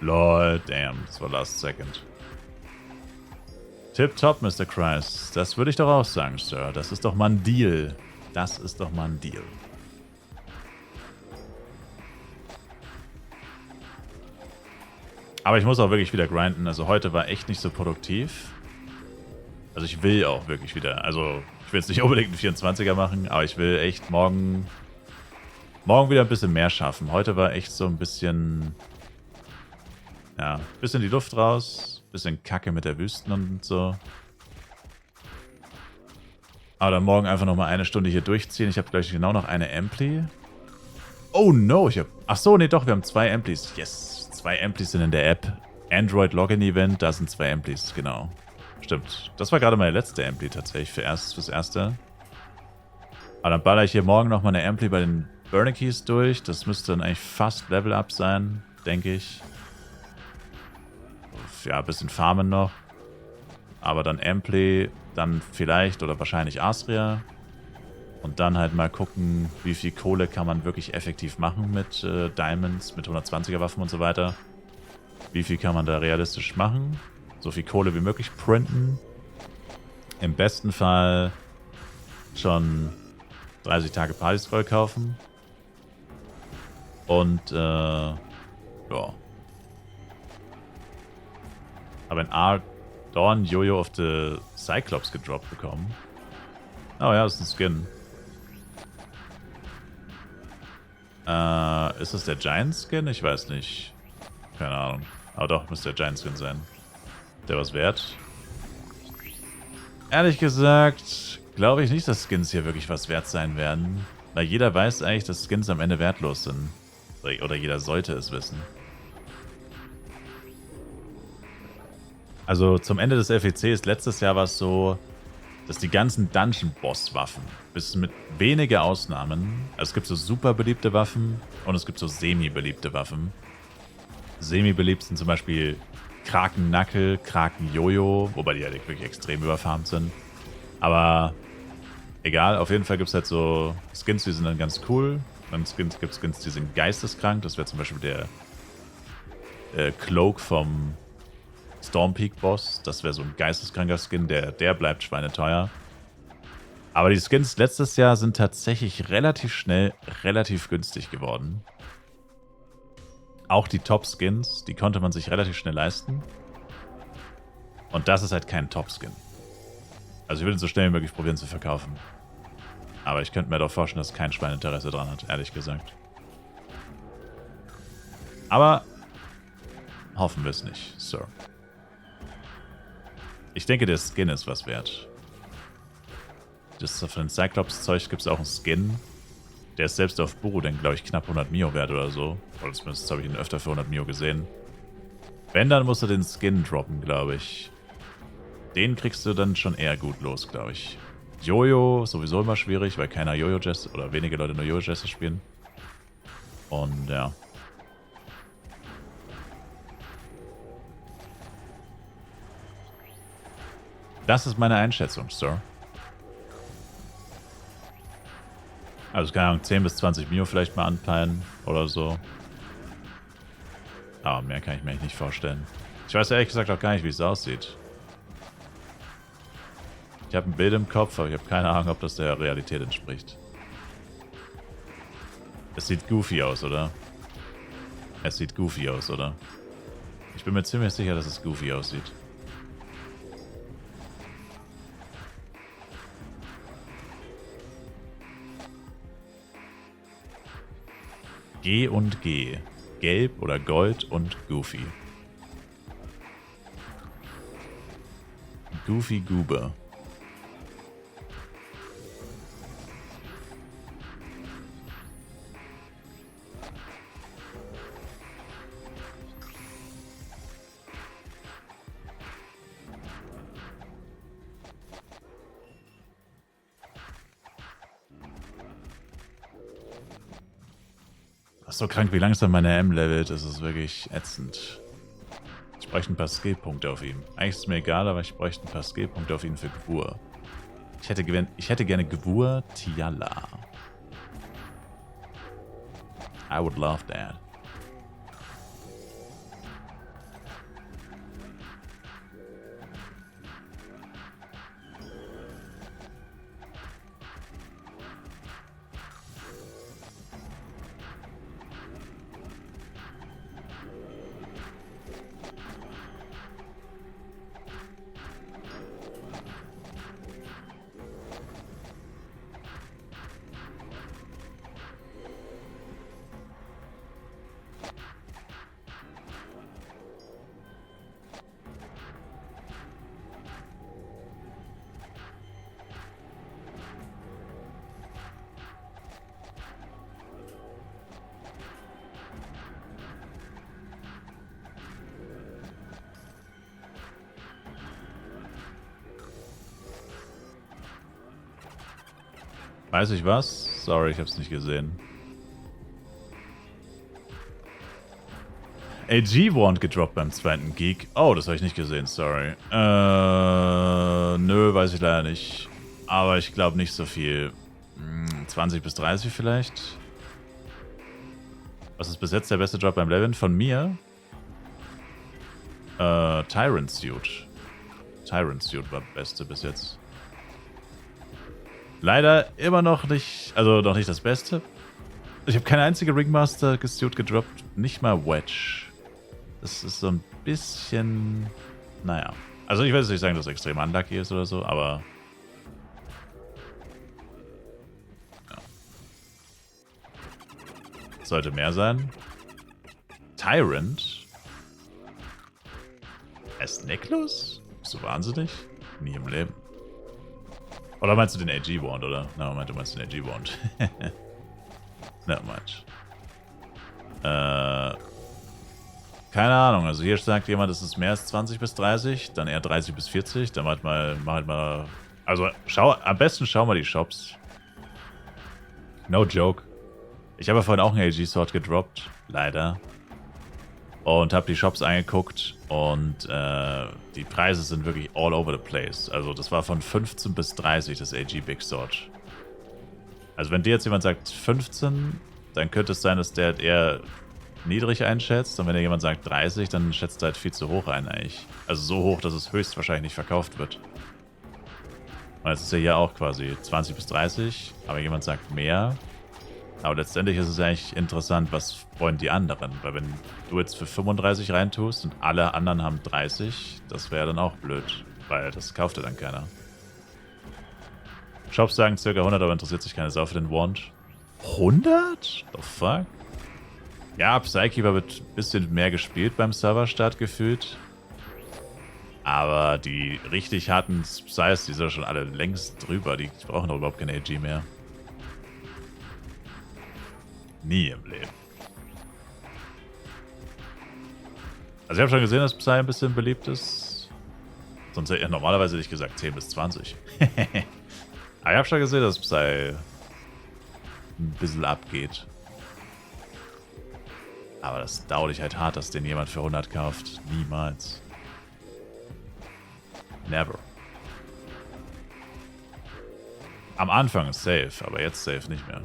Lol, damn, das war last second. Tipptopp, Mr. Kreis. Das würde ich doch auch sagen, Sir. Das ist doch mal ein Deal. Das ist doch mal ein Deal. Aber ich muss auch wirklich wieder grinden. Also heute war echt nicht so produktiv. Also ich will auch wirklich wieder. Also ich will jetzt nicht unbedingt einen 24er machen, aber ich will echt morgen wieder ein bisschen mehr schaffen. Heute war echt so ein bisschen... Ja, bisschen die Luft raus. Bisschen Kacke mit der Wüsten und so. Aber dann morgen einfach nochmal eine Stunde hier durchziehen. Ich habe gleich genau noch eine Ampli. Oh no, ich habe... Achso, nee doch, wir haben 2 Amplis. Yes, 2 Amplis sind in der App. Android Login Event, da sind 2 Amplis, genau. Stimmt. Das war gerade meine letzte Ampli tatsächlich fürs Erste. Aber dann baller ich hier morgen nochmal eine Ampli bei den Burnikies durch. Das müsste dann eigentlich fast Level Up sein, denke ich. Ja, ein bisschen farmen noch. Aber dann Ampli, dann vielleicht oder wahrscheinlich Astria. Und dann halt mal gucken, wie viel Kohle kann man wirklich effektiv machen mit Diamonds, mit 120er Waffen und so weiter. Wie viel kann man da realistisch machen? So viel Kohle wie möglich printen. Im besten Fall schon 30 Tage Partyscroll kaufen. Und, ja. Aber ein Dawn Jojo of the Cyclops gedroppt bekommen. Oh ja, das ist ein Skin. Ist das der Giant Skin? Ich weiß nicht. Keine Ahnung. Aber doch, muss der Giant Skin sein. Der was wert? Ehrlich gesagt, glaube ich nicht, dass Skins hier wirklich was wert sein werden. Weil jeder weiß eigentlich, dass Skins am Ende wertlos sind. Oder jeder sollte es wissen. Also zum Ende des FECs letztes Jahr war es so, dass die ganzen Dungeon-Boss-Waffen, bis mit wenigen Ausnahmen, also es gibt so super beliebte Waffen und es gibt so semi-beliebte Waffen. Semi-beliebt sind zum Beispiel Kraken-Knuckle, Kraken-Jojo, wobei die halt wirklich extrem überfarmt sind. Aber egal, auf jeden Fall gibt es halt so Skins, die sind dann ganz cool. Dann gibt es Skins, die sind geisteskrank. Das wäre zum Beispiel der Cloak vom Stormpeak-Boss. Das wäre so ein geisteskranker Skin, der bleibt schweineteuer. Aber die Skins letztes Jahr sind tatsächlich relativ schnell, relativ günstig geworden. Auch die Top-Skins, die konnte man sich relativ schnell leisten. Und das ist halt kein Top-Skin. Also ich würde ihn so schnell wie möglich probieren zu verkaufen. Aber ich könnte mir doch vorstellen, dass kein Schweininteresse dran hat, ehrlich gesagt. Aber hoffen wir es nicht, Sir. Ich denke, der Skin ist was wert. Das von den Cyclops-Zeug gibt es auch einen Skin. Der ist selbst auf Buruden, glaube ich, knapp 100 Mio wert oder so. Oder zumindest habe ich ihn öfter für 100 Mio gesehen. Wenn, dann musst du den Skin droppen, glaube ich. Den kriegst du dann schon eher gut los, glaube ich. Jojo sowieso immer schwierig, weil keiner Jojo-Jester oder wenige Leute nur Jojo-Jester spielen. Und ja. Das ist meine Einschätzung, Sir. Also keine Ahnung, 10 bis 20 Mio vielleicht mal anpeilen oder so. Aber mehr kann ich mir eigentlich nicht vorstellen. Ich weiß ehrlich gesagt auch gar nicht, wie es aussieht. Ich habe ein Bild im Kopf, aber ich habe keine Ahnung, ob das der Realität entspricht. Es sieht goofy aus, oder? Es sieht goofy aus, oder? Ich bin mir ziemlich sicher, dass es goofy aussieht. G und G. Gelb oder Gold und Goofy. Goofy Goober. So krank, wie langsam meine M levelt, das ist wirklich ätzend. Ich bräuchte ein paar Skillpunkte auf ihm. Eigentlich ist es mir egal, aber ich bräuchte ein paar Skillpunkte auf ihn für Gwur. Ich hätte gerne Gwur Tiala. I would love that. Weiß ich was? Sorry, ich hab's nicht gesehen. AG Wand gedroppt beim zweiten Geek. Oh, das habe ich nicht gesehen, sorry. Nö, weiß ich leider nicht. Aber ich glaube nicht so viel. 20 bis 30 vielleicht. Was ist bis jetzt der beste Drop beim Levin? Von mir? Tyrant Suit. Tyrant Suit war der beste bis jetzt. Leider immer noch nicht, also noch nicht das Beste. Ich habe keine einzige Ringmaster Suit gedroppt, nicht mal Wedge. Das ist so ein bisschen, naja. Also ich will jetzt nicht sagen, dass es extrem unlucky ist oder so, aber ja. Sollte mehr sein. Tyrant? Als Necklace? Bist du wahnsinnig? Nie im Leben. Oder meinst du den AG-Wand, oder? Na, Moment, du meinst den AG-Wand. Nevermind. Keine Ahnung, also hier sagt jemand, es ist mehr als 20 bis 30, dann eher 30 bis 40, dann mach halt mal, also am besten schau mal die Shops. No joke. Ich habe ja vorhin auch einen AG-Sword gedroppt, leider. Und habe die Shops angeguckt und die Preise sind wirklich all over the place. Also das war von 15 bis 30 das AG Big Sword. Also wenn dir jetzt jemand sagt 15, dann könnte es sein, dass der eher niedrig einschätzt. Und wenn dir jemand sagt 30, dann schätzt er halt viel zu hoch ein eigentlich. Also so hoch, dass es höchstwahrscheinlich nicht verkauft wird. Und es ist ja hier auch quasi 20 bis 30, aber jemand sagt mehr. Aber letztendlich ist es eigentlich interessant, was wollen die anderen. Weil wenn du jetzt für 35 reintust und alle anderen haben 30, das wäre dann auch blöd. Weil das kauft ja dann keiner. Shops sagen ca. 100, aber interessiert sich keine Sau für den Wand. 100? The fuck? Ja, Psykeeper wird ein bisschen mehr gespielt beim Serverstart gefühlt. Aber die richtig harten Psys, die sind schon alle längst drüber. Die brauchen doch überhaupt keine AG mehr. Nie im Leben. Also ich habe schon gesehen, dass Psy ein bisschen beliebt ist. Sonst hätte ich normalerweise nicht gesagt 10 bis 20. Aber ich habe schon gesehen, dass Psy ein bisschen abgeht. Aber das dauert dich halt hart, dass den jemand für 100 kauft. Niemals. Never. Am Anfang ist safe, aber jetzt safe nicht mehr.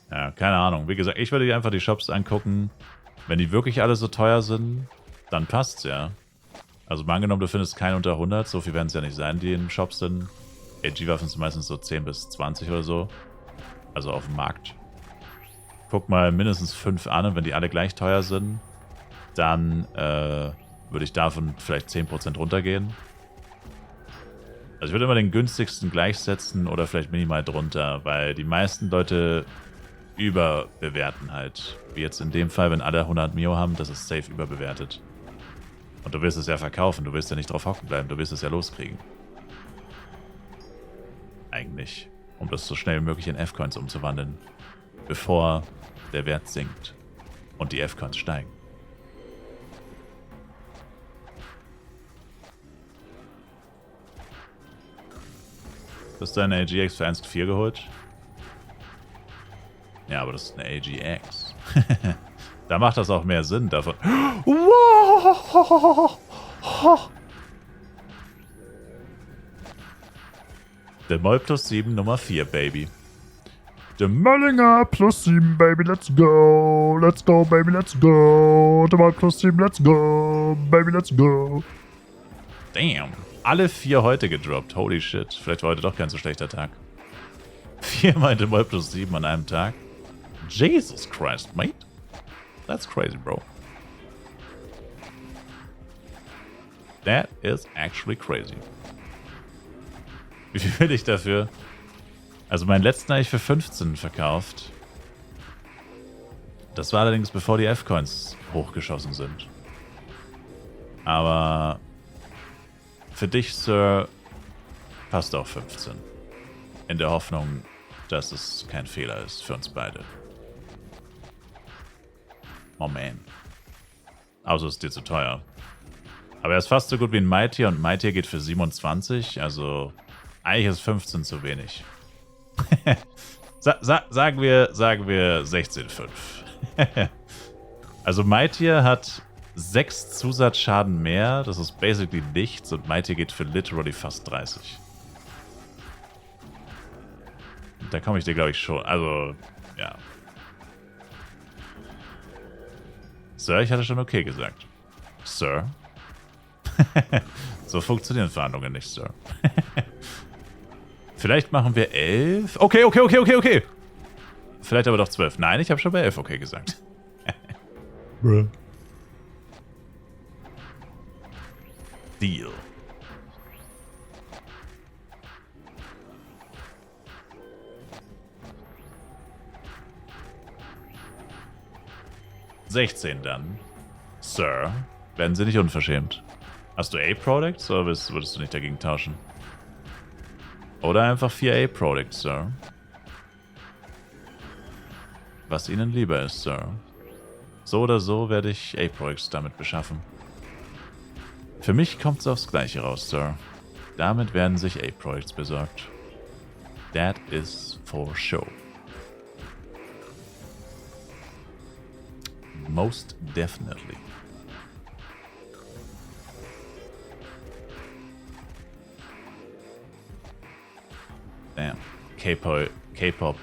Ja, keine Ahnung. Wie gesagt, ich würde dir einfach die Shops angucken. Wenn die wirklich alle so teuer sind, dann passt's ja. Also mal angenommen, du findest keinen unter 100. So viel werden es ja nicht sein, die in Shops sind. AG-Waffen sind meistens so 10 bis 20 oder so. Also auf dem Markt. Guck mal mindestens 5 an und wenn die alle gleich teuer sind, dann würde ich davon vielleicht 10% runtergehen. Also ich würde immer den günstigsten gleichsetzen oder vielleicht minimal drunter, weil die meisten Leute überbewerten halt. Wie jetzt in dem Fall, wenn alle 100 Mio haben, das ist safe überbewertet. Und du willst es ja verkaufen, du willst ja nicht drauf hocken bleiben, du willst es ja loskriegen. Eigentlich, um das so schnell wie möglich in F-Coins umzuwandeln, bevor der Wert sinkt und die F-Coins steigen. Hast du eine AGX für 1,4 geholt? Ja, aber das ist eine AGX. Da macht das auch mehr Sinn davon. Der Moll plus 7 Nummer 4, Baby. Der Möllinger plus 7, Baby, let's go. Let's go, Baby, let's go. Der Moll plus 7, let's go. Baby, let's go. Damn. Alle 4 heute gedroppt. Holy shit. Vielleicht war heute doch kein so schlechter Tag. 4-mal der Moll plus 7 an einem Tag. Jesus Christ, mate. That's crazy, bro. That is actually crazy. Wie viel will ich dafür? Also meinen letzten habe ich für 15 verkauft. Das war allerdings bevor die F-Coins hochgeschossen sind. Aber für dich, Sir, passt auch 15. In der Hoffnung, dass es kein Fehler ist für uns beide. Oh man. Außer es ist dir zu teuer. Aber er ist fast so gut wie ein Mightier und Mightier geht für 27. Also eigentlich ist 15 zu wenig. Sagen wir 16,5. Also Mightier hat 6 Zusatzschaden mehr. Das ist basically nichts. Und Mightier geht für literally fast 30. Da komme ich dir, glaube ich, schon. Also, ja. Sir, ich hatte schon okay gesagt. Sir? So funktionieren Verhandlungen nicht, Sir. Vielleicht machen wir 11. Okay. Vielleicht aber doch 12. Nein, ich habe schon bei 11 okay gesagt. Deal. $16 dann. Sir, werden Sie nicht unverschämt. Hast du A-Products oder würdest du nicht dagegen tauschen? Oder einfach 4 A-Products, Sir. Was Ihnen lieber ist, Sir. So oder so werde ich A-Products damit beschaffen. Für mich kommt es aufs Gleiche raus, Sir. Damit werden sich A-Products besorgt. That is for sure. Most definitely. Damn. K-Pop.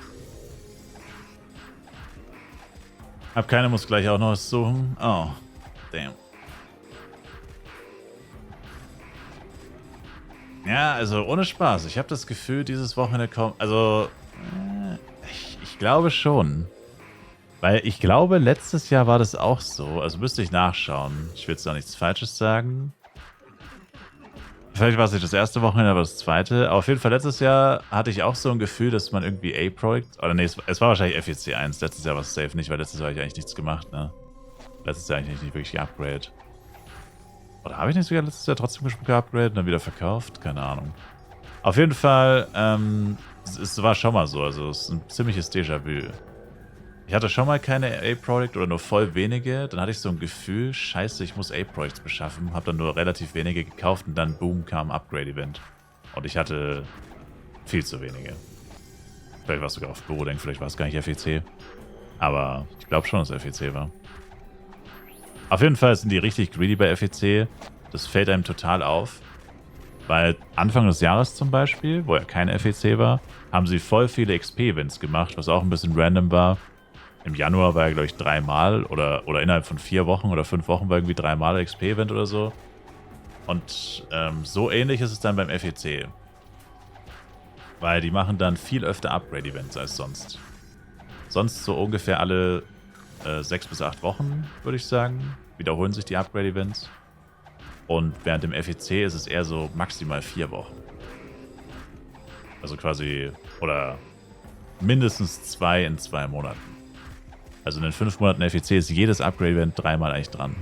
Hab keine, muss gleich auch noch was suchen. Oh. Damn. Ja, also ohne Spaß. Ich habe das Gefühl, dieses Wochenende kommt... Also, ich glaube schon. Weil ich glaube, letztes Jahr war das auch so. Also müsste ich nachschauen. Ich will jetzt da nichts Falsches sagen. Vielleicht war es nicht das erste Wochenende, aber das zweite. Aber auf jeden Fall letztes Jahr hatte ich auch so ein Gefühl, dass man irgendwie A-Projekt... Oder nee, es war wahrscheinlich FEC 1. Letztes Jahr war es safe nicht, weil letztes Jahr habe ich eigentlich nichts gemacht, ne? Letztes Jahr eigentlich nicht wirklich geupgradet. Oder habe ich nicht sogar letztes Jahr trotzdem geupgradet und dann wieder verkauft? Keine Ahnung. Auf jeden Fall, Es war schon mal so, also es ist ein ziemliches Déjà-vu. Ich hatte schon mal keine A-Product oder nur voll wenige. Dann hatte ich so ein Gefühl, scheiße, ich muss A-Products beschaffen. Habe dann nur relativ wenige gekauft und dann, boom, kam Upgrade-Event. Und ich hatte viel zu wenige. Vielleicht war es sogar auf Büro-Denk, vielleicht war es gar nicht FEC. Aber ich glaube schon, dass es FEC war. Auf jeden Fall sind die richtig greedy bei FEC. Das fällt einem total auf. Weil Anfang des Jahres zum Beispiel, wo ja kein FEC war, haben sie voll viele XP-Events gemacht, was auch ein bisschen random war. Im Januar war ja, glaube ich, 3-mal oder innerhalb von 4 Wochen oder 5 Wochen war irgendwie 3-mal XP-Event oder so. Und so ähnlich ist es dann beim FEC. Weil die machen dann viel öfter Upgrade-Events als sonst. Sonst so ungefähr alle 6 bis 8 Wochen, würde ich sagen, wiederholen sich die Upgrade-Events. Und während dem FEC ist es eher so maximal 4 Wochen. Also quasi, oder mindestens 2 in 2 Monaten. Also in den 5 Monaten FEC ist jedes Upgrade-Event 3-mal eigentlich dran.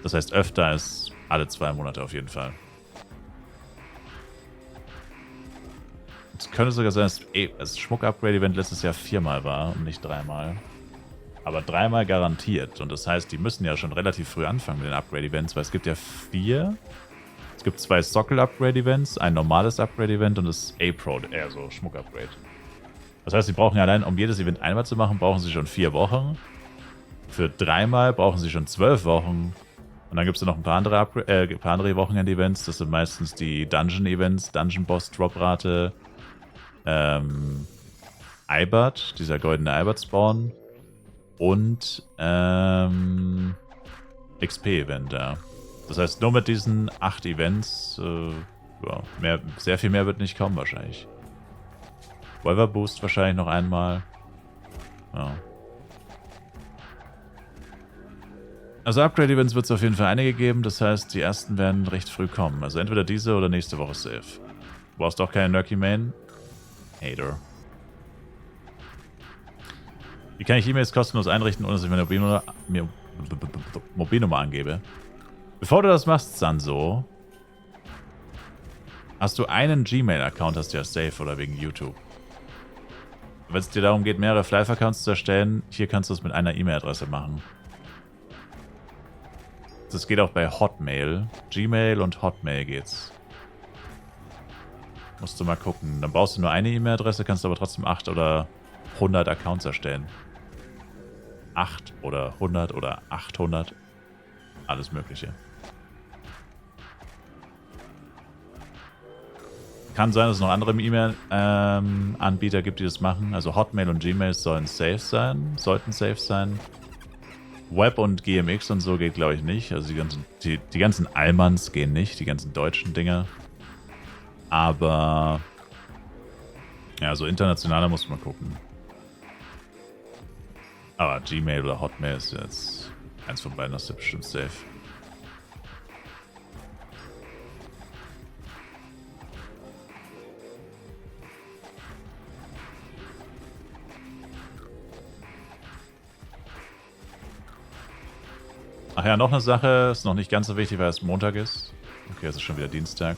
Das heißt öfter als alle 2 Monate auf jeden Fall. Es könnte sogar sein, dass das Schmuck-Upgrade-Event letztes Jahr 4-mal war und nicht 3-mal. Aber 3-mal garantiert. Und das heißt, die müssen ja schon relativ früh anfangen mit den Upgrade-Events, weil es gibt ja 4. Es gibt 2 Sockel-Upgrade-Events, ein normales Upgrade-Event und das A-Pro, so Schmuck-Upgrade. Das heißt, sie brauchen ja allein, um jedes Event einmal zu machen, brauchen sie schon 4 Wochen. Für 3-mal brauchen sie schon 12 Wochen. Und dann gibt es ja noch ein paar andere Wochenend-Events. Das sind meistens die Dungeon-Events, Dungeon-Boss-Drop-Rate, Eibert, dieser goldene Eibert-Spawn. Und XP-Event, ja. Das heißt, nur mit diesen 8 Events, ja, sehr viel mehr wird nicht kommen wahrscheinlich. Weather Boost wahrscheinlich noch einmal. Ja. Also Upgrade-Events wird es auf jeden Fall einige geben, das heißt, die ersten werden recht früh kommen. Also entweder diese oder nächste Woche safe. Du brauchst auch keine Nerky Main. Hater. Wie kann ich E-Mails kostenlos einrichten, ohne dass ich meine Mobilnummer angebe? Bevor du das machst, Sanso, hast du einen Gmail-Account, hast du ja safe oder wegen YouTube. Wenn es dir darum geht, mehrere Flive-Accounts zu erstellen, hier kannst du es mit einer E-Mail-Adresse machen. Das geht auch bei Hotmail. Gmail und Hotmail geht's. Musst du mal gucken. Dann brauchst du nur eine E-Mail-Adresse, kannst du aber trotzdem 8 oder 100 Accounts erstellen. 8 oder 100 oder 800. Alles Mögliche. Kann sein, dass es noch andere E-Mail-Anbieter gibt, die das machen. Also Hotmail und Gmail sollten safe sein. Web und GMX und so geht, glaube ich, nicht. Also die ganzen Allmanns gehen nicht, die ganzen deutschen Dinger. Aber ja, so internationaler muss man gucken. Aber Gmail oder Hotmail ist jetzt eins von beiden, das ist bestimmt safe. Ach ja, noch eine Sache, ist noch nicht ganz so wichtig, weil es Montag ist. Okay, es ist schon wieder Dienstag.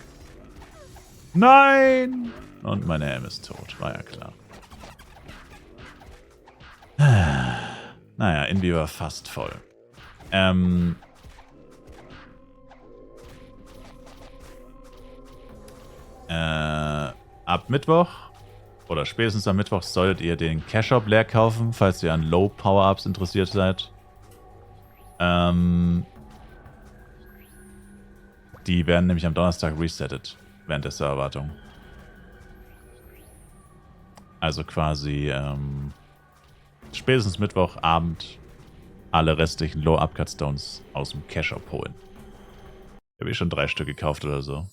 Nein! Und meine M ist tot, war ja klar. Naja, Invi war fast voll. Ab Mittwoch oder spätestens am Mittwoch solltet ihr den Cash-Shop leer kaufen, falls ihr an Low-Power-Ups interessiert seid. Die werden nämlich am Donnerstag resettet während der Serverwartung. Also quasi spätestens Mittwochabend alle restlichen Low-Upcut-Stones aus dem Cash-Shop holen. Ich habe schon 3 Stück gekauft oder so.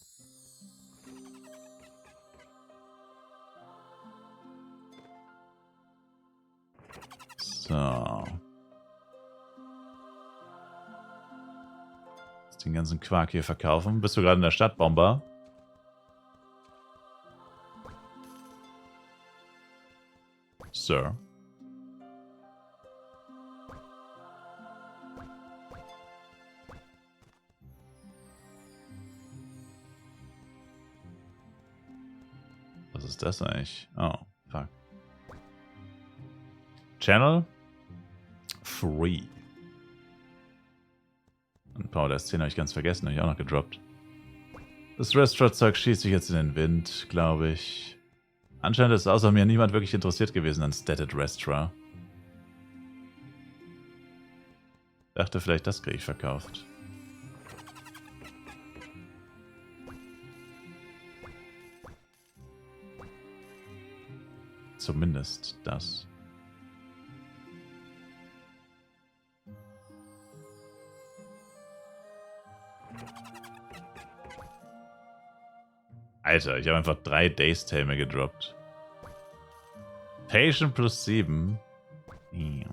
So. Jetzt den ganzen Quark hier verkaufen. Bist du gerade in der Stadt, Bomber? Sir. Was ist das eigentlich? Oh, fuck. Channel? Free. Und Power der Szene habe ich ganz vergessen, habe ich auch noch gedroppt. Das Restaurant-Zeug schießt sich jetzt in den Wind, glaube ich. Anscheinend ist außer mir niemand wirklich interessiert gewesen an Stated Restaurant. Dachte vielleicht, das kriege ich verkauft. Zumindest das. Alter, ich habe einfach 3 Days-Tame gedroppt. Patient plus 7. Ja.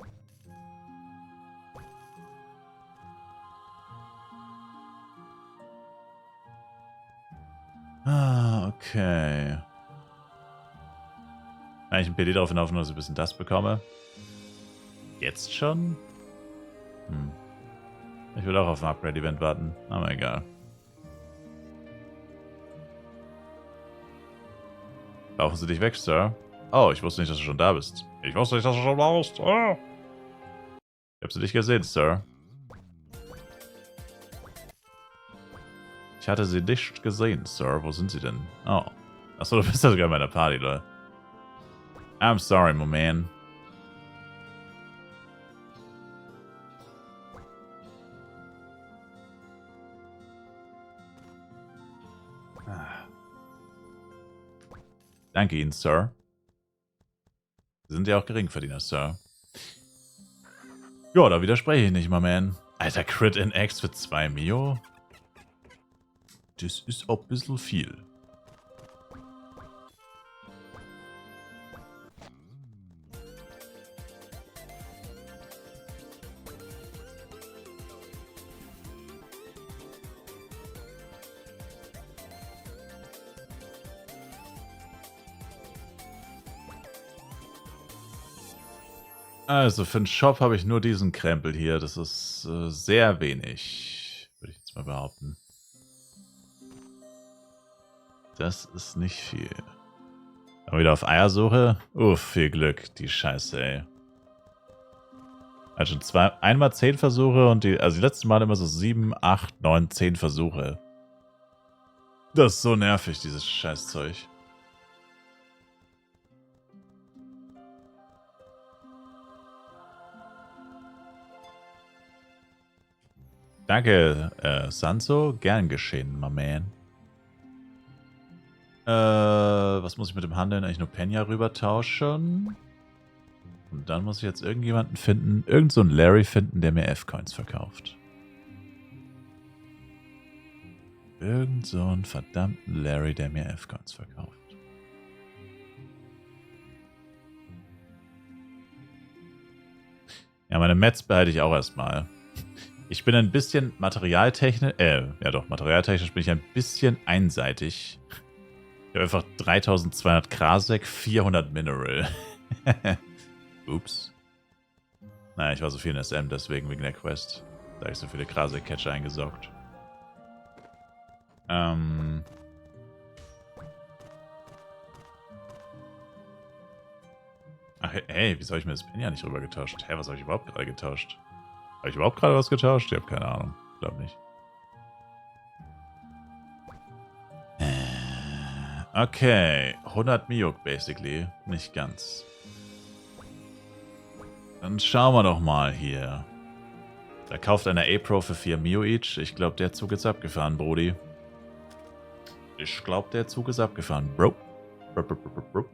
Ah, okay. Eigentlich ein PD darauf hinauf, dass ich ein bisschen das bekomme. Jetzt schon? Hm. Ich will auch auf ein Upgrade-Event warten, aber egal. Laufen Sie dich weg, Sir? Oh, ich wusste nicht, dass du schon da bist. Ich wusste nicht, dass du schon da bist. Oh. Ich habe sie nicht gesehen, Sir. Ich hatte sie nicht gesehen, Sir. Wo sind sie denn? Oh. Achso, du bist ja sogar bei meiner Party, Leute. I'm sorry, my man. Danke Ihnen, Sir. Sie sind ja auch Geringverdiener, Sir. Ja, da widerspreche ich nicht, my man. Alter, Crit in X für 2 Mio? Das ist auch ein bisschen viel. Also, für den Shop habe ich nur diesen Krempel hier. Das ist sehr wenig, würde ich jetzt mal behaupten. Das ist nicht viel. Aber wieder auf Eiersuche? Uff, viel Glück, die Scheiße, ey. Also einmal 10 Versuche und die letzten Mal immer so 7, 8, 9, 10 Versuche. Das ist so nervig, dieses Scheißzeug. Danke, Sanso. Gern geschehen, my man. Was muss ich mit dem Handeln? Eigentlich nur Penya rüber tauschen. Und dann muss ich jetzt irgendjemanden finden, irgend so einen Larry finden, der mir F-Coins verkauft. Irgend so einen verdammten Larry, der mir F-Coins verkauft. Ja, meine Mets behalte ich auch erstmal. Ich bin ein bisschen materialtechnisch, materialtechnisch bin ich ein bisschen einseitig. Ich habe einfach 3200 Krasek, 400 Mineral. Ups. Naja, ich war so viel in SM, deswegen wegen der Quest. Da habe ich so viele Krasek-Catcher eingesaugt. Ach, hey, wieso habe ich mir das Pin ja nicht rüber getauscht? Hä, was habe ich überhaupt gerade getauscht? Habe ich überhaupt gerade was getauscht? Ich habe keine Ahnung. Ich glaube nicht. Okay. 100 Miok, basically. Nicht ganz. Dann schauen wir doch mal hier. Da kauft einer A-Pro für 4 Mio each. Ich glaube, der Zug ist abgefahren, Brody. Ich glaube, der Zug ist abgefahren, Bro. Bro.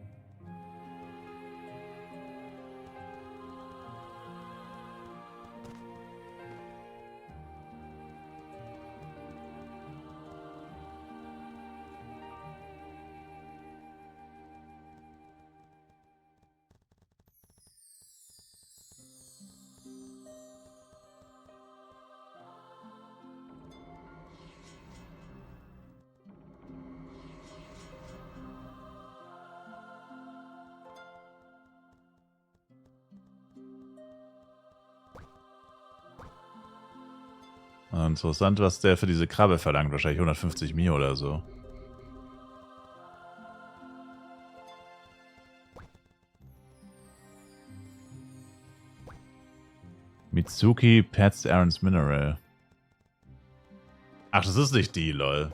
Interessant, was der für diese Krabbe verlangt. Wahrscheinlich 150 Mio oder so. Mitsuki Pets Aaron's Mineral. Ach, das ist nicht die, lol.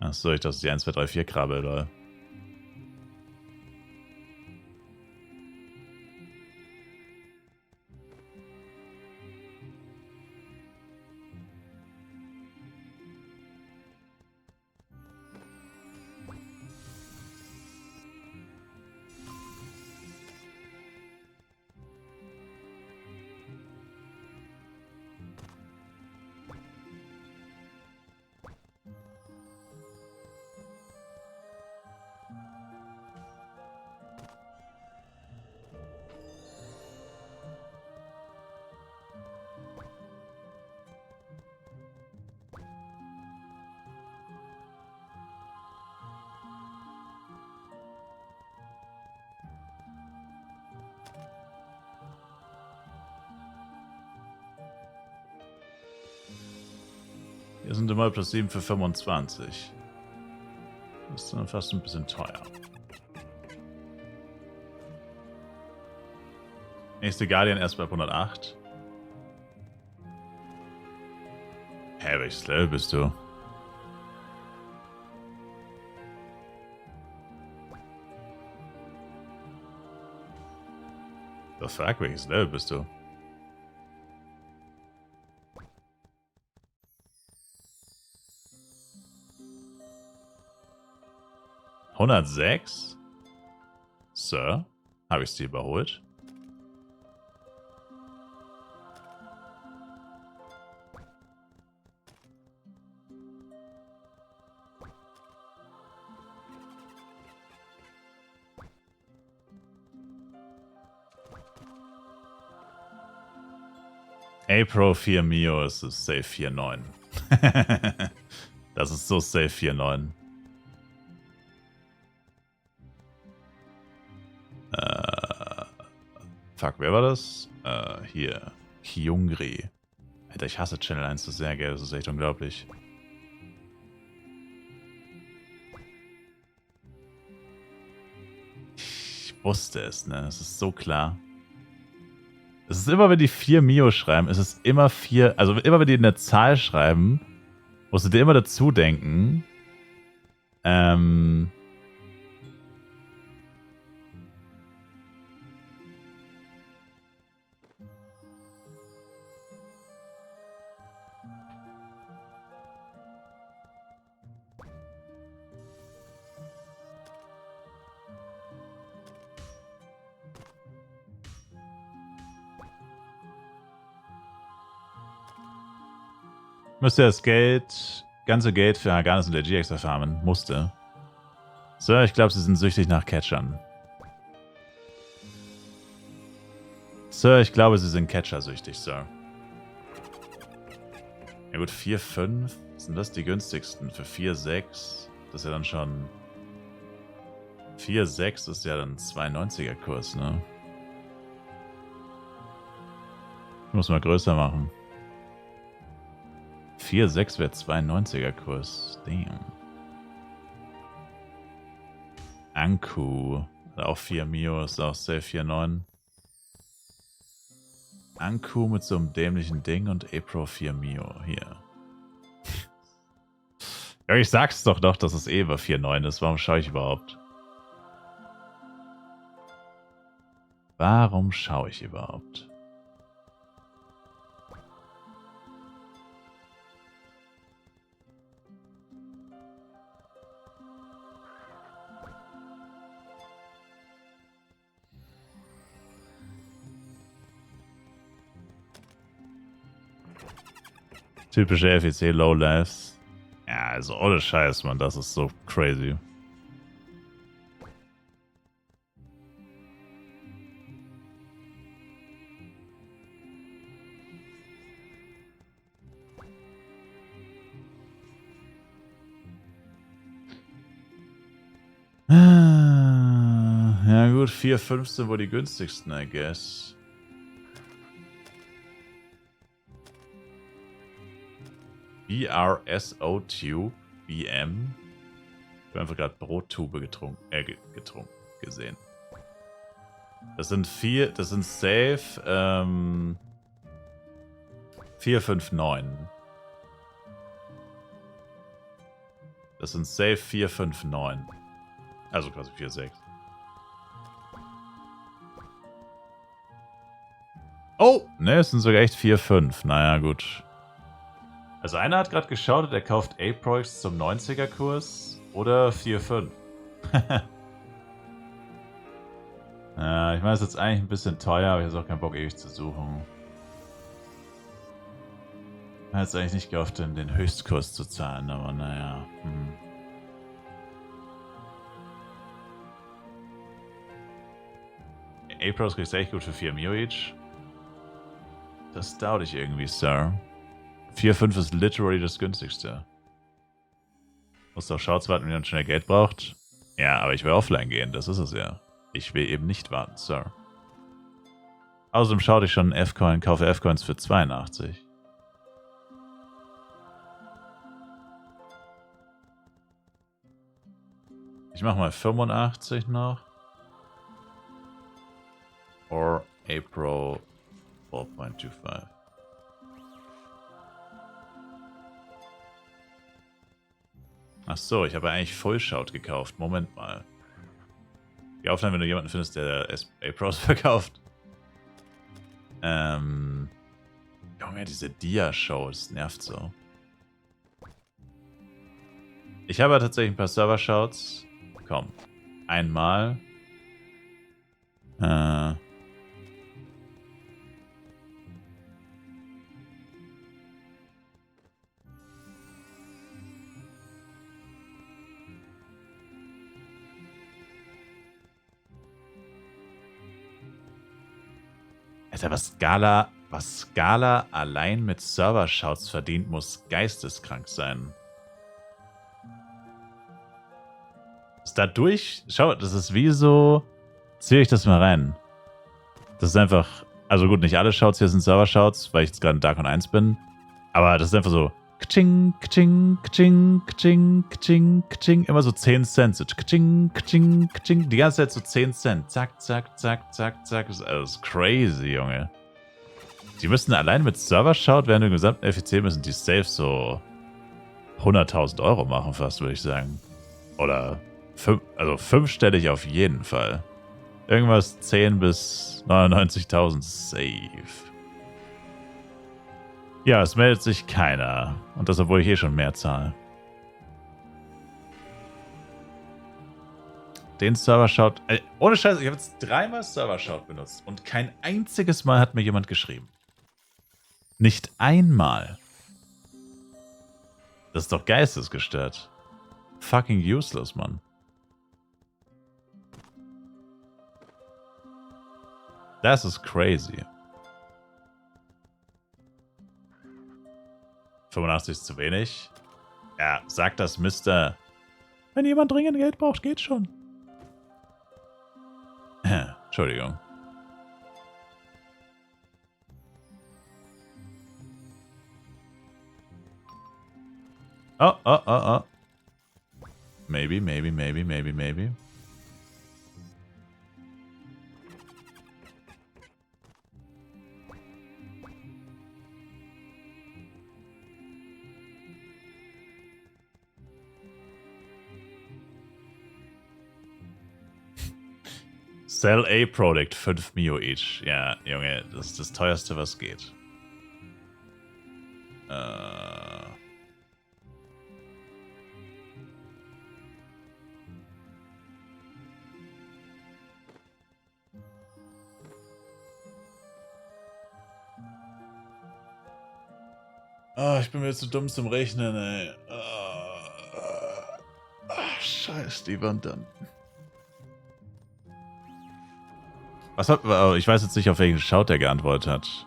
Achso, ich dachte, das ist die 1, 2, 3, 4 Krabbe, lol. Hier sind immer plus 7 für 25. Das ist dann fast ein bisschen teuer. Nächste Guardian erst bei 108. Hä, welches Level bist du? The fuck, welches Level bist du? »106? Sir? Habe ich sie überholt?« April 4 Mio ist es safe 4.9. Das ist so safe 4.9. Fuck, wer war das? Hier. Kyungri. Alter, ich hasse Channel 1 so sehr, gell? Das ist echt unglaublich. Ich wusste es, ne? Es ist so klar. Es ist immer, wenn die 4 Mio schreiben, es ist immer 4, also immer, wenn die eine Zahl schreiben, musst du dir immer dazu denken, müsste das ganze Geld für Haganes und der GX farmen. Musste. Sir, ich glaube, Sie sind süchtig nach Catchern. Sir, ich glaube, Sie sind Catcher-süchtig, Sir. Ja gut, 4, 5. Sind das die günstigsten? Für 4, 6. Das ist ja dann schon... 4, 6 ist ja dann 2,90er Kurs, ne? Ich muss mal größer machen. 4, 6 wäre 92er Kurs. Damn. Anku. Auch 4 Mio, ist auch safe 4,9. Anku mit so einem dämlichen Ding und April 4 Mio. Hier. Ja, ich sag's doch, dass es eh über 4,9 ist. Warum schaue ich überhaupt? Warum schaue ich überhaupt? Typische FEC Lowlives. Ja, also ohne Scheiß, Mann, das ist so crazy. Ja gut, 4, 5 sind wohl die günstigsten, I guess. BRSO Tube BM. Ich habe einfach gerade Brottube gesehen. Das sind safe 4, 5, 9. Das sind safe 4, 5, 9. Also quasi 4, 6. Oh! Ne, es sind sogar echt 4, 5. Naja, gut. Also einer hat gerade geschaut, er kauft Aprox zum 90er-Kurs oder 4, 5. Ja, ich meine, es ist jetzt eigentlich ein bisschen teuer, aber ich habe auch keinen Bock, ewig zu suchen. Ich habe jetzt eigentlich nicht gehofft, den Höchstkurs zu zahlen, aber naja. Aprox kriegst du echt gut für 4 Mio each. Das dauert ich irgendwie, Sir. 4, 5 ist literally das günstigste. Musst auf Shouts warten, wenn man schnell Geld braucht. Ja, aber ich will offline gehen, das ist es ja. Ich will eben nicht warten, Sir. Außerdem schaute ich schon einen F-Coin, kaufe F-Coins für 82. Ich mache mal 85 noch. Or April 4.25. Ach so, ich habe eigentlich Full Shout gekauft. Moment mal. Die Aufnahme, wenn du jemanden findest, der A-Pros verkauft. Junge, diese Dia-Show, das nervt so. Ich habe tatsächlich ein paar Server-Shouts. Komm. Einmal. Alter, was Scala allein mit Server-Shouts verdient, muss geisteskrank sein. Ist da durch? Schau, das ist wie so... Ziehe ich das mal rein. Das ist einfach... Also gut, nicht alle Shouts hier sind Server-Shouts, weil ich jetzt gerade in Dark 1 bin. Aber das ist einfach so... Kching, kching, kching, kching, kching, kching. Immer so 10 Cent. So kching, kching, kching. Die ganze Zeit so 10 Cent. Zack, zack, zack, zack, zack. Das ist crazy, Junge. Die müssten allein mit Server-Shout während dem gesamten FEC müssen die safe so 100.000 Euro machen fast, würde ich sagen. Oder fünfstellig auf jeden Fall. Irgendwas 10 bis 99.000 safe. Ja, es meldet sich keiner. Und das, obwohl ich eh schon mehr zahle. Den Server-Shout... ohne Scheiße, ich habe jetzt 3-mal Server-Shout benutzt. Und kein einziges Mal hat mir jemand geschrieben. Nicht einmal. Das ist doch geistesgestört. Fucking useless, Mann. Das ist crazy. 85 ist zu wenig. Ja, sagt das Mister. Wenn jemand dringend Geld braucht, geht schon. Entschuldigung. Oh, oh, oh, oh. Maybe, maybe, maybe, maybe, maybe. Sell a Product, 5 Mio each. Ja, Junge, das ist das teuerste, was geht. Oh, ich bin mir zu dumm zum Rechnen, ey. Scheiß die Wand dann. Was hat... Oh, ich weiß jetzt nicht, auf welchen Shout der geantwortet hat.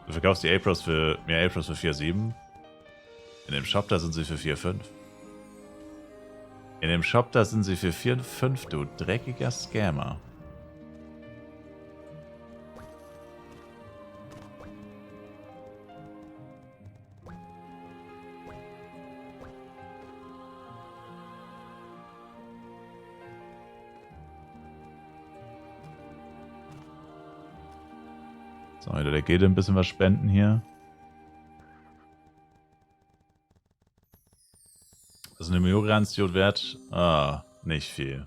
Du verkaufst die A-Pros für... Mehr A-Pros für 4,7. In dem Shop, da sind sie für 4,5. In dem Shop, da sind sie für 4,5, du dreckiger Scammer. So, wieder der Gilde ein bisschen was spenden hier. Das ist eine Myogran-Steward wert? Ah, nicht viel.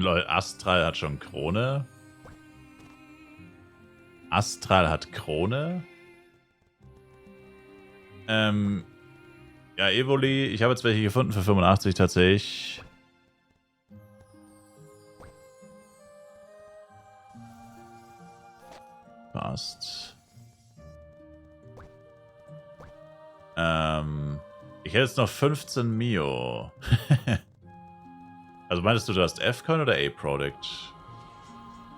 Lol, Astral hat schon Krone. Astral hat Krone. Ja, Evoli. Ich habe jetzt welche gefunden für 85 tatsächlich. Passt. Ich hätte jetzt noch 15 Mio. Also meintest du hast F-Coin oder A-Product?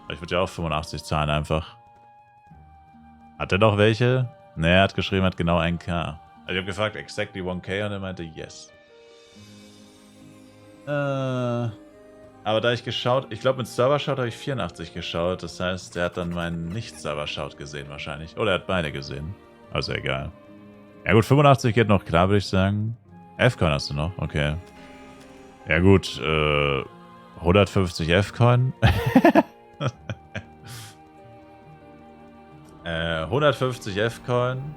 Ich würde ja auch 85 zahlen einfach. Hat er noch welche? Ne, er hat geschrieben, er hat genau 1K. Also ich habe gefragt, exactly 1K und er meinte yes. Aber da ich geschaut, ich glaube mit Server-Shout habe ich 84 geschaut. Das heißt, er hat dann meinen Nicht-Server-Shout gesehen wahrscheinlich. Oder er hat beide gesehen. Also egal. Ja gut, 85 geht noch klar, würde ich sagen. F-Coin hast du noch, okay. Ja gut, 150 F-Coin. 150 F-Coin.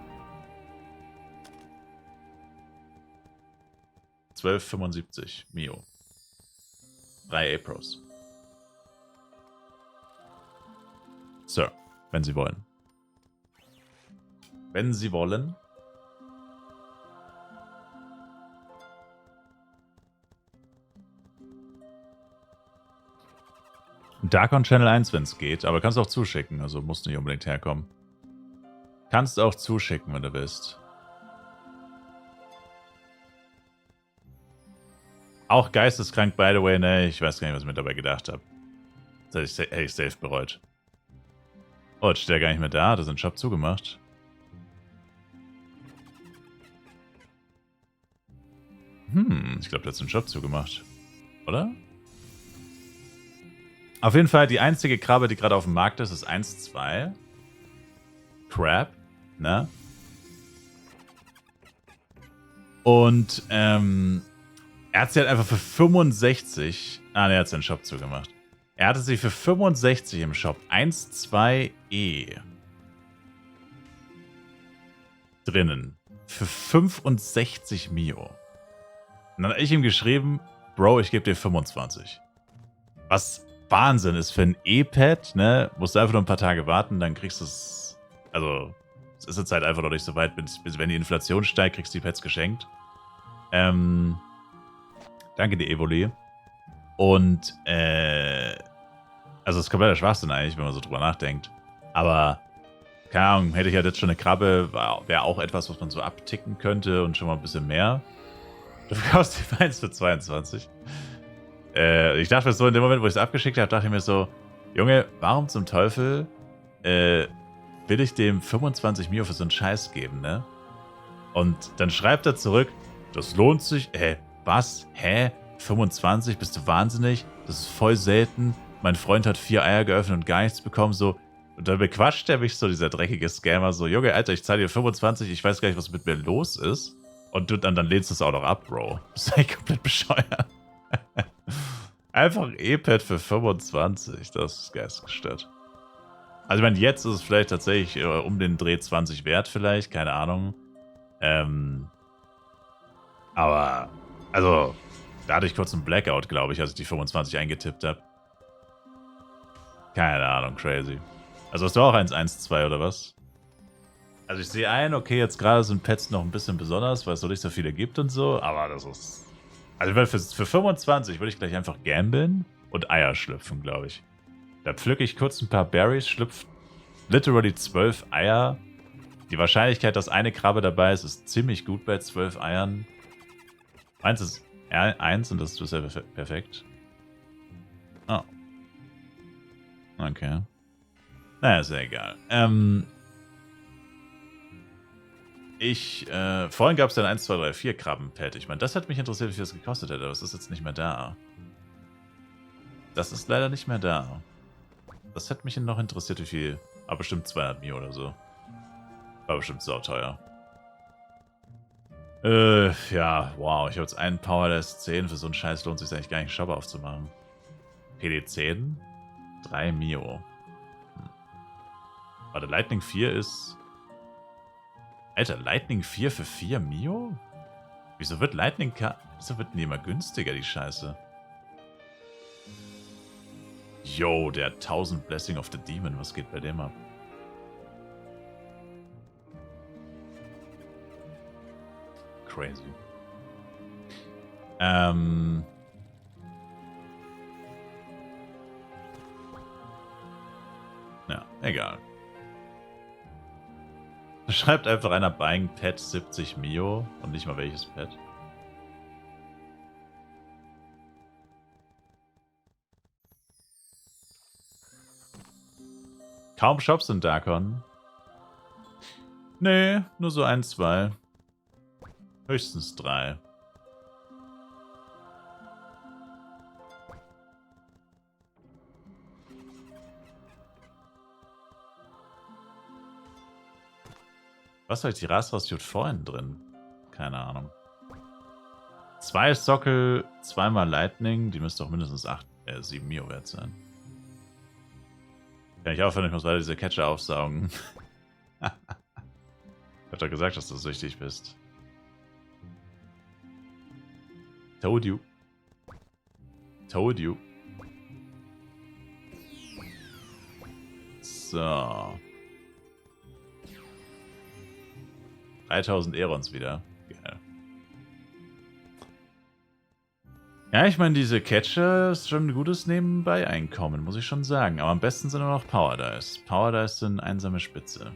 12,75 Mio. 3 A-Pros. Sir, wenn Sie wollen. Wenn Sie wollen. Dark on Channel 1, wenn es geht, aber kannst auch zuschicken, also musst nicht unbedingt herkommen. Kannst auch zuschicken, wenn du willst. Auch geisteskrank, by the way, ne? Ich weiß gar nicht, was ich mir dabei gedacht habe. Das hätte ich safe bereut. Oh, jetzt steht er gar nicht mehr da, hat er seinen Shop zugemacht. Ich glaube, der hat seinen Shop zugemacht. Oder? Auf jeden Fall, die einzige Krabbe, die gerade auf dem Markt ist, ist 1-2. Crab, ne? Und, er hat sie halt einfach für 65... Ah, ne, er hat seinen Shop zugemacht. Er hatte sie für 65 im Shop. 1-2-E. Drinnen. Für 65 Mio. Und dann habe ich ihm geschrieben, Bro, ich gebe dir 25. Was Wahnsinn ist für ein E-Pad, ne? Musst du einfach nur ein paar Tage warten, dann kriegst du es. Also, es ist jetzt halt einfach noch nicht so weit, bis wenn die Inflation steigt, kriegst du die Pads geschenkt. Danke dir, Evoli. Und, also, es ist kompletter Schwachsinn eigentlich, wenn man so drüber nachdenkt. Aber, keine Ahnung, hätte ich halt jetzt schon eine Krabbe, wäre auch etwas, was man so abticken könnte und schon mal ein bisschen mehr. Du verkaufst die Feins für 22. Ich dachte mir so, in dem Moment, wo ich es abgeschickt habe, dachte ich mir so, Junge, warum zum Teufel will ich dem 25 Mio für so einen Scheiß geben, ne? Und dann schreibt er zurück, das lohnt sich. Was? 25? Bist du wahnsinnig? Das ist voll selten. Mein Freund hat 4 Eier geöffnet und gar nichts bekommen, so. Und dann bequatscht er mich so, dieser dreckige Scammer, so, Junge, Alter, ich zahle dir 25, ich weiß gar nicht, was mit mir los ist. Und dann lehnst du es auch noch ab, Bro. Das ist eigentlich komplett bescheuert. Einfach ein E-Pad für 25. Das ist geistesgestört. Also ich meine, jetzt ist es vielleicht tatsächlich um den Dreh 20 wert vielleicht. Keine Ahnung. Aber, also, da hatte ich kurz einen Blackout, glaube ich, als ich die 25 eingetippt habe. Keine Ahnung, crazy. Also hast du auch 1-1-2 oder was? Also ich sehe ein, okay, jetzt gerade sind Pets noch ein bisschen besonders, weil es noch nicht so viele gibt und so, aber das ist Also für 25 würde ich gleich einfach gamblen und Eier schlüpfen, glaube ich. Da pflücke ich kurz ein paar Berries, schlüpfe literally 12 Eier. Die Wahrscheinlichkeit, dass eine Krabbe dabei ist, ist ziemlich gut bei 12 Eiern. Eins ist eins und das ist ja perfekt. Oh. Okay. Naja, ist ja egal. Vorhin gab es dann 1, 2, 3, 4 Krabbenpad. Ich meine, das hat mich interessiert, wie viel das gekostet hätte, aber es ist jetzt nicht mehr da. Das ist leider nicht mehr da. Das hätte mich noch interessiert, wie viel. Aber bestimmt 200 Mio oder so. War bestimmt sauteuer. Ja, wow. Ich habe jetzt einen Powerless 10. Für so einen Scheiß lohnt es sich eigentlich gar nicht, einen Shop aufzumachen. PD10? 3 Mio. Warte, Lightning 4 ist... Alter, Lightning 4 für 4 Mio? Wieso wird Wieso wird die immer günstiger, die Scheiße? Yo, der 1000 Blessing of the Demon. Was geht bei dem ab? Crazy. Ja, egal. Schreibt einfach einer buying Pet 70 Mio und nicht mal welches Pet. Kaum Shops in Darkon. Nee, nur so 1, 2. Höchstens 3. Was habe ich die Rasrastiot vorhin drin? Keine Ahnung. 2 Sockel, 2 mal Lightning. Die müsste auch mindestens 7 Mio wert sein. Kann ich aufhören? Ich muss weiter diese Catcher aufsaugen. Ich hab doch gesagt, dass du süchtig bist. Told you. Told you. So. 3000 Aerons wieder. Geil. Ja, ich meine, diese Catcher ist schon ein gutes Nebenbei-Einkommen, muss ich schon sagen. Aber am besten sind nur noch Power Dice. Power Dice sind einsame Spitze.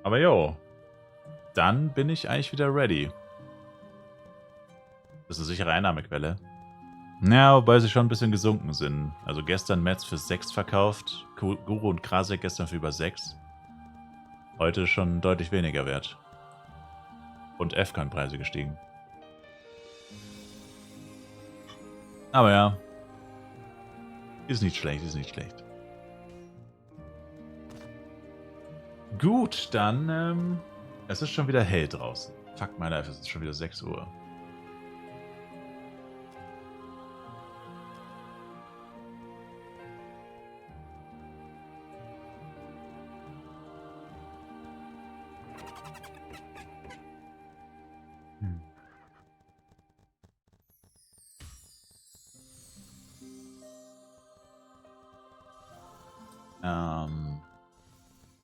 Aber jo. Dann bin ich eigentlich wieder ready. Das ist eine sichere Einnahmequelle. Ja, wobei sie schon ein bisschen gesunken sind. Also gestern Metz für 6 verkauft. Guru und Krasek gestern für über 6. Heute schon deutlich weniger wert. Und F-Con-Preise gestiegen. Aber ja. Ist nicht schlecht, ist nicht schlecht. Gut, dann, es ist schon wieder hell draußen. Fuck my life, es ist schon wieder 6 Uhr.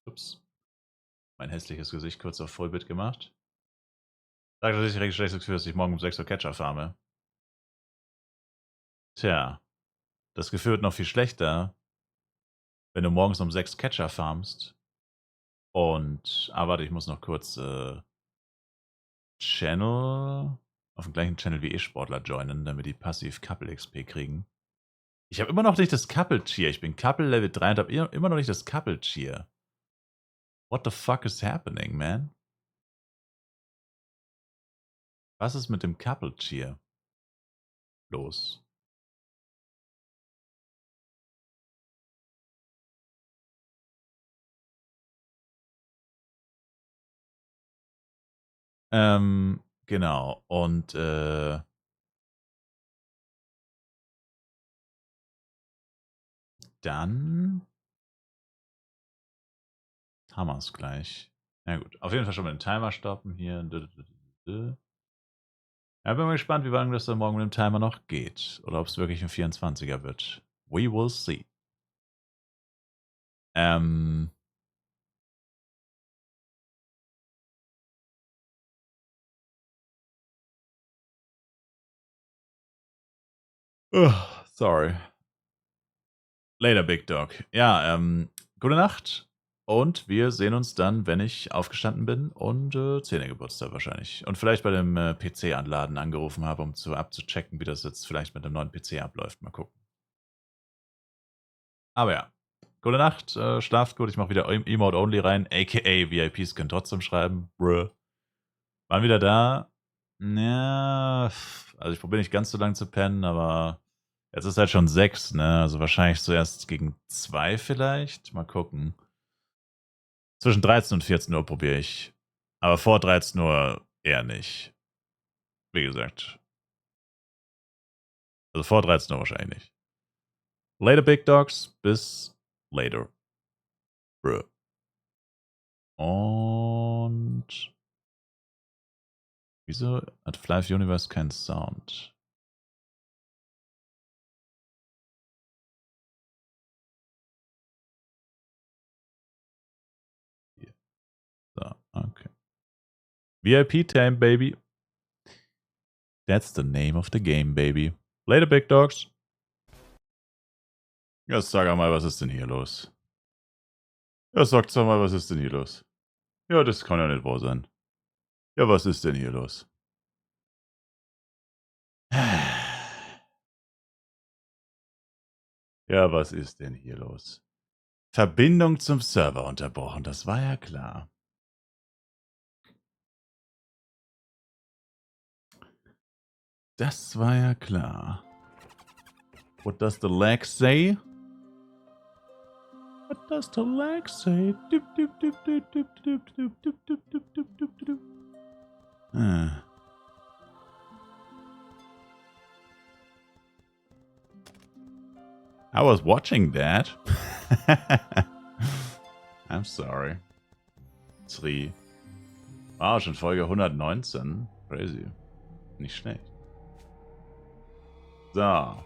Ups. Mein hässliches Gesicht kurz auf Vollbit gemacht. Sag, dass ich recht schlechtes Gefühl, dass ich morgen um 6 Uhr Catcher farme. Tja, das Gefühl wird noch viel schlechter, wenn du morgens um 6 Catcher farmst. Und, warte, ich muss noch kurz Channel, auf dem gleichen Channel wie E-Sportler joinen, damit die passiv Couple XP kriegen. Ich habe immer noch nicht das Couple Cheer. Ich bin Couple Level 3 und habe immer noch nicht das Couple Cheer. What the fuck is happening, man? Was ist mit dem Couple Cheer los? Genau. Und dann haben wir es gleich. Na gut, auf jeden Fall schon mal den Timer stoppen hier. Ja, Ja, bin mal gespannt, wie lange das dann morgen mit dem Timer noch geht. Oder ob es wirklich ein 24er wird. We will see. Ähm. Sorry. Later, Big Dog. Ja, gute Nacht. Und wir sehen uns dann, wenn ich aufgestanden bin und Zähne geputzt habe wahrscheinlich. Und vielleicht bei dem PC-Anladen angerufen habe, um abzuchecken, wie das jetzt vielleicht mit dem neuen PC abläuft. Mal gucken. Aber ja. Gute Nacht, schlaft gut. Ich mache wieder Emote-Only rein, a.k.a. VIPs können trotzdem schreiben. Bruh. Waren wieder da. Ja, also ich probiere nicht ganz so lang zu pennen, aber jetzt ist halt schon 6, ne? Also wahrscheinlich zuerst gegen 2 vielleicht. Mal gucken. Zwischen 13 und 14 Uhr probiere ich. Aber vor 13 Uhr eher nicht. Wie gesagt. Also vor 13 Uhr wahrscheinlich nicht. Later, Big Dogs. Bis later. Bruh. Und wieso hat Flive Universe keinen Sound? Hier. So, okay. VIP time, baby. That's the name of the game, baby. Later, Big Dogs. Ja, sag mal, was ist denn hier los? Ja, sagt mal, was ist denn hier los? Ja, das kann ja nicht wahr sein. Ja, was ist denn hier los? Ja, was ist denn hier los? Verbindung zum Server unterbrochen, das war ja klar. Das war ja klar. What does the lag say? What does the lag say? I was watching that. I'm sorry. 3. Wow, schon Folge 119. Crazy. Nicht schlecht. So.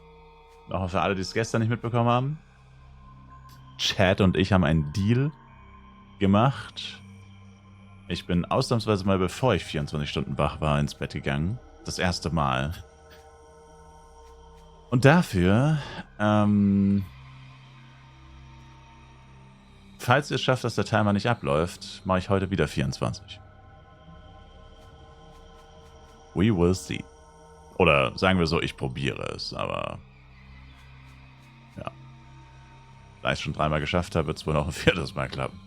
Nochmal für alle, die es gestern nicht mitbekommen haben. Chad und ich haben einen Deal gemacht. Ich bin ausnahmsweise mal, bevor ich 24 Stunden wach war, ins Bett gegangen. Das erste Mal. Und dafür, falls ihr es schafft, dass der Timer nicht abläuft, mache ich heute wieder 24. We will see. Oder sagen wir so, ich probiere es, aber ja. Da ich es schon 3-mal geschafft habe, wird es wohl noch ein 4. Mal klappen.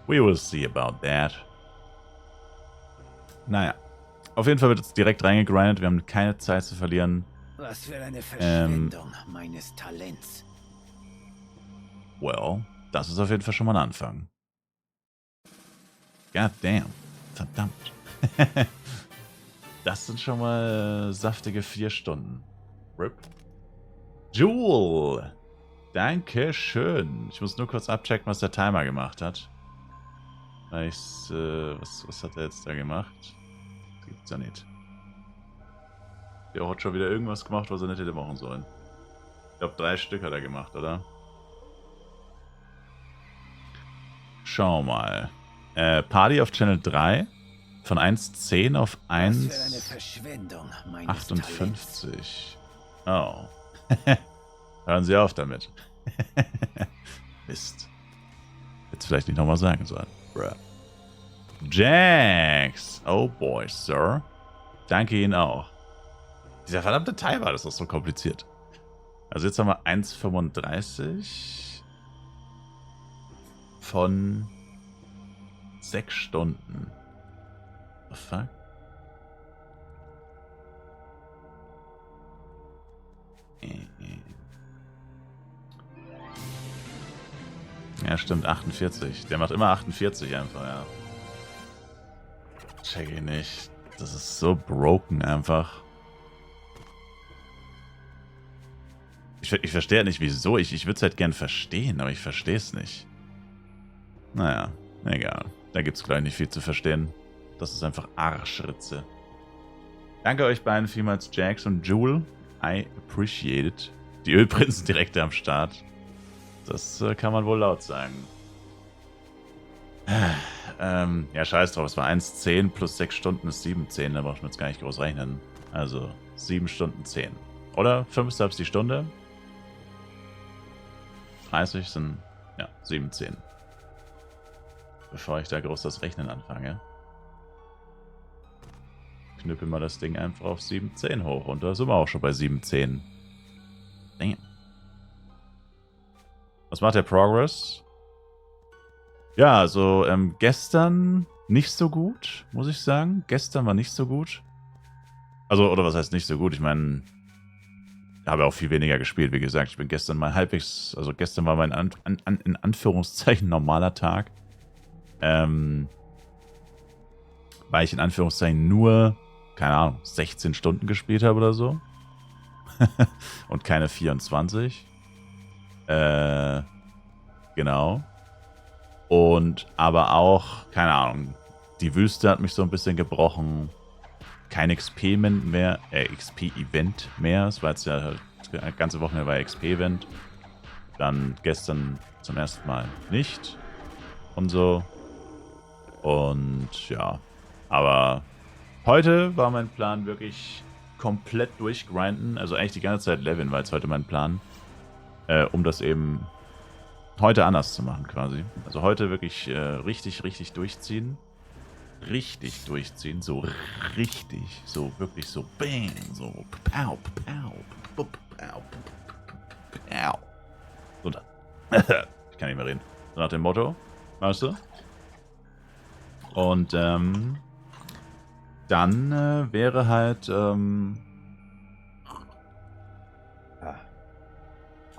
We will see about that. Naja. Auf jeden Fall wird es direkt reingegrindet. Wir haben keine Zeit zu verlieren. Was für eine Verschwendung meines Talents. Well, das ist auf jeden Fall schon mal ein Anfang. God damn. Verdammt. Das sind schon mal saftige 4 Stunden. RIP. Jewel. Dankeschön. Ich muss nur kurz abchecken, was der Timer gemacht hat. Was hat er jetzt da gemacht? Das gibt's ja nicht. Der hat schon wieder irgendwas gemacht, was er nicht hätte machen sollen. Ich glaube, 3 Stück hat er gemacht, oder? Schau mal. Party auf Channel 3. Von 1,10 auf 1,58. Oh. Hören Sie auf damit. Mist. Jetzt vielleicht nicht nochmal sagen sollen. Bruh. Jax. Oh boy, Sir. Danke Ihnen auch. Dieser verdammte Timer, das ist so kompliziert. Also jetzt haben wir 1,35 von 6 Stunden. The fuck? Ja, stimmt, 48. Der macht immer 48 einfach, ja. Check ich nicht. Das ist so broken einfach. Ich verstehe nicht, wieso. Ich würde es halt gern verstehen, aber ich verstehe es nicht. Naja, egal. Da gibt es gleich nicht viel zu verstehen. Das ist einfach Arschritze. Danke euch beiden vielmals, Jax und Jewel. I appreciate it. Die Ölprinzen direkt am Start. Das kann man wohl laut sagen. Ja, scheiß drauf. Es war 1,10 plus 6 Stunden ist 7,10. Da braucht man jetzt gar nicht groß rechnen. Also 7 Stunden 10. Oder 5 Subs die Stunde. 30 sind, ja, 7,10. Bevor ich da groß das Rechnen anfange. Knüppel mal das Ding einfach auf 7,10 hoch. Und da sind wir auch schon bei 7,10. Damn. Was macht der Progress? Ja, also gestern nicht so gut, muss ich sagen. Gestern war nicht so gut. Also, oder was heißt nicht so gut? Ich meine, ich habe auch viel weniger gespielt, wie gesagt. Ich bin gestern mal halbwegs, also gestern war mein in Anführungszeichen normaler Tag. Weil ich in Anführungszeichen nur, keine Ahnung, 16 Stunden gespielt habe oder so. Und keine 24. Genau. Und aber auch, keine Ahnung, die Wüste hat mich so ein bisschen gebrochen. Kein XP-Event mehr. XP-Event mehr. Es war jetzt ja halt, das ganze Wochenende war XP-Event. Dann gestern zum ersten Mal nicht. Und so. Und ja. Aber heute war mein Plan wirklich komplett durchgrinden. Also eigentlich die ganze Zeit leveln war jetzt heute mein Plan. Um das eben heute anders zu machen quasi. Also heute wirklich richtig durchziehen. Richtig durchziehen. So richtig. So wirklich so bang. So pow, pow, pow, pow, pow. So da. Ich kann nicht mehr reden. So nach dem Motto. Weißt du? Und dann wäre halt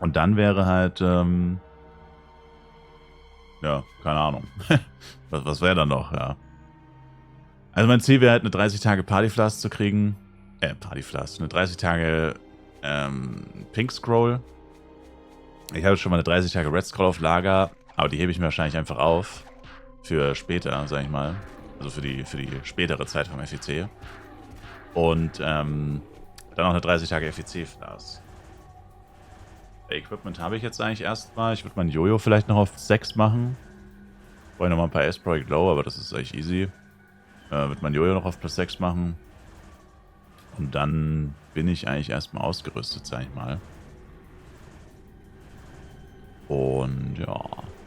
und dann wäre halt ja, keine Ahnung. was wäre dann noch, ja. Also mein Ziel wäre halt eine 30 Tage Partyflask zu kriegen. Partyflask. Eine 30 Tage Pink Scroll. Ich habe schon mal eine 30 Tage Red Scroll auf Lager, aber die hebe ich mir wahrscheinlich einfach auf. Für später, sag ich mal. Also für die spätere Zeit vom FEC. Und dann noch eine 30 Tage FEC-Flask. Equipment habe ich jetzt eigentlich erstmal. Ich würde mein Jojo vielleicht noch auf 6 machen. Vorher nochmal ein paar S-Project Low, aber das ist echt easy. Würde mein Jojo noch auf plus 6 machen. Und dann bin ich eigentlich erstmal ausgerüstet, sag ich mal. Und ja.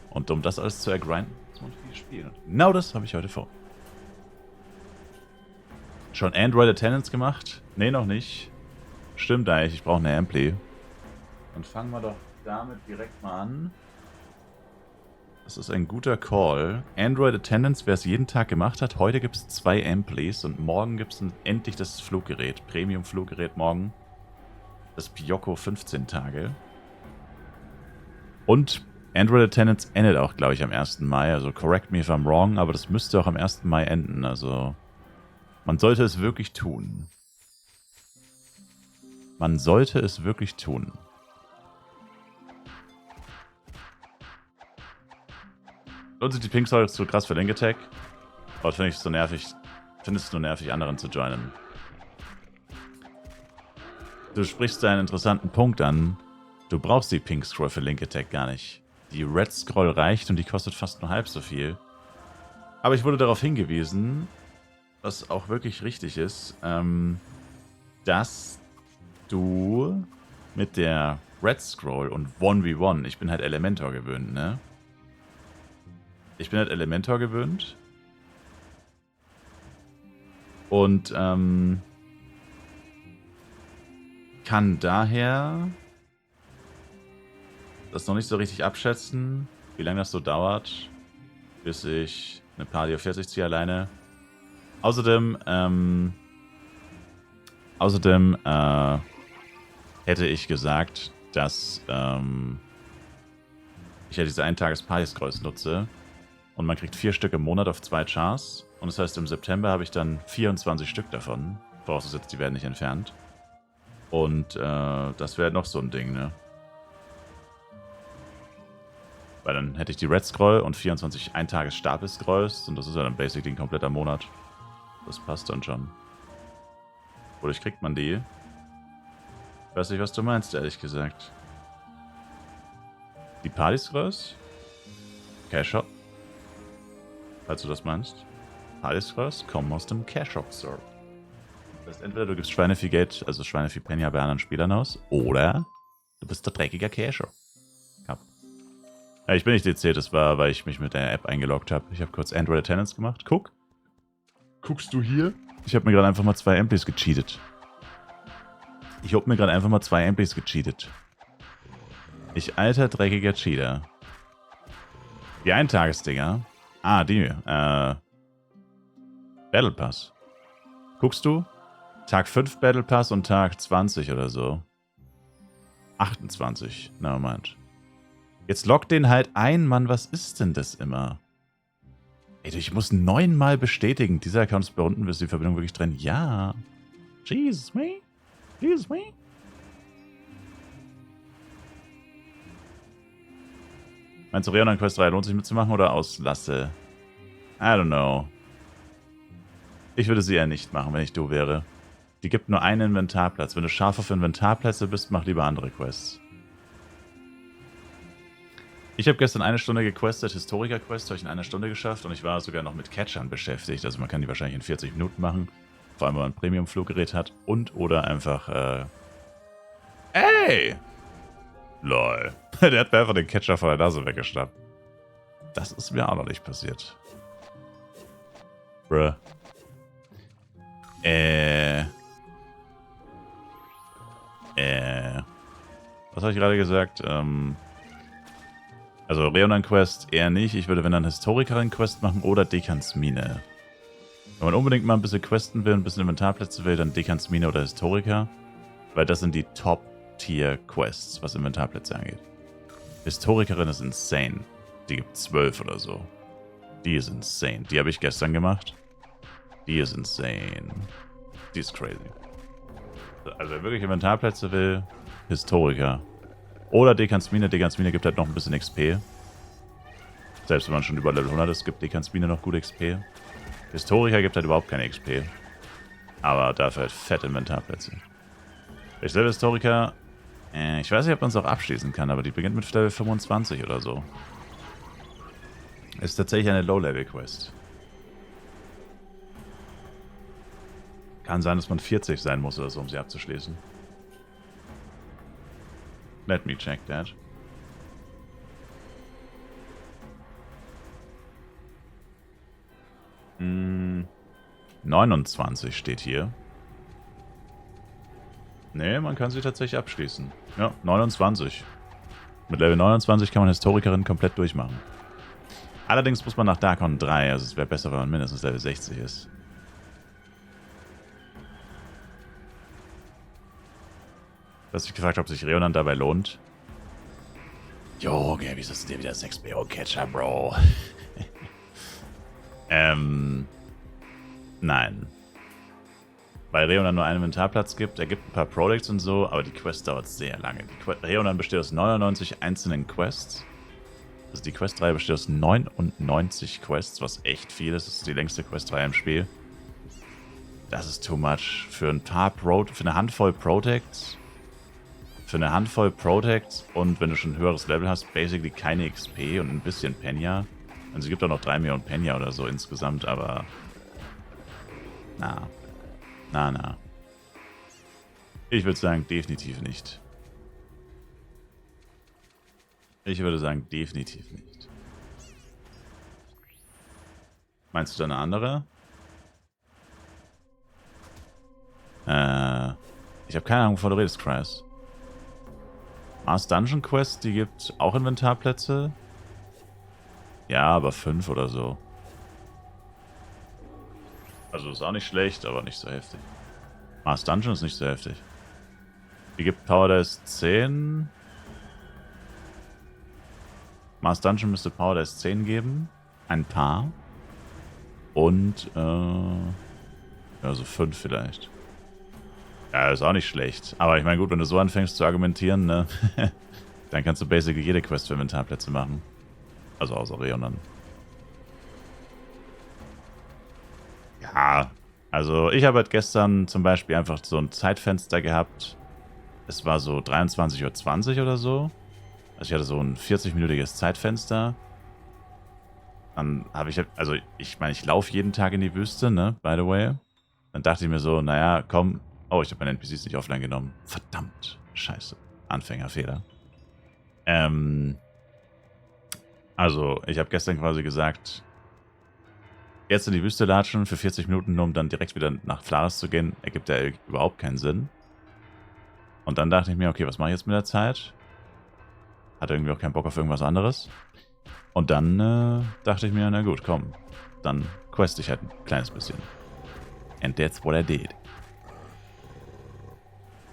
Und um das alles zu ergrinden, muss man viel spielen. Und genau das habe ich heute vor. Schon Android Attendance gemacht? Nee, noch nicht. Stimmt eigentlich, ich brauche eine Ampli. Dann fangen wir doch damit direkt mal an. Das ist ein guter Call. Android Attendance, wer es jeden Tag gemacht hat. Heute gibt es 2 Amplis und morgen gibt es endlich das Fluggerät. Premium-Fluggerät morgen. Das Piocco 15 Tage. Und Android Attendance endet auch, glaube ich, am 1. Mai. Also correct me if I'm wrong, aber das müsste auch am 1. Mai enden. Also man sollte es wirklich tun. Man sollte es wirklich tun. Lohnt sich die Pink Soil zu krass für Link Attack? Aber finde ich so nervig. Findest du nur nervig, anderen zu joinen. Du sprichst einen interessanten Punkt an. Du brauchst die Pink Scroll für Link Attack gar nicht. Die Red Scroll reicht und die kostet fast nur halb so viel. Aber ich wurde darauf hingewiesen, was auch wirklich richtig ist, dass du mit der Red Scroll und 1v1, ich bin halt Elementor gewöhnt, ne? Ich bin halt Elementor gewöhnt. Und kann daher das noch nicht so richtig abschätzen, wie lange das so dauert, bis ich eine Party auf 40 ziehe alleine. Außerdem hätte ich gesagt, dass ich ja diese 1-Tages-Party-Scrolls nutze. Und man kriegt 4 Stück im Monat auf 2 Chars. Und das heißt, im September habe ich dann 24 Stück davon. Vorausgesetzt, die werden nicht entfernt. Und das wäre noch so ein Ding, ne? Weil dann hätte ich die Red Scroll und 24 Ein-Tages-Stapel-Scrolls. Und das ist ja dann basically ein kompletter Monat. Das passt dann schon. Wodurch kriegt man die? Ich weiß nicht, was du meinst, ehrlich gesagt. Die Partyscross? Cash Shop? Falls du das meinst. Partyscross kommen aus dem Cash Shop, Sir. Das heißt, entweder du gibst Schweine viel Geld, also Schweine viel Penny bei anderen Spielern aus, oder du bist der dreckiger Casher. Ja, ich bin nicht DC, das war, weil ich mich mit der App eingeloggt habe. Ich habe kurz Android Attendance gemacht. Guck. Guckst du hier? Ich habe mir gerade einfach mal 2 Amplis gecheatet. Ich alter, dreckiger Cheater. Die Eintagesdinger. Ah, die. Battle Pass. Guckst du? Tag 5 Battle Pass und Tag 20 oder so. 28. Na, Moment. Jetzt log den halt ein, Mann. Was ist denn das immer? Ey, ich muss 9-mal bestätigen. Dieser Account ist verbunden. Ist die Verbindung wirklich drin? Ja. Jesus me. Jesus me. Meinst du, Reonan Quest 3 lohnt sich mitzumachen oder auslasse? I don't know. Ich würde sie eher nicht machen, wenn ich du wäre. Die gibt nur einen Inventarplatz. Wenn du scharf auf Inventarplätze bist, mach lieber andere Quests. Ich habe gestern 1 Stunde gequestet, Historiker-Quest habe ich in 1 Stunde geschafft und ich war sogar noch mit Catchern beschäftigt. Also man kann die wahrscheinlich in 40 Minuten machen. Vor allem, wenn man ein Premium-Fluggerät hat und oder einfach, Ey! Lol. Der hat mir einfach den Catcher von der Nase weggeschnappt. Das ist mir auch noch nicht passiert. Bruh. Was habe ich gerade gesagt? Also Reonan Quest eher nicht. Ich würde, wenn dann Historikerin Quest machen oder Dekans Mine. Wenn man unbedingt mal ein bisschen questen will, ein bisschen Inventarplätze will, dann Dekans Mine oder Historiker. Weil das sind die Top-Tier-Quests, was Inventarplätze angeht. Historikerin ist insane. Die gibt 12 oder so. Die ist insane. Die habe ich gestern gemacht. Die ist insane. Die ist crazy. Also wer wirklich Inventarplätze will, Historiker. Oder Dekans Mine. Dekans Mine gibt halt noch ein bisschen XP. Selbst wenn man schon über Level 100 ist, gibt Dekans Mine noch gut XP. Historiker gibt halt überhaupt keine XP. Aber dafür halt fette Inventarplätze. Ich selber Historiker, ich weiß nicht, ob man es auch abschließen kann, aber die beginnt mit Level 25 oder so. Ist tatsächlich eine Low-Level-Quest. Kann sein, dass man 40 sein muss oder so, um sie abzuschließen. Let me check that. Hm, 29 steht hier. Nee, man kann sie tatsächlich abschließen. Ja, 29. Mit Level 29 kann man Historikerin komplett durchmachen. Allerdings muss man nach Darkon 3, also es wäre besser, wenn man mindestens Level 60 ist. Du hast dich gefragt, ob sich Reonan dabei lohnt. Junge, wieso ist der wieder 6BO-Catcher, Bro? Nein. Weil Reonan nur einen Inventarplatz gibt, er gibt ein paar Products und so, aber die Quest dauert sehr lange. Reonan besteht aus 99 einzelnen Quests. Also die Questreihe besteht aus 99 Quests, was echt viel ist. Das ist die längste Questreihe im Spiel. Das ist too much. Für ein paar für eine Handvoll Products. Für eine Handvoll Products und wenn du schon ein höheres Level hast, basically keine XP und ein bisschen Penya. Also es gibt auch noch 3 Millionen Penya oder so insgesamt, aber... Na. Ich würde sagen, definitiv nicht. Ich würde sagen, definitiv nicht. Meinst du da eine andere? Ich habe keine Ahnung, wovon du redest, Kreis. Mars Dungeon Quest, die gibt auch Inventarplätze. Ja, aber 5 oder so. Also ist auch nicht schlecht, aber nicht so heftig. Mars Dungeon ist nicht so heftig. Die gibt Power Dice 10. Mars Dungeon müsste Power Dice 10 geben. Ein paar. Und, ja, so 5 vielleicht. Ja, ist auch nicht schlecht. Aber ich meine, gut, wenn du so anfängst zu argumentieren, ne, dann kannst du basically jede Quest für Inventarplätze machen. Also außer Reonan. Ja, Also ich habe halt gestern zum Beispiel einfach so ein Zeitfenster gehabt. Es war so 23:20 Uhr oder so. Also ich hatte so ein 40-minütiges Zeitfenster. Dann habe ich, also ich meine, ich laufe jeden Tag in die Wüste, ne, by the way. Dann dachte ich mir so, naja, komm. Oh, ich habe meine NPCs nicht offline genommen. Verdammt. Scheiße. Anfängerfehler. Also, ich habe gestern quasi gesagt, jetzt in die Wüste latschen für 40 Minuten, nur um dann direkt wieder nach Flares zu gehen, ergibt ja überhaupt keinen Sinn. Und dann dachte ich mir, okay, was mache ich jetzt mit der Zeit? Hatte irgendwie auch keinen Bock auf irgendwas anderes. Und dann dachte ich mir, na gut, komm, dann quest ich halt ein kleines bisschen. And that's what I did.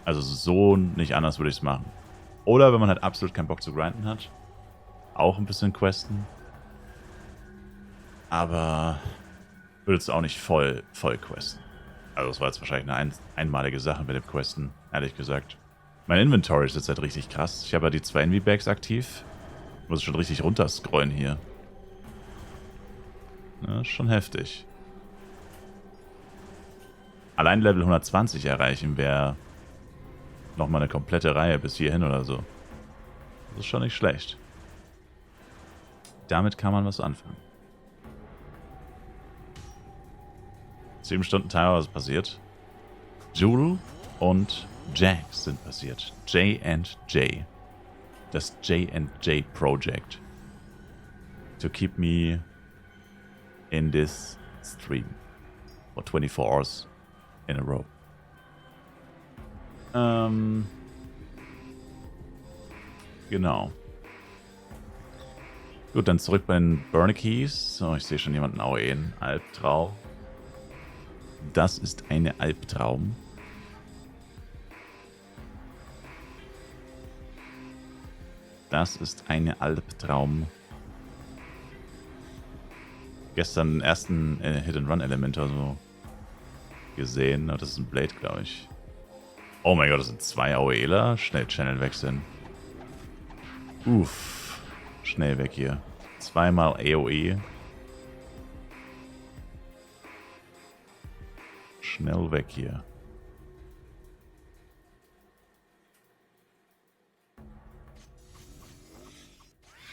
Also so nicht anders würde ich es machen. Oder wenn man halt absolut keinen Bock zu grinden hat, auch ein bisschen questen. Aber würde es auch nicht voll questen. Also es war jetzt wahrscheinlich eine einmalige Sache mit dem Questen, ehrlich gesagt. Mein Inventory ist jetzt halt richtig krass. Ich habe ja die 2 Envy-Bags aktiv. Muss schon richtig runterscrollen hier. Ja, schon heftig. Allein Level 120 erreichen wäre nochmal eine komplette Reihe bis hierhin oder so. Das ist schon nicht schlecht. Damit kann man was anfangen. 7 Stunden Timer, was ist passiert? Jule und Jax sind passiert. J&J. Das J&J Project. To keep me in this stream. For 24 hours in a row. Genau. Gut, dann zurück bei den Burnikies. So, ich sehe schon jemanden AOE'n. Albtraum. Das ist eine Albtraum. Das ist eine Albtraum. Gestern den ersten Hit-and-Run-Elementor so gesehen. Aber das ist ein Blade, glaube ich. Oh mein Gott, das sind 2 AOEler. Schnell Channel wechseln. Uff. Schnell weg hier. 2-mal AOE. Schnell weg hier.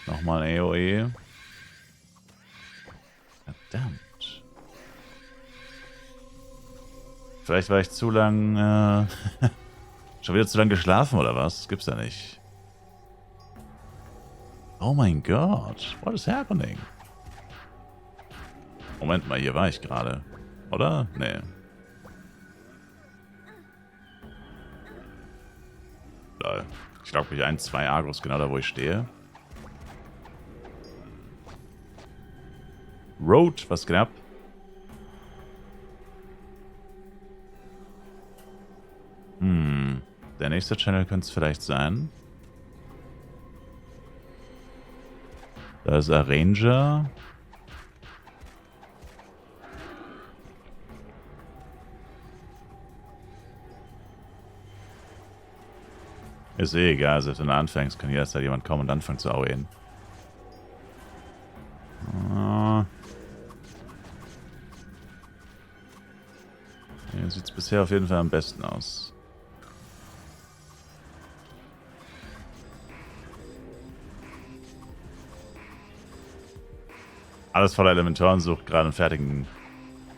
Nochmal AOE. Verdammt. Vielleicht war ich zu lang... schon wieder zu lang geschlafen oder was? Das gibt's ja nicht. Oh mein Gott. What is happening? Moment mal, hier war ich gerade. Oder? Nee. Lol. Ich glaube, mich 1, 2 Agros genau da, wo ich stehe. Road, was knapp. Der nächste Channel könnte es vielleicht sein. Da ist Arranger. Ist eh egal, selbst wenn du anfängst, kann jederzeit jemand kommen und anfangen zu AOE'n. Hier sieht es bisher auf jeden Fall am besten aus. Alles voller Elementoren, sucht gerade einen fertigen...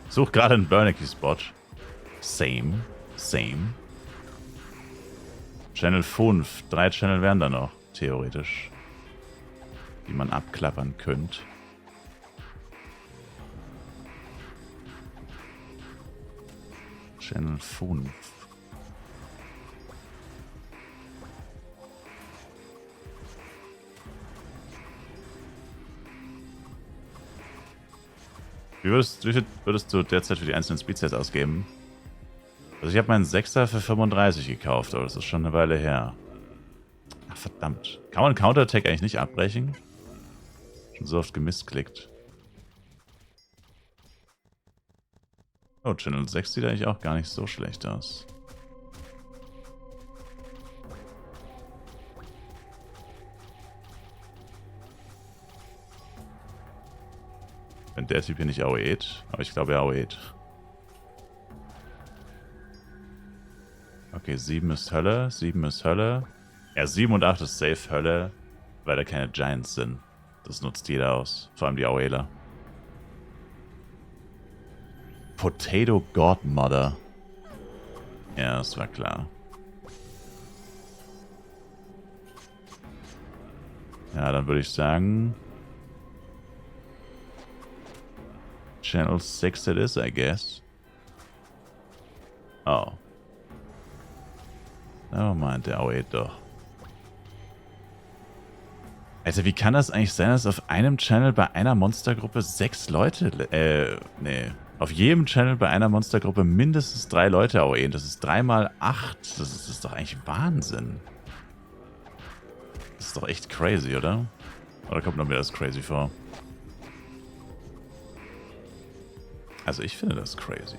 Sucht gerade einen Burnicky-Spot. Same. Channel 5. 3 Channel wären da noch, theoretisch. Die man abklappern könnte. Channel 5. Wie viel würdest du derzeit für die einzelnen Speedsets ausgeben? Also ich habe meinen 6er für 35 gekauft, aber das ist schon eine Weile her. Ach verdammt. Kann man Counterattack eigentlich nicht abbrechen? Schon so oft gemissklickt. Oh, Channel 6 sieht eigentlich auch gar nicht so schlecht aus. Wenn der Typ hier nicht AOE't, aber ich glaube er AOE't. Okay, 7 ist Hölle, 7 ist Hölle. Ja, 7 und 8 ist safe Hölle, weil da keine Giants sind. Das nutzt jeder aus, vor allem die Auela. Potato Godmother. Ja, das war klar. Ja, dann würde ich sagen... Channel 6 it is, I guess. Oh. Oh, meint der Aue doch. Also, wie kann das eigentlich sein, dass auf einem Channel bei einer Monstergruppe 6 Leute... nee. Auf jedem Channel bei einer Monstergruppe mindestens 3 Leute AOE. Das ist 3 mal 8. Das ist doch eigentlich Wahnsinn. Das ist doch echt crazy, oder? Oder kommt noch mir das crazy vor? Also ich finde das crazy.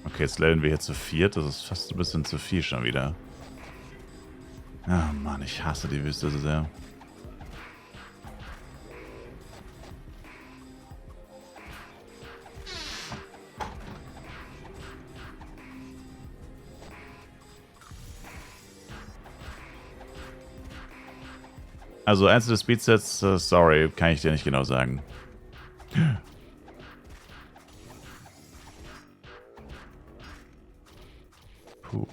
Okay, jetzt leveln wir hier zu 4. Das ist fast ein bisschen zu viel schon wieder. Ah, Mann, ich hasse die Wüste so sehr. Also einzelne Speedsets, sorry, kann ich dir nicht genau sagen. Puh.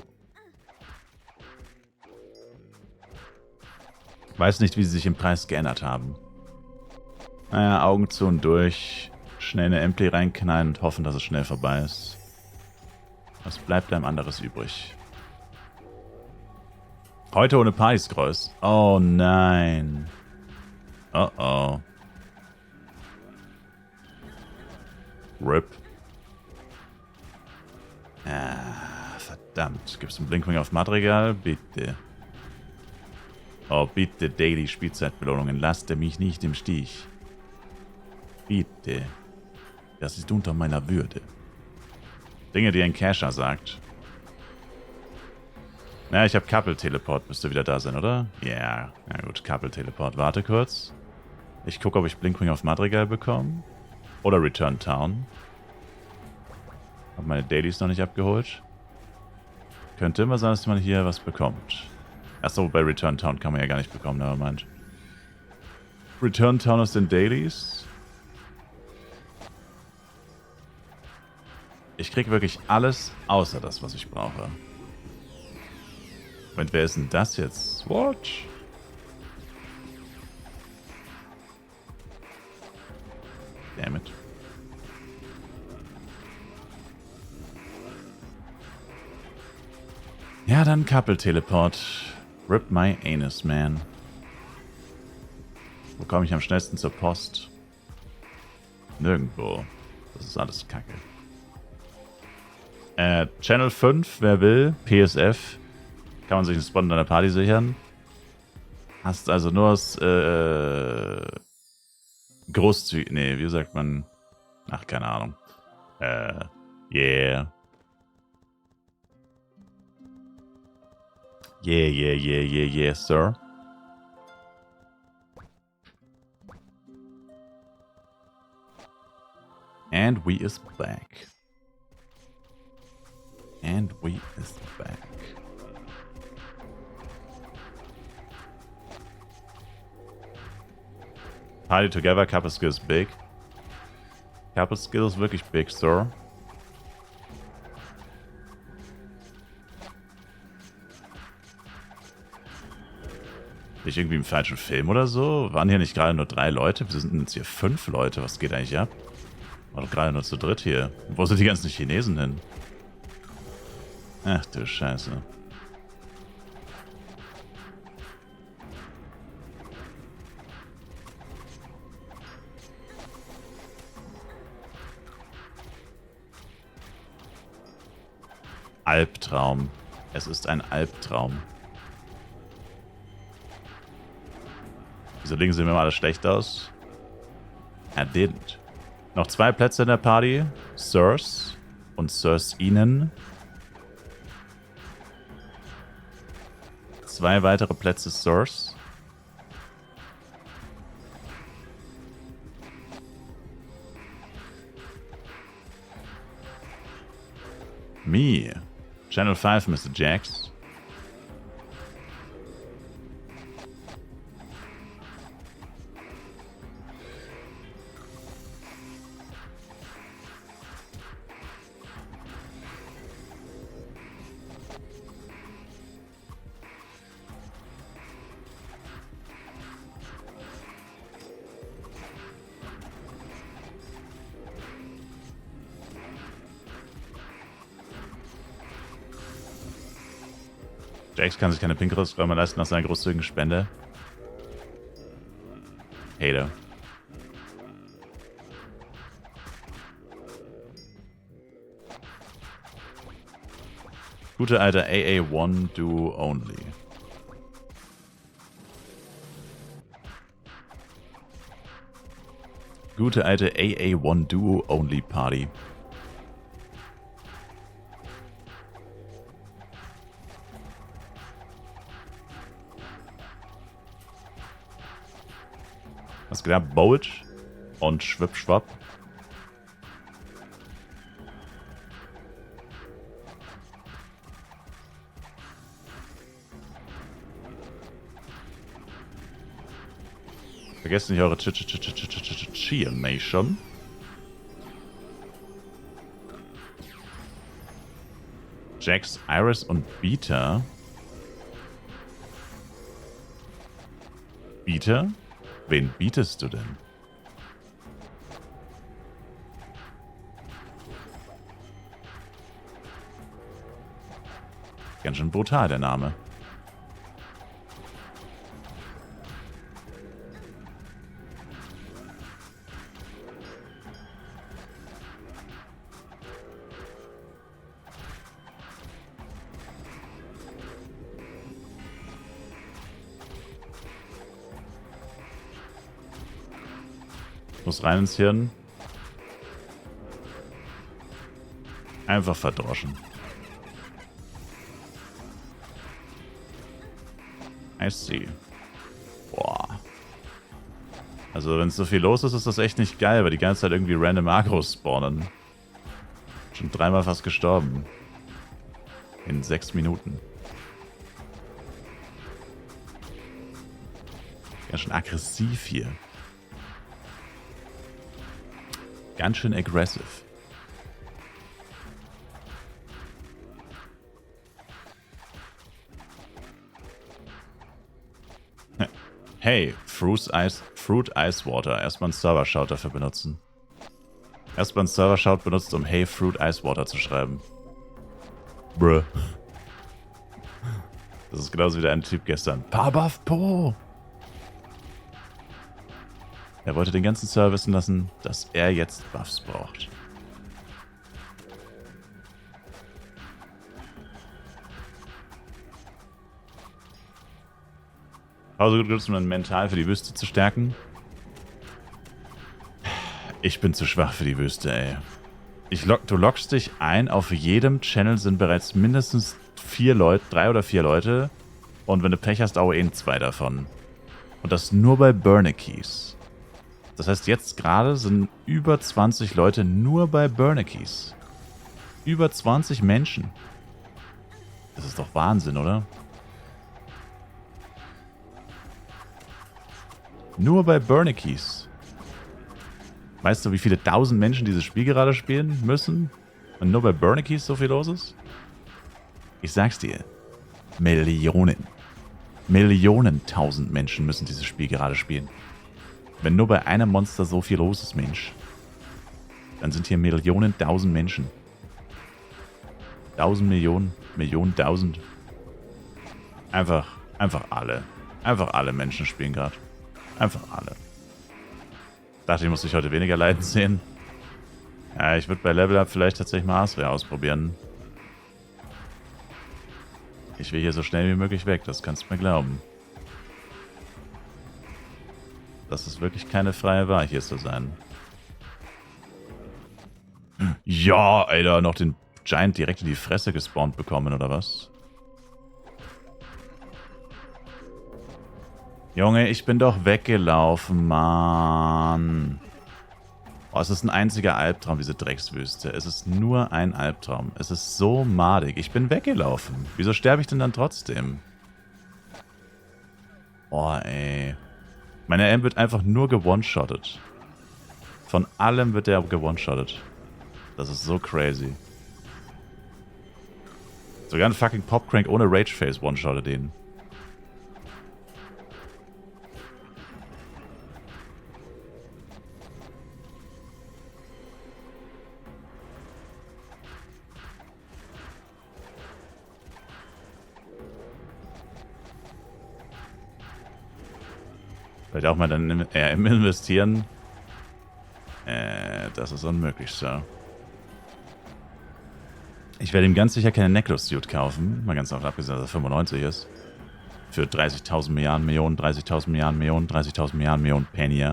Weiß nicht, wie sie sich im Preis geändert haben. Naja, Augen zu und durch. Schnell eine Empty reinknallen und hoffen, dass es schnell vorbei ist. Was bleibt einem anderes übrig? Heute ohne Party-Scrolls. Oh nein. Oh oh. RIP. Ah, verdammt. Gibt es einen Blinkwing auf Madrigal? Bitte. Oh, bitte, Daily Spielzeitbelohnungen. Lasst mich nicht im Stich. Bitte. Das ist unter meiner Würde. Dinge, die ein Cacher sagt. Na, ich habe Couple-Teleport. Müsste wieder da sein, oder? Ja. Yeah. Na gut, Couple-Teleport. Warte kurz. Ich gucke, ob ich Blinkwing auf Madrigal bekomme. Oder Return Town. Hab meine Dailies noch nicht abgeholt. Könnte immer sein, dass man hier was bekommt. Achso, bei Return Town kann man ja gar nicht bekommen, nevermind. Return Town aus den Dailies. Ich krieg wirklich alles, außer das, was ich brauche. Und wer ist denn das jetzt? Watch. Damn it. Ja, dann Couple-Teleport. Rip my anus, man. Wo komme ich am schnellsten zur Post? Nirgendwo. Das ist alles Kacke. Channel 5, wer will, PSF. Kann man sich einen Spot in einer Party sichern. Hast also nur das großzügig. Nee, wie sagt man? Ach, keine Ahnung. Yeah. Yeah, sir. And we is back. And we is back. Party together, couple skills big. Couple skills wirklich big, sir. Bin ich irgendwie im falschen Film oder so? Waren hier nicht gerade nur 3 Leute? Wir sind jetzt hier 5 Leute. Was geht eigentlich ab? War doch gerade nur zu dritt hier. Wo sind die ganzen Chinesen hin? Ach du Scheiße. Albtraum. Es ist ein Albtraum. Wieso legen sie mir mal alles schlecht aus? I didn't. Noch 2 Plätze in der Party. Sirs und Sirs Ihnen. 2 weitere Plätze Sirs. Me. Channel 5, Mr. Jax. Jax kann sich keine Pinkrosträume leisten nach seiner großzügigen Spende. Hater. Gute alte AA1 Duo Only. Gute alte AA1 Duo Only Party. Was geht ab? Bulge und Schwippschwapp. Vergesst nicht eure Chi-Animation. Jax, Iris und Beta. Beta? Wen bietest du denn? Ganz schön brutal, der Name. Muss rein ins Hirn. Einfach verdroschen. I see. Boah. Also wenn es so viel los ist, ist das echt nicht geil, weil die ganze Zeit irgendwie random Agros spawnen. Schon dreimal fast gestorben. In 6 Minuten. Ganz schön aggressiv hier. Ganz schön aggressive. Hey, Fruit Ice Water. Erstmal einen Server-Shout dafür benutzen. Erstmal einen Server-Shout benutzt, um Hey, Fruit Ice Water zu schreiben. Bruh. Das ist genauso wie der eine Typ gestern. Pabuff Po! Er wollte den ganzen Server wissen lassen, dass er jetzt Buffs braucht. Pause gut genutzt, um dann mental für die Wüste zu stärken. Ich bin zu schwach für die Wüste, ey. Du lockst dich ein, auf jedem Channel sind bereits mindestens 4 Leute, 3 oder 4 Leute. Und wenn du Pech hast, auch 2 davon. Und das nur bei Burnikies. Das heißt, jetzt gerade sind über 20 Leute nur bei Burnikies. Über 20 Menschen. Das ist doch Wahnsinn, oder? Nur bei Burnikies. Weißt du, wie viele 1000 Menschen dieses Spiel gerade spielen müssen? Und nur bei Burnikies so viel los ist? Ich sag's dir. Millionen. Millionen 1000 Menschen müssen dieses Spiel gerade spielen. Wenn nur bei einem Monster so viel los ist, Mensch. Dann sind hier Millionen 1000 Menschen. 1000 Millionen. Millionen 1000. Einfach alle. Einfach alle Menschen spielen gerade. Einfach alle. Dachte, ich muss dich heute weniger leiden sehen. Ja, ich würde bei Level Up vielleicht tatsächlich mal Asria ausprobieren. Ich will hier so schnell wie möglich weg, das kannst du mir glauben. Das ist wirklich keine freie Wahl, hier zu sein. Ja, Alter, noch den Giant direkt in die Fresse gespawnt bekommen, oder was? Junge, ich bin doch weggelaufen, Mann. Oh, es ist ein einziger Albtraum, diese Dreckswüste. Es ist nur ein Albtraum. Es ist so madig. Ich bin weggelaufen. Wieso sterbe ich denn dann trotzdem? Oh, ey. Meine AM wird einfach nur gewone-shottet. Von allem wird der gewone-shottet. Das ist so crazy. Sogar ein fucking Popcrank ohne Rageface one-shottet den. Vielleicht auch mal dann eher im Investieren. Das ist unmöglich, Sir. Ich werde ihm ganz sicher keine Necro-Suit kaufen. Mal ganz davon abgesehen, dass er 95 ist. Für 30.000 Milliarden Millionen, 30.000 Milliarden Millionen, 30.000 Milliarden Millionen Penny.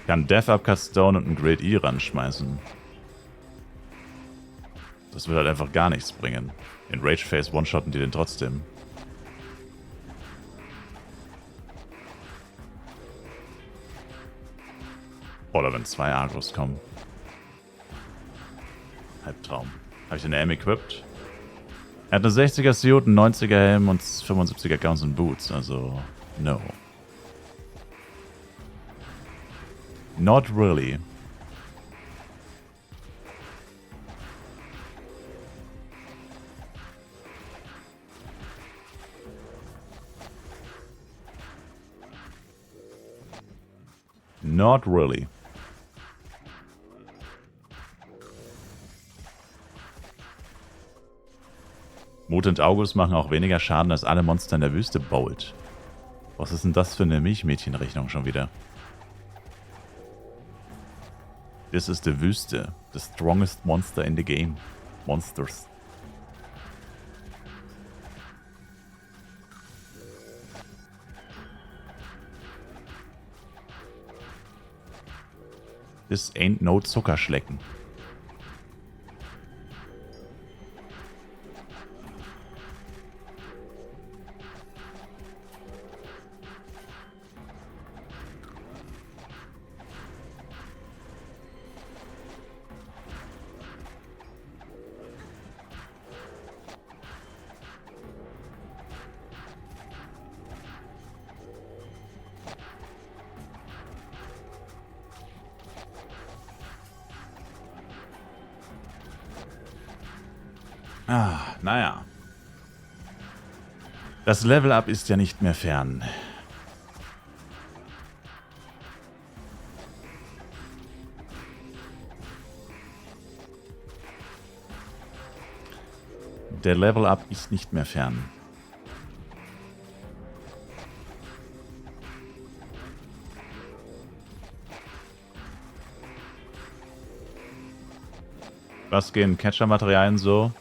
Kann Death Upcut Stone und ein Great E ranschmeißen. Das wird halt einfach gar nichts bringen. In Rageface one-shotten die den trotzdem. Oder wenn 2 Agros kommen. Halbtraum. Habe ich den AM equipped? Er hat eine 60er Suit, einen 90er Helm und 75er Gowns und Boots, also no. Not really. Not really. Mutant August machen auch weniger Schaden als alle Monster in der Wüste Bolt. Was ist denn das für eine Milchmädchenrechnung schon wieder? This is the Wüste. The strongest monster in the game. Monsters. This ain't no Zuckerschlecken. Naja. Das Level-Up ist ja nicht mehr fern. Der Level-Up ist nicht mehr fern. Was gehen Catcher-Materialien so?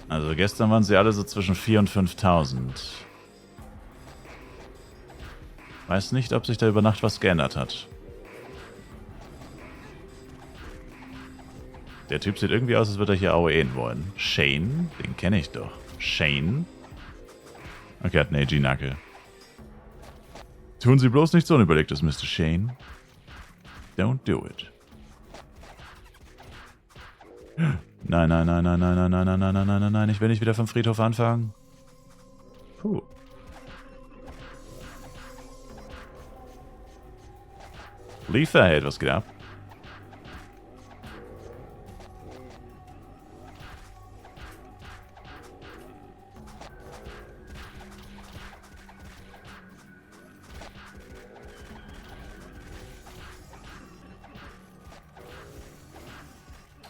Also gestern waren sie alle so zwischen 4.000 und 5.000. Weiß nicht, ob sich da über Nacht was geändert hat. Der Typ sieht irgendwie aus, als würde er hier AOEen wollen. Shane? Den kenne ich doch. Shane? Okay, hat einen AG-Nackel. Tun Sie bloß nichts Unüberlegtes, Mr. Shane. Don't do it. Nein, nein, nein, nein, nein, nein, nein, nein, nein, nein, nein, nein, nein, ich will nicht wieder vom Friedhof anfangen. Puh. Lieferheld, was geht ab?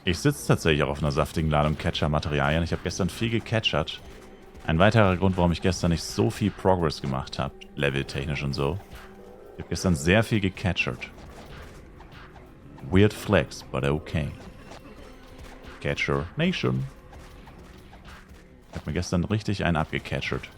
Ich sitze tatsächlich auch auf einer saftigen Ladung Catcher-Materialien. Ich habe gestern viel gecatchert. Ein weiterer Grund, warum ich gestern nicht so viel Progress gemacht habe, leveltechnisch und so. Ich habe gestern sehr viel gecatchert. Weird flex, but okay. Catcher Nation. Ich habe mir gestern richtig einen abgecatchert.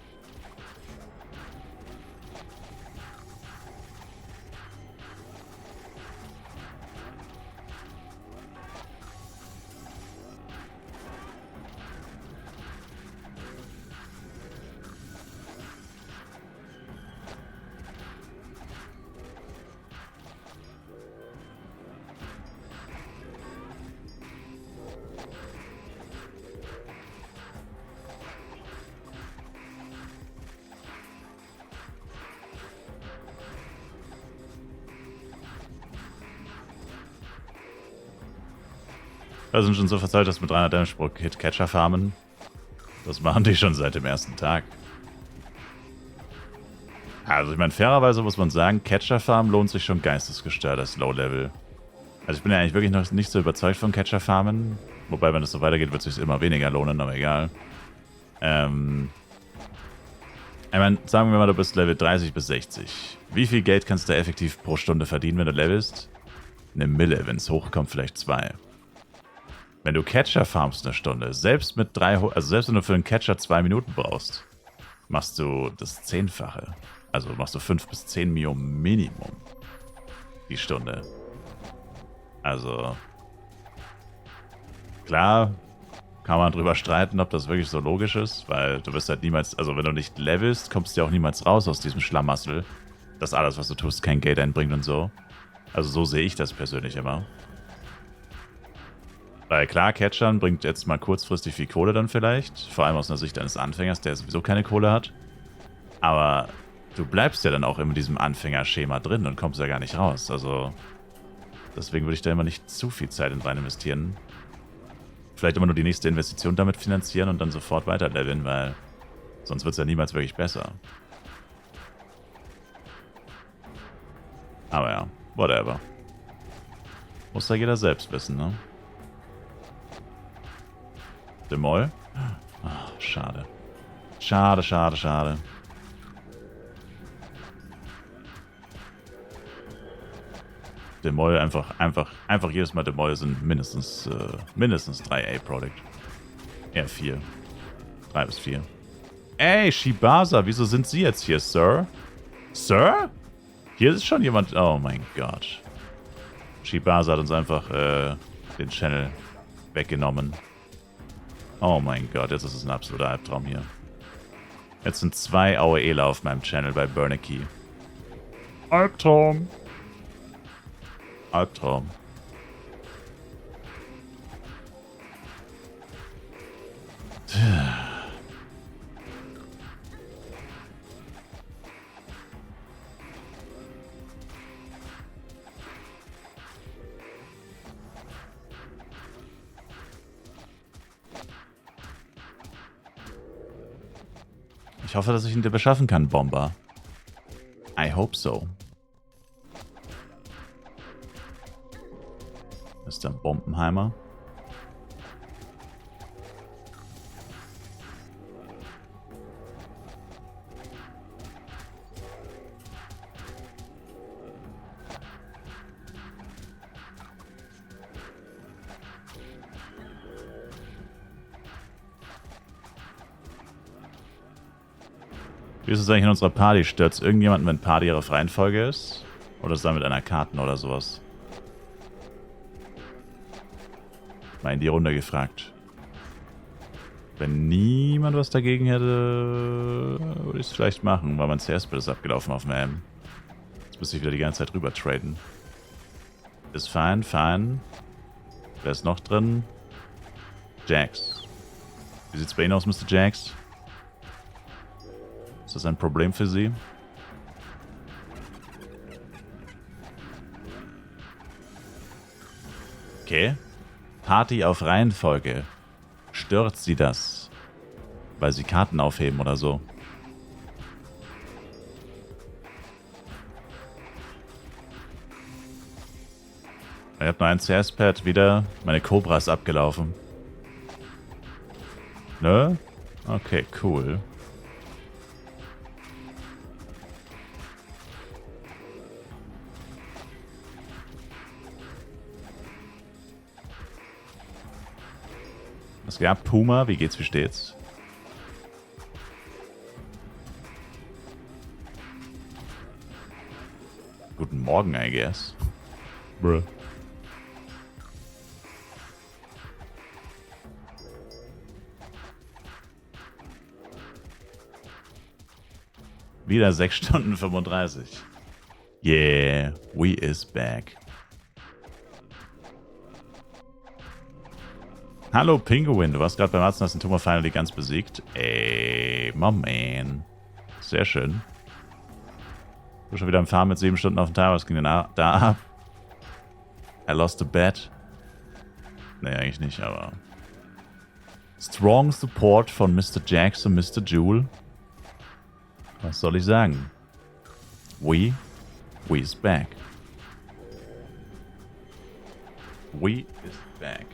Da sind schon so verzeiht, dass mit 300 Damage pro Hit Catcher farmen. Das machen die schon seit dem ersten Tag. Also ich meine, fairerweise muss man sagen, Catcher Farm lohnt sich schon geistesgestört als Low-Level. Also ich bin ja eigentlich wirklich noch nicht so überzeugt von Catcher Farmen. Wobei, wenn es so weitergeht, wird es sich immer weniger lohnen, aber egal. Ich meine, sagen wir mal, du bist Level 30 bis 60. Wie viel Geld kannst du effektiv pro Stunde verdienen, wenn du levelst? Eine Mille, wenn es hochkommt, vielleicht 2. Wenn du Catcher farmst eine Stunde, selbst mit selbst wenn du für einen Catcher 2 Minuten brauchst, machst du das 10-fache. Also machst du 5 bis 10 Millionen Minimum die Stunde. Also klar, kann man drüber streiten, ob das wirklich so logisch ist, weil du wirst halt niemals, also wenn du nicht levelst, kommst du ja auch niemals raus aus diesem Schlamassel, dass alles, was du tust, kein Geld einbringt und so. Also so sehe ich das persönlich immer. Weil klar, Catchern bringt jetzt mal kurzfristig viel Kohle dann vielleicht, vor allem aus einer Sicht eines Anfängers, der sowieso keine Kohle hat. Aber du bleibst ja dann auch in diesem Anfängerschema drin und kommst ja gar nicht raus. Also deswegen würde ich da immer nicht zu viel Zeit rein investieren. Vielleicht immer nur die nächste Investition damit finanzieren und dann sofort weiter leveln, weil sonst wird es ja niemals wirklich besser. Aber ja, whatever. Muss da jeder selbst wissen, ne? Demol? Ach, schade. Schade, schade, schade. Demol einfach jedes Mal Demol sind mindestens 3 A-Product. Eher 4. 3 bis 4. Ey, Shibasa, wieso sind Sie jetzt hier, Sir? Sir? Hier ist schon jemand. Oh mein Gott. Shibasa hat uns einfach den Channel weggenommen. Oh mein Gott, jetzt ist es ein absoluter Albtraum hier. Jetzt sind 2 AOEler auf meinem Channel bei Bernanke. Albtraum. Albtraum. Ich hoffe, dass ich ihn dir beschaffen kann, Bomber. I hope so. Mr. Bombenheimer. Wie ist es eigentlich in unserer Party? Stört es irgendjemanden, wenn Party ihre Reihenfolge ist? Oder ist es dann mit einer Karten oder sowas? Mal in die Runde gefragt. Wenn niemand was dagegen hätte, würde ich es vielleicht machen, weil mein CS-Bild ist abgelaufen auf dem AM. Jetzt müsste ich wieder die ganze Zeit rüber traden. Ist fein, fein. Wer ist noch drin? Jax. Wie sieht's bei Ihnen aus, Mr. Jax? Ist das ein Problem für Sie? Okay. Party auf Reihenfolge. Stört Sie das? Weil Sie Karten aufheben oder so? Ich habe nur ein CS-Pad wieder. Meine Cobra ist abgelaufen. Ne? Okay, cool. Was gab? Puma, wie geht's, wie steht's? Guten Morgen, I guess. Bruh. Wieder 6 Stunden 35. Yeah, we is back. Hallo Pinguin, du warst gerade beim Arzt und hast den Tumor finally ganz besiegt. Ey, my man. Sehr schön. Du schon wieder am Farm mit 7 Stunden auf dem Timer. Was ging denn da ab? I lost a bet. Nee, eigentlich nicht, aber... Strong Support von Mr. Jax und Mr. Jewel. Was soll ich sagen? We is back. We is back.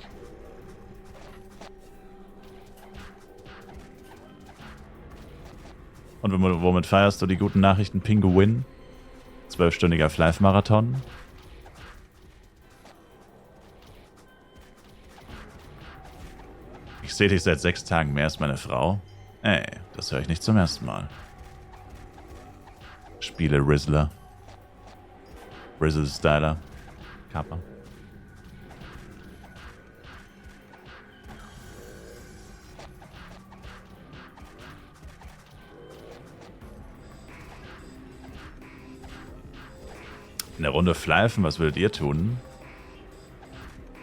Und womit feierst du die guten Nachrichten? Pinguin? 12-stündiger Flive-Marathon? Ich sehe dich seit 6 Tagen mehr als meine Frau. Ey, das höre ich nicht zum ersten Mal. Spiele Rizzler. Rizzle-Styler. Kappa. In der Runde Fleifen, was würdet ihr tun?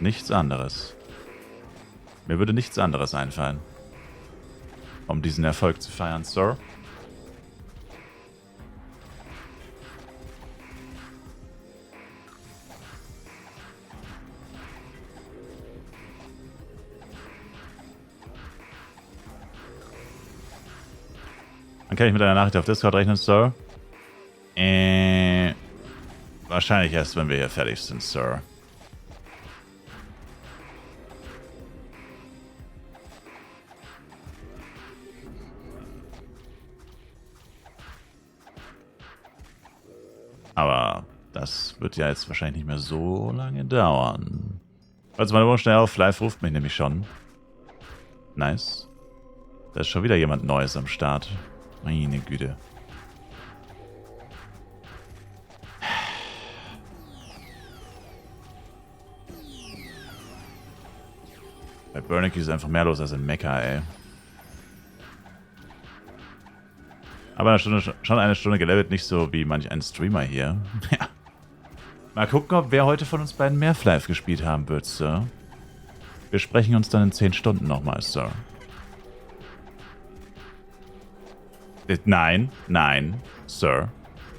Nichts anderes. Mir würde nichts anderes einfallen. Um diesen Erfolg zu feiern, Sir. Dann kann ich mit einer Nachricht auf Discord rechnen, Sir. Wahrscheinlich erst, wenn wir hier fertig sind, Sir. Aber das wird ja jetzt wahrscheinlich nicht mehr so lange dauern. Also meine Wohnung schnell auf, Live ruft mich nämlich schon. Nice. Da ist schon wieder jemand Neues am Start. Meine Güte. Bei Burnicky ist einfach mehr los als in Mekka, ey. Aber schon eine Stunde gelevelt, nicht so wie manch ein Streamer hier. Ja. Mal gucken, ob wer heute von uns beiden mehr Flive gespielt haben wird, Sir. Wir sprechen uns dann in 10 Stunden nochmal, Sir. Nein, nein, Sir.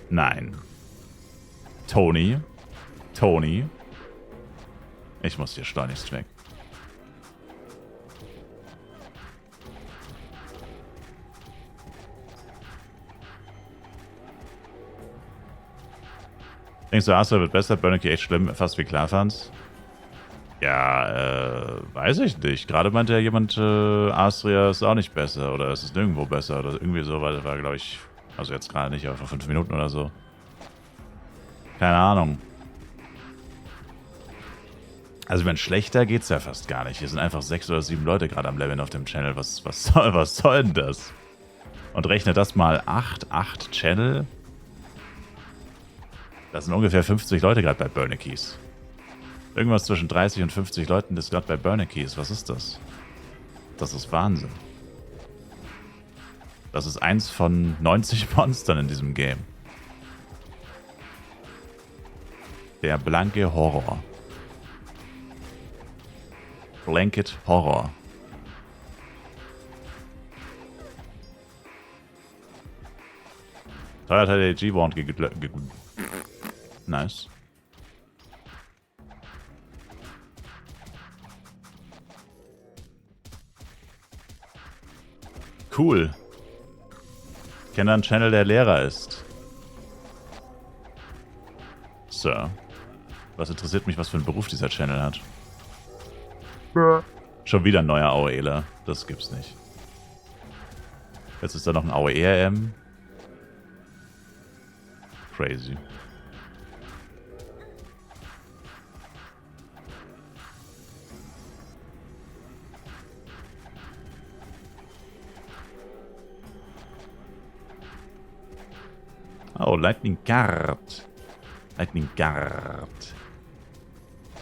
Nein. Tony. Ich muss hier schleunigst weg. Denkst du, Astra wird besser? Burnicky echt schlimm, fast wie Klarfans? Ja, weiß ich nicht. Gerade meinte ja jemand, Astria ist auch nicht besser oder es ist nirgendwo besser oder irgendwie so, weil das war, glaube ich, also jetzt gerade nicht, aber vor 5 Minuten oder so. Keine Ahnung. Also, wenn schlechter geht's ja fast gar nicht. Hier sind einfach 6 oder 7 Leute gerade am Leveln auf dem Channel. Was soll denn das? Und rechne das mal 8 Channel. Das sind ungefähr 50 Leute gerade bei Burnickies. Irgendwas zwischen 30 und 50 Leuten ist gerade bei Burnickies. Was ist das? Das ist Wahnsinn. Das ist eins von 90 Monstern in diesem Game. Der blanke Horror. Blanket Horror. Teuer hat der G-Wand Nice. Cool. Ich kenne einen Channel, der Lehrer ist. Sir. Was interessiert mich, was für einen Beruf dieser Channel hat? Schon wieder ein neuer AOEler. Das gibt's nicht. Jetzt ist da noch ein AOE-RM. Crazy. Oh, Lightning Guard. Lightning Guard.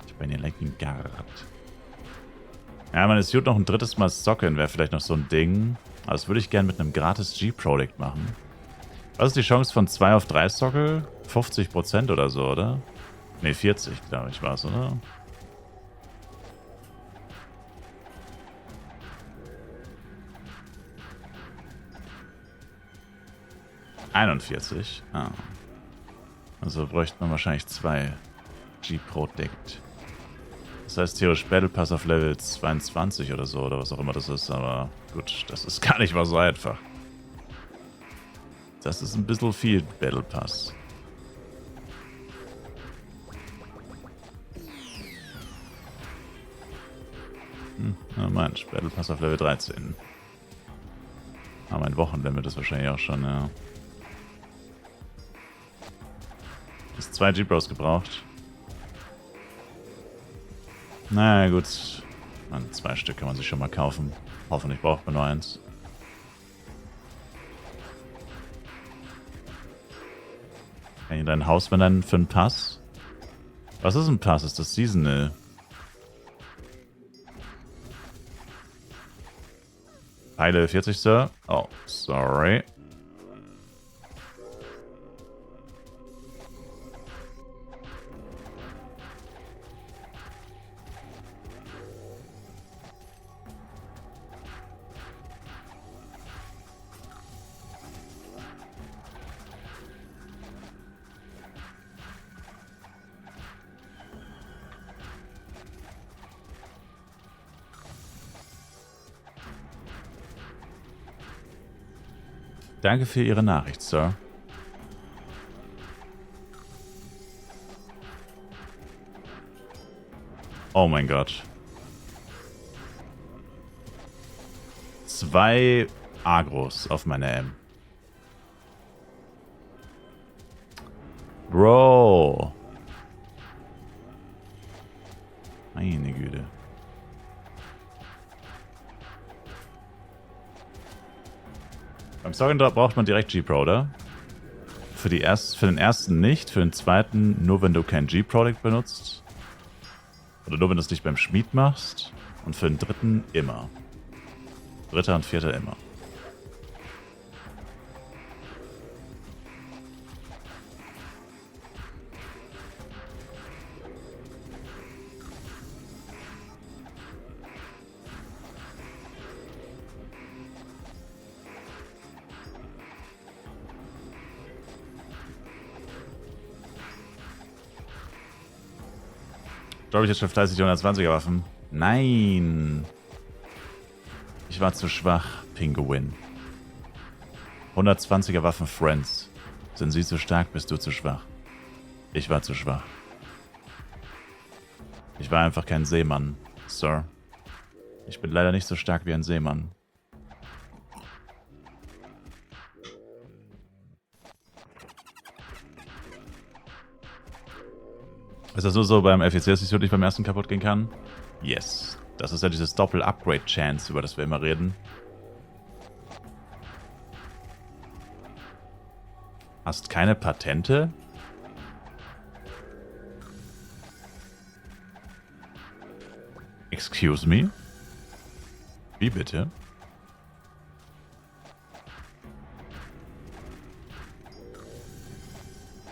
Ich bin hier Lightning Guard. Ja, man, es wird noch ein drittes Mal Socken, wäre vielleicht noch so ein Ding. Aber das würde ich gerne mit einem gratis G-Product machen. Was ist die Chance von 2 auf 3 Sockel? 50% oder so, oder? Ne, 40, glaube ich, war es, oder? Ah. Also bräuchte man wahrscheinlich 2 G-Product. Das heißt theoretisch Battle Pass auf Level 22 oder so, oder was auch immer das ist, aber gut, das ist gar nicht mal so einfach. Das ist ein bisschen viel Battle Pass. Na Mensch, Battle Pass auf Level 13. Aber mein Wochenlimit ist wahrscheinlich auch schon, ja. Ist 2 G-Bros gebraucht. Na gut. Man, 2 Stück kann man sich schon mal kaufen. Hoffentlich braucht man nur 1. Kann ich dein Haus benennen für einen Pass? Was ist ein Pass? Ist das Seasonal? Heile 40, Sir. Oh, sorry. Danke für Ihre Nachricht, Sir. Oh mein Gott. 2 Agros auf meine M. Bro. Meine Güte. Beim Socken Drop braucht man direkt G-Pro, oder? Für den ersten nicht, für den zweiten nur, wenn du kein G-Product benutzt. Oder nur, wenn du es nicht beim Schmied machst. Und für den dritten immer. Dritter und vierter immer. Glaube ich jetzt schon fleißig die 120er Waffen. Nein. Ich war zu schwach, Pinguin. 120er Waffen Friends. Sind sie zu stark, bist du zu schwach. Ich war zu schwach. Ich war einfach kein Seemann, Sir. Ich bin leider nicht so stark wie ein Seemann. Ist das nur so beim FEC, dass ich wirklich beim ersten kaputt gehen kann? Yes. Das ist ja dieses Doppel-Upgrade-Chance, über das wir immer reden. Hast keine Patente? Excuse me? Wie bitte?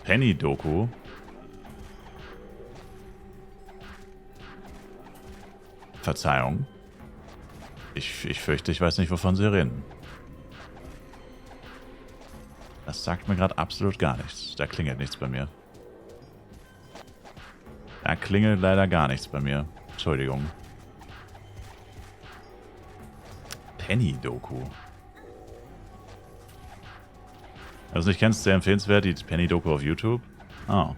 Penny-Doku? Verzeihung. Ich fürchte, ich weiß nicht, wovon Sie reden. Das sagt mir gerade absolut gar nichts. Da klingelt nichts bei mir. Da klingelt leider gar nichts bei mir. Entschuldigung. Penny-Doku. Wenn du es nicht kennst, sehr empfehlenswert, die Penny-Doku auf YouTube. Oh.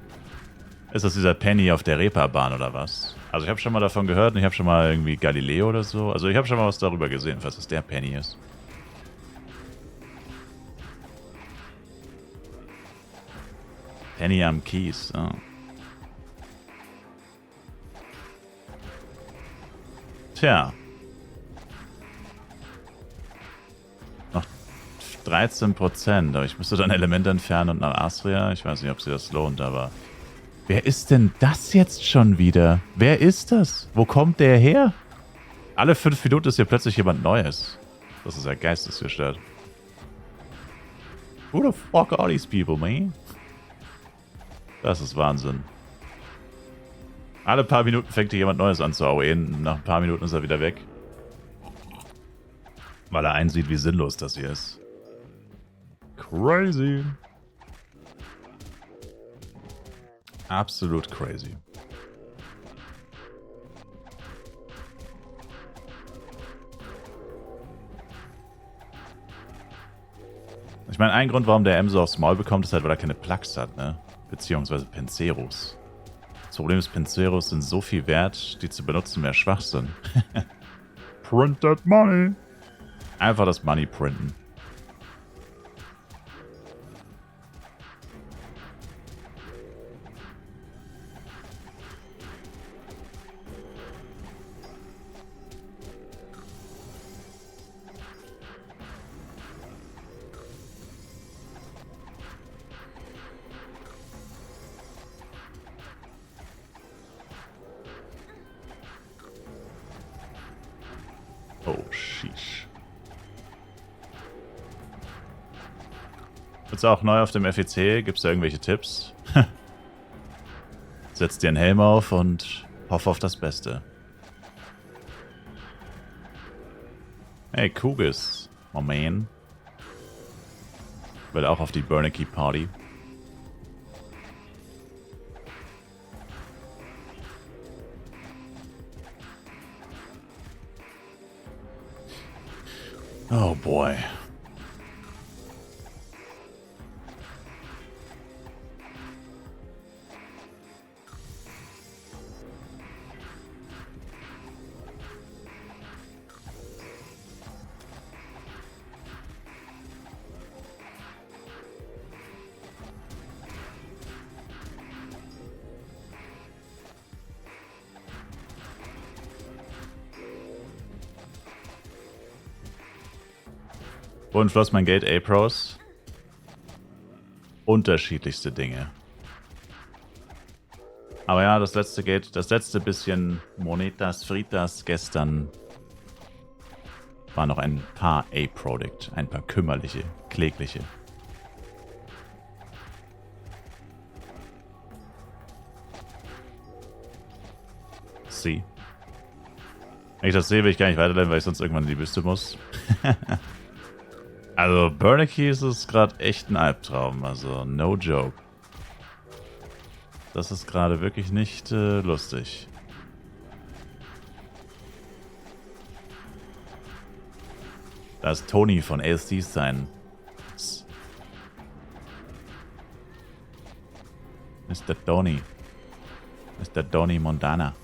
Ist das dieser Penny auf der Reeperbahn oder was? Also ich habe schon mal davon gehört und ich habe schon mal irgendwie Galileo oder so. Also ich habe schon mal was darüber gesehen, falls es der Penny ist. Penny am Kies. Oh. Tja. Noch 13%, aber ich müsste dann Elemente entfernen und nach Astria. Ich weiß nicht, ob sich das lohnt, aber... Wer ist denn das jetzt schon wieder? Wer ist das? Wo kommt der her? Alle 5 Minuten ist hier plötzlich jemand Neues. Das ist ja geistesgestört. Who the fuck are these people, man? Das ist Wahnsinn. Alle paar Minuten fängt hier jemand Neues an zu AOEen. Nach ein paar Minuten ist er wieder weg. Weil er einsieht, wie sinnlos das hier ist. Crazy. Absolut crazy. Ich meine, ein Grund, warum der M so aufs Maul bekommt, ist halt, weil er keine Plugs hat, ne? Beziehungsweise Penseros. Das Problem ist, Penseros sind so viel wert, die zu benutzen wäre Schwachsinn. Print that money. Einfach das Money printen. Oh, sheesh. Jetzt auch neu auf dem FEC. Gibt es da irgendwelche Tipps? Setz dir einen Helm auf und hoffe auf das Beste. Hey, Kugis. Oh man. Will auch auf die Bernanke Party. Oh boy. Wohin floss mein Geld? A-Pros? Unterschiedlichste Dinge. Aber ja, das letzte Geld, das letzte bisschen Monetas Fritas gestern war noch ein paar A-Product. Ein paar kümmerliche, klägliche. See. Wenn ich das sehe, will ich gar nicht weiterleiten, weil ich sonst irgendwann in die Wüste muss. Also, Bernanke ist es gerade echt ein Albtraum. Also, no joke. Das ist gerade wirklich nicht lustig. Da ist Tony von ASD sein. Mr. Tony. Mr. Tony Montana.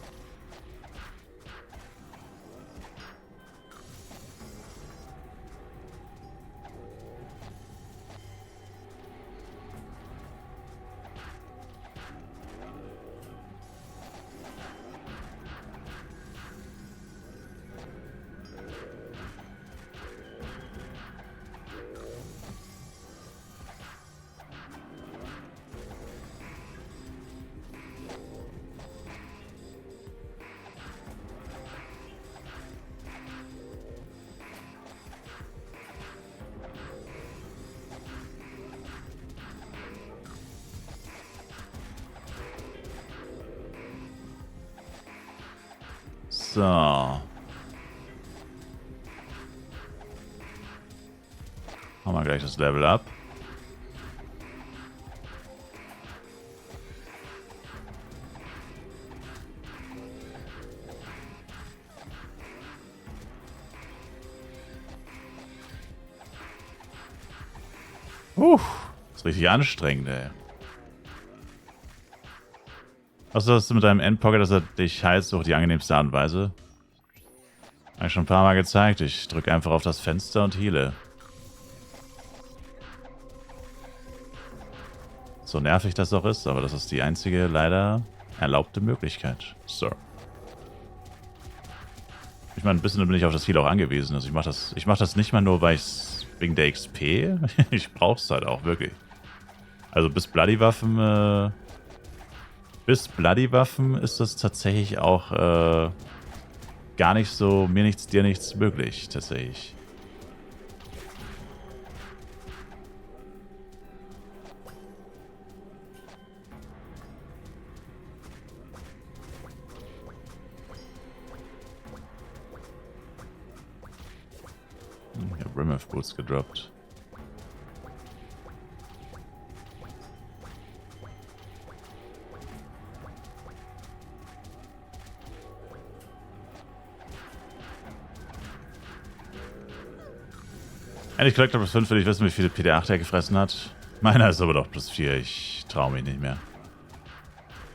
So. Haben wir gleich das Level up. Ist richtig anstrengend, ey. Was hast du mit deinem Endpocket, dass er dich heizt durch die angenehmste Art und Weise? Habe ich schon ein paar Mal gezeigt. Ich drücke einfach auf das Fenster und heale. So nervig das auch ist, aber das ist die einzige leider erlaubte Möglichkeit. So. Ich meine, ein bisschen bin ich auf das Heal auch angewiesen. Also ich mach das nicht mal nur, weil ich wegen der XP. Ich brauch's halt auch, wirklich. Also bis Bloody-Waffen, ist das tatsächlich auch gar nicht so mir nichts, dir nichts möglich, tatsächlich. Ich habe Rim of Boots gedroppt. Eigentlich Collector plus 5 will ich wissen, wie viele PD8 er gefressen hat. Meiner ist aber doch plus 4. Ich traue mich nicht mehr.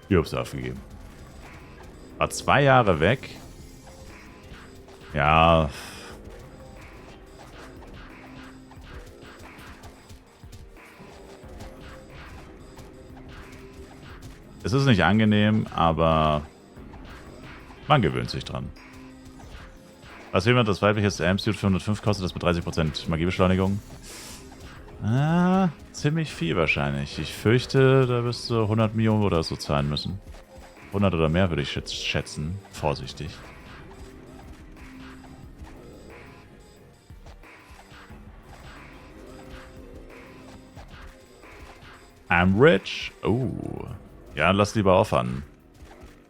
Ich hab's aufgegeben. War 2 Jahre weg. Ja. Es ist nicht angenehm, aber man gewöhnt sich dran. Was jemand das weibliche AM-Suit für 105 kostet, das mit 30% Magiebeschleunigung? Ah, ziemlich viel wahrscheinlich. Ich fürchte, da wirst du 100 Millionen oder so zahlen müssen. 100 oder mehr würde ich schätzen. Vorsichtig. I'm rich. Oh. Ja, lass lieber aufhören.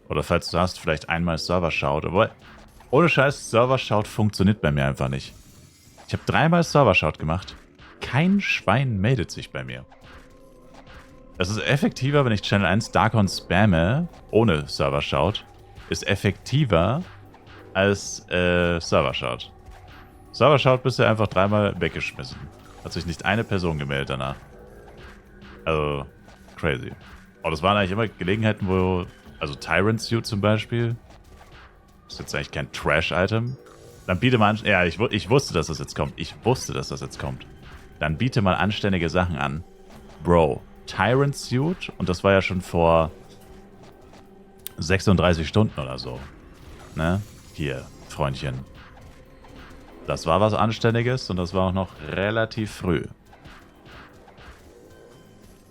Oder falls du hast, vielleicht einmal Server-Shout. Aber ohne Scheiß, Server-Shout funktioniert bei mir einfach nicht. Ich habe 3-mal Server-Shout gemacht. Kein Schwein meldet sich bei mir. Es ist effektiver, wenn ich Channel 1 Darkon spamme, ohne Server-Shout. Ist effektiver als Server-Shout. Server-Shout bist du einfach 3-mal weggeschmissen. Hat sich nicht eine Person gemeldet danach. Also, crazy. Aber das waren eigentlich immer Gelegenheiten, wo... Also Tyrant Suit zum Beispiel. Ist jetzt eigentlich kein Trash-Item. Dann biete mal... Ja, ich wusste, dass das jetzt kommt. Ich wusste, dass das jetzt kommt. Dann biete mal anständige Sachen an. Bro, Tyrant Suit. Und das war ja schon vor 36 Stunden oder so. Ne? Hier, Freundchen. Das war was Anständiges und das war auch noch relativ früh.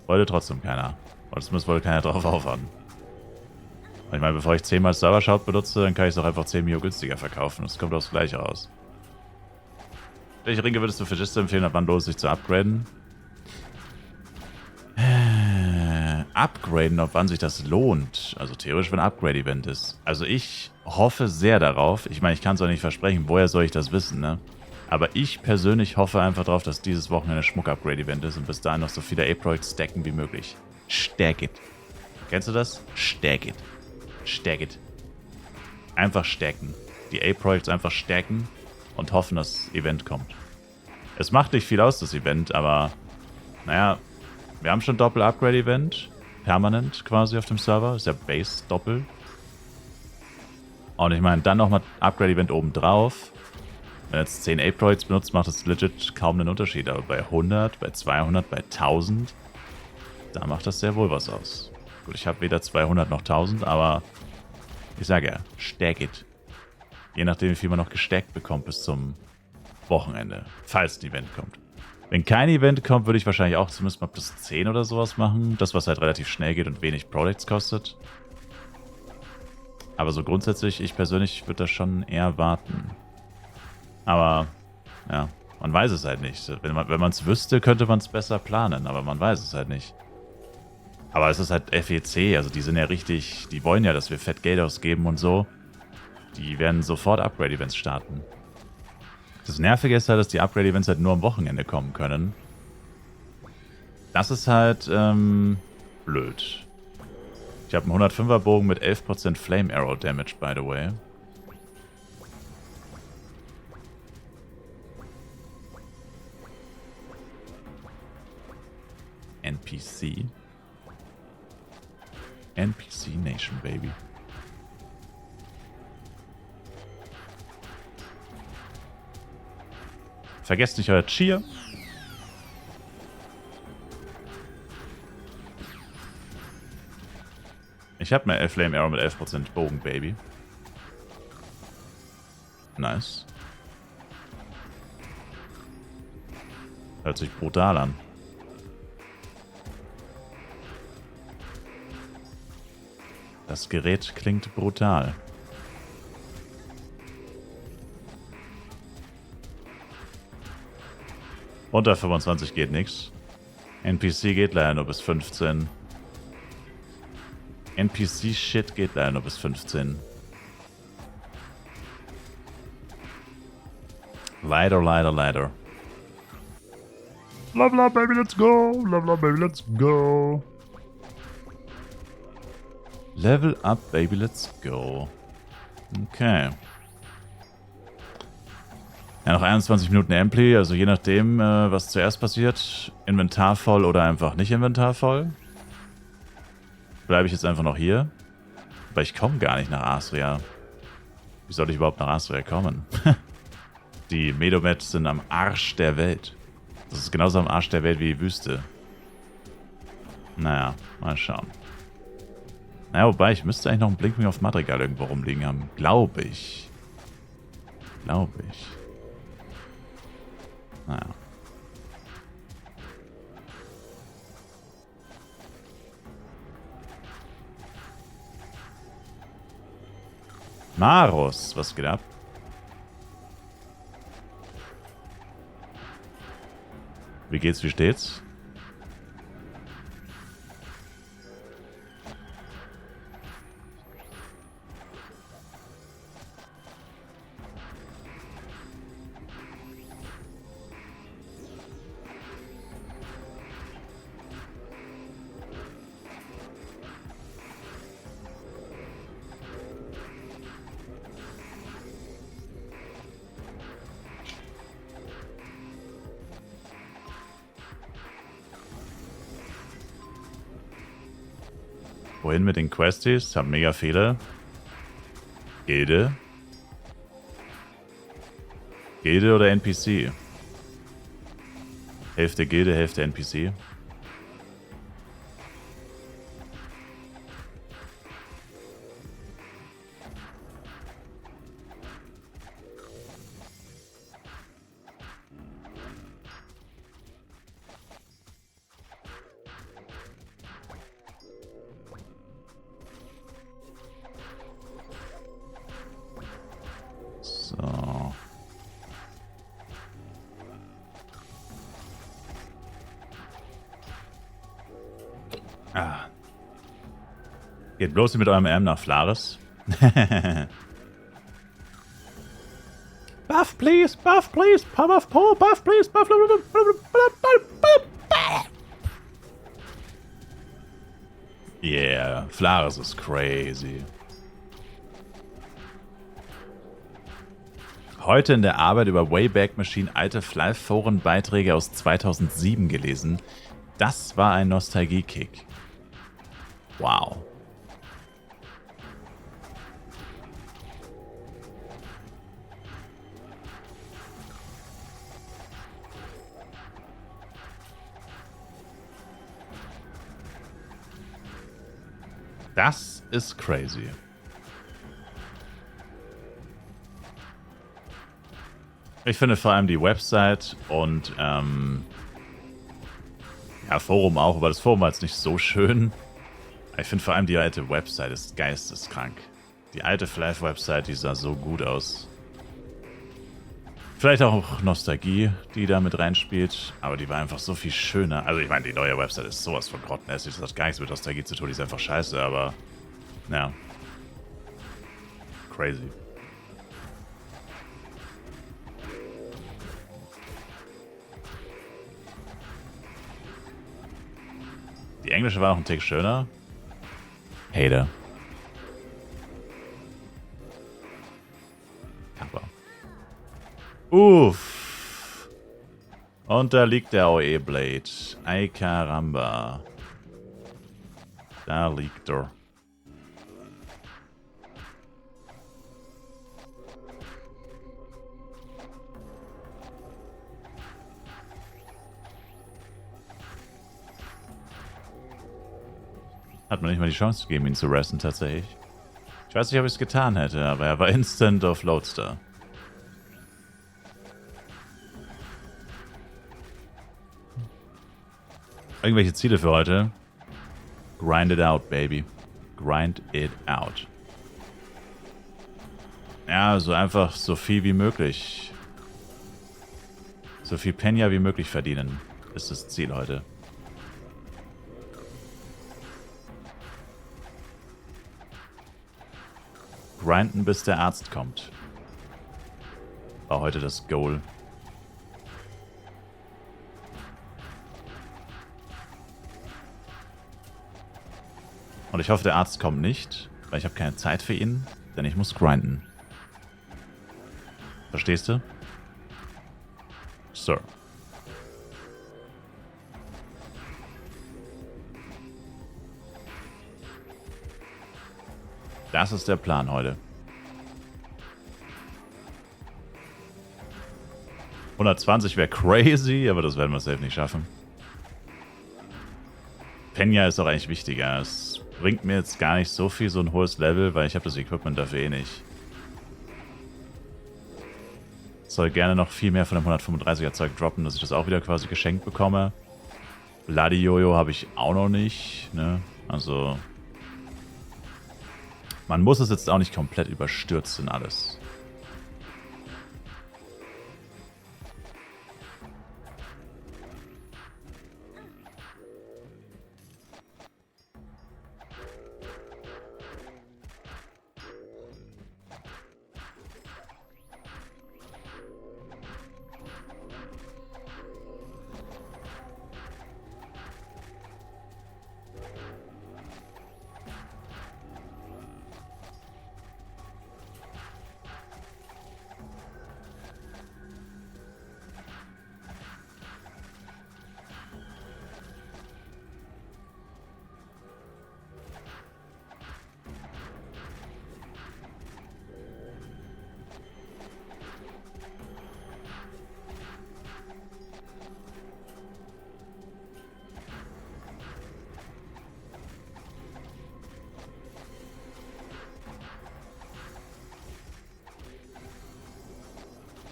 Wollte trotzdem keiner. Und es muss wohl keiner drauf aufwarten. Ich meine, bevor ich 10-mal Server-Shout benutze, dann kann ich es auch einfach 10 Mio günstiger verkaufen. Das kommt aufs Gleiche raus. Welche Ringe würdest du für Giste empfehlen, ab wann lohnt es sich zu upgraden? Upgraden, ob wann sich das lohnt. Also theoretisch, wenn ein Upgrade-Event ist. Also ich hoffe sehr darauf. Ich meine, ich kann es auch nicht versprechen. Woher soll ich das wissen, ne? Aber ich persönlich hoffe einfach darauf, dass dieses Wochenende Schmuck-Upgrade-Event ist und bis dahin noch so viele A-Projects stacken wie möglich. Stack it. Kennst du das? Stack it. Stack it. Einfach stacken. Die A-Projects einfach stacken und hoffen, dass das Event kommt. Es macht nicht viel aus, das Event, aber naja, wir haben schon Doppel-Upgrade-Event. Permanent quasi auf dem Server. Ist ja Base-Doppel. Und ich meine, dann nochmal Upgrade-Event obendrauf. Wenn du jetzt 10 A-Projects benutzt, macht das legit kaum einen Unterschied. Aber bei 100, bei 200, bei 1000, da macht das sehr wohl was aus. Gut, ich habe weder 200 noch 1000, aber ich sage ja, stack it. Je nachdem, wie viel man noch gestackt bekommt bis zum Wochenende, falls ein Event kommt. Wenn kein Event kommt, würde ich wahrscheinlich auch zumindest mal plus 10 oder sowas machen. Das, was halt relativ schnell geht und wenig Products kostet. Aber so grundsätzlich, ich persönlich würde da schon eher warten. Aber, ja, man weiß es halt nicht. Wenn man es wüsste, könnte man es besser planen, aber man weiß es halt nicht. Aber es ist halt FEC, also die sind ja richtig, die wollen ja, dass wir fett Geld ausgeben und so. Die werden sofort Upgrade-Events starten. Das Nervige ist halt, dass die Upgrade-Events halt nur am Wochenende kommen können. Das ist halt, blöd. Ich habe einen 105er Bogen mit 11% Flame Arrow Damage, by the way. NPC. NPC Nation, baby. Vergesst nicht euer Cheer. Ich habe mir Flame Arrow mit 11% Bogen, baby. Nice. Hört sich brutal an. Das Gerät klingt brutal. Unter 25 geht nichts. NPC geht leider nur bis 15. NPC-Shit geht leider nur bis 15. Leider, leider, leider. Love, love, baby, let's go. Love, love, baby, let's go. Level up, baby, let's go. Okay. Ja, noch 21 Minuten Ampli, also je nachdem, was zuerst passiert. Inventar voll oder einfach nicht Inventar voll. Bleibe ich jetzt einfach noch hier. Weil ich komme gar nicht nach Astria. Wie soll ich überhaupt nach Astria kommen? Die Medomets sind am Arsch der Welt. Das ist genauso am Arsch der Welt wie die Wüste. Naja, mal schauen. Naja, wobei, ich müsste eigentlich noch einen Blinkwing auf Madrigal irgendwo rumliegen haben. Glaube ich. Glaube ich. Naja. Maros, was geht ab? Wie geht's, wie steht's? Wohin mit den Questies? Hab mega viele. Gilde? Gilde oder NPC? Hälfte Gilde, Hälfte NPC. So. Ah. Geht bloß nicht mit eurem M nach Flares. Buff, please, buff, please, buff, buff, please, buff. Yeah, Flares ist crazy. Heute in der Arbeit über Wayback Machine alte Fly-Foren-Beiträge aus 2007 gelesen. Das war ein Nostalgie-Kick. Wow. Das ist crazy. Ich finde vor allem die Website und ja, Forum auch, aber das Forum war jetzt nicht so schön. Ich finde vor allem die alte Website ist geisteskrank. Die alte Flash-Website, die sah so gut aus. Vielleicht auch Nostalgie, die da mit reinspielt, aber die war einfach so viel schöner. Also ich meine, die neue Website ist sowas von grottenhässlich, das hat gar nichts mit Nostalgie zu tun, die ist einfach scheiße, aber ja. Crazy. Die englische war noch ein Tick schöner. Hater. Aber. Uff. Und da liegt der OE-Blade. Ay caramba. Da liegt er. Hat man nicht mal die Chance gegeben, ihn zu resten tatsächlich. Ich weiß nicht, ob ich es getan hätte, aber er war instant auf Loadstar. Irgendwelche Ziele für heute? Grind it out, baby. Grind it out. Ja, so einfach so viel wie möglich. So viel Penya wie möglich verdienen, ist das Ziel heute. Grinden, bis der Arzt kommt. War heute das Goal. Und ich hoffe, der Arzt kommt nicht, weil ich habe keine Zeit für ihn, denn ich muss grinden. Verstehst du? Sir. Das ist der Plan heute. 120 wäre crazy, aber das werden wir safe nicht schaffen. Penya ist auch eigentlich wichtiger. Es bringt mir jetzt gar nicht so viel, so ein hohes Level, weil ich habe das Equipment dafür eh nicht. Soll gerne noch viel mehr von dem 135er Zeug droppen, dass ich das auch wieder quasi geschenkt bekomme. Bloody Jojo habe ich auch noch nicht, ne? Also man muss es jetzt auch nicht komplett überstürzen alles.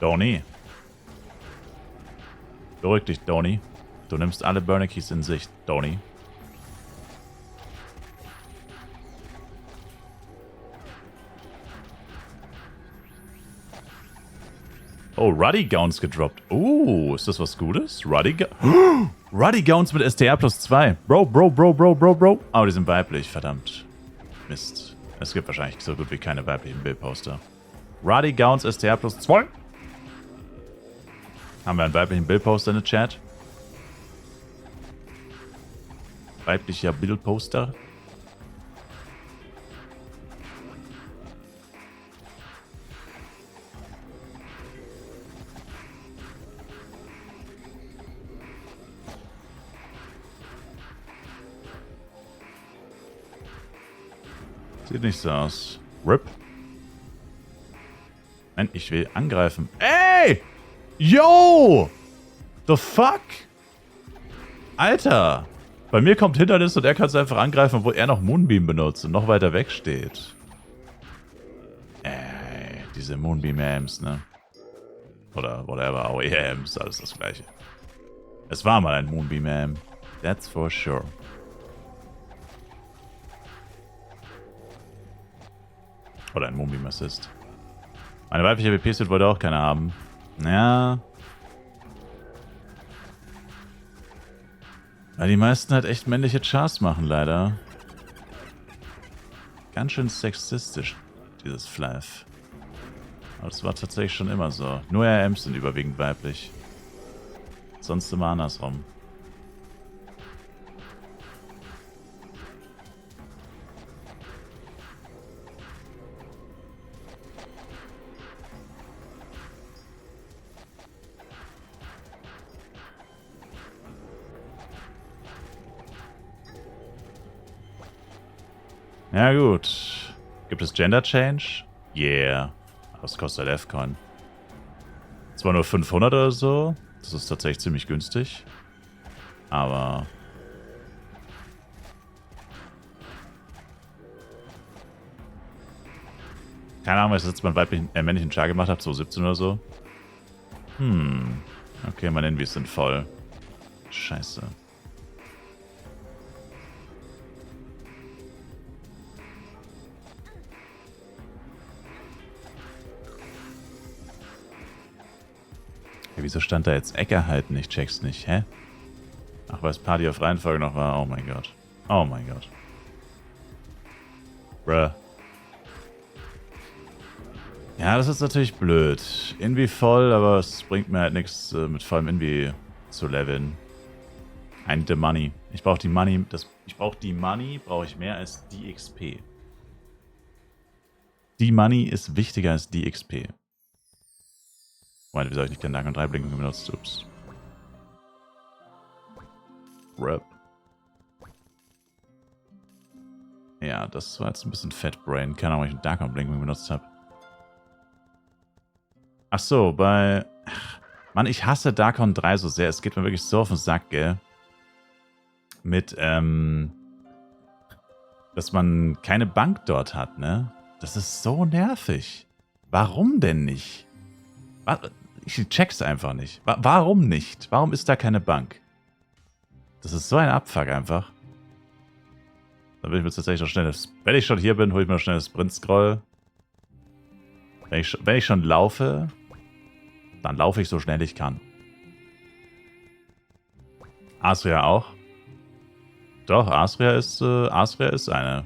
Donny. Beruhig dich, Donny. Du nimmst alle Burner Keys in Sicht, Donny. Oh, Ruddy Gowns gedroppt. Ist das was Gutes? Ruddy Gowns mit STR plus 2. Bro. Aber die sind weiblich, verdammt. Mist. Es gibt wahrscheinlich so gut wie keine weiblichen Bildposter. Ruddy Gowns STR plus 2. Haben wir einen weiblichen Bildposter in den Chat? Weiblicher Bildposter? Sieht nicht so aus. RIP. Nein, ich will angreifen. Ey! Yo! The fuck? Alter! Bei mir kommt Hindernis und er kann es einfach angreifen, obwohl er noch Moonbeam benutzt und noch weiter weg steht. Diese Moonbeam-Ams, ne? Oder whatever, AOE-Ams, alles das gleiche. Es war mal ein Moonbeam-Am. That's for sure. Oder ein Moonbeam-Assist. Meine weibliche WP-Suit wollte auch keiner haben. Ja. Weil die meisten halt echt männliche Chars machen, leider. Ganz schön sexistisch, dieses Flav. Aber das war tatsächlich schon immer so. Nur RMs sind überwiegend weiblich. Sonst immer andersrum. Ja gut. Gibt es Gender Change? Yeah. Was kostet F-Coin? Zwar nur 500 oder so. Das ist tatsächlich ziemlich günstig. Aber... keine Ahnung, was ich jetzt mal einen männlichen Char gemacht habe. So 17 oder so. Okay, meine Envies sind voll. Scheiße. Ja, wieso stand da jetzt Ecker halten? Ich check's nicht, hä? Ach, weil es Party auf Reihenfolge noch war. Oh mein Gott. Oh mein Gott. Bruh. Ja, das ist natürlich blöd. Invi voll, aber es bringt mir halt nichts, mit vollem Invi zu leveln. I need the money. Ich brauche die Money. Ich brauche die Money, brauche ich mehr als die XP. Die Money ist wichtiger als die XP. Moment, wieso habe ich nicht den Darkon 3 Blinken benutzt? Ups. Rip. Ja, das war jetzt ein bisschen Fatbrain. Keine Ahnung, ob ich einen Darkon Blinken benutzt habe. Ach so, bei... Mann, ich hasse Darkon 3 so sehr. Es geht mir wirklich so auf den Sack, gell? Mit, dass man keine Bank dort hat, ne? Das ist so nervig. Warum denn nicht? Ich check's einfach nicht. Warum nicht? Warum ist da keine Bank? Das ist so ein Abfuck einfach. Dann will ich mir tatsächlich noch schnell... Wenn ich schon hier bin, hole ich mir noch schnell das Sprint-Scroll. Wenn ich schon laufe, dann laufe ich so schnell ich kann. Asria auch. Doch, Asria ist eine.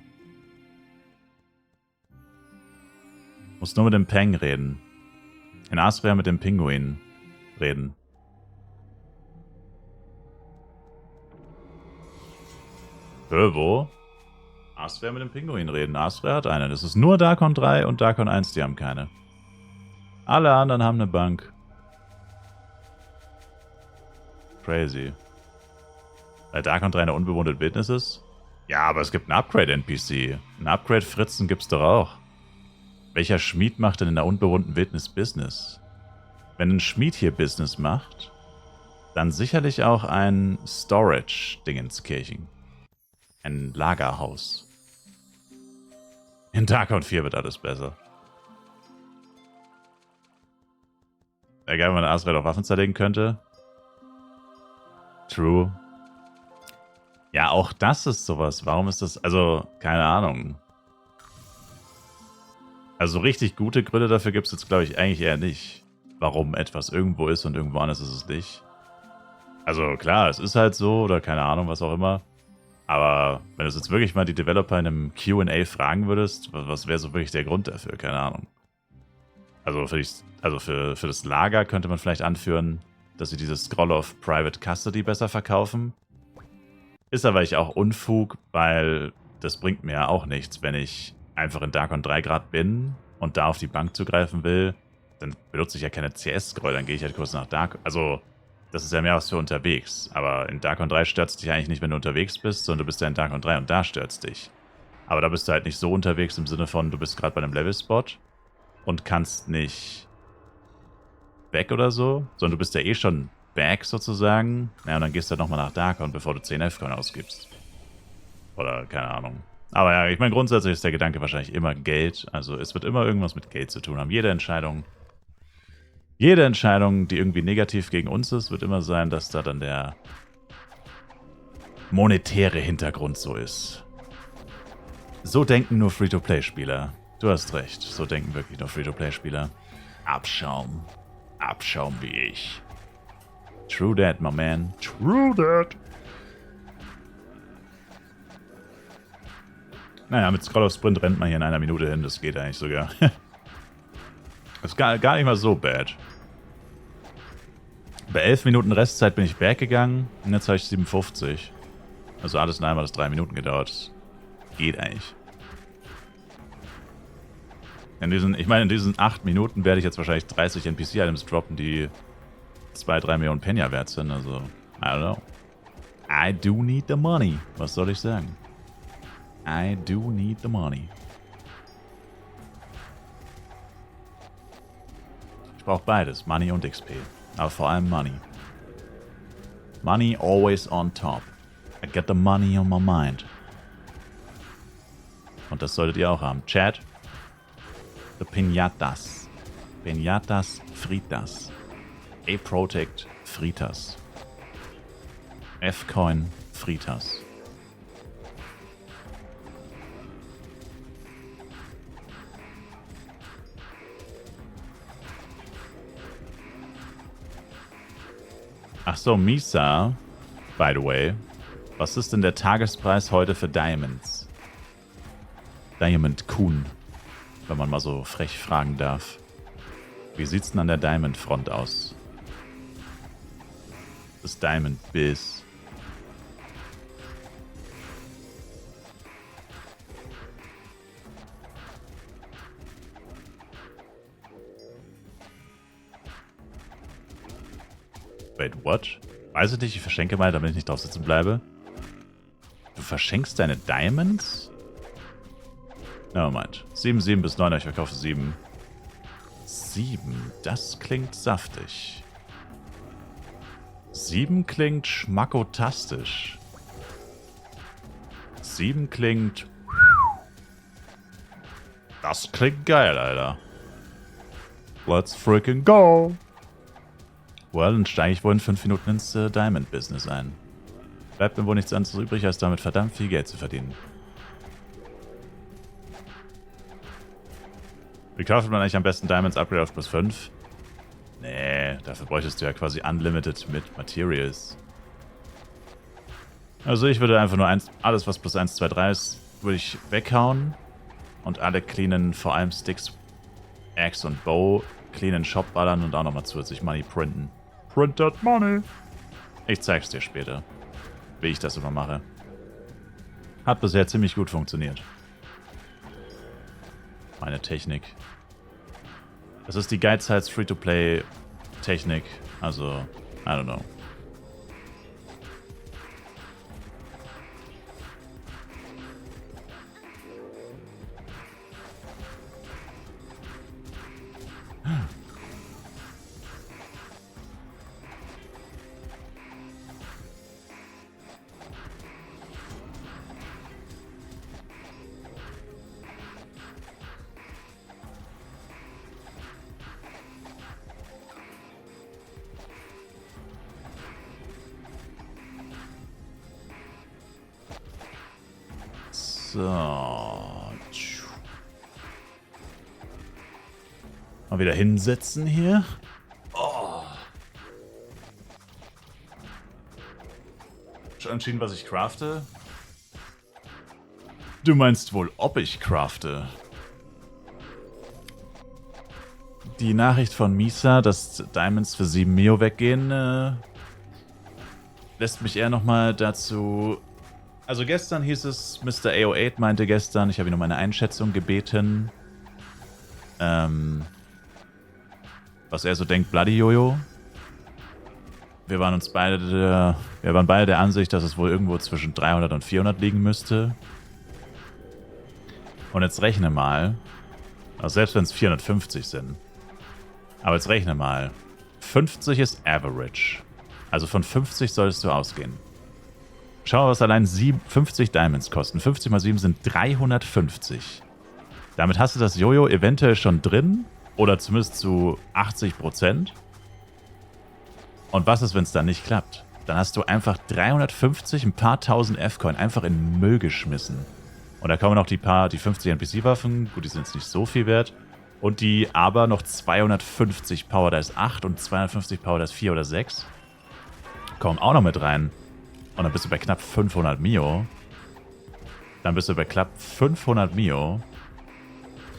Muss nur mit dem Peng reden. In Asria mit dem Pinguin reden. Wo? Asria mit dem Pinguin reden. Asria hat eine. Das ist nur Darkon 3 und Darkon 1, die haben keine. Alle anderen haben eine Bank. Crazy. Weil Darkon 3 eine unbewohnte Wildnis ist? Ja, aber es gibt einen Upgrade-NPC. Ein Upgrade-Fritzen gibt's doch auch. Welcher Schmied macht denn in der unbewohnten Wildnis Business? Wenn ein Schmied hier Business macht, dann sicherlich auch ein Storage-Dingenskirchen. Ein Lagerhaus. In Darkon 4 wird alles besser. Wäre geil, wenn man Asriel auf Waffen zerlegen könnte. True. Ja, auch das ist sowas. Warum ist das... Also, keine Ahnung. Also richtig gute Gründe dafür gibt es jetzt, glaube ich, eigentlich eher nicht. Warum etwas irgendwo ist und irgendwo anders ist es nicht. Also klar, es ist halt so oder keine Ahnung, was auch immer. Aber wenn du jetzt wirklich mal die Developer in einem Q&A fragen würdest, was wäre so wirklich der Grund dafür? Keine Ahnung. Also für das Lager könnte man vielleicht anführen, dass sie dieses Scroll of Private Custody besser verkaufen. Ist aber ich auch Unfug, weil das bringt mir ja auch nichts, wenn ich einfach in Darkon 3 Grad bin und da auf die Bank zugreifen will, dann benutze ich ja keine CS-Scroll, dann gehe ich halt kurz nach Darkon. Also, das ist ja mehr was für unterwegs. Aber in Darkon 3 stört es dich eigentlich nicht, wenn du unterwegs bist, sondern du bist ja in Darkon 3 und da stört es dich. Aber da bist du halt nicht so unterwegs im Sinne von, du bist gerade bei einem Level-Spot und kannst nicht weg oder so, sondern du bist ja eh schon back sozusagen. Ja, und dann gehst du halt nochmal nach Darkon, bevor du 10 F-Coin ausgibst. Oder keine Ahnung. Aber ja, ich meine, grundsätzlich ist der Gedanke wahrscheinlich immer Geld. Also es wird immer irgendwas mit Geld zu tun haben. Jede Entscheidung, die irgendwie negativ gegen uns ist, wird immer sein, dass da dann der monetäre Hintergrund so ist. So denken nur Free-to-Play-Spieler. Du hast recht, so denken wirklich nur Free-to-Play-Spieler. Abschaum. Abschaum wie ich. True that, my man. True that. Naja, mit Scroll of Sprint rennt man hier in einer Minute hin. Das geht eigentlich sogar. Das ist gar nicht mal so bad. Bei 11 Minuten Restzeit bin ich back gegangen. Und jetzt habe ich 57. Also alles in allem hat es 3 Minuten gedauert. Das geht eigentlich. In diesen 8 Minuten werde ich jetzt wahrscheinlich 30 NPC-Items droppen, die 2-3 Millionen Penya wert sind. Also, I don't know. I do need the money. Was soll ich sagen? I do need the money. Ich brauche beides, Money und XP. Aber vor allem Money. Money always on top. I get the money on my mind. Und das solltet ihr auch haben. Chat. The Pinatas. Pinatas Fritas. A-Protect Fritas. F-Coin Fritas. Ach so, Misa, by the way. Was ist denn der Tagespreis heute für Diamonds? Diamond Kuhn, wenn man mal so frech fragen darf. Wie sieht's denn an der Diamond Front aus? Das Diamond Biz. Wait, what? Weiß ich nicht, ich verschenke mal, damit ich nicht drauf sitzen bleibe. Du verschenkst deine Diamonds? Nevermind. 7, 7 bis 9, ich verkaufe 7. 7, das klingt saftig. 7 klingt schmackotastisch. 7 klingt... Das klingt geil, Alter. Let's freaking go. Well, dann steige ich wohl in 5 Minuten ins Diamond-Business ein. Bleibt mir wohl nichts anderes übrig, als damit verdammt viel Geld zu verdienen. Wie kauft man eigentlich am besten Diamonds Upgrade auf plus 5? Nee, dafür bräuchtest du ja quasi Unlimited mit Materials. Also ich würde einfach nur alles, was plus 1, 2, 3 ist, würde ich weghauen. Und alle cleanen, vor allem Sticks, Axe und Bow, cleanen Shop ballern und auch nochmal zusätzlich Money printen. Printed Money! Ich zeig's dir später, wie ich das immer mache. Hat bisher ziemlich gut funktioniert. Meine Technik. Das ist die Geizhals Free-to-Play-Technik. Also, I don't know. So. Mal wieder hinsetzen hier. Oh. Schon entschieden, was ich crafte? Du meinst wohl, ob ich crafte? Die Nachricht von Misa, dass Diamonds für 7 Mio weggehen, lässt mich eher nochmal dazu... Also gestern hieß es, Mr. AO8 meinte gestern, ich habe ihn um eine Einschätzung gebeten, was er so denkt, Bloody Jojo. Wir waren beide der Ansicht, dass es wohl irgendwo zwischen 300 und 400 liegen müsste. Und jetzt rechne mal, also selbst wenn es 450 sind, aber jetzt rechne mal, 50 ist Average. Also von 50 solltest du ausgehen. Schau mal, was allein 50 Diamonds kosten. 50 mal 7 sind 350. Damit hast du das Jojo eventuell schon drin. Oder zumindest zu 80%. Und was ist, wenn es dann nicht klappt? Dann hast du einfach 350, ein paar tausend F-Coin einfach in den Müll geschmissen. Und da kommen noch die 50 NPC-Waffen. Gut, die sind jetzt nicht so viel wert. Und die aber noch 250 Power, da ist 8 und 250 Power, da ist 4 oder 6. Kommen auch noch mit rein. Und dann bist du bei knapp 500 Mio. Dann bist du bei knapp 500 Mio.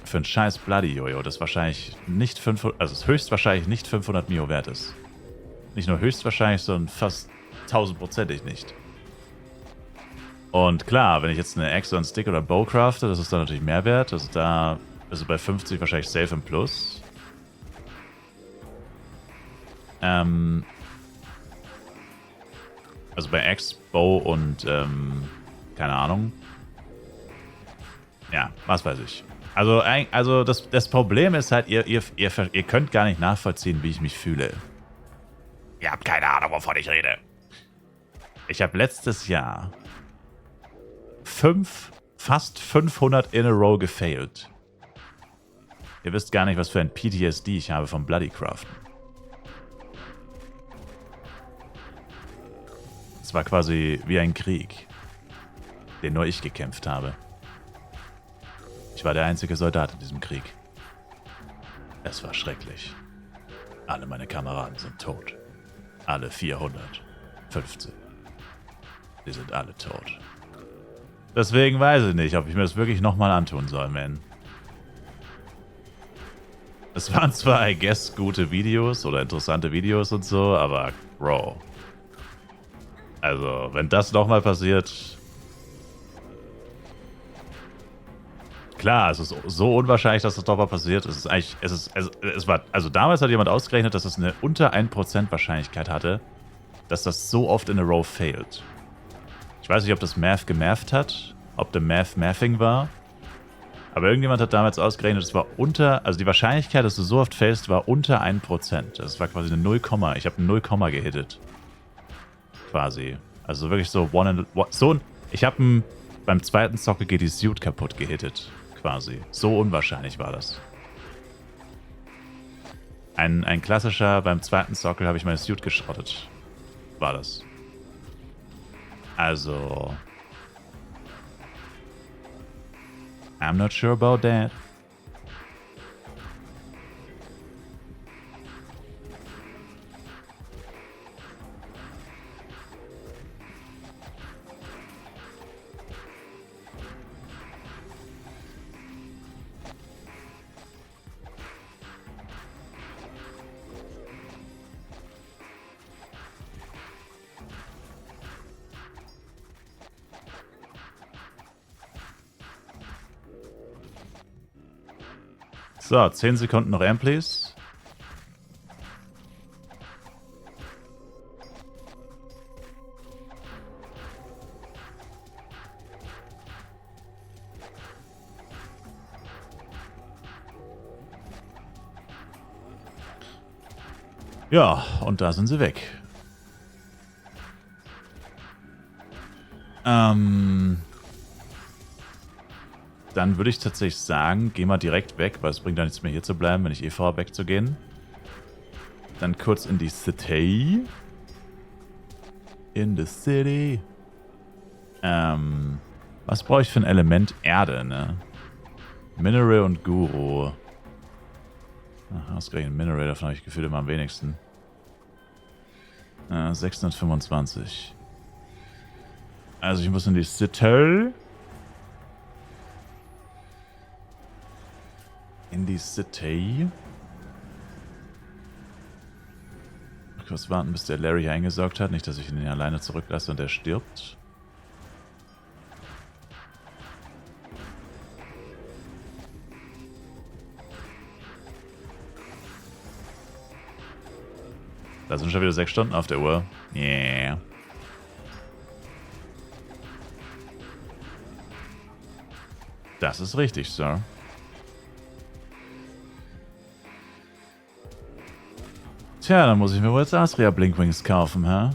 Für ein scheiß Bloody Jojo, das wahrscheinlich nicht 500, also es höchstwahrscheinlich nicht 500 Mio wert ist. Nicht nur höchstwahrscheinlich, sondern fast 1000%ig nicht. Und klar, wenn ich jetzt eine Axe oder einen Stick oder Bow crafte, das ist dann natürlich mehr wert. Also da bist du bei 50 wahrscheinlich safe im Plus. Also bei Axe, Bow und, keine Ahnung. Ja, was weiß ich. Also das Problem ist halt, ihr könnt gar nicht nachvollziehen, wie ich mich fühle. Ihr habt keine Ahnung, wovon ich rede. Ich habe letztes Jahr fast 500 in a row gefailed. Ihr wisst gar nicht, was für ein PTSD ich habe vom Bloody Craften. Es war quasi wie ein Krieg, den nur ich gekämpft habe. Ich war der einzige Soldat in diesem Krieg. Es war schrecklich. Alle meine Kameraden sind tot. Alle 450. Die sind alle tot. Deswegen weiß ich nicht, ob ich mir das wirklich nochmal antun soll, man. Es waren zwar, I guess, gute Videos oder interessante Videos und so, aber Bro. Also, wenn das nochmal passiert, Klar, es ist so unwahrscheinlich, dass das doch mal passiert. Es ist eigentlich, es war, also damals hat jemand ausgerechnet, dass es eine unter 1% Wahrscheinlichkeit hatte, dass das so oft in a row failt. Ich weiß nicht, ob das Math gematht hat, ob der Math Mathing war, aber irgendjemand hat damals ausgerechnet, es war unter, also die Wahrscheinlichkeit, dass du so oft failst, war unter 1%. Das war quasi eine 0, ich habe ein 0, gehittet. Quasi. Also wirklich so ich habe beim zweiten Sockel geht die Suit kaputt gehittet. Quasi. So unwahrscheinlich war das. Ein klassischer, beim zweiten Sockel habe ich meine Suit geschrottet. War das. Also. I'm not sure about that. So, 10 Sekunden noch Amplis. Ja, und da sind sie weg. Dann würde ich tatsächlich sagen, geh mal direkt weg, weil es bringt ja nichts mehr hier zu bleiben, wenn ich eh vorhabe wegzugehen. Dann kurz in die City. In the City. Was brauche ich für ein Element? Erde, ne? Mineral und Guru. Aha, ausgerechnet Mineral, davon habe ich gefühlt immer am wenigsten. 625. Also ich muss in die City. In die City. Kurz warten, bis der Larry hier eingesaugt hat. Nicht, dass ich ihn hier alleine zurücklasse und er stirbt. Da sind schon wieder 6 Stunden auf der Uhr. Yeah. Das ist richtig, Sir. Tja, dann muss ich mir wohl jetzt Astria Blinkwings kaufen, hä?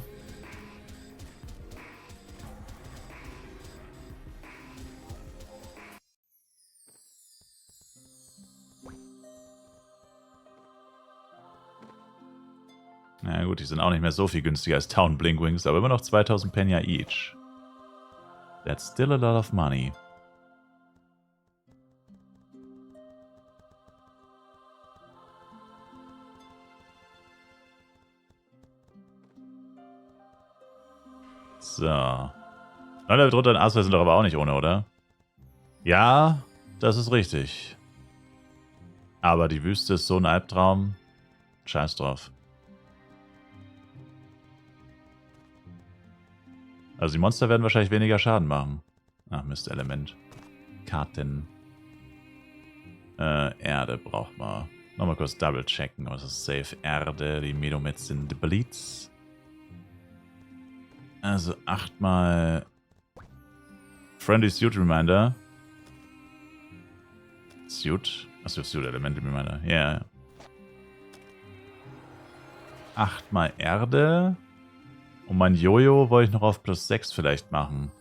Na gut, die sind auch nicht mehr so viel günstiger als Town Blinkwings, aber immer noch 2000 Penya each. That's still a lot of money. So. 9 Level drunter in Astria sind doch aber auch nicht ohne, oder? Ja, das ist richtig. Aber die Wüste ist so ein Albtraum. Scheiß drauf. Also die Monster werden wahrscheinlich weniger Schaden machen. Ach Mist, Element. Karten. Erde braucht man. Nochmal kurz double checken. Was ist safe? Erde, die Medomets sind Blitz. Also 8 mal Friendly Suit Reminder. Suit? Achso, Suit Element Reminder. Ja. Yeah. 8 mal Erde. Und mein Jojo wollte ich noch auf plus 6 vielleicht machen.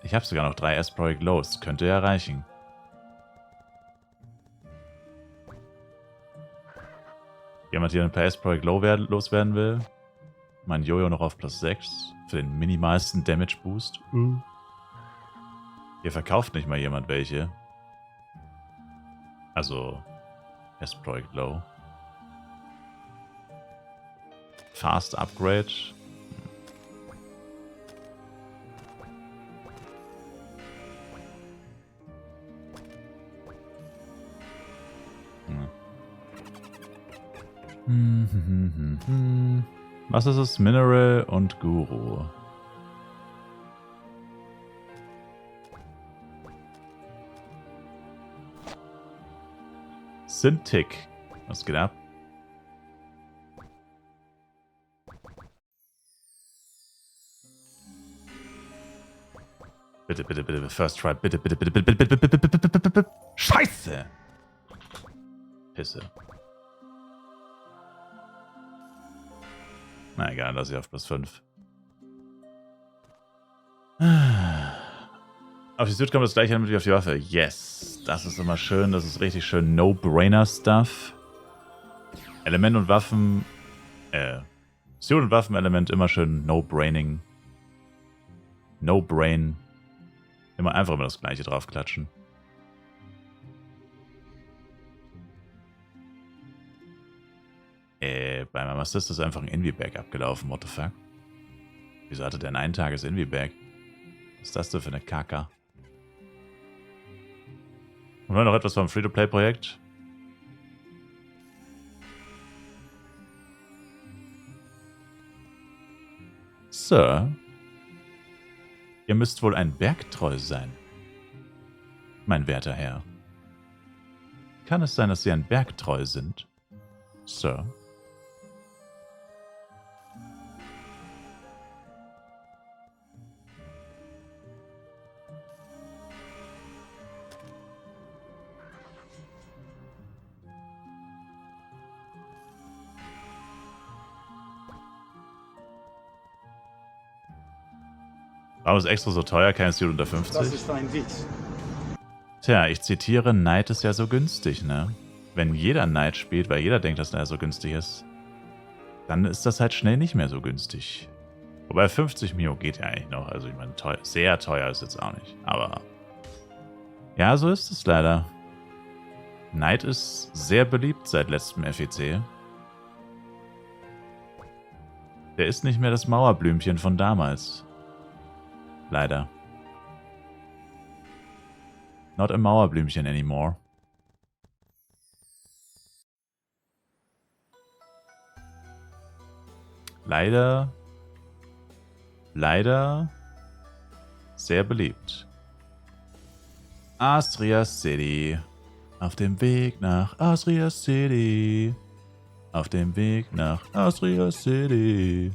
Ich habe sogar noch 3 Asproric Lows. Könnte ja reichen. Jemand, der ein paar Asproric Low loswerden will. Mein Jojo noch auf plus 6. Für den minimalsten Damage Boost. Hier verkauft nicht mal jemand welche. Also Asproric Low. Fast Upgrade. Was ist es? Mineral und Guru. Syntic. Was geht ab? Bitte, bitte, bitte, first try. Bitte, bitte, bitte, bitte, bitte, bitte, bitte, bitte, bitte, bitte, bitte. Scheiße! Pisse. Na egal, lass ich auf +5. Auf die Süd kommt das gleiche Element wie auf die Waffe. Yes, das ist immer schön, das ist richtig schön No-Brainer-Stuff. Element und Waffen, Suit- und Waffenelement immer schön No-Braining. No-Brain. Einfach immer das gleiche draufklatschen. Bei meinem Assist ist einfach ein Envy-Bag abgelaufen, what the fuck? Wieso hatte der ein Eintages-Envy-Bag? Was ist das denn für eine Kacke? Und dann noch etwas vom Free-to-Play-Projekt. Sir, ihr müsst wohl ein Bergtreu sein, mein werter Herr. Kann es sein, dass Sie ein Bergtreu sind, Sir? Warum ist extra so teuer? Kein Stil unter 50? Das ist ein Witz. Tja, ich zitiere, Knight ist ja so günstig, ne? Wenn jeder Knight spielt, weil jeder denkt, dass er so günstig ist, dann ist das halt schnell nicht mehr so günstig. Wobei 50 Mio geht ja eigentlich noch. Also ich meine, sehr teuer ist jetzt auch nicht. Aber ja, so ist es leider. Knight ist sehr beliebt seit letztem FEC. Der ist nicht mehr das Mauerblümchen von damals. Leider. Not a Mauerblümchen anymore. Leider sehr beliebt. Astria City. Auf dem Weg nach Astria City. Auf dem Weg nach Astria City.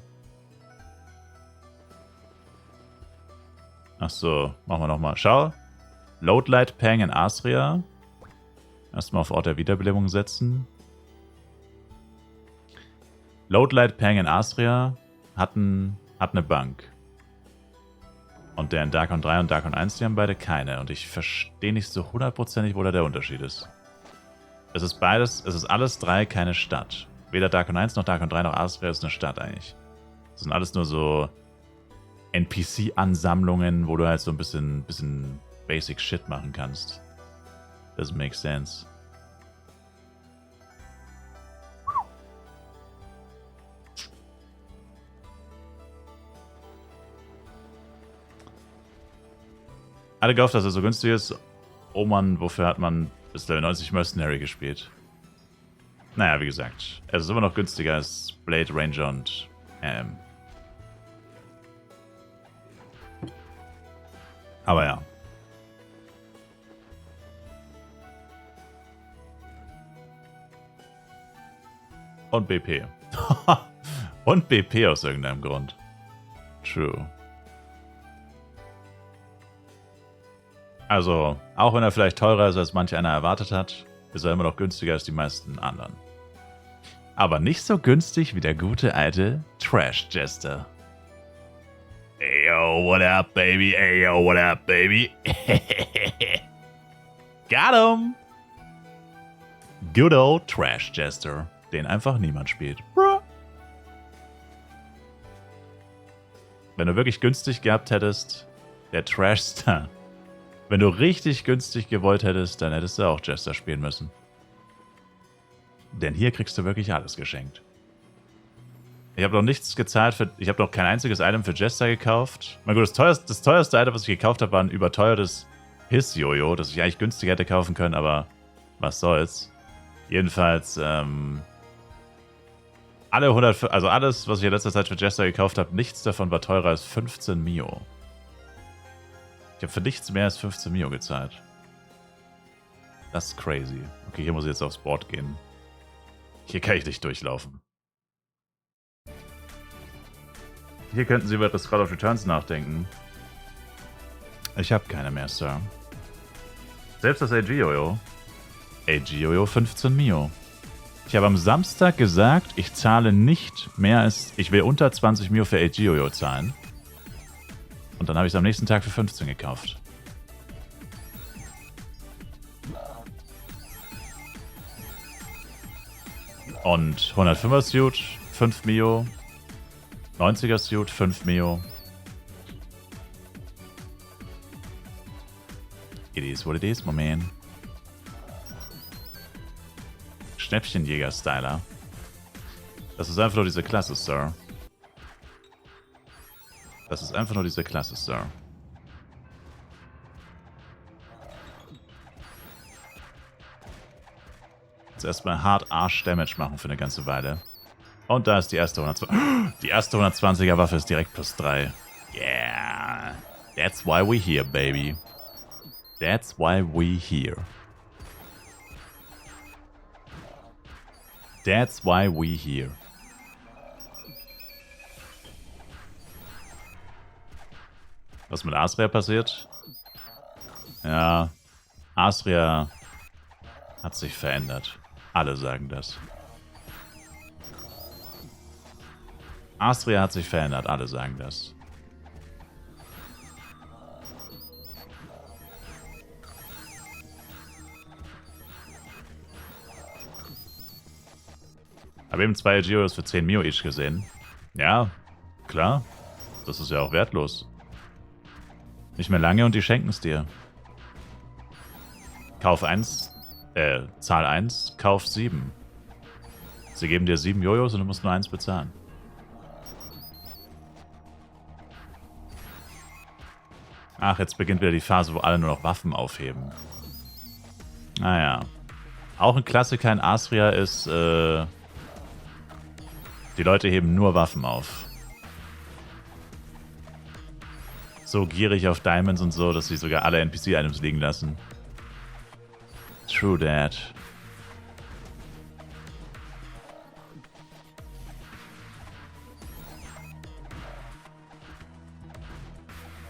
Achso, machen wir nochmal. Schau. Load Light Pang in Astria. Erstmal auf Ort der Wiederbelebung setzen. Load Light Pang in Astria hat eine Bank. Und der in Darkon 3 und Darkon 1, die haben beide keine. Und ich verstehe nicht so hundertprozentig, wo da der Unterschied ist. Es ist alles drei keine Stadt. Weder Darkon 1 noch Darkon 3 noch Astria ist eine Stadt eigentlich. Das sind alles nur so NPC-Ansammlungen, wo du halt so ein bisschen Basic Shit machen kannst. Doesn't make sense. Alle gehofft, dass er so günstig ist. Oh Mann, wofür hat man bis Level 90 Mercenary gespielt? Naja, wie gesagt, es ist immer noch günstiger als Blade, Ranger und aber ja. Und BP. Und BP aus irgendeinem Grund. True. Also, auch wenn er vielleicht teurer ist, als manch einer erwartet hat, ist er immer noch günstiger als die meisten anderen. Aber nicht so günstig wie der gute alte Trash Jester. Ayo, what up, baby? Ayo, what up, baby? Got him! Good old Trash Jester, den einfach niemand spielt. Bruh. Wenn du wirklich günstig gehabt hättest, der Trashster. Wenn du richtig günstig gewollt hättest, dann hättest du auch Jester spielen müssen. Denn hier kriegst du wirklich alles geschenkt. Ich habe noch nichts gezahlt für. Ich habe noch kein einziges Item für Jester gekauft. Na gut, das teuerste Item, was ich gekauft habe, war ein überteuertes Hiss-Jojo, das ich eigentlich günstiger hätte kaufen können, aber was soll's. Jedenfalls, alles, was ich in letzter Zeit für Jester gekauft habe, nichts davon war teurer als 15 Mio. Ich habe für nichts mehr als 15 Mio gezahlt. Das ist crazy. Okay, hier muss ich jetzt aufs Board gehen. Hier kann ich nicht durchlaufen. Hier könnten Sie über das Call of Returns nachdenken. Ich habe keine mehr, Sir. Selbst das AG-Jojo. AG-Jojo 15 Mio. Ich habe am Samstag gesagt, ich zahle nicht mehr als... Ich will unter 20 Mio für AG-Jojo zahlen. Und dann habe ich es am nächsten Tag für 15 gekauft. Und 105er Suit, 5 Mio. 90er Suit, 5 Mio. It is what it is, my man. Schnäppchenjäger-Styler. Das ist einfach nur diese Klasse, Sir. Das ist einfach nur diese Klasse, Sir. Jetzt erstmal hart Arsch-Damage machen für eine ganze Weile. Und da ist die erste 120. Die erste 120er Waffe ist direkt plus 3. Yeah. That's why we here, baby. That's why we here. That's why we here. Was mit Asria passiert? Ja, Asria hat sich verändert. Alle sagen das. Asria hat sich verändert, alle sagen das. Habe eben 2 Geos für 10 Mio each gesehen. Ja, klar. Das ist ja auch wertlos. Nicht mehr lange und die schenken es dir. Zahl 1, kauf 7. Sie geben dir 7 Jojos und du musst nur 1 bezahlen. Ach, jetzt beginnt wieder die Phase, wo alle nur noch Waffen aufheben. Naja. Auch ein Klassiker in Asria ist, die Leute heben nur Waffen auf. So gierig auf Diamonds und so, dass sie sogar alle NPC-Items liegen lassen. True that.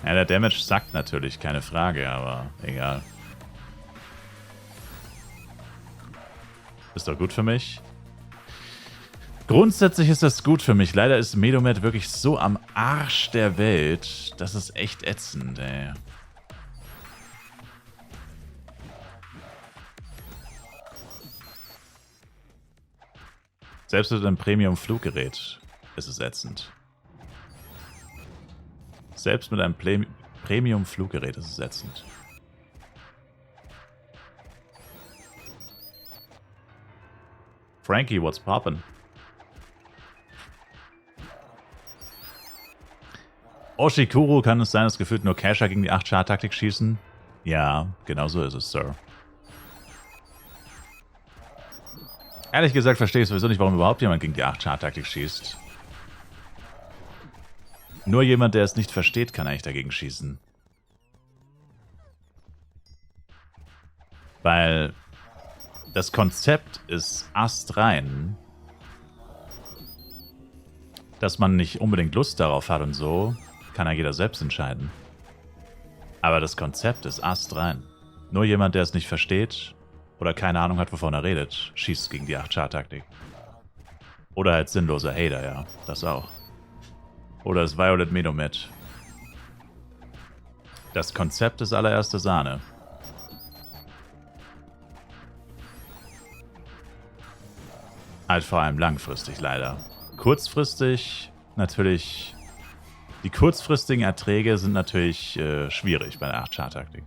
Ja, der Damage sackt natürlich, keine Frage, aber egal. Ist doch gut für mich. Grundsätzlich ist das gut für mich. Leider ist Medomet wirklich so am Arsch der Welt. Das ist echt ätzend, ey. Selbst mit einem Premium-Fluggerät ist es ätzend. Selbst mit einem Premium-Fluggerät ist es ätzend. Frankie, what's poppin'? Oshikuro, kann es sein, dass gefühlt nur Casher gegen die 8-Char-Taktik schießen? Ja, genau so ist es, Sir. Ehrlich gesagt verstehe ich sowieso nicht, warum überhaupt jemand gegen die 8-Char-Taktik schießt. Nur jemand, der es nicht versteht, kann eigentlich dagegen schießen. Weil das Konzept ist astrein, dass man nicht unbedingt Lust darauf hat und so, kann ja jeder selbst entscheiden. Aber das Konzept ist astrein. Nur jemand, der es nicht versteht oder keine Ahnung hat, wovon er redet, schießt gegen die 8-Char-Taktik. Oder halt sinnloser Hater, ja. Das auch. Oder das Violet Medomet. Das Konzept ist allererste Sahne. Halt vor allem langfristig leider. Kurzfristig natürlich... Die kurzfristigen Erträge sind natürlich schwierig bei der 8-Char-Taktik.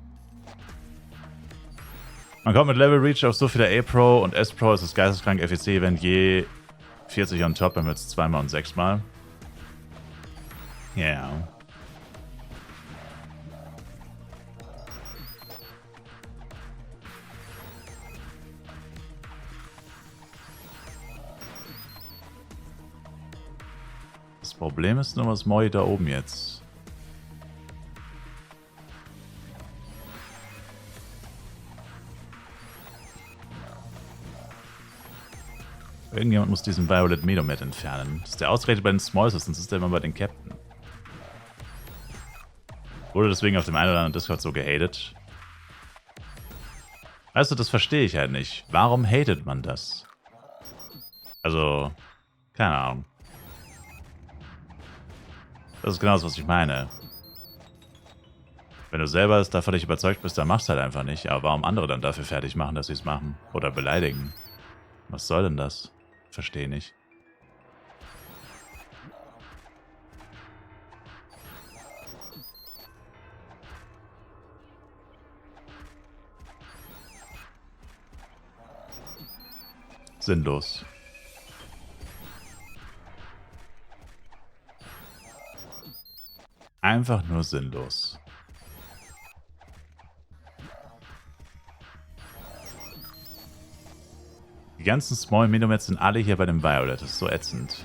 Man kommt mit Level Reach auf so viele A-Pro und S-Pro ist das geisteskrank FEC-Event je 40 on top, dann wird es 2-mal und 6-mal. Ja. Yeah. Das Problem ist nur, was Moi da oben jetzt. Irgendjemand muss diesen Violet Medomet entfernen. Das ist der ausgerechnet bei den Smalls, sonst ist der immer bei den Captain. Wurde deswegen auf dem einen oder anderen Discord so gehatet. Weißt du, das verstehe ich halt nicht. Warum hatet man das? Also, keine Ahnung. Das ist genau das, was ich meine. Wenn du selber davon nicht überzeugt bist, dann machst du halt einfach nicht. Aber warum andere dann dafür fertig machen, dass sie es machen? Oder beleidigen? Was soll denn das? Verstehe nicht. Sinnlos. Einfach nur sinnlos. Die ganzen Small Medomets sind alle hier bei dem Violet. Das ist so ätzend.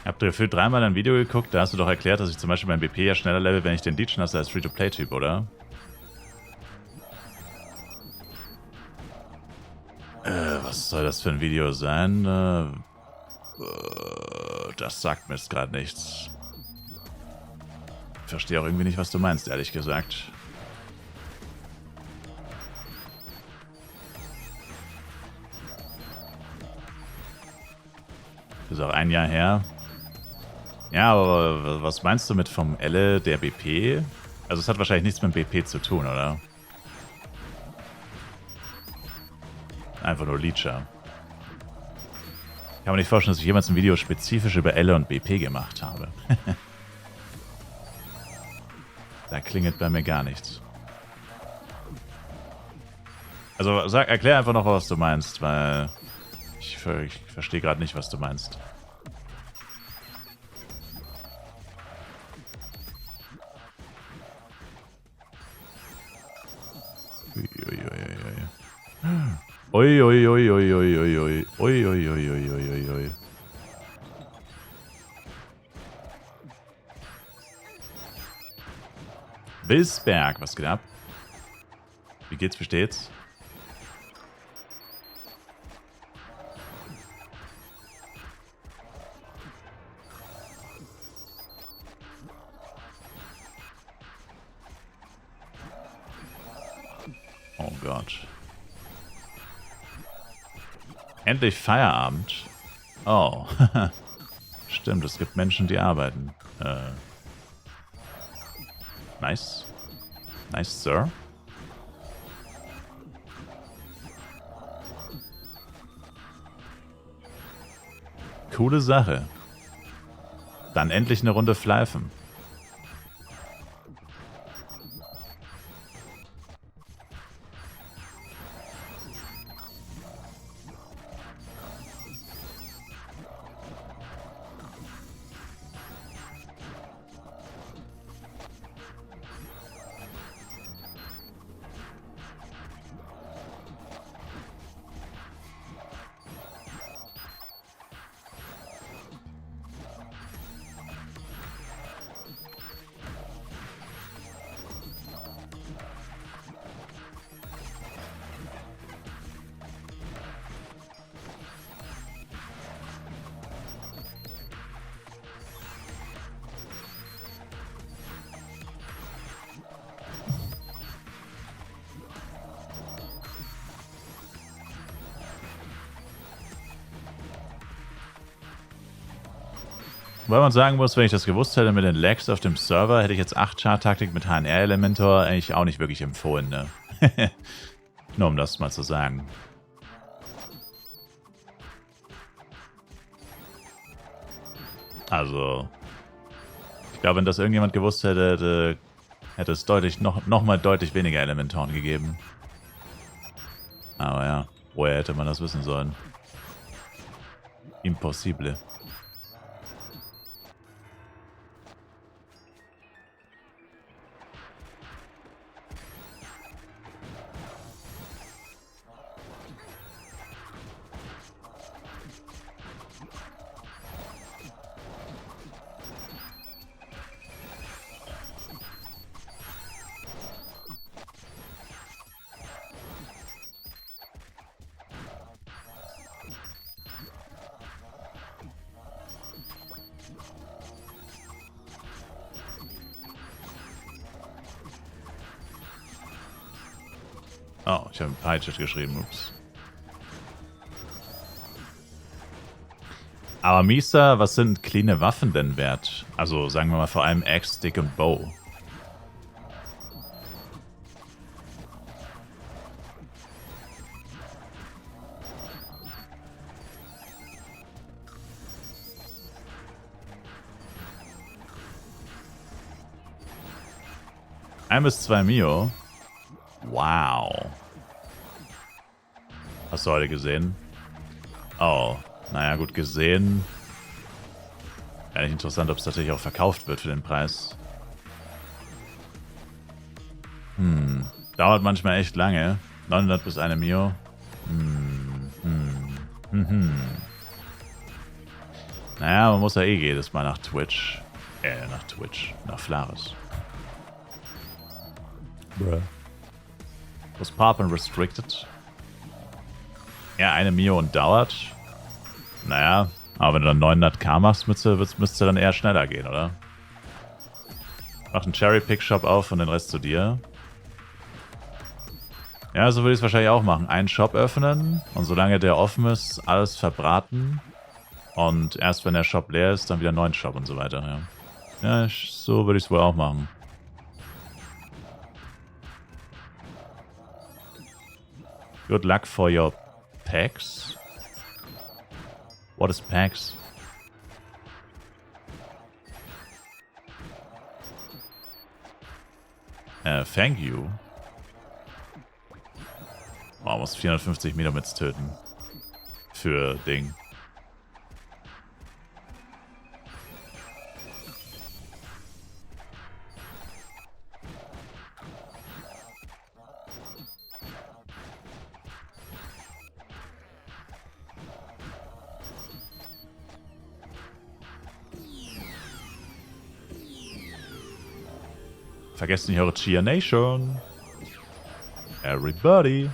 Habt ihr gefühlt dreimal ein Video geguckt? Da hast du doch erklärt, dass ich zum Beispiel beim BP ja schneller level, wenn ich den Leech lasse als Free-to-Play-Typ, oder? Was soll das für ein Video sein? Das sagt mir jetzt gerade nichts. Ich verstehe auch irgendwie nicht, was du meinst, ehrlich gesagt. Das ist auch ein Jahr her. Ja, aber was meinst du mit vom Elle der BP? Also es hat wahrscheinlich nichts mit dem BP zu tun, oder? Einfach nur Leecher. Ich kann mir nicht vorstellen, dass ich jemals ein Video spezifisch über Elle und BP gemacht habe. Da klingelt bei mir gar nichts. Also erklär einfach noch, was du meinst, weil ich verstehe gerade nicht, was du meinst. Ui, ui, ui, ui, ui, ui, ui, ui, ui, ui, ui, ui, ui. Wilsberg, was geht ab? Wie geht's, wie steht's? Oh Gott. Endlich Feierabend. Oh. Stimmt, es gibt Menschen, die arbeiten. Nice. Nice, Sir. Coole Sache. Dann endlich eine Runde pfeifen. Weil man sagen muss, wenn ich das gewusst hätte mit den Lags auf dem Server, hätte ich jetzt 8-Char-Taktik mit HNR-Elementor eigentlich auch nicht wirklich empfohlen, ne? Nur um das mal zu sagen. Also, ich glaube, wenn das irgendjemand gewusst hätte, hätte es deutlich noch mal deutlich weniger Elementoren gegeben. Aber ja, woher hätte man das wissen sollen? Impossible. Oh, ich habe ein Peitschet geschrieben, ups. Aber Misa, was sind cleane Waffen denn wert? Also sagen wir mal vor allem Axe, Stick und Bow. Ein bis 2 Mio. Wow. Hast du heute gesehen? Oh, naja, gut gesehen. Wäre nicht interessant, ob es tatsächlich auch verkauft wird für den Preis. Dauert manchmal echt lange. 900 bis 1 Mio. Naja, man muss ja eh jedes Mal nach Twitch. Nach Flaris. Bruh. Was Poppen Restricted? Ja, 1 Mio und dauert. Naja, aber wenn du dann 900k machst, müsste dann eher schneller gehen, oder? Mach einen Cherry-Pick-Shop auf und den Rest zu dir. Ja, so würde ich es wahrscheinlich auch machen. Einen Shop öffnen und solange der offen ist, alles verbraten. Und erst wenn der Shop leer ist, dann wieder einen neuen Shop und so weiter. Ja, so würde ich es wohl auch machen. Good luck for your packs. What is packs? Thank you. Oh, muss 450 Meter töten. Für Ding. Vergesst nicht eure Cheer Nation. Everybody.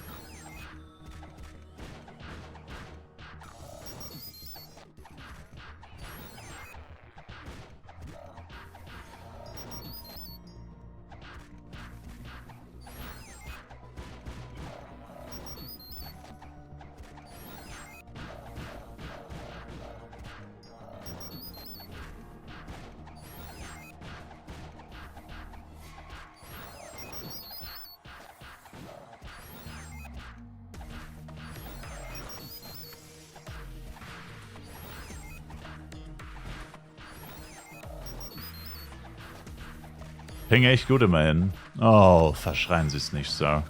Ping echt gut immerhin. Oh, verschreien Sie es nicht, Sir.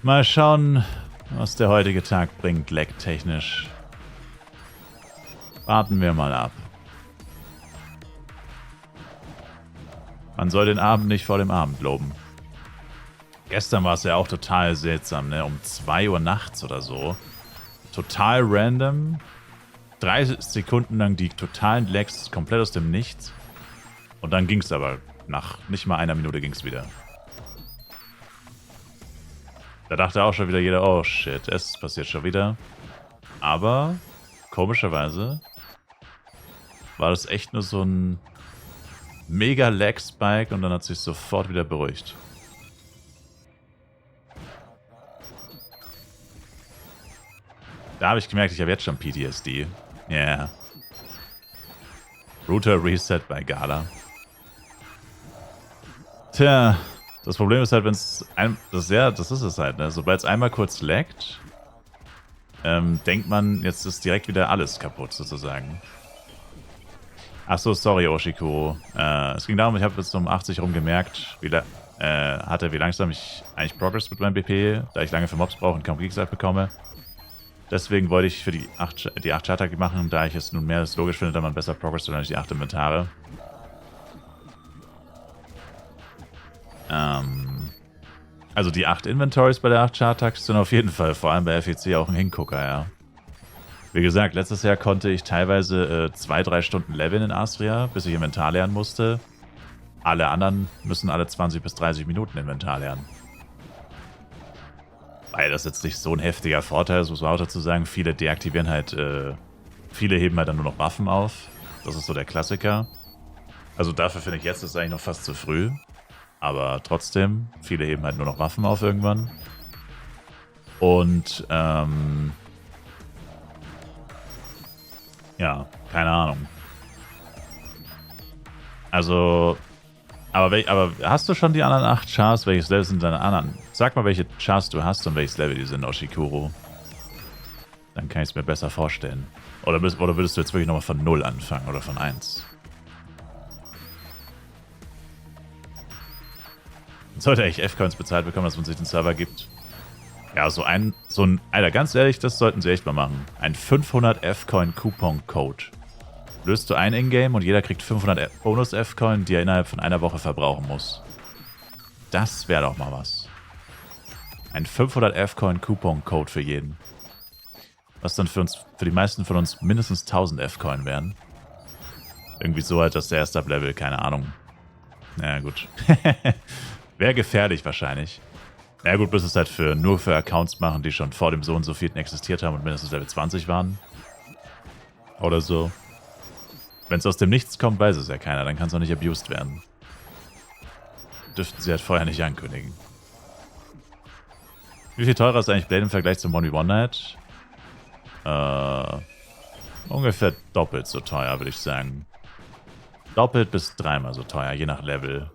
Mal schauen, was der heutige Tag bringt, lecktechnisch. Warten wir mal ab. Man soll den Abend nicht vor dem Abend loben. Gestern war es ja auch total seltsam, ne? Um 2 Uhr nachts oder so. Total random. 30 Sekunden lang die totalen Lags komplett aus dem Nichts. Und dann ging es aber. Nach nicht mal einer Minute ging es wieder. Da dachte auch schon wieder jeder, oh shit, es passiert schon wieder. Aber komischerweise war das echt nur so ein mega Lag-Spike und dann hat sich sofort wieder beruhigt. Da habe ich gemerkt, ich habe jetzt schon PTSD. Yeah. Router Reset bei Gala. Tja, das Problem ist halt, wenn es das ist es halt, ne? Sobald es einmal kurz laggt, denkt man, jetzt ist direkt wieder alles kaputt, sozusagen. Achso, sorry, Oshikuro. Es ging darum, ich habe jetzt um 80 rum gemerkt, wie langsam ich eigentlich progress mit meinem BP, da ich lange für Mobs brauche und kaum Geeks bekomme. Deswegen wollte ich für die 8 Charter machen, da ich es nun mehr als logisch finde, da man besser progress, dann die 8 Inventare. Also die 8 Inventories bei der 8 Chartax sind auf jeden Fall, vor allem bei FEC, auch ein Hingucker, ja. Wie gesagt, letztes Jahr konnte ich teilweise 2-3 Stunden leveln in Astria, bis ich Inventar lernen musste. Alle anderen müssen alle 20 bis 30 Minuten Inventar lernen. Weil das jetzt nicht so ein heftiger Vorteil ist, muss man auch dazu sagen. Viele deaktivieren halt, viele heben halt dann nur noch Waffen auf. Das ist so der Klassiker. Also dafür finde ich jetzt ist eigentlich noch fast zu früh. Aber trotzdem, viele heben halt nur noch Waffen auf irgendwann. Und, ja, keine Ahnung. Also, aber hast du schon die anderen 8 Chars? Welches Level sind deine anderen? Sag mal, welche Chars du hast und welches Level die sind, Oshikuro. Dann kann ich es mir besser vorstellen. Oder würdest du jetzt wirklich nochmal von 0 anfangen oder von 1? Sollte echt F-Coins bezahlt bekommen, dass man sich den Server gibt. Ja, so ein, Alter, ganz ehrlich, das sollten sie echt mal machen. Ein 500 F-Coin-Coupon-Code. Löst du ein Ingame und jeder kriegt 500 Bonus-F-Coin, die er innerhalb von einer Woche verbrauchen muss. Das wäre doch mal was. Ein 500 F-Coin-Coupon-Code für jeden. Was dann für die meisten von uns mindestens 1000 F-Coin wären. Irgendwie so halt, dass der erste Level, keine Ahnung. Naja, gut. Wäre gefährlich wahrscheinlich. Ja gut, bis es halt nur für Accounts machen, die schon vor dem so und so vierten existiert haben und mindestens Level 20 waren. Oder so. Wenn es aus dem Nichts kommt, weiß es ja keiner, dann kann es auch nicht abused werden. Dürften sie halt vorher nicht ankündigen. Wie viel teurer ist eigentlich Blade im Vergleich zum 1v1 Night? Ungefähr doppelt so teuer, würde ich sagen. Doppelt bis dreimal so teuer, je nach Level.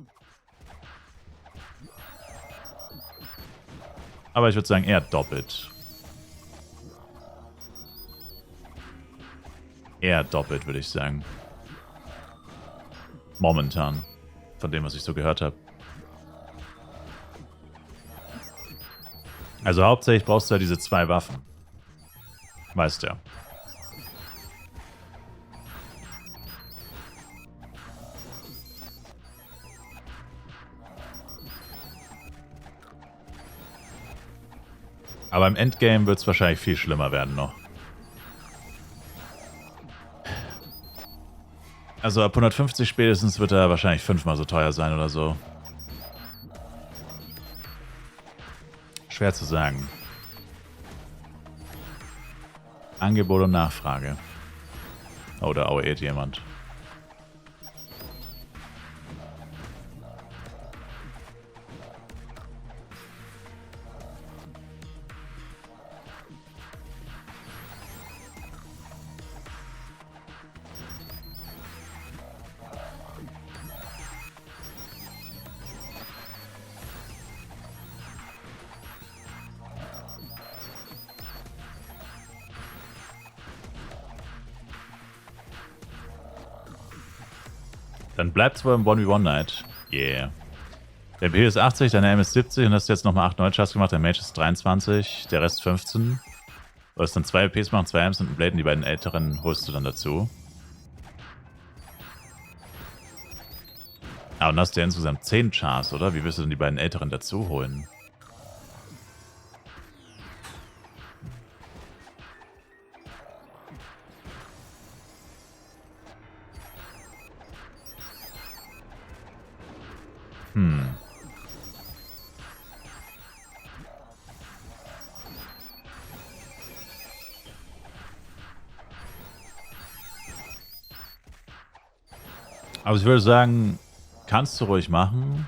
Aber ich würde sagen eher doppelt. Eher doppelt, würde ich sagen. Momentan. Von dem, was ich so gehört habe. Also hauptsächlich brauchst du ja diese 2 Waffen. Weißt ja. Aber im Endgame wird es wahrscheinlich viel schlimmer werden noch. Also ab 150 spätestens wird er wahrscheinlich 5-mal so teuer sein oder so. Schwer zu sagen. Angebot und Nachfrage. Oh, da auert jemand. Dann bleibt's wohl im 1v1 Night. Yeah. Der MP ist 80, deine M ist 70 und hast jetzt nochmal 8 Neustarts gemacht. Der Mage ist 23, der Rest 15. Du hast dann 2 EPs machen, 2 Ms und einen Blade und die beiden älteren holst du dann dazu. Ah, und hast du ja insgesamt 10 Chars, oder? Wie willst du denn die beiden älteren dazu holen? Also ich würde sagen, kannst du ruhig machen.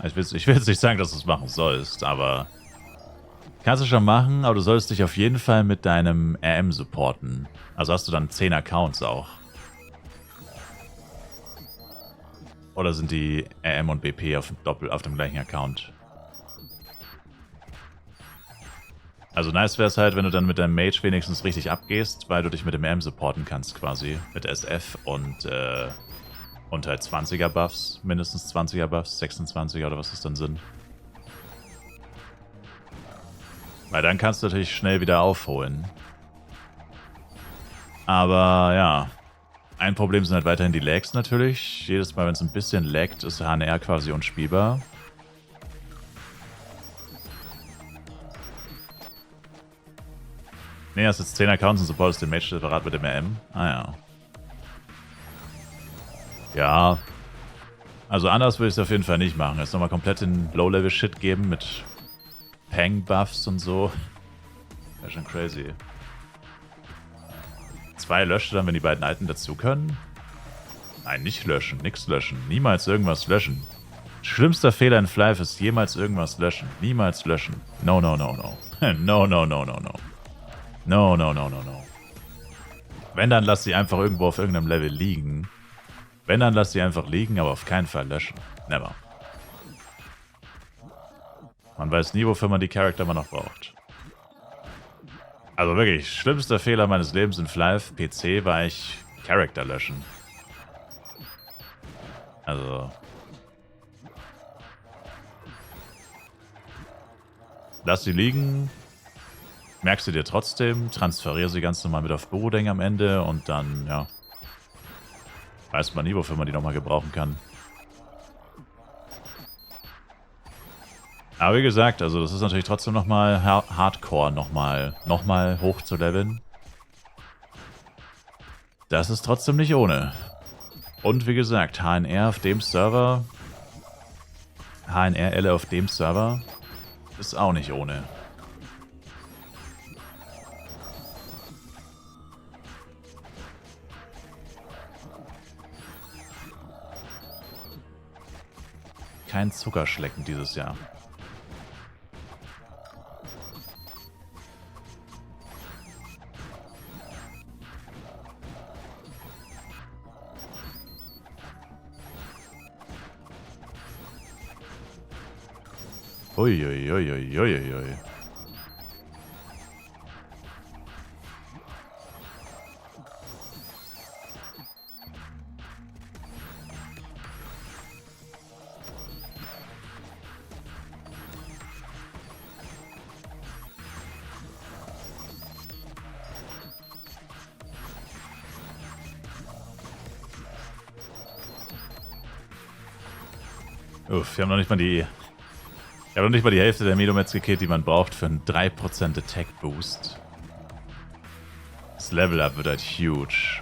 Ich will jetzt nicht sagen, dass du es machen sollst, aber kannst du schon machen, aber du solltest dich auf jeden Fall mit deinem RM supporten. Also hast du dann 10 Accounts auch. Oder sind die RM und BP auf dem gleichen Account? Also nice wäre es halt, wenn du dann mit deinem Mage wenigstens richtig abgehst, weil du dich mit dem RM supporten kannst quasi. Mit SF und halt 20er Buffs, mindestens 20er Buffs, 26er oder was es dann sind. Weil dann kannst du natürlich schnell wieder aufholen. Aber ja, ein Problem sind halt weiterhin die Lags natürlich. Jedes Mal, wenn es ein bisschen laggt, ist HNR quasi unspielbar. Ne, hast jetzt 10 Accounts und supportest den Mage separat mit dem RM. Ah ja. Ja. Also anders würde ich es auf jeden Fall nicht machen. Jetzt nochmal komplett den Low-Level-Shit geben mit Pang-Buffs und so. Wäre schon crazy. 2 löscht dann, wenn die beiden alten dazu können? Nein, nicht löschen. Nix löschen. Niemals irgendwas löschen. Schlimmster Fehler in Flive ist jemals irgendwas löschen. Niemals löschen. No, no, no, no. No, no, no, no, no. No, no, no, no, no. Wenn, dann lass sie einfach irgendwo auf irgendeinem Level liegen. Wenn, dann lass sie einfach liegen, aber auf keinen Fall löschen. Never. Man weiß nie, wofür man die Charakter immer noch braucht. Also wirklich, schlimmster Fehler meines Lebens in Flive PC war ich Charakter löschen. Also... Lass sie liegen, merkst du dir trotzdem, transferiere sie ganz normal mit auf Borodeng am Ende und dann, ja, weiß man nie, wofür man die nochmal gebrauchen kann. Aber wie gesagt, also das ist natürlich trotzdem nochmal Hardcore, nochmal hoch zu leveln. Das ist trotzdem nicht ohne. Und wie gesagt, HNR auf dem Server, HNR-Elle auf dem Server, ist auch nicht ohne. Kein Zuckerschlecken dieses Jahr. Uiuiuiuiui. Uff, wir haben noch nicht mal die... Ich habe noch nicht mal die Hälfte der Medomets gekillt, die man braucht für einen 3% Attack Boost. Das Level-Up wird halt huge.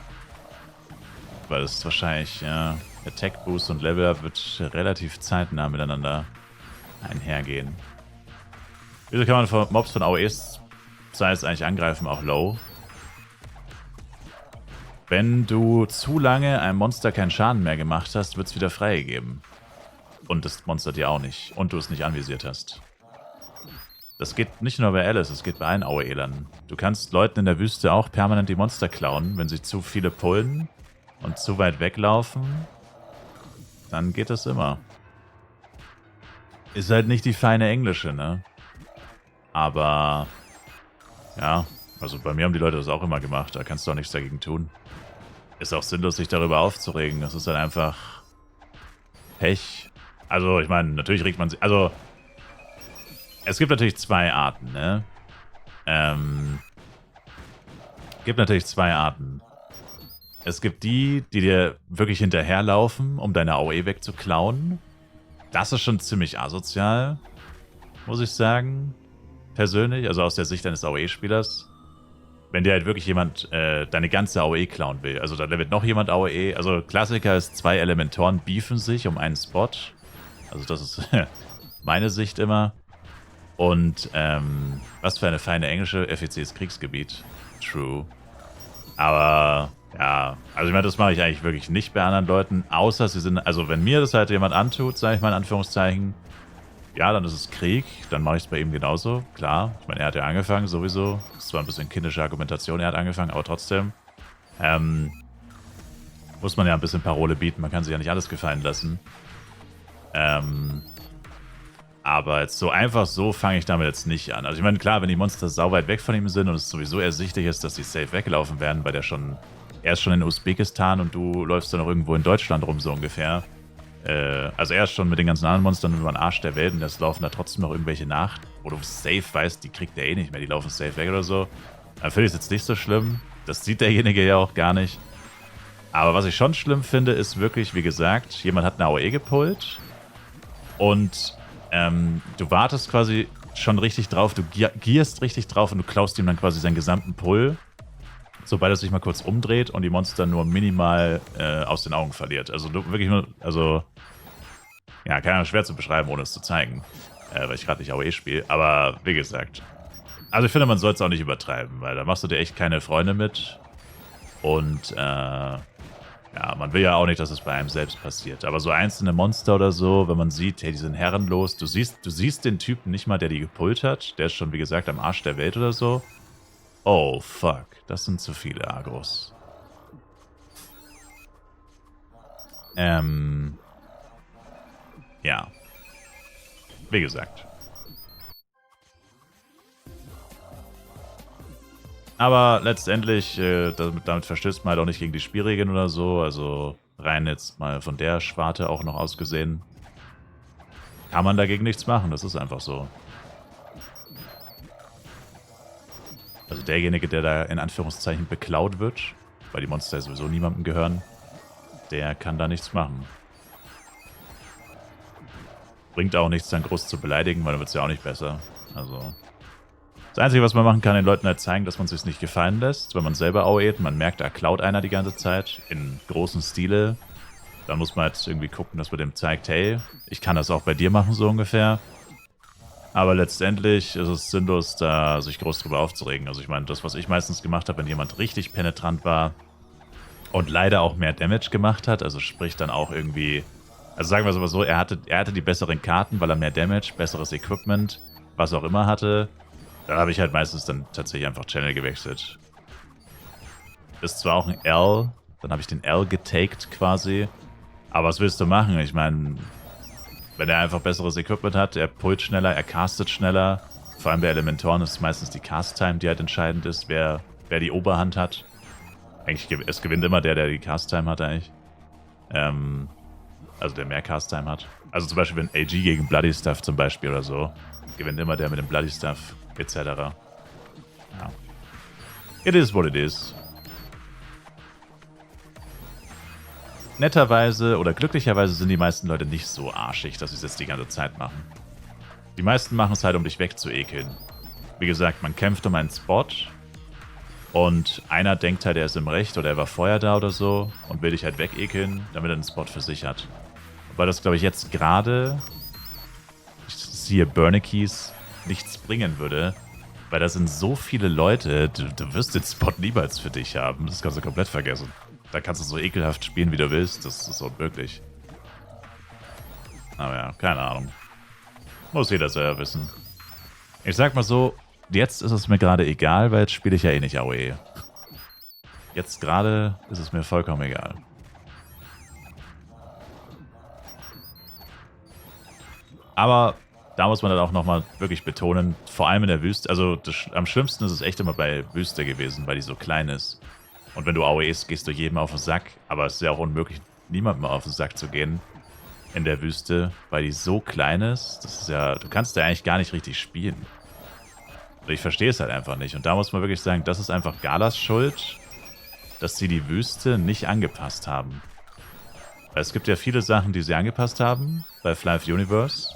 Weil es wahrscheinlich, ja, Attack Boost und Level-Up wird relativ zeitnah miteinander einhergehen. Wieso kann man Mobs von AOEs, sei es eigentlich angreifen, auch low? Wenn du zu lange einem Monster keinen Schaden mehr gemacht hast, wird es wieder freigegeben. Und das Monster dir auch nicht. Und du es nicht anvisiert hast. Das geht nicht nur bei Alice, es geht bei allen AOE-Lern. Du kannst Leuten in der Wüste auch permanent die Monster klauen. Wenn sie zu viele pullen und zu weit weglaufen, dann geht das immer. Ist halt nicht die feine englische, ne? Aber, ja, also bei mir haben die Leute das auch immer gemacht. Da kannst du auch nichts dagegen tun. Ist auch sinnlos, sich darüber aufzuregen. Das ist halt einfach Pech. Also, ich meine, natürlich regt man sich... Also, es gibt natürlich zwei Arten, ne? Gibt natürlich zwei Arten. Es gibt die, die dir wirklich hinterherlaufen, um deine AOE wegzuklauen. Das ist schon ziemlich asozial, muss ich sagen. Persönlich, also aus der Sicht eines AOE-Spielers. Wenn dir halt wirklich jemand deine ganze AOE klauen will. Also da levelt noch jemand AOE. Also Klassiker ist, zwei Elementoren beefen sich um einen Spot. Also das ist meine Sicht immer. Und was für eine feine englische FEC ist Kriegsgebiet. True. Aber ja, also ich meine, das mache ich eigentlich wirklich nicht bei anderen Leuten. Außer sie sind, also wenn mir das halt jemand antut, sage ich mal in Anführungszeichen, ja, dann ist es Krieg. Dann mache ich es bei ihm genauso. Klar, ich meine, er hat ja angefangen sowieso. Das ist zwar ein bisschen kindische Argumentation, er hat angefangen, aber trotzdem. Muss man ja ein bisschen Parole bieten. Man kann sich ja nicht alles gefallen lassen. Aber jetzt so einfach so fange ich damit jetzt nicht an. Also ich meine, klar, wenn die Monster sauweit weg von ihm sind und es sowieso ersichtlich ist, dass sie safe weggelaufen werden, weil er ist schon in Usbekistan und du läufst dann noch irgendwo in Deutschland rum, so ungefähr. Also er ist schon mit den ganzen anderen Monstern über den Arsch der Welt und es laufen da trotzdem noch irgendwelche nach, wo du safe weißt, die kriegt er eh nicht mehr, die laufen safe weg oder so. Dann finde ich es jetzt nicht so schlimm. Das sieht derjenige ja auch gar nicht. Aber was ich schon schlimm finde, ist wirklich, wie gesagt, jemand hat eine AOE gepullt und du wartest quasi schon richtig drauf, du gierst richtig drauf und du klaust ihm dann quasi seinen gesamten Pull, sobald er sich mal kurz umdreht und die Monster nur minimal aus den Augen verliert. Also wirklich nur, also ja, kann ja schwer zu beschreiben, ohne es zu zeigen, weil ich gerade nicht AOE spiele, aber wie gesagt, also ich finde, man soll es auch nicht übertreiben, weil da machst du dir echt keine Freunde mit und ja, Ja, man will ja auch nicht, dass es bei einem selbst passiert. Aber so einzelne Monster oder so, wenn man sieht, hey, die sind herrenlos. Du siehst den Typen nicht mal, der die gepullt hat. Der ist schon, wie gesagt, am Arsch der Welt oder so. Oh, fuck. Das sind zu viele Agros. Ja. Wie gesagt. Aber letztendlich, damit verstößt man halt auch nicht gegen die Spielregeln oder so. Also rein jetzt mal von der Sparte auch noch ausgesehen. Kann man dagegen nichts machen, das ist einfach so. Also derjenige, der da in Anführungszeichen beklaut wird, weil die Monster sowieso niemandem gehören, der kann da nichts machen. Bringt auch nichts, dann groß zu beleidigen, weil dann wird es ja auch nicht besser. Also das Einzige, was man machen kann, den Leuten halt zeigen, dass man es sich nicht gefallen lässt, wenn man selber AOE't, man merkt, da klaut einer die ganze Zeit in großem Stile. Dann muss man halt irgendwie gucken, dass man dem zeigt, hey, ich kann das auch bei dir machen, so ungefähr. Aber letztendlich ist es sinnlos, da sich groß drüber aufzuregen. Also ich meine, das, was ich meistens gemacht habe, wenn jemand richtig penetrant war und leider auch mehr Damage gemacht hat, also sprich dann auch irgendwie, also sagen wir es aber so, er hatte die besseren Karten, weil er mehr Damage, besseres Equipment, was auch immer hatte. Da habe ich halt meistens dann tatsächlich einfach Channel gewechselt. Ist zwar auch ein L, dann habe ich den L getaked quasi. Aber was willst du machen? Ich meine, wenn er einfach besseres Equipment hat, er pullt schneller, er castet schneller. Vor allem bei Elementoren ist es meistens die Cast-Time, die halt entscheidend ist, wer die Oberhand hat. Eigentlich, es gewinnt immer der die Cast-Time hat eigentlich. Also der mehr Cast-Time hat. Also zum Beispiel, wenn AG gegen Bloody Stuff zum Beispiel oder so, gewinnt immer der mit dem Bloody Stuff, etc. Ja. It is what it is. Netterweise oder glücklicherweise sind die meisten Leute nicht so arschig, dass sie es jetzt die ganze Zeit machen. Die meisten machen es halt, um dich wegzuekeln. Wie gesagt, man kämpft um einen Spot und einer denkt halt, er ist im Recht oder er war vorher da oder so und will dich halt wegekeln, damit er einen Spot für sich hat. Weil das, glaube ich, jetzt gerade, ich siehe Burnikies, nichts bringen würde, weil da sind so viele Leute, du wirst den Spot niemals für dich haben. Das kannst du komplett vergessen. Da kannst du so ekelhaft spielen, wie du willst. Das ist unmöglich. Aber ja, keine Ahnung. Muss jeder selber wissen. Ich sag mal so, jetzt ist es mir gerade egal, weil jetzt spiele ich ja eh nicht AOE. Jetzt gerade ist es mir vollkommen egal. Aber da muss man dann auch nochmal wirklich betonen, vor allem in der Wüste, also am schlimmsten ist es echt immer bei Wüste gewesen, weil die so klein ist. Und wenn du AOEst, gehst du jedem auf den Sack. Aber es ist ja auch unmöglich, niemandem auf den Sack zu gehen in der Wüste, weil die so klein ist. Das ist ja, du kannst ja eigentlich gar nicht richtig spielen. Ich verstehe es halt einfach nicht. Und da muss man wirklich sagen, das ist einfach Galas Schuld, dass sie die Wüste nicht angepasst haben. Weil es gibt ja viele Sachen, die sie angepasst haben bei Flive Universe.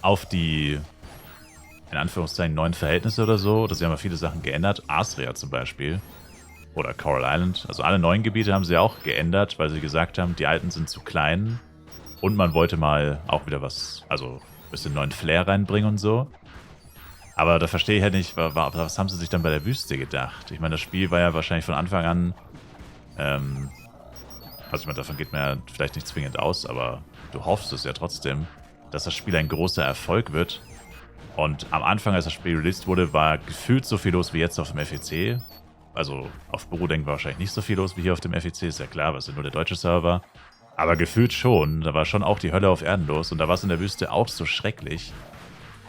Auf die, in Anführungszeichen, neuen Verhältnisse oder so. Das haben ja viele Sachen geändert. Astria zum Beispiel. Oder Coral Island. Also alle neuen Gebiete haben sie auch geändert, weil sie gesagt haben, die alten sind zu klein. Und man wollte mal auch wieder was, also ein bisschen neuen Flair reinbringen und so. Aber da verstehe ich halt nicht, was haben sie sich dann bei der Wüste gedacht? Ich meine, das Spiel war ja wahrscheinlich von Anfang an, also ich meine, davon geht man ja vielleicht nicht zwingend aus, aber du hoffst es ja trotzdem, dass das Spiel ein großer Erfolg wird. Und am Anfang, als das Spiel released wurde, war gefühlt so viel los wie jetzt auf dem FEC. Also auf Bürodenk war wahrscheinlich nicht so viel los wie hier auf dem FEC, ist ja klar, was ist nur der deutsche Server. Aber gefühlt schon, da war schon auch die Hölle auf Erden los und da war es in der Wüste auch so schrecklich.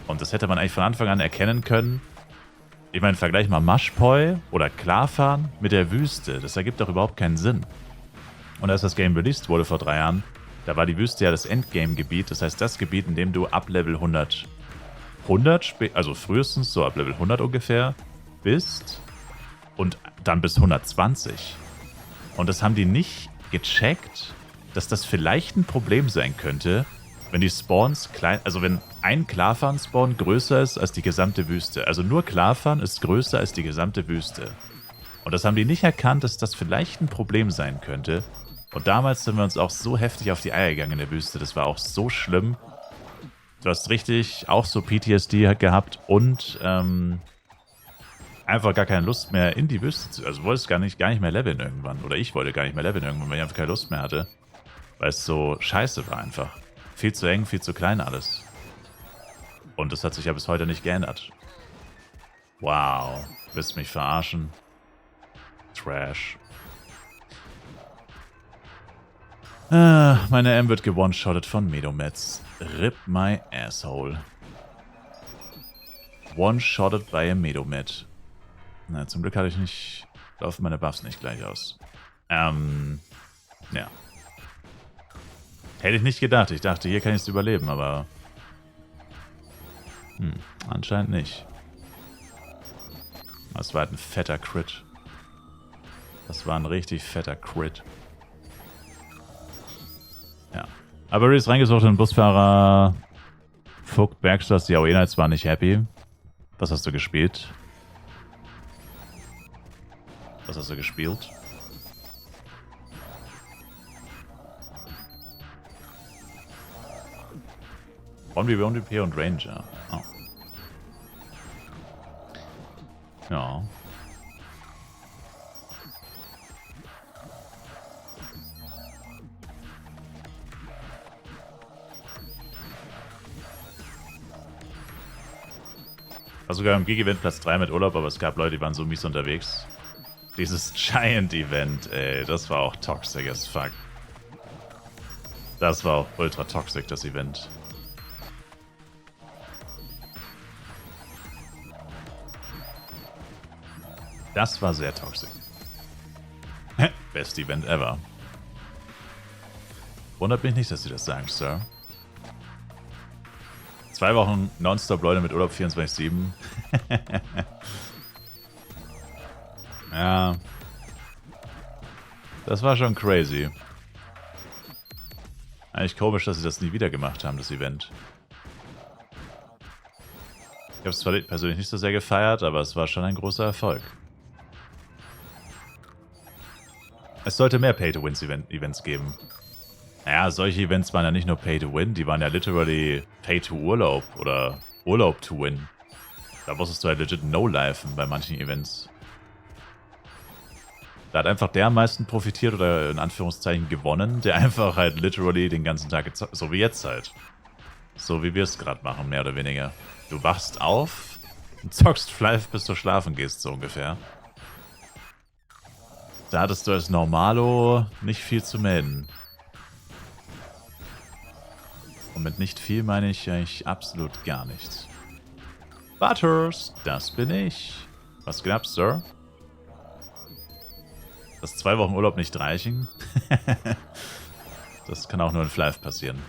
Und das hätte man eigentlich von Anfang an erkennen können. Ich meine, vergleich mal Mashpoi oder Klarfahren mit der Wüste. Das ergibt doch überhaupt keinen Sinn. Und als das Game released wurde vor 3 Jahren, da war die Wüste ja das Endgame-Gebiet. Das heißt, das Gebiet, in dem du ab Level 100, also frühestens so ab Level 100 ungefähr, bist und dann bis 120. Und das haben die nicht gecheckt, dass das vielleicht ein Problem sein könnte, wenn die Spawns klein, also wenn ein Klarfahren-Spawn größer ist als die gesamte Wüste. Also nur Klarfahren ist größer als die gesamte Wüste. Und das haben die nicht erkannt, dass das vielleicht ein Problem sein könnte. Und damals sind wir uns auch so heftig auf die Eier gegangen in der Wüste. Das war auch so schlimm. Du hast richtig auch so PTSD gehabt und einfach gar keine Lust mehr in die Wüste zu... Also wollte es gar nicht mehr leveln irgendwann. Oder ich wollte gar nicht mehr leveln irgendwann, weil ich einfach keine Lust mehr hatte. Weil es so scheiße war einfach. Viel zu eng, viel zu klein alles. Und das hat sich ja bis heute nicht geändert. Wow. Willst mich verarschen? Trash. Meine M wird gewone-shottet von Medomets. Rip my asshole. One-shotted by a Medomet. Na, zum Glück hatte ich nicht... Laufen meine Buffs nicht gleich aus. Ja. Hätte ich nicht gedacht. Ich dachte, hier kann ich es überleben, aber... anscheinend nicht. Das war halt ein fetter Crit. Das war ein richtig fetter Crit. Ja. Aber Reese reingesucht, den Busfahrer Vogt Bergstraße, die Aoena war nicht happy. Was hast du gespielt? Was hast du gespielt? OnVP und Ranger. Oh. Ja. War sogar im Gig-Event Platz 3 mit Urlaub, aber es gab Leute, die waren so mies unterwegs. Dieses Giant-Event, ey, das war auch toxic as fuck. Das war auch ultra toxic, das Event. Das war sehr toxic. Best Event ever. Wundert mich nicht, dass Sie das sagen, Sir. 2 Wochen nonstop Leute mit Urlaub 24/7. Ja. Das war schon crazy. Eigentlich komisch, dass sie das nie wieder gemacht haben, das Event. Ich habe es zwar persönlich nicht so sehr gefeiert, aber es war schon ein großer Erfolg. Es sollte mehr Pay-to-Win-Events geben. Naja, solche Events waren ja nicht nur Pay-to-Win, die waren ja literally Pay-to-Urlaub oder Urlaub-to-Win. Da musstest du halt legit no-lifen bei manchen Events. Da hat einfach der am meisten profitiert oder in Anführungszeichen gewonnen, der einfach halt literally den ganzen Tag gezockt, so wie jetzt halt. So wie wir es gerade machen, mehr oder weniger. Du wachst auf und zockst live, bis du schlafen gehst, so ungefähr. Da hattest du als Normalo nicht viel zu melden. Und mit nicht viel meine ich eigentlich absolut gar nichts. Butters, das bin ich. Was geht ab, Sir? Dass 2 Wochen Urlaub nicht reichen? Das kann auch nur in Flive passieren.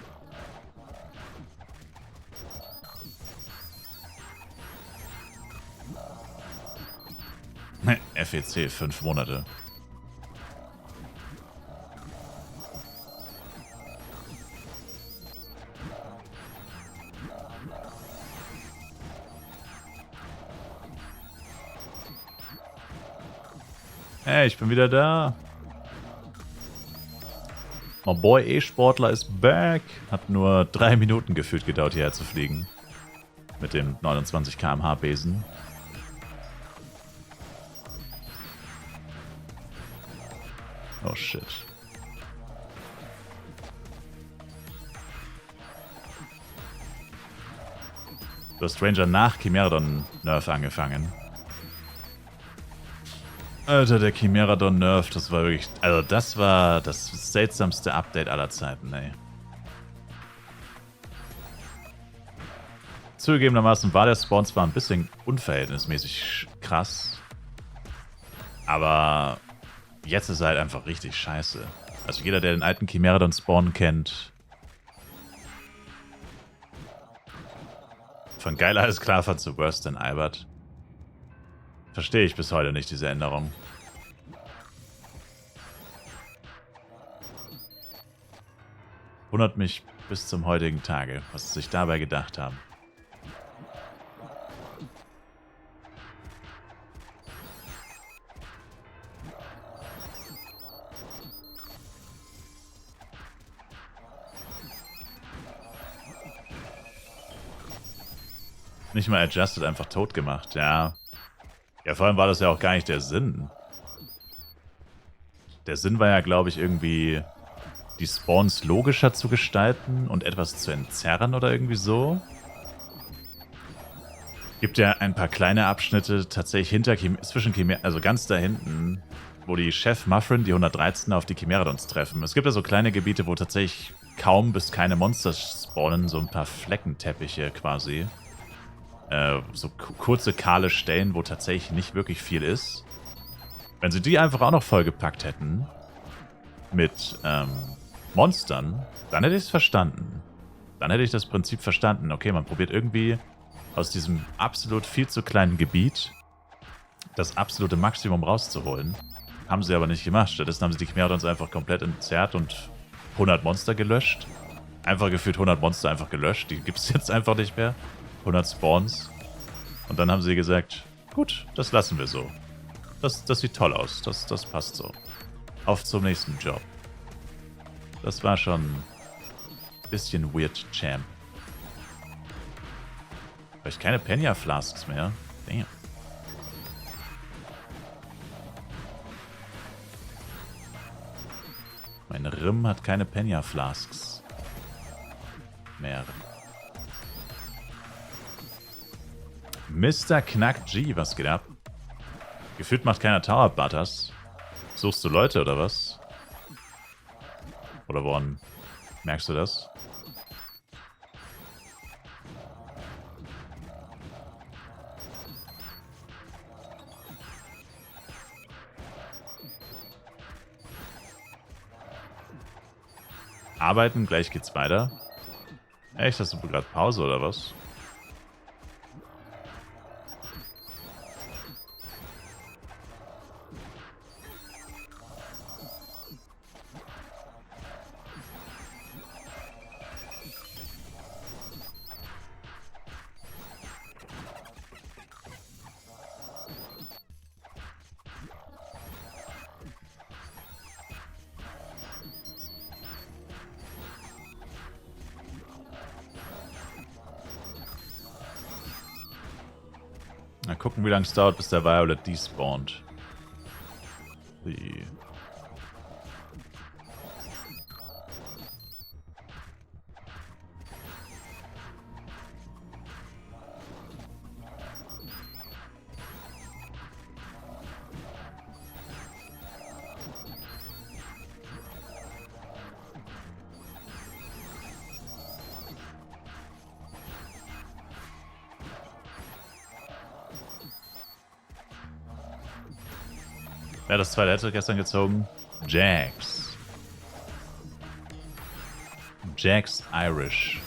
FEC, 5 Monate. Hey, ich bin wieder da. My boy E-Sportler ist back. Hat nur 3 Minuten gefühlt gedauert, hierher zu fliegen. Mit dem 29 km/h Besen. Oh shit. Du hast Ranger nach Chimeradon Nerf angefangen. Alter, der Chimeradon Nerf, das war wirklich... Also das war das seltsamste Update aller Zeiten, ey. Zugegebenermaßen war der Spawn zwar ein bisschen unverhältnismäßig krass, aber jetzt ist er halt einfach richtig scheiße. Also jeder, der den alten Chimeradon Spawn kennt... Von geil alles klar fand zu worse than Albert. Verstehe ich bis heute nicht, diese Änderung. Wundert mich bis zum heutigen Tage, was sie sich dabei gedacht haben. Nicht mal adjusted, einfach tot gemacht, ja. Ja, vor allem war das ja auch gar nicht der Sinn. Der Sinn war ja, glaube ich, irgendwie die Spawns logischer zu gestalten und etwas zu entzerren oder irgendwie so. Gibt ja ein paar kleine Abschnitte tatsächlich hinter zwischen Chimera, also ganz da hinten, wo die Chef Muffrin, die 113, auf die Chimeradons treffen. Es gibt ja so kleine Gebiete, wo tatsächlich kaum bis keine Monster spawnen, so ein paar Fleckenteppiche quasi. So kurze, kahle Stellen, wo tatsächlich nicht wirklich viel ist. Wenn sie die einfach auch noch vollgepackt hätten mit Monstern, dann hätte ich es verstanden. Dann hätte ich das Prinzip verstanden. Okay, man probiert irgendwie aus diesem absolut viel zu kleinen Gebiet das absolute Maximum rauszuholen. Haben sie aber nicht gemacht. Stattdessen haben sie die Chimeradons einfach komplett entzerrt und 100 Monster gelöscht. Einfach gefühlt 100 Monster einfach gelöscht. Die gibt es jetzt einfach nicht mehr. 100 Spawns. Und dann haben sie gesagt, gut, das lassen wir so. Das sieht toll aus. Das passt so. Auf zum nächsten Job. Das war schon ein bisschen weird, Champ. Habe ich keine Penya Flasks mehr? Damn. Mein Rim hat keine Penya Flasks mehr. Mr. Knack G, was geht ab? Gefühlt macht keiner Tower Butters. Suchst du Leute oder was? Oder woran merkst du das? Arbeiten, gleich geht's weiter. Echt, hast du gerade Pause oder was? Mal gucken, wie lange es dauert, bis der Violet despawnt. Die. Wer hat das zweite Headset gestern gezogen? Jax. Jax Irish.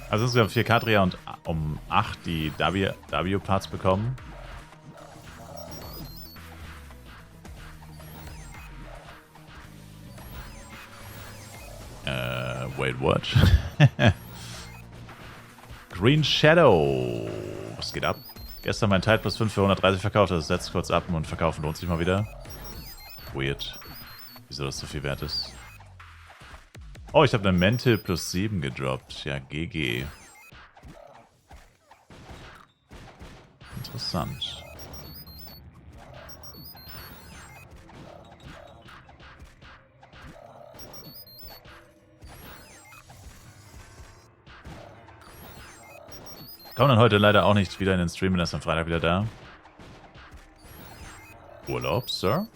Also wir haben 4 Kadria und um 8 die W-Parts bekommen. Wait, what? Green Shadow. Was geht ab? Gestern mein Tide plus 5 für 130 verkauft. Das setzt kurz ab und verkaufen lohnt sich mal wieder. Weird. Wieso das so viel wert ist. Oh, ich habe eine Mental plus 7 gedroppt. Ja, GG. Interessant. Kommt dann heute leider auch nicht wieder in den Stream, bin erst am Freitag wieder da. Urlaub, Sir?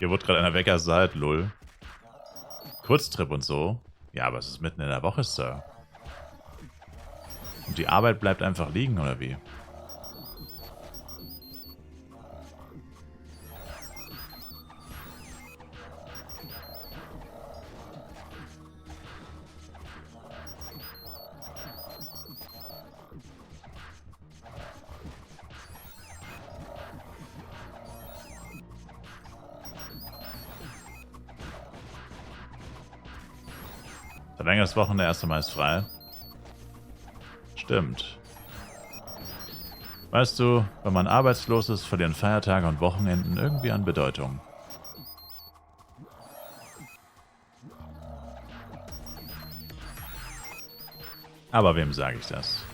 Hier wurde gerade einer weggersalt, lol. Kurztrip und so. Ja, aber es ist mitten in der Woche, Sir. Und die Arbeit bleibt einfach liegen, oder wie? Verlängertes Wochenende, 1. Mai ist frei. Stimmt. Weißt du, wenn man arbeitslos ist, verlieren Feiertage und Wochenenden irgendwie an Bedeutung. Aber wem sage ich das?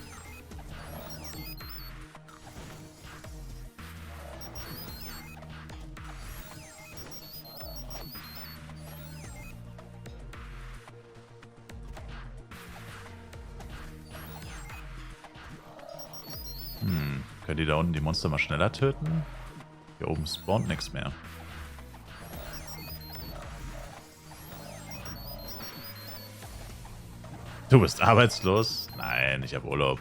Können die da unten die Monster mal schneller töten? Hier oben spawnt nichts mehr. Du bist arbeitslos? Nein, ich habe Urlaub.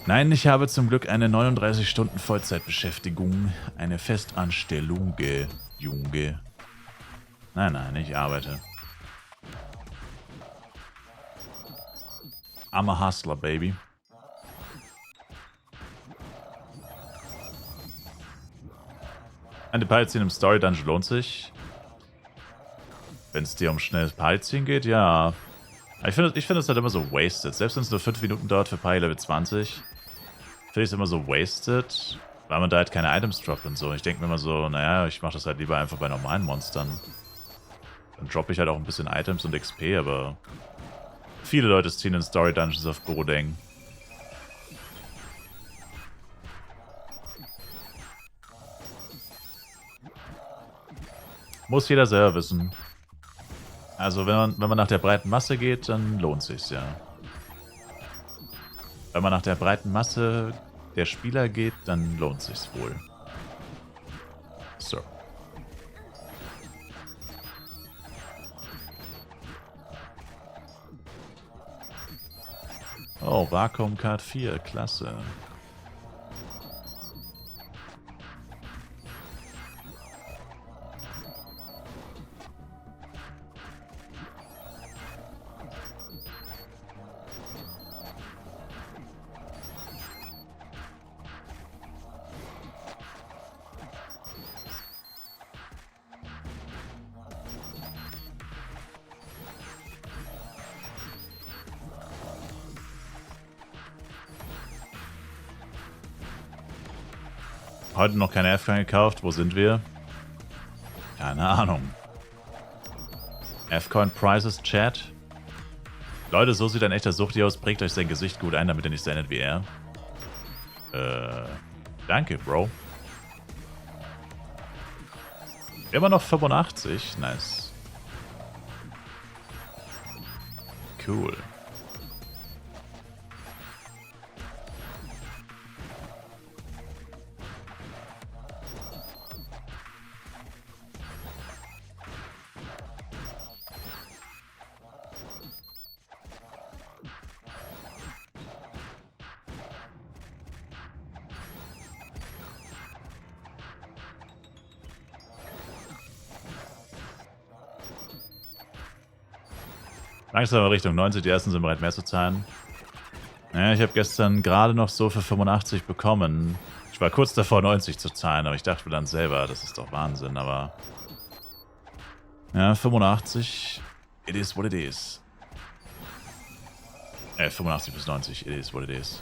Nein, ich habe zum Glück eine 39-Stunden-Vollzeitbeschäftigung. Eine Festanstellung, Junge. Nein, ich arbeite. I'm a hustler, baby. Eine Partyziehen im Story Dungeon lohnt sich. Wenn es dir um schnelles Partyziehen geht, ja. Ich finde es halt immer so wasted. Selbst wenn es nur 5 Minuten dauert für Party Level 20, finde ich es immer so wasted, weil man da halt keine Items droppt und so. Ich denke mir immer so, naja, ich mache das halt lieber einfach bei normalen Monstern. Dann droppe ich halt auch ein bisschen Items und XP, aber viele Leute ziehen in Story Dungeons auf Brodeng. Muss jeder selber wissen. Also wenn man nach der breiten Masse geht, dann lohnt sich's ja. Wenn man nach der breiten Masse der Spieler geht, dann lohnt sich's wohl. So. Oh, Vakuum Card 4, klasse. Heute noch keine F-Coin gekauft. Wo sind wir? Keine Ahnung. F-Coin Prices Chat. Leute, so sieht ein echter Suchti aus. Prägt euch sein Gesicht gut ein, damit er nicht sendet wie er. Danke, Bro. Immer noch 85. Nice. Cool. Langsam Richtung 90, die ersten sind bereit mehr zu zahlen. Ja, ich habe gestern gerade noch so für 85 bekommen. Ich war kurz davor 90 zu zahlen, aber ich dachte mir dann selber, das ist doch Wahnsinn, aber... Ja, 85, it is what it is. 85 bis 90, it is what it is.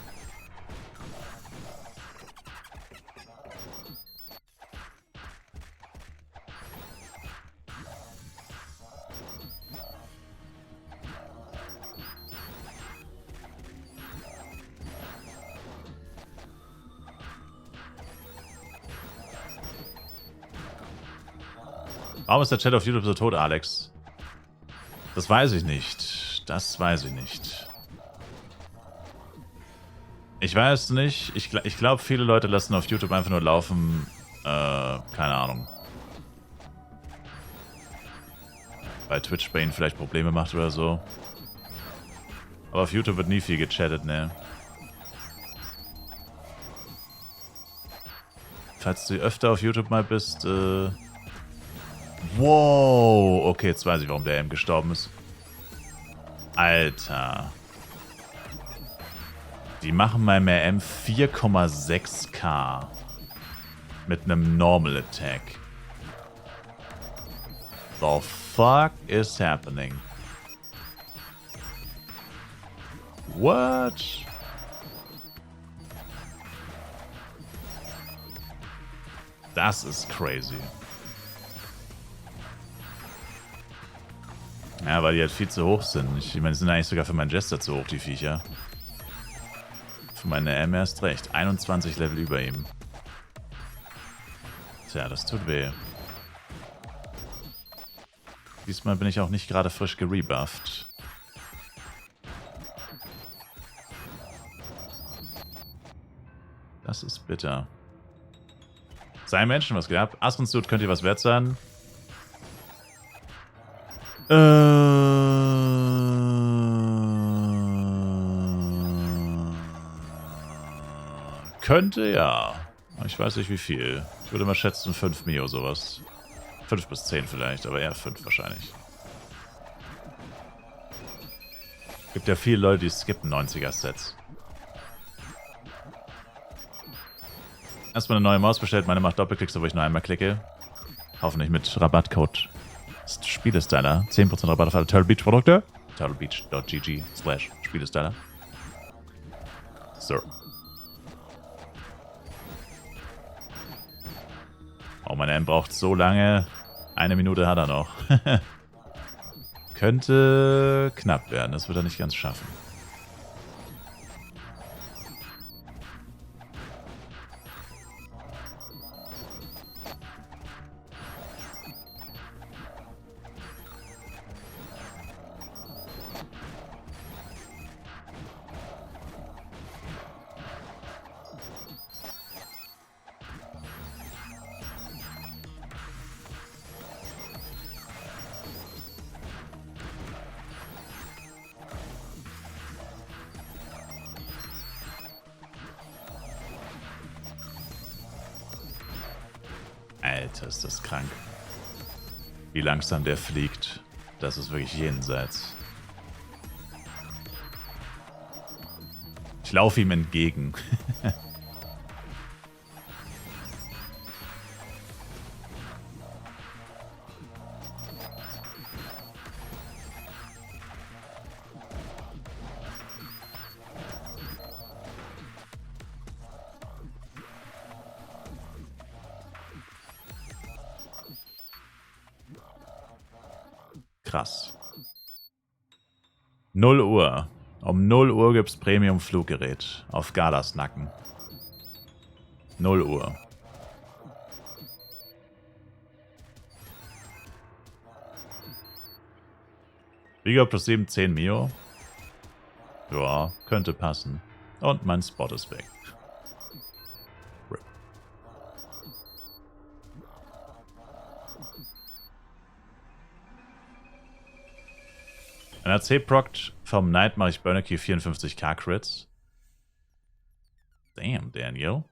Warum ist der Chat auf YouTube so tot, Alex? Das weiß ich nicht. Das weiß ich nicht. Ich weiß nicht. Ich glaube, viele Leute lassen auf YouTube einfach nur laufen. Keine Ahnung. Weil Twitch bei ihnen vielleicht Probleme macht oder so. Aber auf YouTube wird nie viel gechattet, ne? Falls du öfter auf YouTube mal bist, wow, okay, jetzt weiß ich, warum der M gestorben ist. Alter. Die machen bei mir M 4,6k. Mit einem Normal Attack. The fuck is happening? What? Das ist crazy. Ja, weil die halt viel zu hoch sind. Ich meine, die sind eigentlich sogar für meinen Jester zu hoch, die Viecher. Für meine M erst recht. 21 Level über ihm. Tja, das tut weh. Diesmal bin ich auch nicht gerade frisch gerebufft. Das ist bitter. Sein Menschen, was geht ab? Asrens Dude, könnte ihr was wert sein? Könnte ja. Ich weiß nicht wie viel. Ich würde mal schätzen 5 Mio sowas. 5 bis 10 vielleicht, aber eher 5 wahrscheinlich. Gibt ja viele Leute, die skippen 90er-Sets. Erstmal eine neue Maus bestellt. Meine macht Doppelklicks, wo ich nur einmal klicke. Hoffentlich mit Rabattcode Spielestyler. 10% Rabatt auf alle Turtle Beach Produkte. turtlebeach.gg/Spielestyler. So. Oh, mein M braucht so lange. 1 Minute hat er noch. Könnte knapp werden. Das wird er nicht ganz schaffen. Alter, ist das krank. Wie langsam der fliegt. Das ist wirklich jenseits. Ich laufe ihm entgegen. Krass. 0 Uhr. Um 0 Uhr gibt's Premium-Fluggerät auf Galas Nacken. 0 Uhr. Liga plus 7, 10 Mio. Ja, könnte passen. Und mein Spot ist weg. RIP. Ein AC-Proct vom Knight mache ich Burner Key 54k Crits. Damn, Daniel.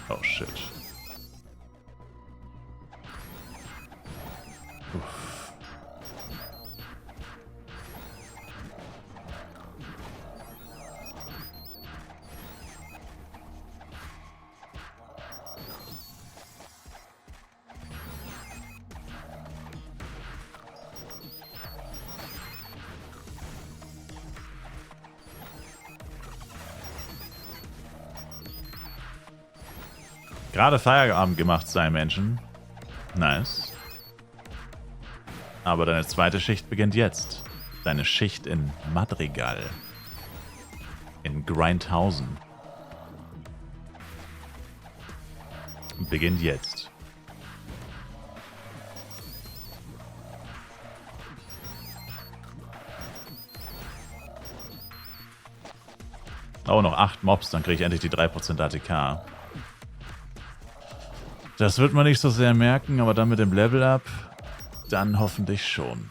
Oh shit. Uff. Gerade Feierabend gemacht, sei Menschen. Nice. Aber deine zweite Schicht beginnt jetzt. Deine Schicht in Madrigal. In Grindhausen. Beginnt jetzt. Oh, noch 8 Mobs, dann kriege ich endlich die 3% ATK. Das wird man nicht so sehr merken, aber dann mit dem Level-Up, dann hoffentlich schon.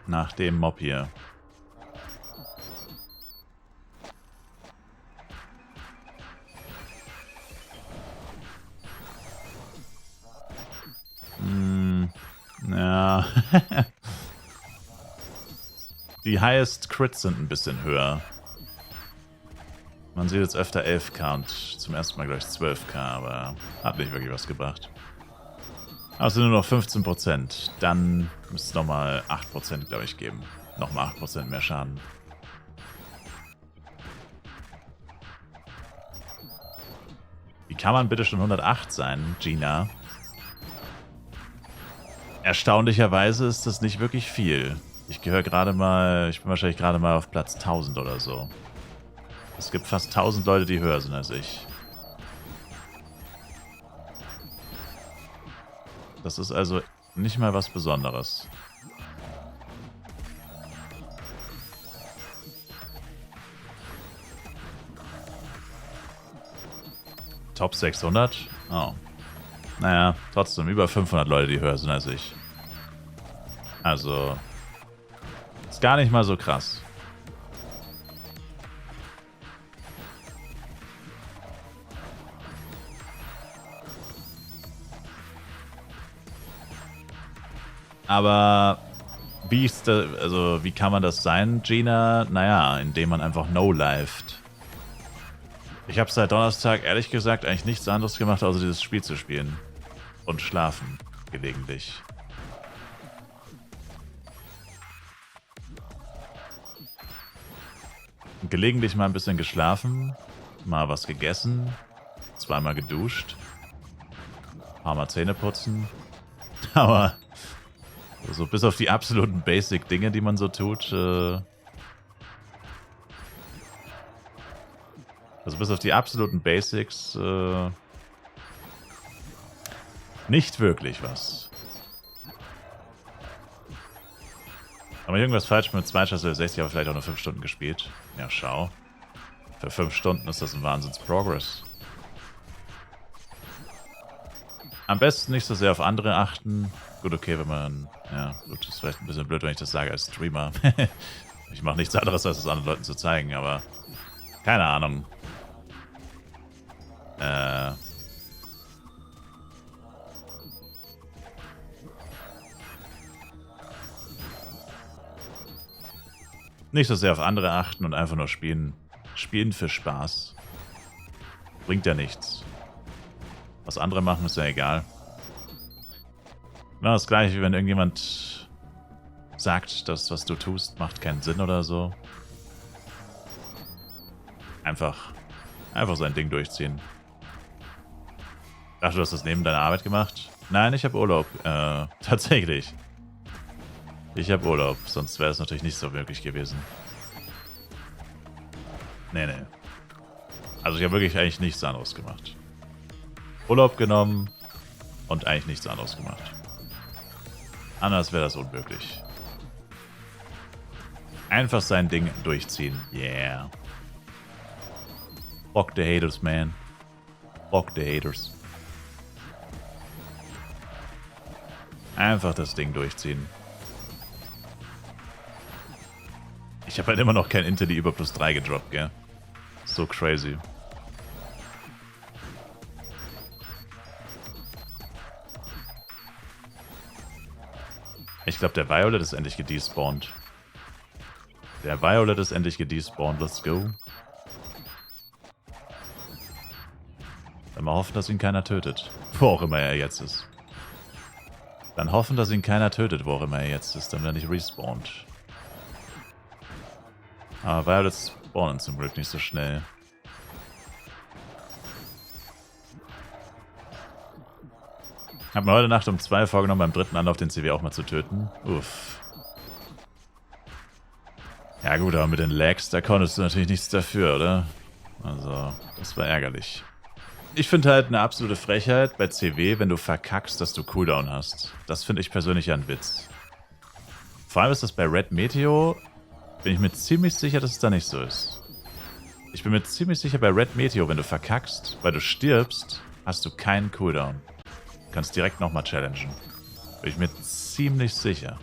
Nach dem Mob hier. Ja. Die Highest Crits sind ein bisschen höher. Man sieht jetzt öfter 11k und zum ersten Mal, glaube ich, 12k, aber hat nicht wirklich was gebracht. Aber es sind nur noch 15%. Dann müsste es nochmal 8%, glaube ich, geben. Nochmal 8% mehr Schaden. Wie kann man bitte schon 108 sein, Gina? Erstaunlicherweise ist das nicht wirklich viel. Ich bin wahrscheinlich gerade mal auf Platz 1000 oder so. Es gibt fast 1000 Leute, die höher sind als ich. Das ist also nicht mal was Besonderes. Top 600? Oh. Naja, trotzdem über 500 Leute, die höher sind als ich. Also, ist gar nicht mal so krass. Aber wie kann man das sein, Gina? Naja, indem man einfach no-lived. Ich habe seit Donnerstag ehrlich gesagt eigentlich nichts anderes gemacht, außer dieses Spiel zu spielen. Und schlafen, gelegentlich. Gelegentlich mal ein bisschen geschlafen, mal was gegessen, zweimal geduscht, ein paar Mal Zähne putzen. Aber so bis auf die absoluten Basic-Dinge, die man so tut, also bis auf die absoluten Basics, nicht wirklich was. Aber irgendwas falsch mit 2 Level 60, aber vielleicht auch nur 5 Stunden gespielt. Ja, schau. Für 5 Stunden ist das ein Wahnsinns-Progress. Am besten nicht so sehr auf andere achten. Gut, okay, wenn man... Ja, gut, ist vielleicht ein bisschen blöd, wenn ich das sage als Streamer. Ich mache nichts anderes, als es anderen Leuten zu zeigen, aber... Keine Ahnung. Nicht so sehr auf andere achten und einfach nur spielen. Spielen für Spaß. Bringt ja nichts. Was andere machen, ist ja egal. Genau das gleiche, wie wenn irgendjemand sagt, dass was du tust, macht keinen Sinn oder so. Einfach sein Ding durchziehen. Ach, du hast das neben deiner Arbeit gemacht? Nein, ich habe Urlaub. Tatsächlich. Ich habe Urlaub, sonst wäre es natürlich nicht so möglich gewesen. Nee. Also ich habe wirklich eigentlich nichts anderes gemacht. Urlaub genommen und eigentlich nichts anderes gemacht. Anders wäre das unmöglich. Einfach sein Ding durchziehen. Yeah. Fuck the haters, man. Fuck the haters. Einfach das Ding durchziehen. Ich habe halt immer noch kein Intellி über +3 gedroppt, gell? So crazy. Ich glaube, der Violet ist endlich gedespawnt. Der Violet ist endlich gedespawnt. Let's go. Dann mal hoffen, dass ihn keiner tötet. Wo auch immer er jetzt ist. Dann hoffen, dass ihn keiner tötet, wo auch immer er jetzt ist, damit er nicht respawnt. Aber Violets spawnen zum Glück nicht so schnell. Ich habe mir heute Nacht um 2 vorgenommen, beim 3. Anlauf den CW auch mal zu töten. Uff. Ja gut, aber mit den Lags, da konntest du natürlich nichts dafür, oder? Also, das war ärgerlich. Ich finde halt eine absolute Frechheit bei CW, wenn du verkackst, dass du Cooldown hast. Das finde ich persönlich ja ein Witz. Vor allem ist das bei Red Meteo, bin ich mir ziemlich sicher, dass es da nicht so ist. Ich bin mir ziemlich sicher bei Red Meteo, wenn du verkackst, weil du stirbst, hast du keinen Cooldown. Du kannst direkt nochmal challengen. Bin ich mir ziemlich sicher.